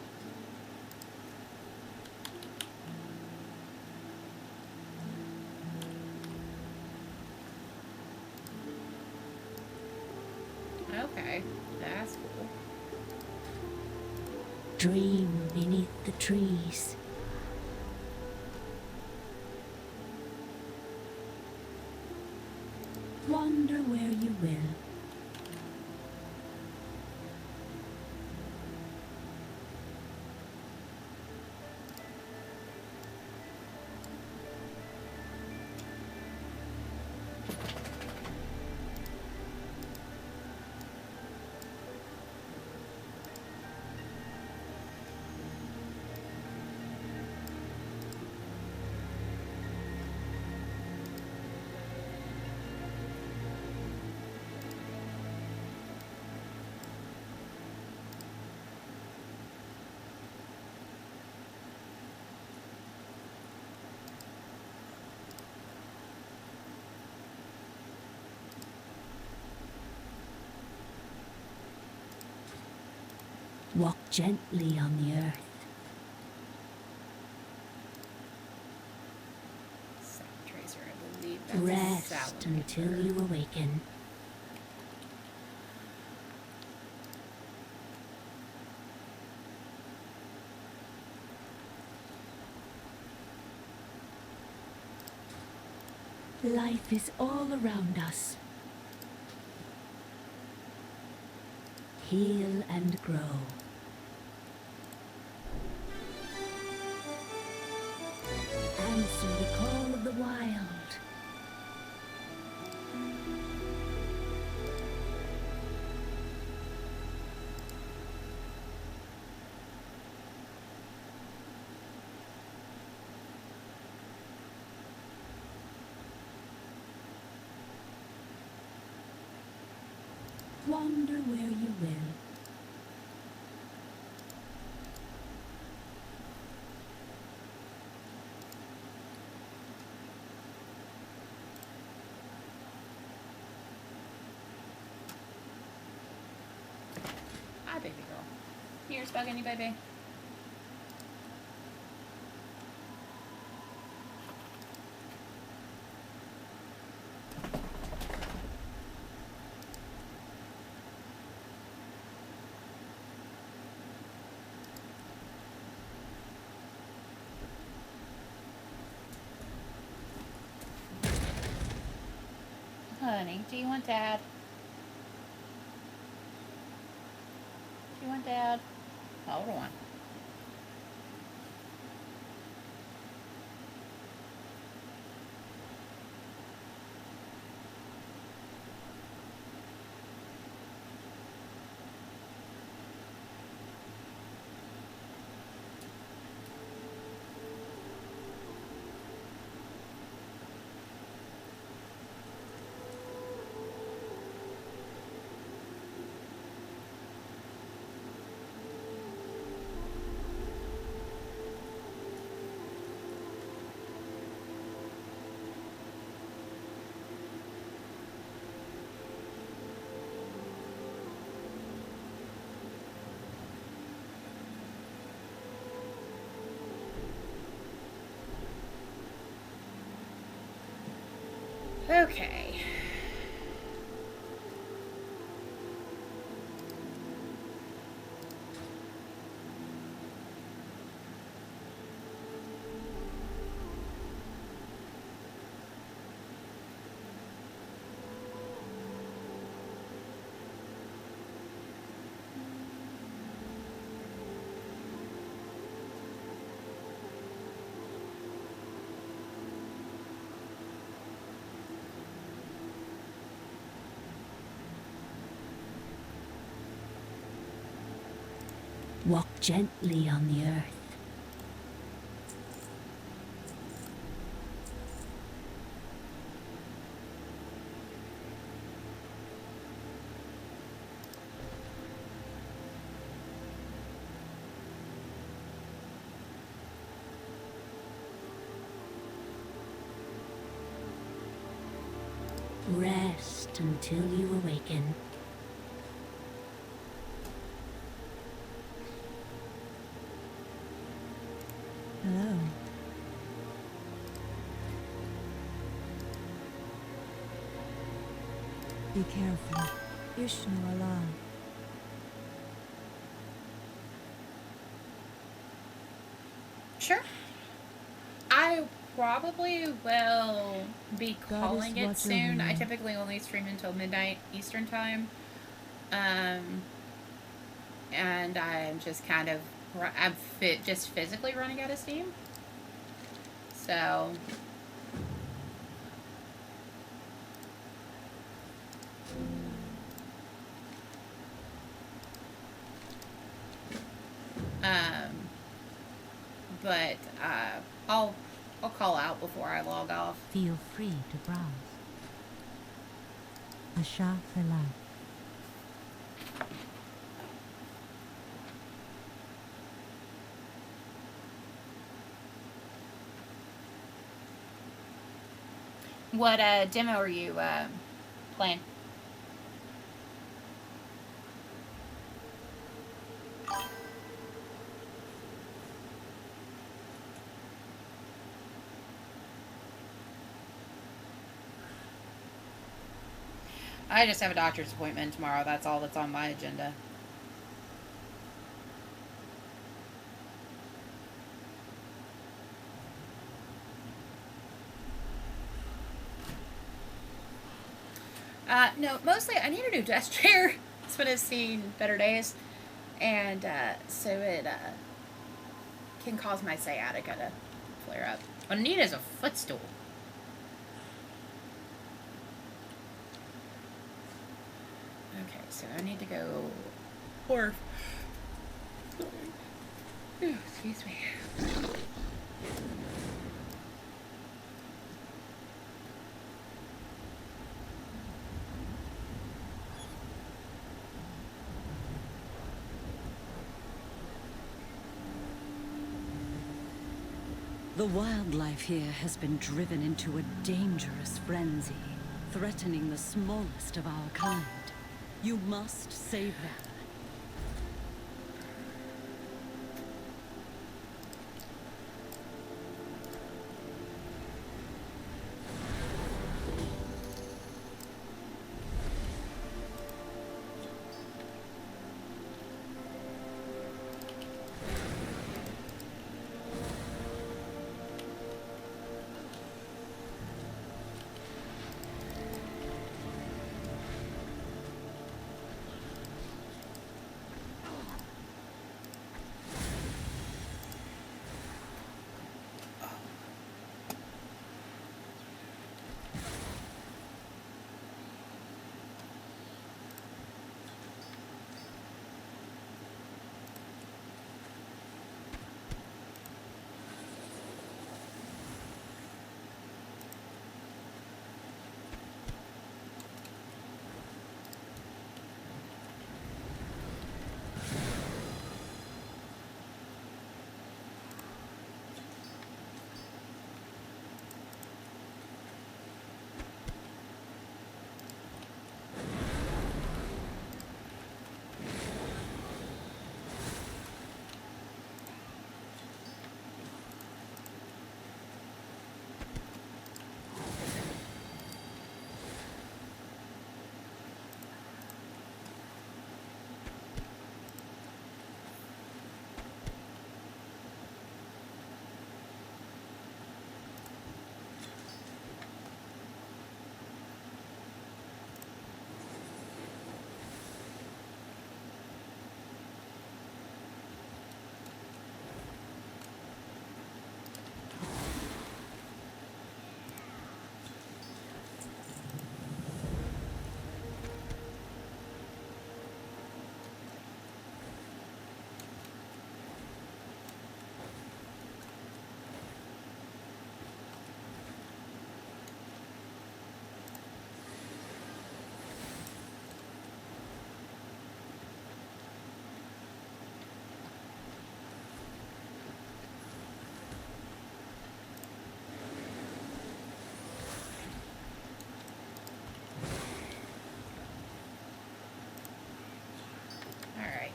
Okay, that's cool. Dream beneath the trees. Wander where you will. Walk gently on the earth. Sound tracer, I believe that's a Rest salamander. until you awaken. Life is all around us. Heal and grow. Answer the call of the wild. Wander where you will. Hi, baby girl. Here's bugging you, baby. Honey, do you want Dad? Do you want Dad? Hold on. Okay. Walk gently on the earth. Rest until you awaken. Hello. Be careful. Ishnu Allah. Sure. I probably will be calling it soon. I typically only stream until midnight Eastern time. And I'm just kind of, just physically running out of steam. So, but I'll call out before I log off. Feel free to browse. Asha Filai. What demo are you playing? I just have a doctor's appointment tomorrow. That's all that's on my agenda. No, mostly I need a new desk chair. It's been seen better days. And so it can cause my sciatica to flare up. What I need is a footstool. Okay, so I need to go or excuse me. The wildlife here has been driven into a dangerous frenzy, threatening the smallest of our kind. You must save them.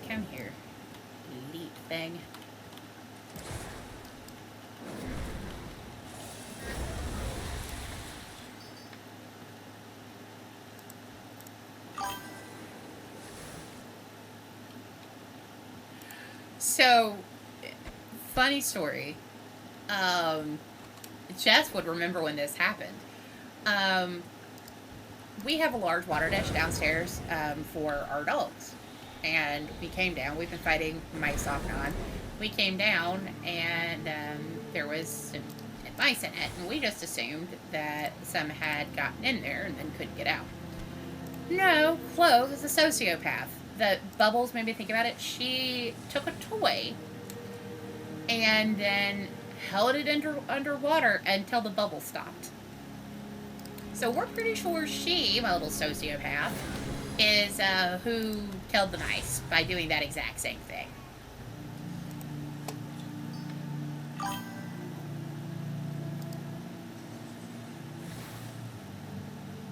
Come here, elite thing. So, funny story. Jess would remember when this happened. We have a large water dish downstairs for our dogs. And we came down. We've been fighting mice off and on. We came down, and there was some mice in it. And we just assumed that some had gotten in there and then couldn't get out. No, Clove is a sociopath. The Bubbles made me think about it. She took a toy and then held it underwater until the bubble stopped. So we're pretty sure she, my little sociopath, is who killed the mice by doing that exact same thing.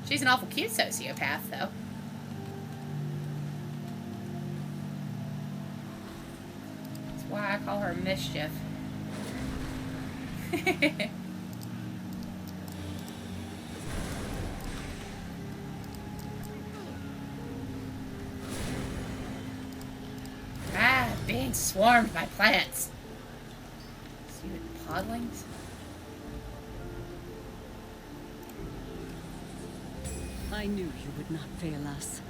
She's an awful cute sociopath, though. That's why I call her Mischief. Being swarmed by plants. Stupid podlings. I knew you would not fail us.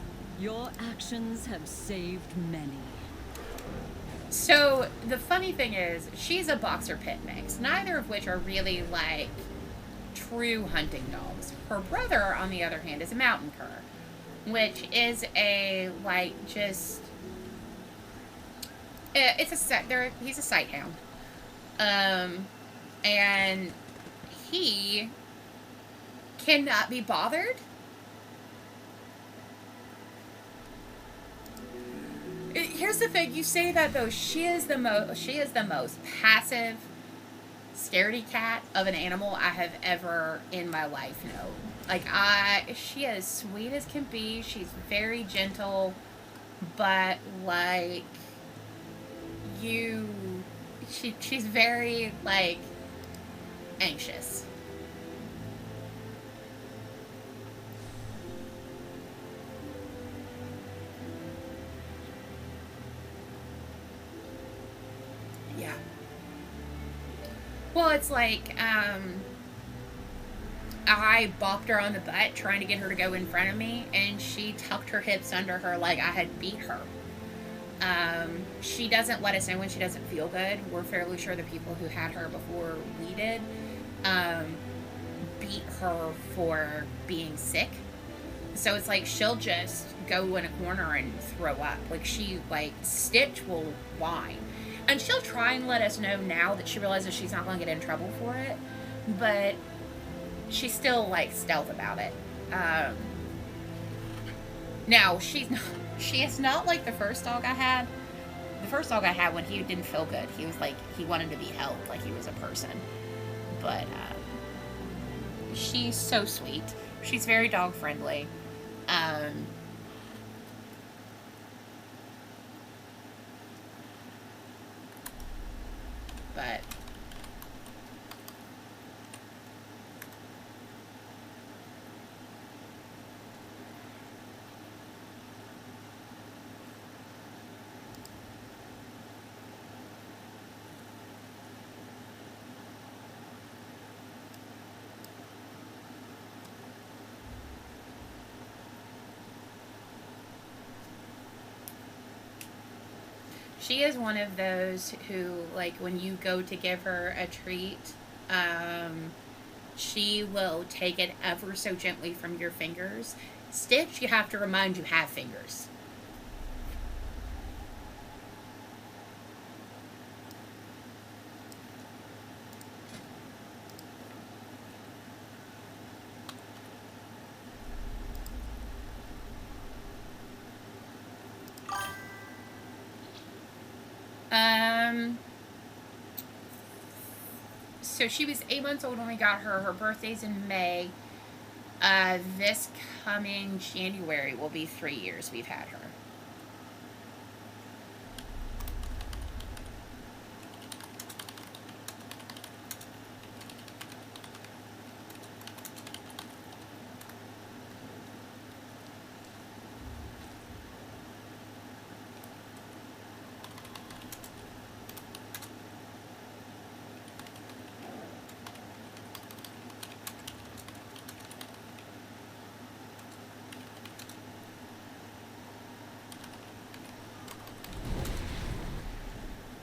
Your actions have saved many. So, the funny thing is, she's a boxer pit mix, neither of which are really, like, true hunting dogs. Her brother, on the other hand, is a mountain cur, which is a, like, just... he's a sight hound. And he cannot be bothered. Here's the thing, you say that though, she is the most passive scaredy cat of an animal I have ever in my life known. Like, she is sweet as can be, she's very gentle, but like, she's very, like, anxious. Yeah. Well, it's like, I bopped her on the butt trying to get her to go in front of me, and she tucked her hips under her like I had beat her. She doesn't let us know when she doesn't feel good. We're fairly sure the people who had her before we did beat her for being sick. So it's like she'll just go in a corner and throw up. Like, Stitch will whine. And she'll try and let us know now that she realizes she's not going to get in trouble for it. But she's still, like, stealth about it. Now, she is not like the first dog I had. The first dog I had, when he didn't feel good, he was like, he wanted to be held like he was a person. But she's so sweet. She's very dog friendly. But she is one of those who, like, when you go to give her a treat, she will take it ever so gently from your fingers. Stitch, you have to remind you have fingers. So she was 8 months old when we got her. Her birthday's in May. This coming January will be 3 years we've had her.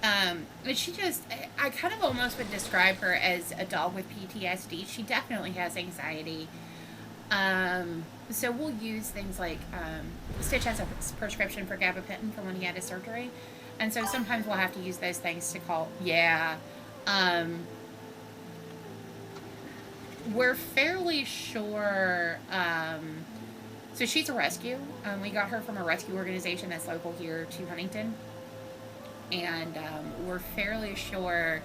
But she just, I kind of almost would describe her as a dog with PTSD. She definitely has anxiety. So we'll use things like, Stitch has a prescription for gabapentin from when he had his surgery. And so sometimes we'll have to use those things to call, yeah. We're fairly sure, so she's a rescue. We got her from a rescue organization that's local here to Huntington. And we're fairly sure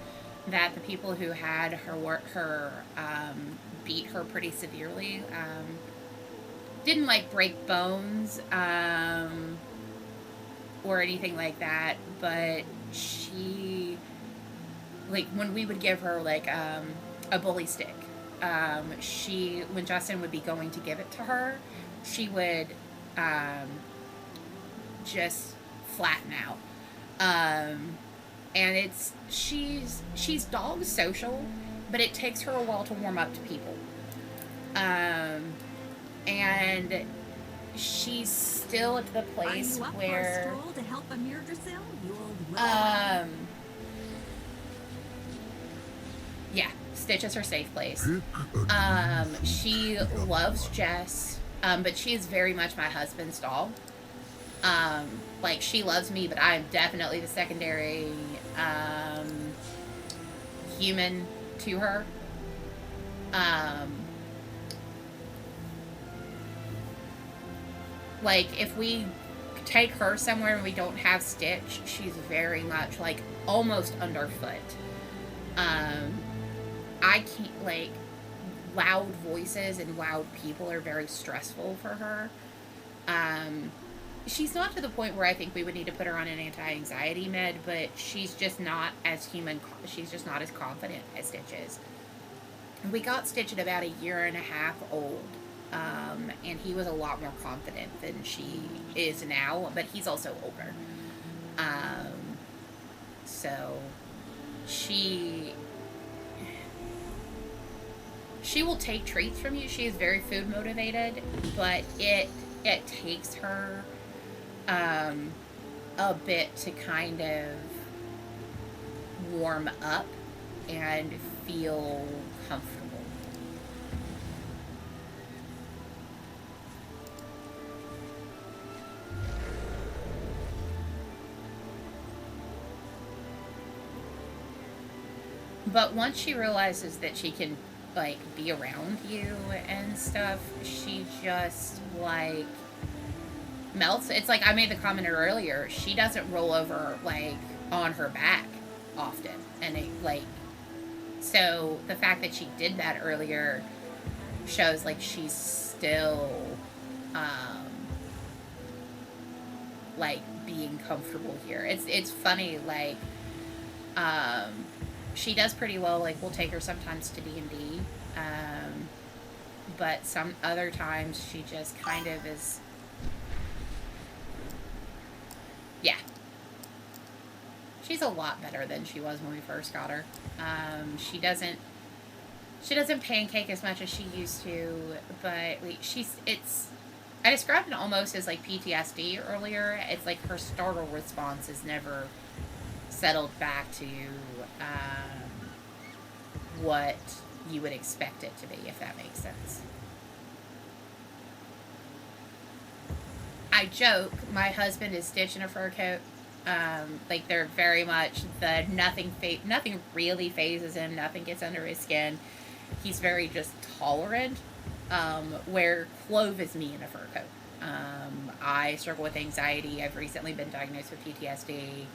that the people who had her beat her pretty severely didn't like break bones or anything like that, but she, like, when we would give her like a bully stick, when Justin would be going to give it to her, she would just flatten out. And she's dog social, but it takes her a while to warm up to people. And she's still at the place where, to help Amir Drasil, you old yeah, Stitch is her safe place. She loves Jess, but she is very much my husband's dog. Like, she loves me, but I'm definitely the secondary human to her. Like, if we take her somewhere and we don't have Stitch, she's very much, like, almost underfoot. I can't, like, loud voices and loud people are very stressful for her. She's not to the point where I think we would need to put her on an anti-anxiety med, but she's just not as she's just not as confident as Stitch is. We got Stitch at about 1.5 years old, and he was a lot more confident than she is now, but he's also older. So she will take treats from you. She is very food motivated, but it takes her a bit to kind of warm up and feel comfortable. But once she realizes that she can, like, be around you and stuff, she just, like, melts. It's like I made the comment earlier, she doesn't roll over, like, on her back often. And it, like, so the fact that she did that earlier shows, like, she's still, like, being comfortable here. It's funny, like, she does pretty well. Like, we'll take her sometimes to D&D, but some other times she just kind of is, yeah. She's a lot better than she was when we first got her. She doesn't pancake as much as she used to, but like, I described it almost as like PTSD earlier. It's like her startle response is never settled back to what you would expect it to be, if that makes sense. I joke, my husband is Stitch in a fur coat. Like, they're very much nothing really phases him, nothing gets under his skin. He's very just tolerant, where Clove is me in a fur coat. I struggle with anxiety. I've recently been diagnosed with PTSD.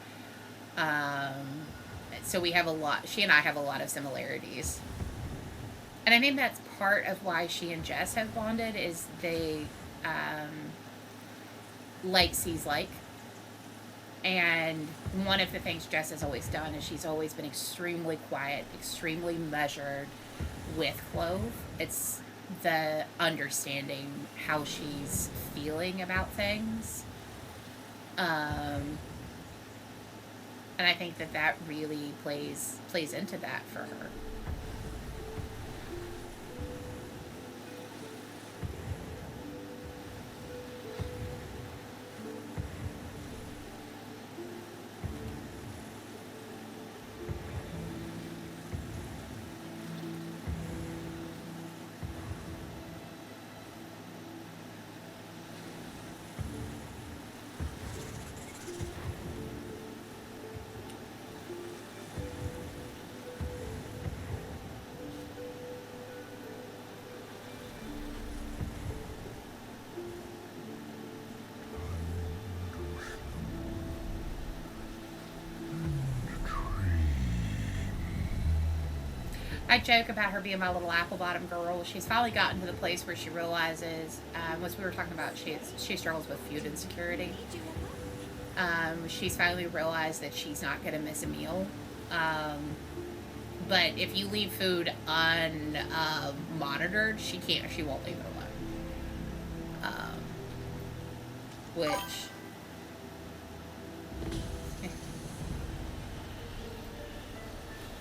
So she and I have a lot of similarities. And I think that's part of why she and Jess have bonded, is they, like sees like. And one of the things Jess has always done is she's always been extremely quiet, extremely measured with Clove. It's the understanding how she's feeling about things. And I think that really plays into that for her. I joke about her being my little apple bottom girl. She's finally gotten to the place where she realizes, as we were talking about, she struggles with food insecurity. She's finally realized that she's not going to miss a meal. But if you leave food unmonitored, she won't leave it alone. Which...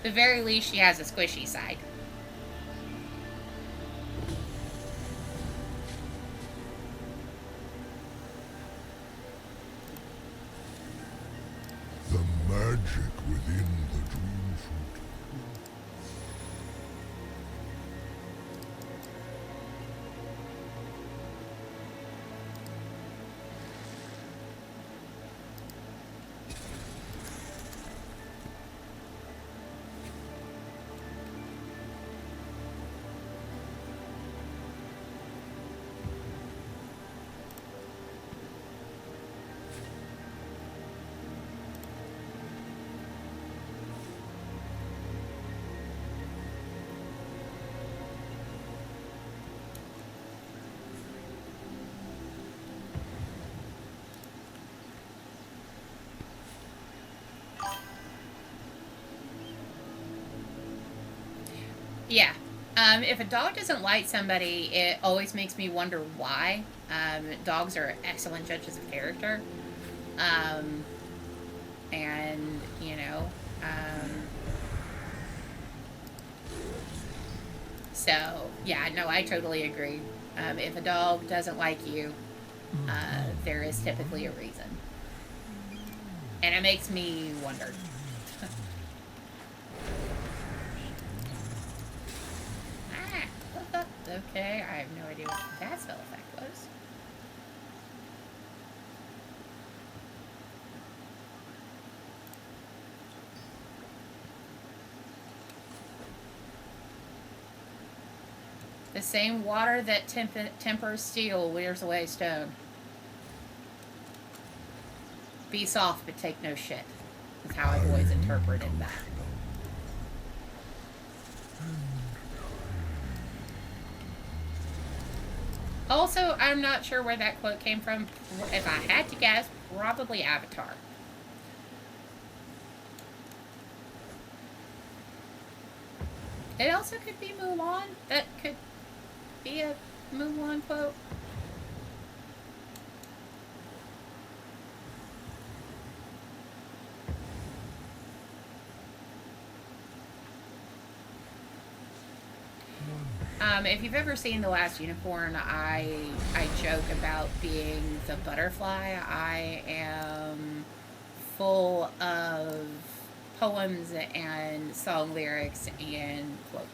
At the very least, she has a squishy side. The magic within the dream fruit. Yeah. If a dog doesn't like somebody, it always makes me wonder why. Dogs are excellent judges of character. And, you know, so, yeah, no, I totally agree. If a dog doesn't like you, there is typically a reason. And it makes me wonder. Okay, I have no idea what that spell effect was. The same water that tempers steel wears away stone. Be soft, but take no shit. That's how I've always interpreted that. Also, I'm not sure where that quote came from. If I had to guess, probably Avatar. It also could be Mulan. That could be a Mulan quote. If you've ever seen The Last Unicorn, I joke about being the butterfly. I am full of poems and song lyrics and quotes.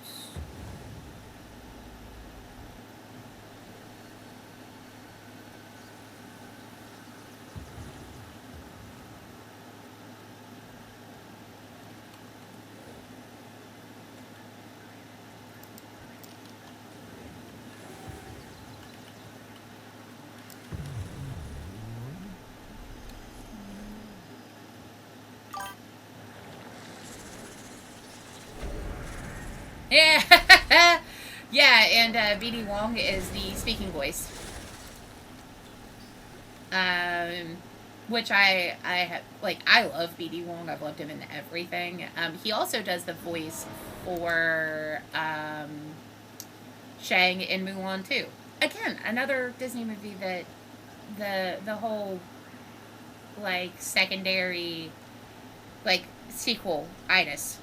Yeah, yeah, and BD Wong is the speaking voice, which I love BD Wong. I've loved him in everything. He also does the voice for Shang in Mulan 2. Again, another Disney movie that the whole secondary sequel itis.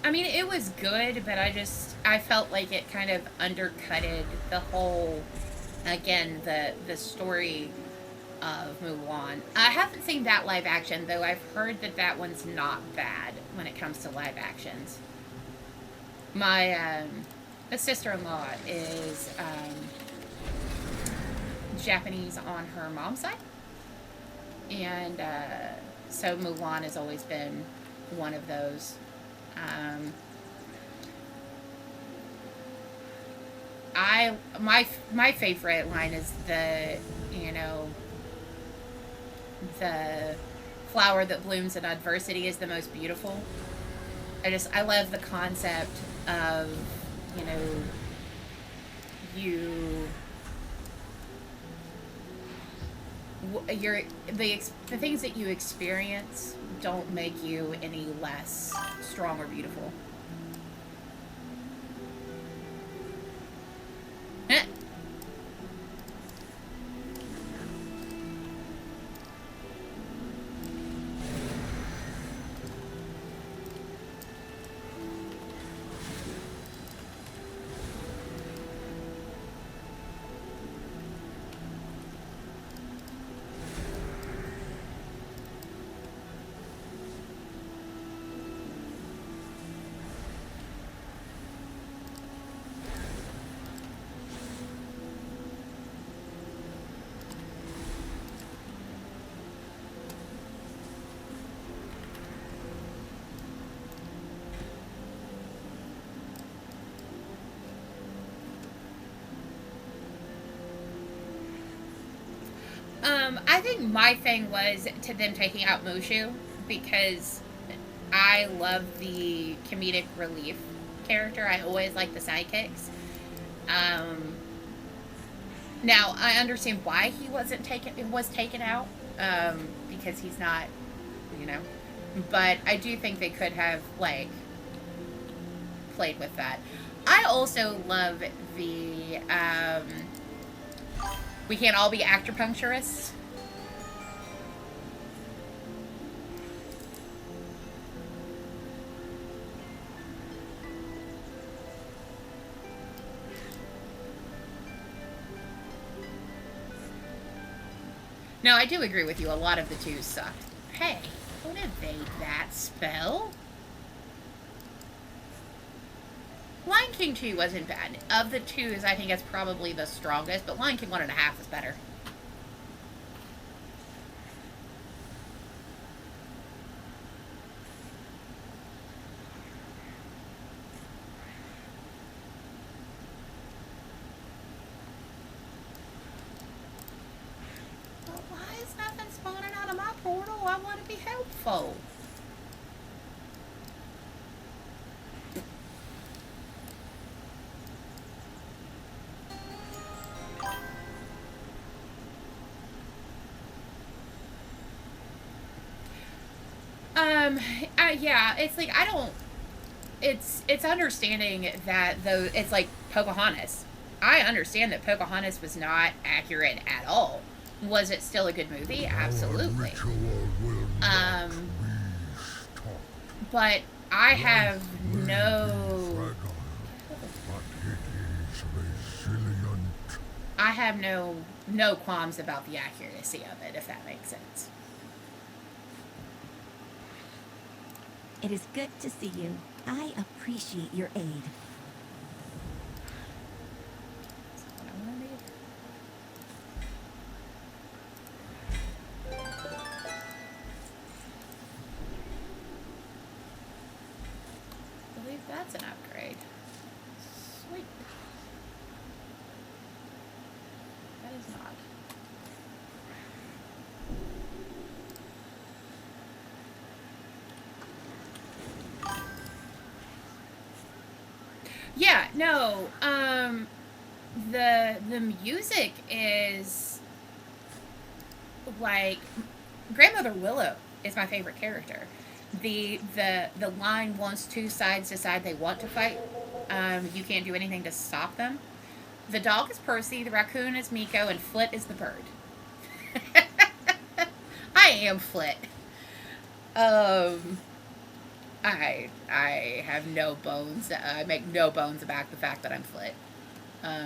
I mean, it was good, but I felt like it kind of undercutted the whole, again, the story of Mulan. I haven't seen that live action, though I've heard that one's not bad when it comes to live actions. My sister-in-law is Japanese on her mom's side, and so Mulan has always been one of those. my favorite line is the, you know, the flower that blooms in adversity is the most beautiful. I love the concept of, you know, the things that you experience don't make you any less strong or beautiful. I think my thing was to them taking out Mushu because I love the comedic relief character. I always like the sidekicks. Now I understand why he was taken out because he's not, you know, but I do think they could have like played with that. I also love the we can't all be acupuncturists. No, I do agree with you. A lot of the twos suck. Hey, don't evade that spell. Lion King 2 wasn't bad. Of the twos, I think it's probably the strongest, but Lion King 1.5 is better. But why is nothing spawning out of my portal? I want to be helpful. Yeah, it's like, I don't, it's understanding that though, it's like Pocahontas. I understand that Pocahontas was not accurate at all. Was it still a good movie? Absolutely. But I have no qualms about the accuracy of it, if that makes sense. It is good to see you. I appreciate your aid. I believe that's an upgrade. Sweet. That is not. Yeah, no, the music is, like, Grandmother Willow is my favorite character. The line, once two sides decide they want to fight, you can't do anything to stop them. The dog is Percy, the raccoon is Miko, and Flit is the bird. I am Flit. I have no bones. I make no bones about the fact that I'm Flit. Okay.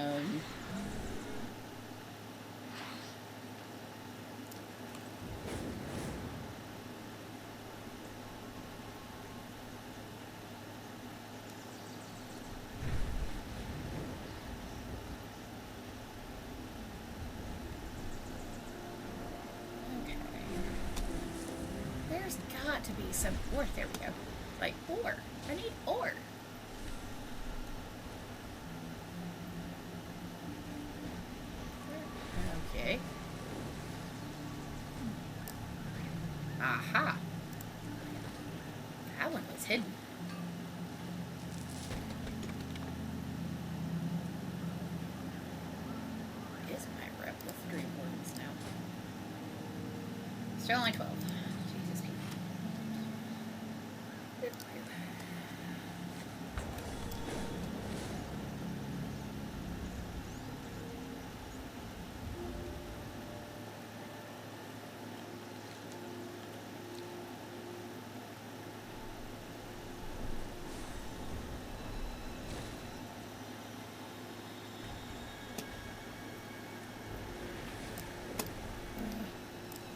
There's got to be some ore. There we go. Like ore. I need ore. Okay. Aha. That one was hidden. What is my rep with Dream Wardens now? Still only 12. Jesus, people.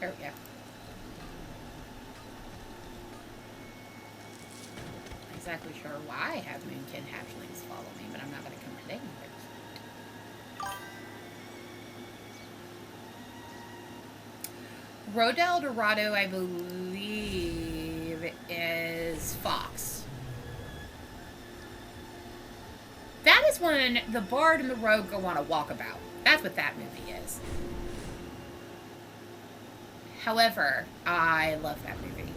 There we go. Not exactly sure why I have Moonkin hatchlings follow me, but I'm not going to complain. Rodel Dorado, I believe, is Fox. That is when the Bard and the Rogue go on a walkabout. That's what that movie is. However, I love that movie.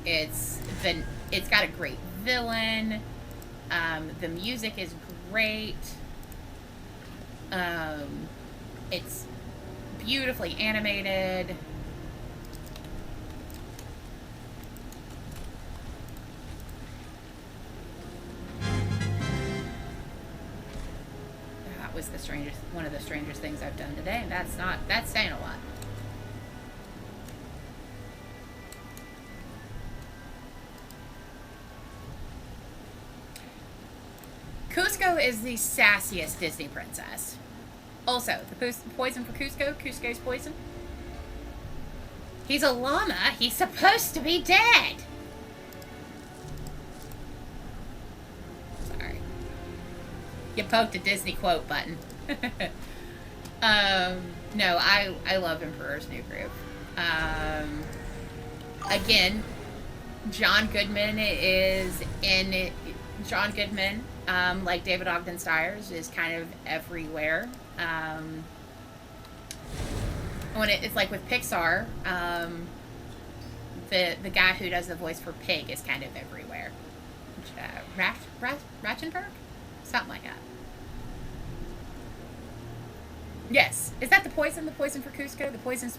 It's got a great villain. The music is great. It's beautifully animated. That was one of the strangest things I've done today, and that's saying a lot. Cusco is the sassiest Disney princess. Also, the poison for Cusco, Cusco's poison. He's a llama. He's supposed to be dead. Sorry. You poked a Disney quote button. No, I love Emperor's New Groove. Again, John Goodman is in it. John Goodman, like David Ogden Stiers, is kind of everywhere. When it's like with Pixar, the guy who does the voice for Pig is kind of everywhere. Ratchenberg? Something like that. Yes. Is that the poison? The poison for Cusco? The poison's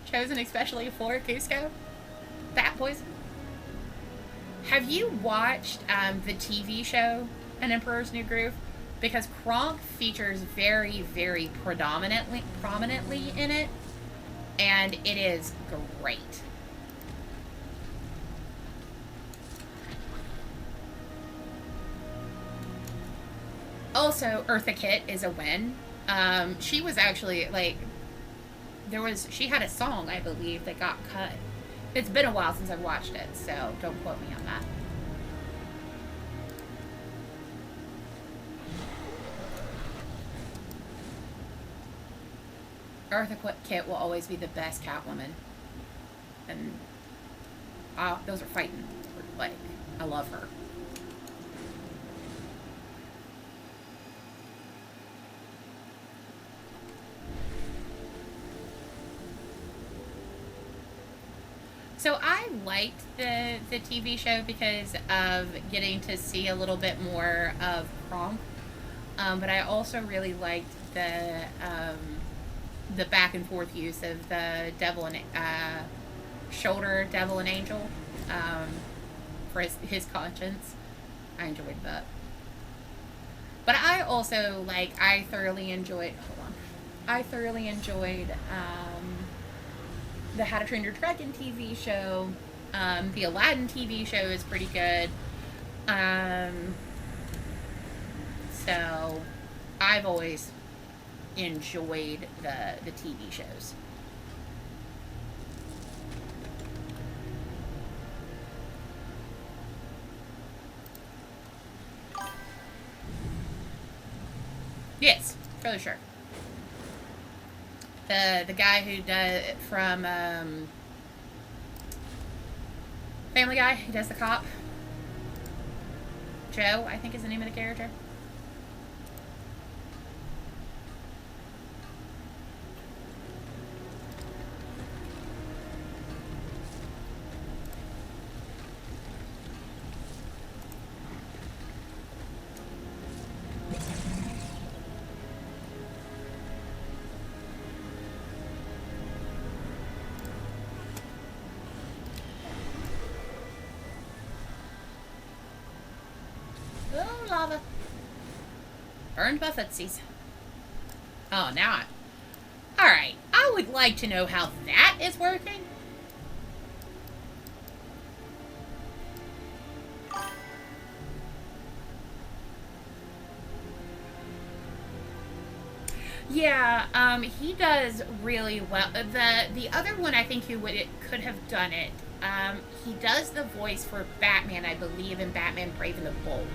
chosen especially for Cusco? That poison? Have you watched the TV show An Emperor's New Groove? Because Kronk features very, very prominently in it, and it is great. Also, Eartha Kitt is a win. She was actually, like, she had a song, I believe, that got cut. It's been a while since I've watched it, so don't quote me on that. Eartha Kitt will always be the best Catwoman. And those are fighting. Like, I love her. So I liked the TV show because of getting to see a little bit more of Kronk. But I also really liked the back and forth use of the devil and shoulder devil and angel for his conscience. I enjoyed that. But I also I thoroughly enjoyed the How to Train Your Dragon TV show. The Aladdin TV show is pretty good. So I've always enjoyed the TV shows. Yes, for sure. The guy who does from Family Guy, he does the cop. Joe, I think is the name of the character. Earned by footsies. Oh, now Alright, I would like to know how that is working. Yeah, he does really well. The other one, I think could have done it. He does the voice for Batman, I believe, in Batman Brave and the Bold.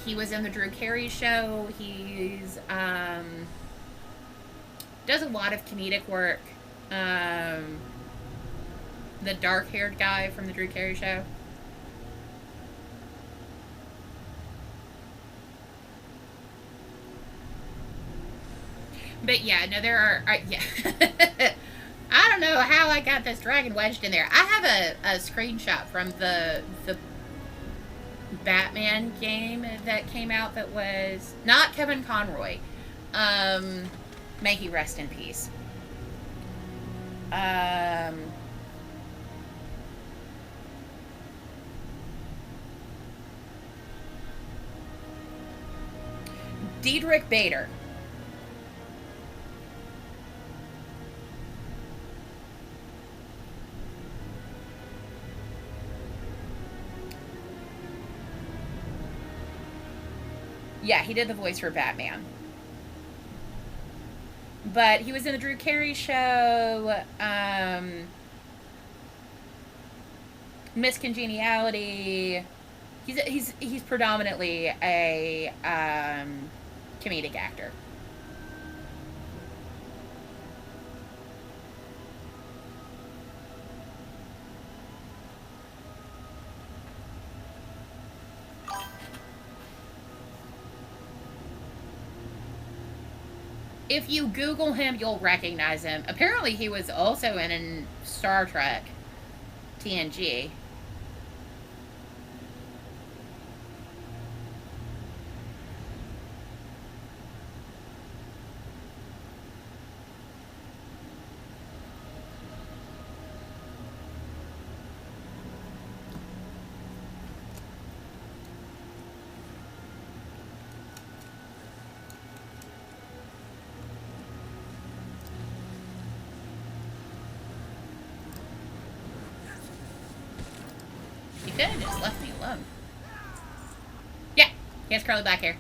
He was in the Drew Carey show. He's does a lot of comedic work. The dark-haired guy from the Drew Carey show. But yeah, no, there are yeah. I don't know how I got this dragon wedged in there. I have a screenshot from the Batman game that came out that was not Kevin Conroy. May he rest in peace. Diedrich Bader. Yeah, he did the voice for Batman. But he was in the Drew Carey show, Miss Congeniality. He's predominantly a comedic actor. If you Google him, you'll recognize him. Apparently, he was also in Star Trek TNG. You could have just left me alone. Yeah, he has curly black hair.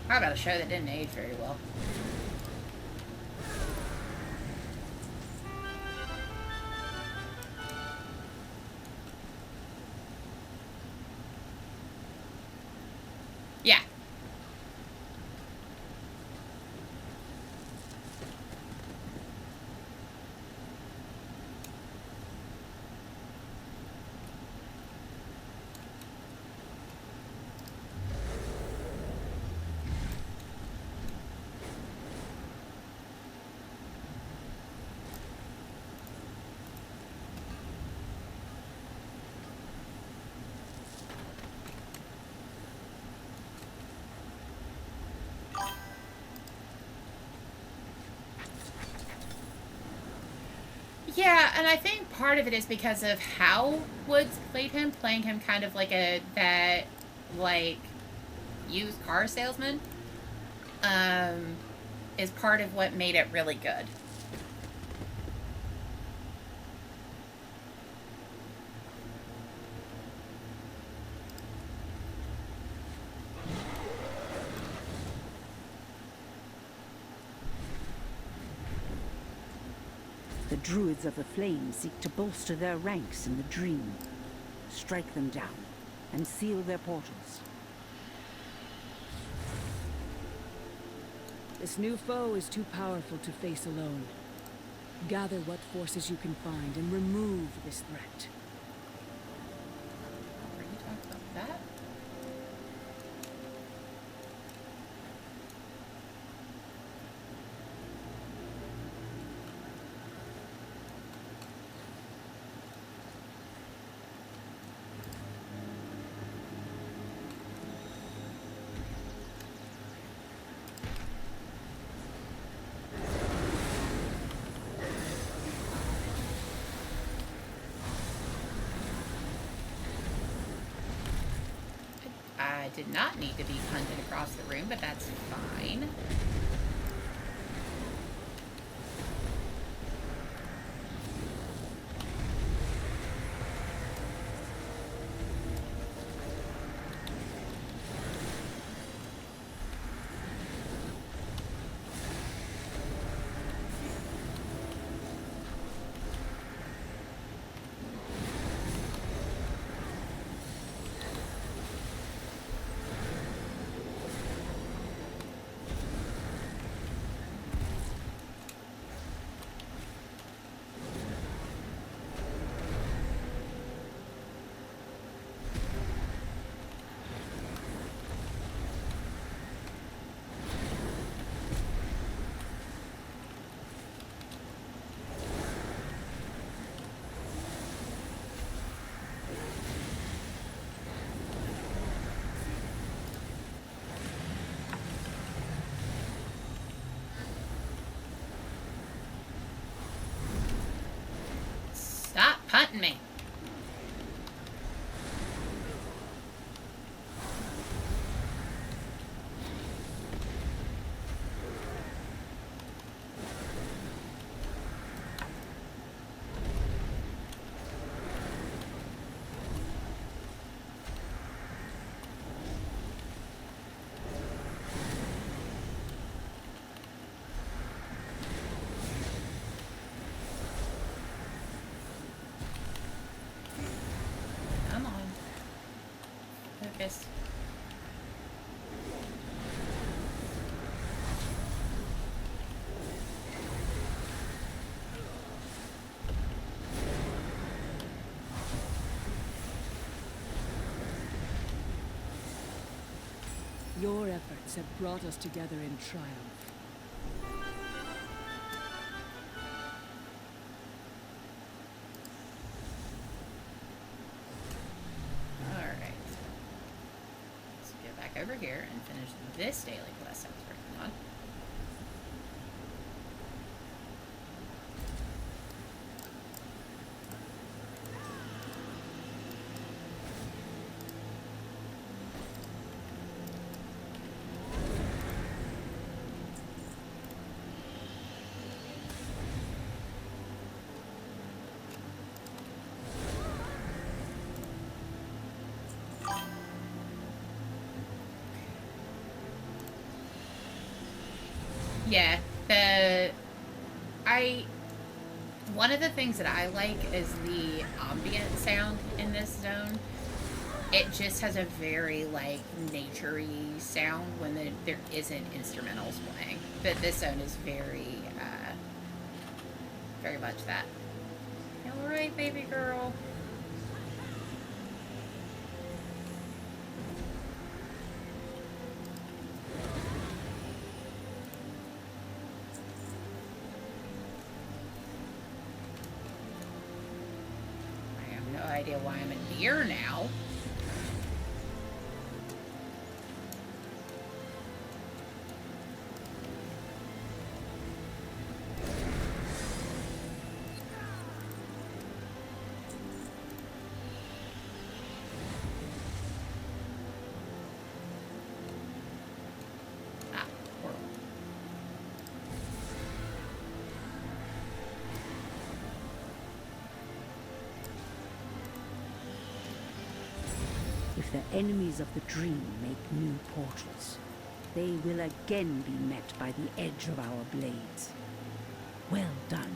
How about a show that didn't age very well? Yeah. Yeah, and I think part of it is because of how Woods playing him kind of like that used car salesman, is part of what made it really good. The Druids of the Flame seek to bolster their ranks in the Dream. Strike them down and seal their portals. This new foe is too powerful to face alone. Gather what forces you can find and remove this threat. Are you talking about that? did not need to be punted across the room, but that's fine. Stop punting me. Come on. Focus. Your efforts have brought us together in triumph. Alright. Let's get back over here and finish this daily quest I was working on. Yeah, one of the things that I like is the ambient sound in this zone. It just has a very, like, nature-y sound when there isn't instrumentals playing. But this zone is very much that. Alright, baby girl. No idea why I'm a deer now. Ah, horrible. If the enemies of the dream make new portals, they will again be met by the edge of our blades. Well done.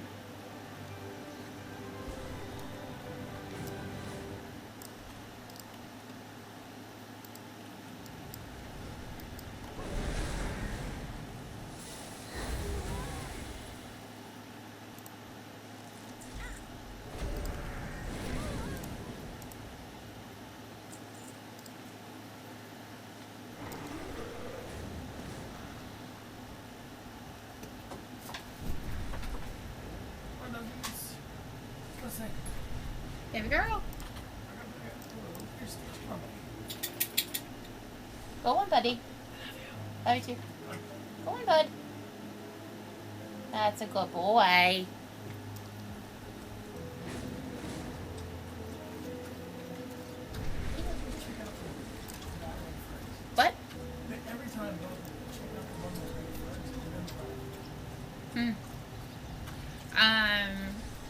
Baby girl. Go on, buddy. Love you too. Go on, bud. That's a good boy.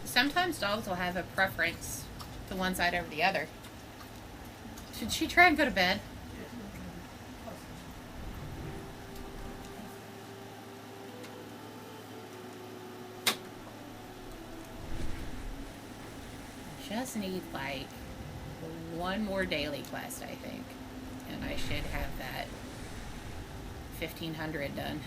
Sometimes dogs will have a preference to one side over the other. Should she try and go to bed? Just need like one more daily quest, I think, and I should have that 1500 done.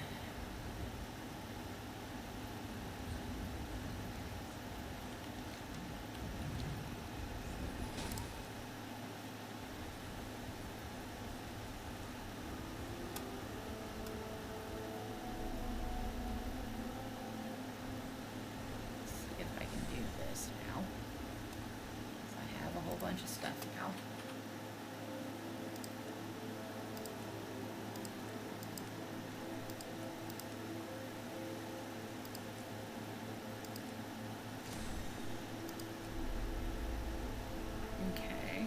Bunch of stuff now. Okay.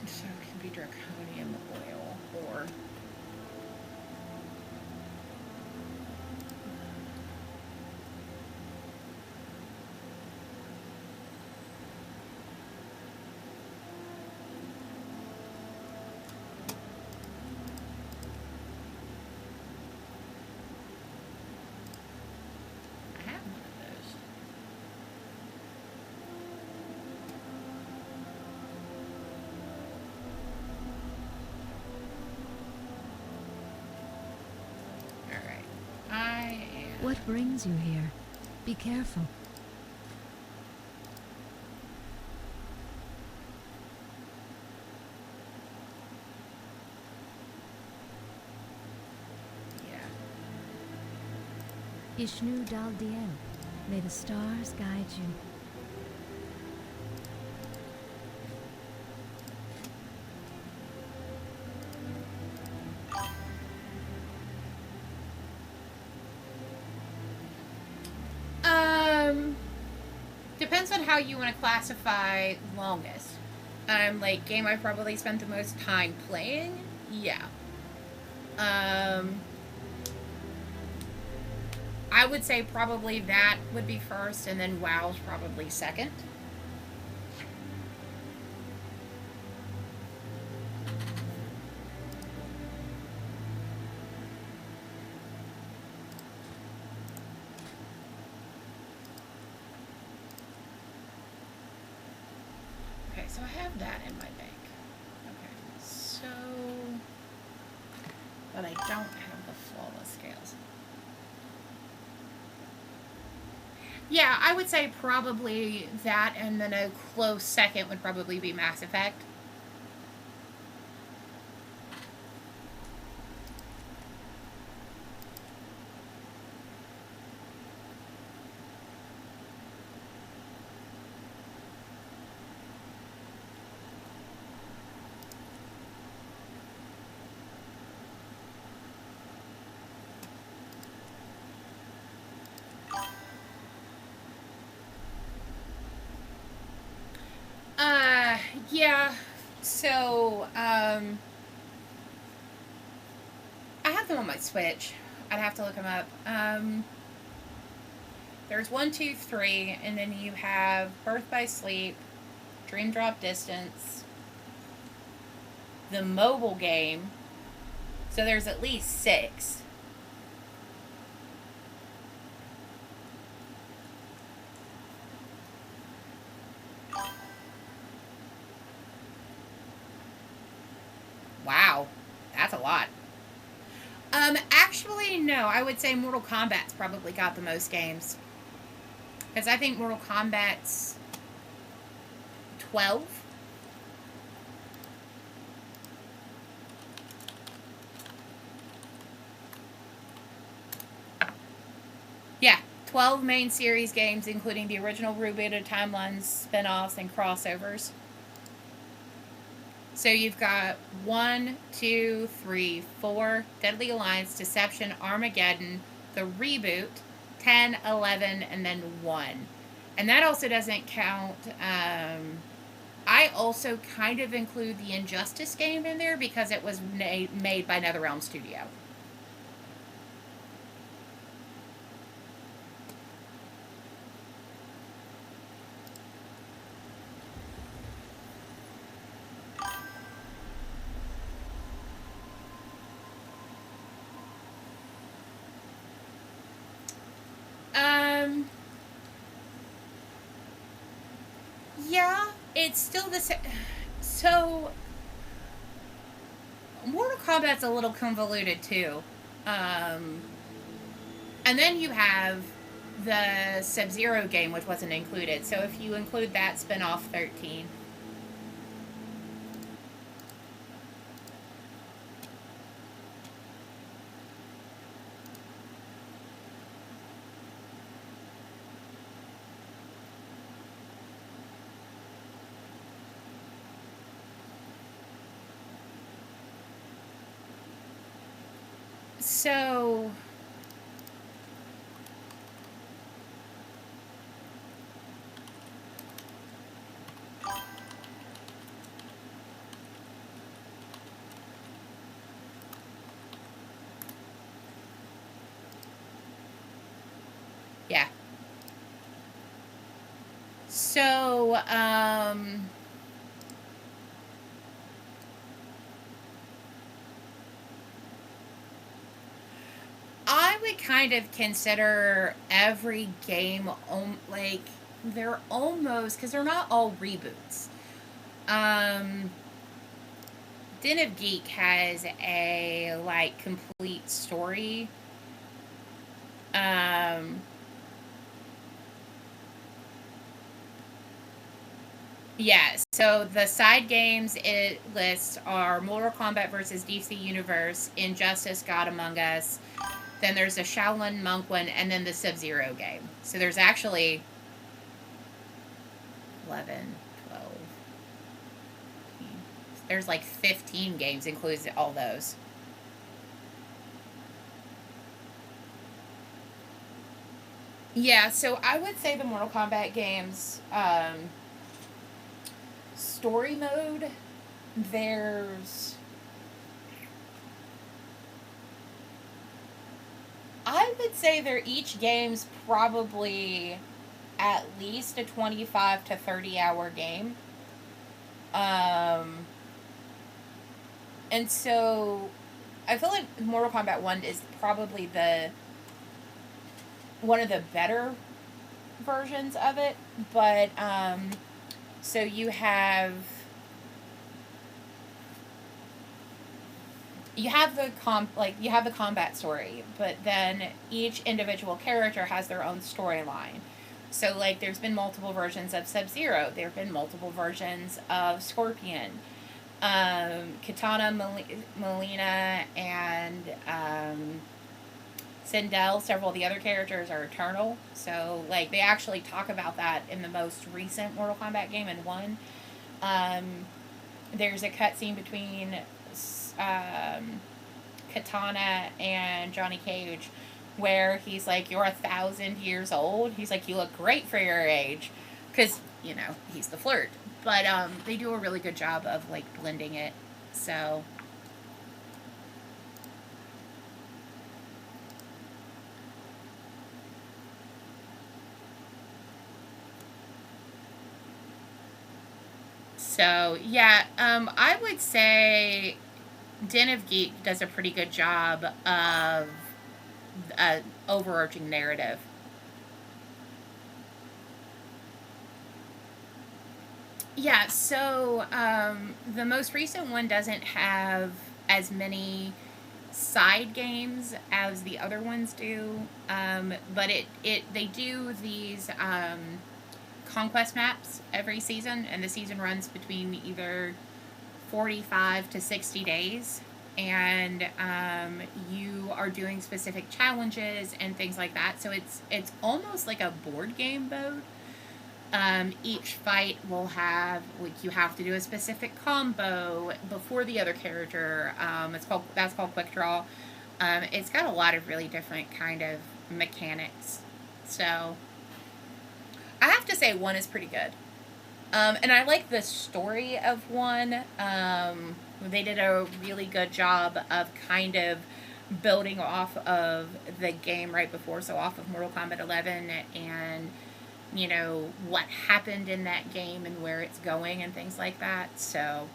So it can be draconium oil or I have one of those. What brings you here? Be careful. Yeah. Ishnu Dal Dien. May the stars guide you. Depends on how you want to classify longest. Like game I probably spent the most time playing. Yeah. I would say probably that would be first, and then WoW's probably second. Okay, so I have that in my bank. Okay, so... But I don't have the flawless scales. Yeah, I would say probably that, and then a close second would probably be Mass Effect. Yeah, so, I have them on my Switch. I'd have to look them up. There's 1, 2, 3, and then you have Birth by Sleep, Dream Drop Distance, the mobile game, so there's at least 6. Wow, that's a lot. Actually, no. I would say Mortal Kombat's probably got the most games. Because I think Mortal Kombat's 12. Yeah, 12 main series games, including the original rebooted timelines, spin-offs, and crossovers. So you've got 1, 2, 3, 4, Deadly Alliance, Deception, Armageddon, the reboot, 10, 11, and then 1. And that also doesn't count. I also kind of include the Injustice game in there because it was made by NetherRealm Studio. Yeah, it's still the same. So, Mortal Kombat's a little convoluted too. And then you have the Sub-Zero game, which wasn't included. So if you include that, spin-off 13. So, yeah. So, I would kind of consider every game, like, they're almost, because they're not all reboots. Den of Geek has a, like, complete story. Yeah, so the side games it lists are Mortal Kombat vs. DC Universe, Injustice, God Among Us, then there's a Shaolin Monk one, and then the Sub-Zero game. So there's actually 11, 12, 15. There's like 15 games, includes all those. Yeah, so I would say the Mortal Kombat games, story mode, there's... I would say each game's probably at least a 25 to 30 hour game. And so I feel like Mortal Kombat 1 is probably one of the better versions of it, but so you have the combat story, but then each individual character has their own storyline. So, like, there's been multiple versions of Sub-Zero. There have been multiple versions of Scorpion. Katana, Melina, and Sindel, several of the other characters are eternal. So, like, they actually talk about that in the most recent Mortal Kombat game in 1. There's a cutscene between Katana and Johnny Cage where he's like, "You're 1,000 years old." He's like, "You look great for your age," because, you know, he's the flirt. But they do a really good job of, like, blending it. So yeah, I would say Den of Geek does a pretty good job of overarching narrative. Yeah, so the most recent one doesn't have as many side games as the other ones do, but they do these conquest maps every season, and the season runs between either 45 to 60 days, and you are doing specific challenges and things like that. So it's almost like a board game mode. Each fight will have, like, you have to do a specific combo before the other character. That's called quick draw. It's got a lot of really different kind of mechanics. So I have to say 1 is pretty good. And I like the story of 1. They did a really good job of kind of building off of the game right before, so off of Mortal Kombat 11, and you know what happened in that game and where it's going and things like that. So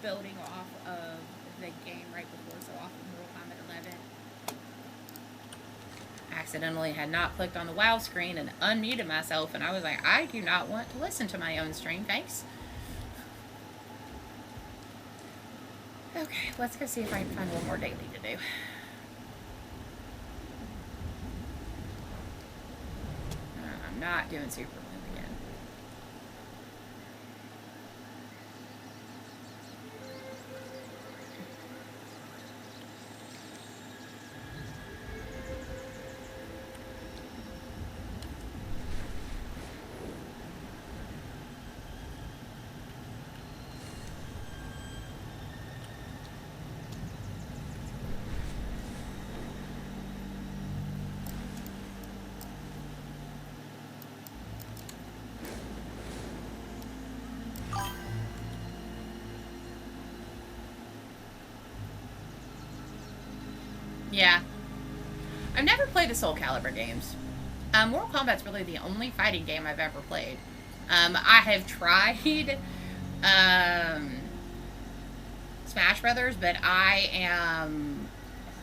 building off of the game right before, so off of Mortal Kombat 11. Accidentally had not clicked on the WoW screen and unmuted myself, and I was like, I do not want to listen to my own stream, thanks. Okay, let's go see if I can find one more daily to do. I'm not doing Super Moon again. Yeah. I've never played the Soul Calibur games. Mortal Kombat's really the only fighting game I've ever played. I have tried Smash Brothers, but I am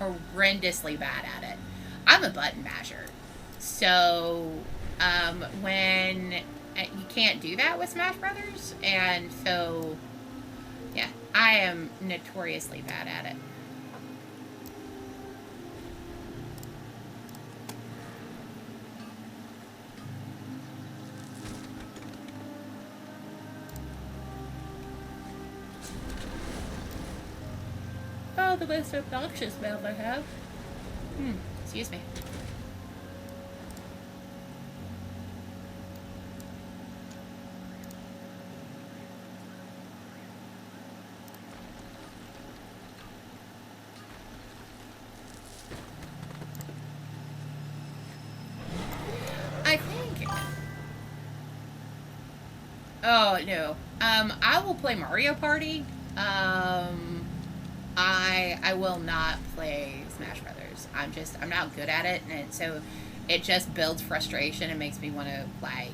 horrendously bad at it. I'm a button masher. So, when you can't do that with Smash Brothers, and so, yeah, I am notoriously bad at it. Oh, the most obnoxious mouth I have. Excuse me. I think... Oh, no. I will play Mario Party. I will not play Smash Brothers. I'm not good at it, and so it just builds frustration and makes me want to, like,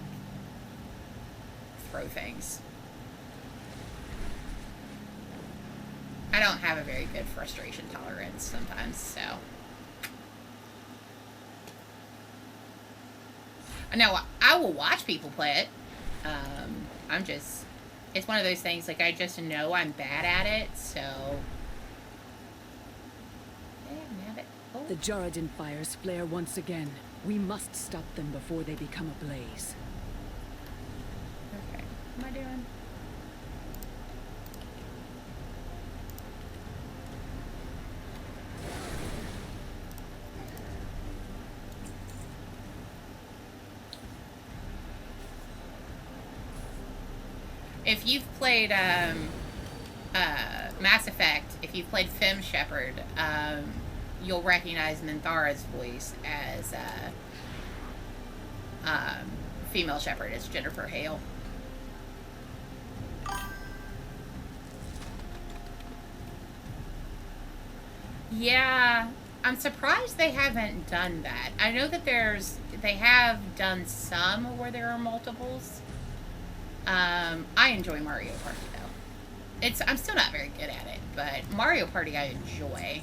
throw things. I don't have a very good frustration tolerance sometimes, so. No, I will watch people play it. It's one of those things, like, I just know I'm bad at it, so. The Jaradin fires flare once again. We must stop them before they become ablaze. Okay, what am I doing? If you've played Mass Effect, if you've played Femme Shepherd, you'll recognize Minthara's voice as female shepherd. It's Jennifer Hale. Yeah, I'm surprised they haven't done that. I know that they have done some where there are multiples. I enjoy Mario Party though. I'm still not very good at it, but Mario Party I enjoy.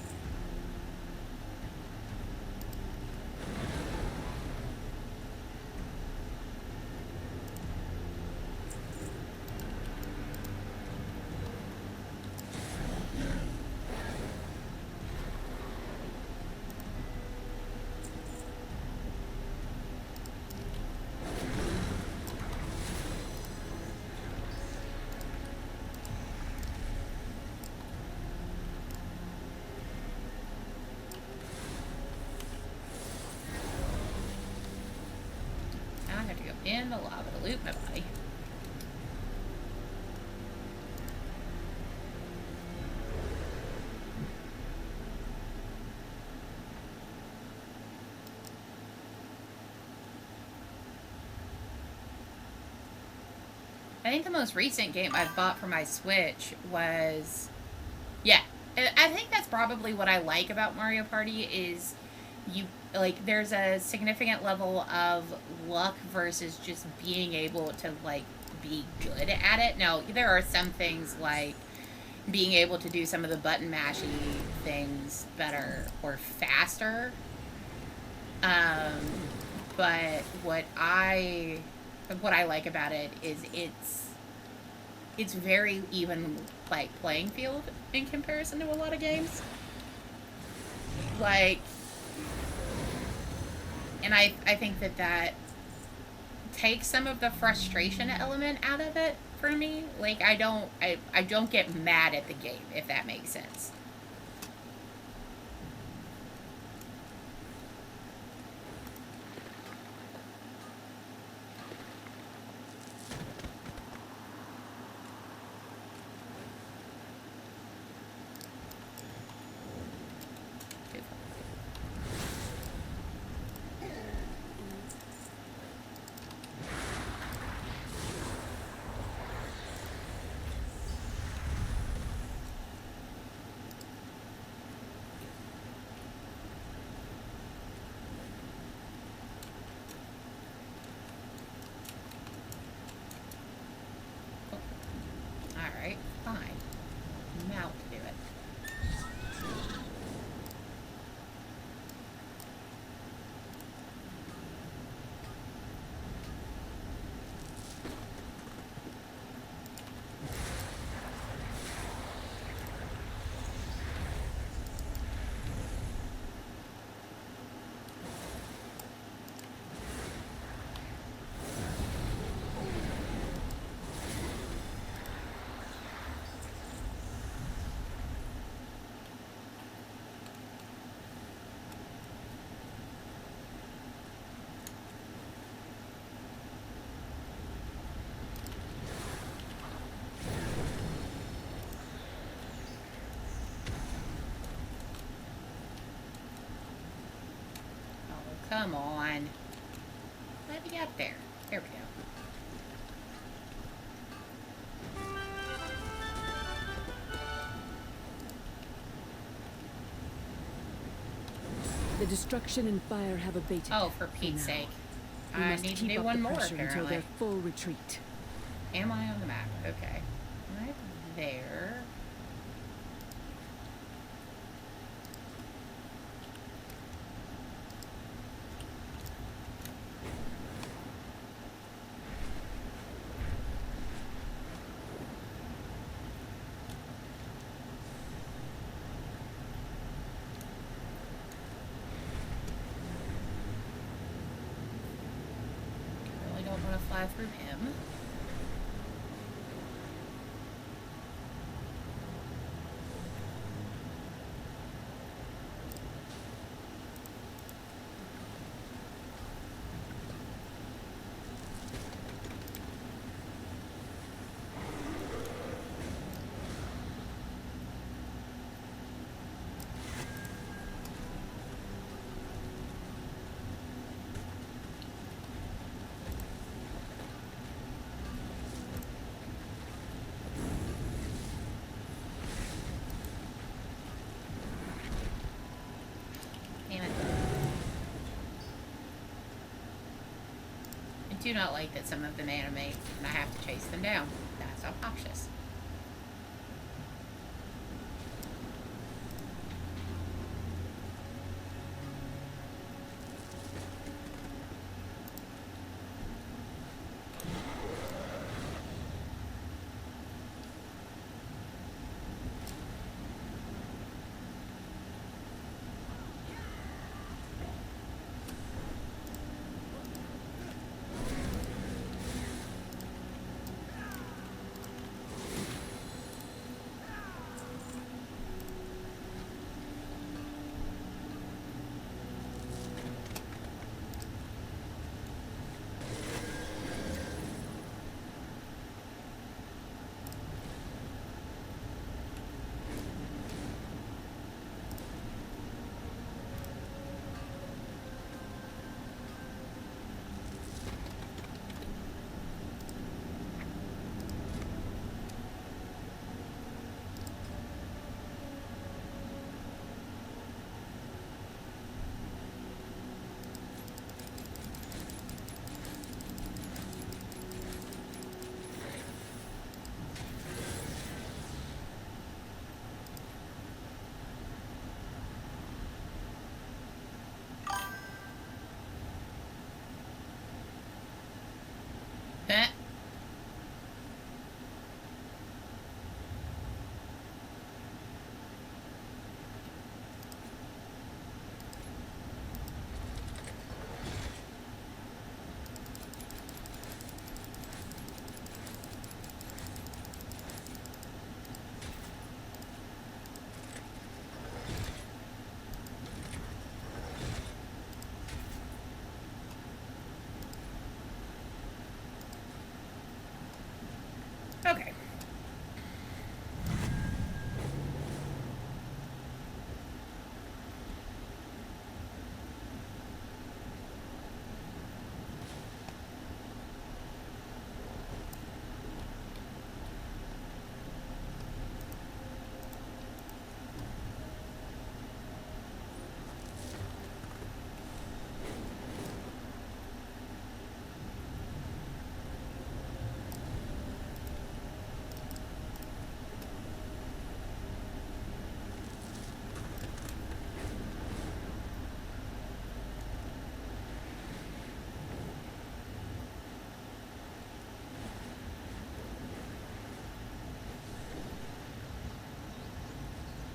In the lava to loot my body. I think the most recent game I've bought for my Switch was, yeah, I think that's probably what I like about Mario Party is there's a significant level of luck versus just being able to, be good at it. Now, there are some things like being able to do some of the button mashy things better or faster. But what I like about it is it's very even playing field in comparison to a lot of games. And I think that takes some of the frustration element out of it for me. I don't get mad at the game, if that makes sense. Alright, fine. Now to do it. Come on. Let me get there. There we go. The destruction and fire have abated. Oh, for Pete's sake. I need to do one more, apparently. Until their full retreat. Am I on the map? Okay. Right there. Fly through him. I do not like that some of them animate and I have to chase them down. That's obnoxious. Eh. Okay.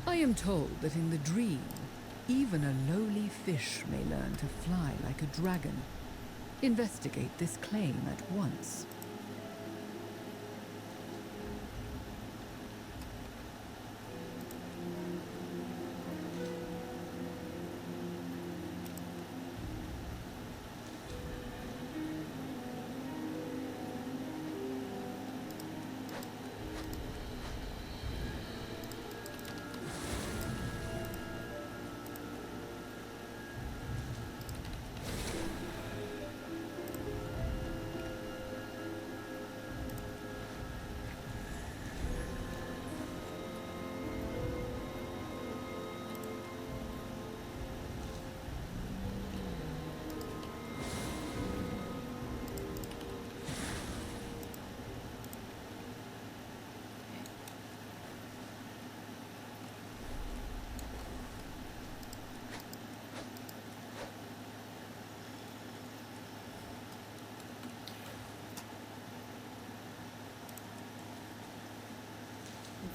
I am told that in the dream, even a lowly fish may learn to fly like a dragon. Investigate this claim at once.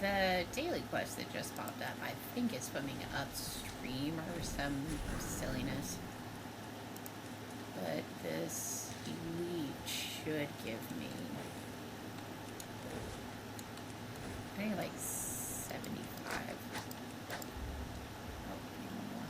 The daily quest that just popped up, I think it's swimming upstream or some silliness. But this elite should give me, I think, like 75. Oh, one more.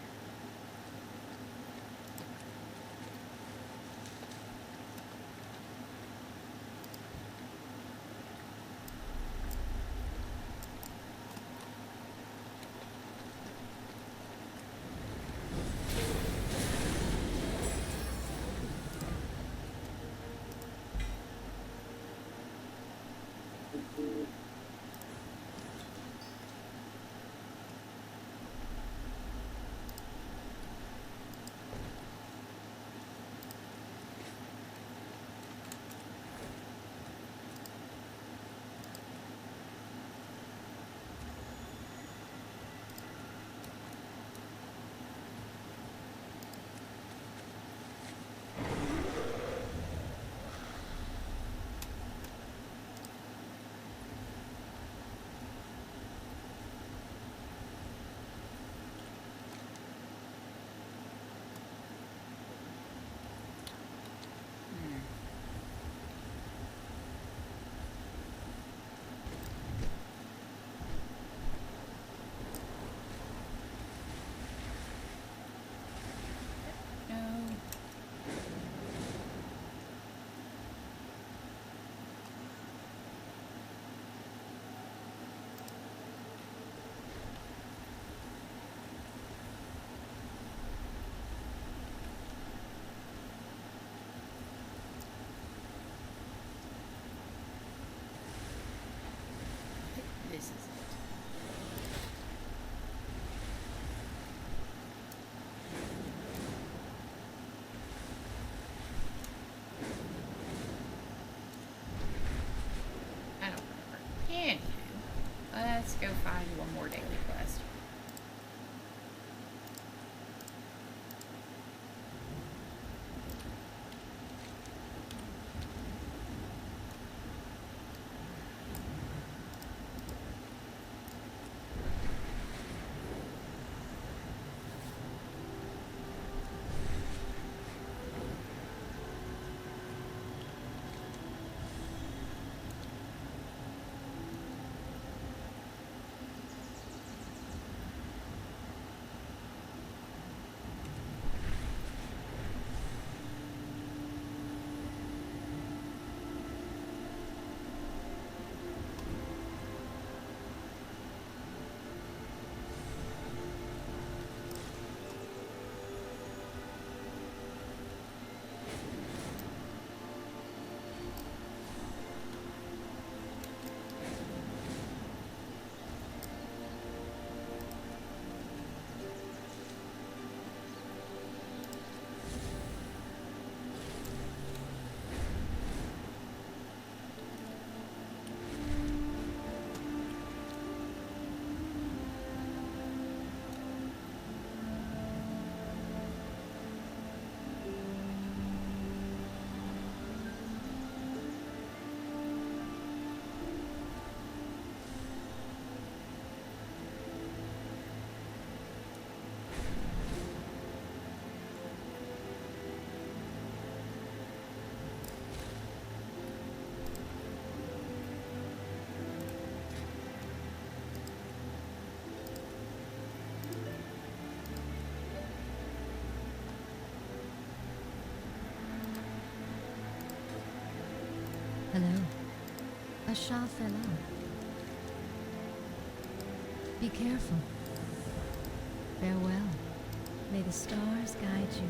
A shah fell out. Be careful. Farewell. May the stars guide you.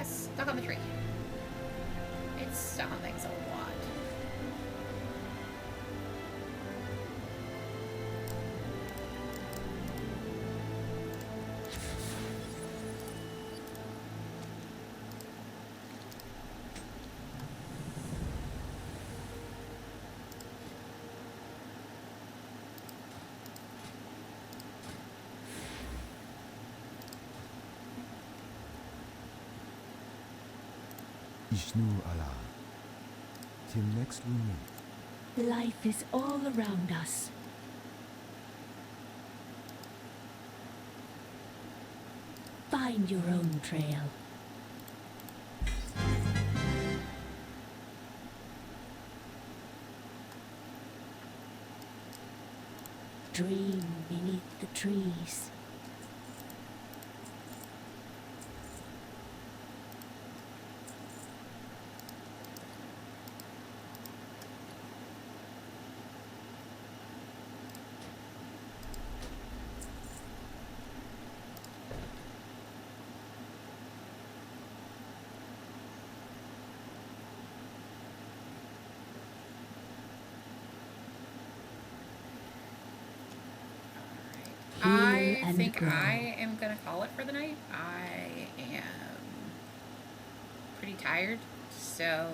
Stuck on the tree. It's stuck on things a lot. Ishnu Allah. Till next we meet. Life is all around us. Find your own trail. Dream beneath the trees. I think I am going to call it for the night. I am pretty tired, so,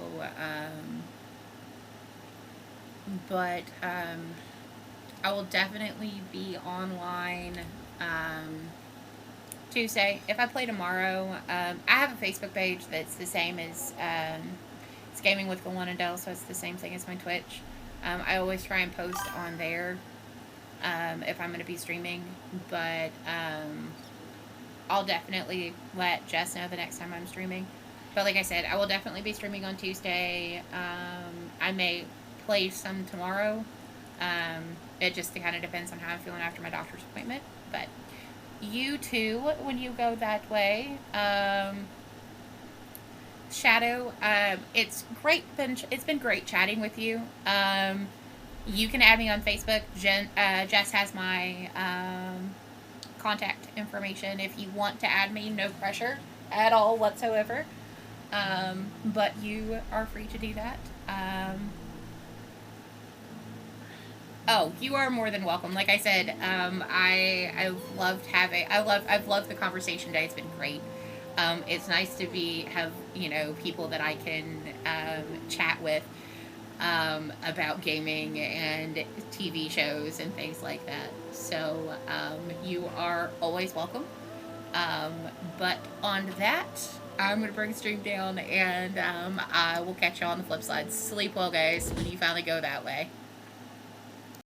I will definitely be online, Tuesday. If I play tomorrow, I have a Facebook page that's the same as, it's Gaming with Galunadel, so it's the same thing as my Twitch. I always try and post on there. If I'm going to be streaming, but I'll definitely let Jess know the next time I'm streaming. But like I said, I will definitely be streaming on Tuesday. I may play some tomorrow. It just kind of depends on how I'm feeling after my doctor's appointment. But you too, when you go that way, Shadow, it's been great chatting with you. You can add me on Facebook. Jess has my contact information if you want to add me. No pressure at all whatsoever. But you are free to do that. Oh, you are more than welcome. Like I said, I've loved the conversation today. It's been great. It's nice to have people that I can chat with. About gaming and TV shows and things like that. So, you are always welcome. But on that, I'm going to bring the stream down, and I will catch you on the flip side. Sleep well, guys, when you finally go that way.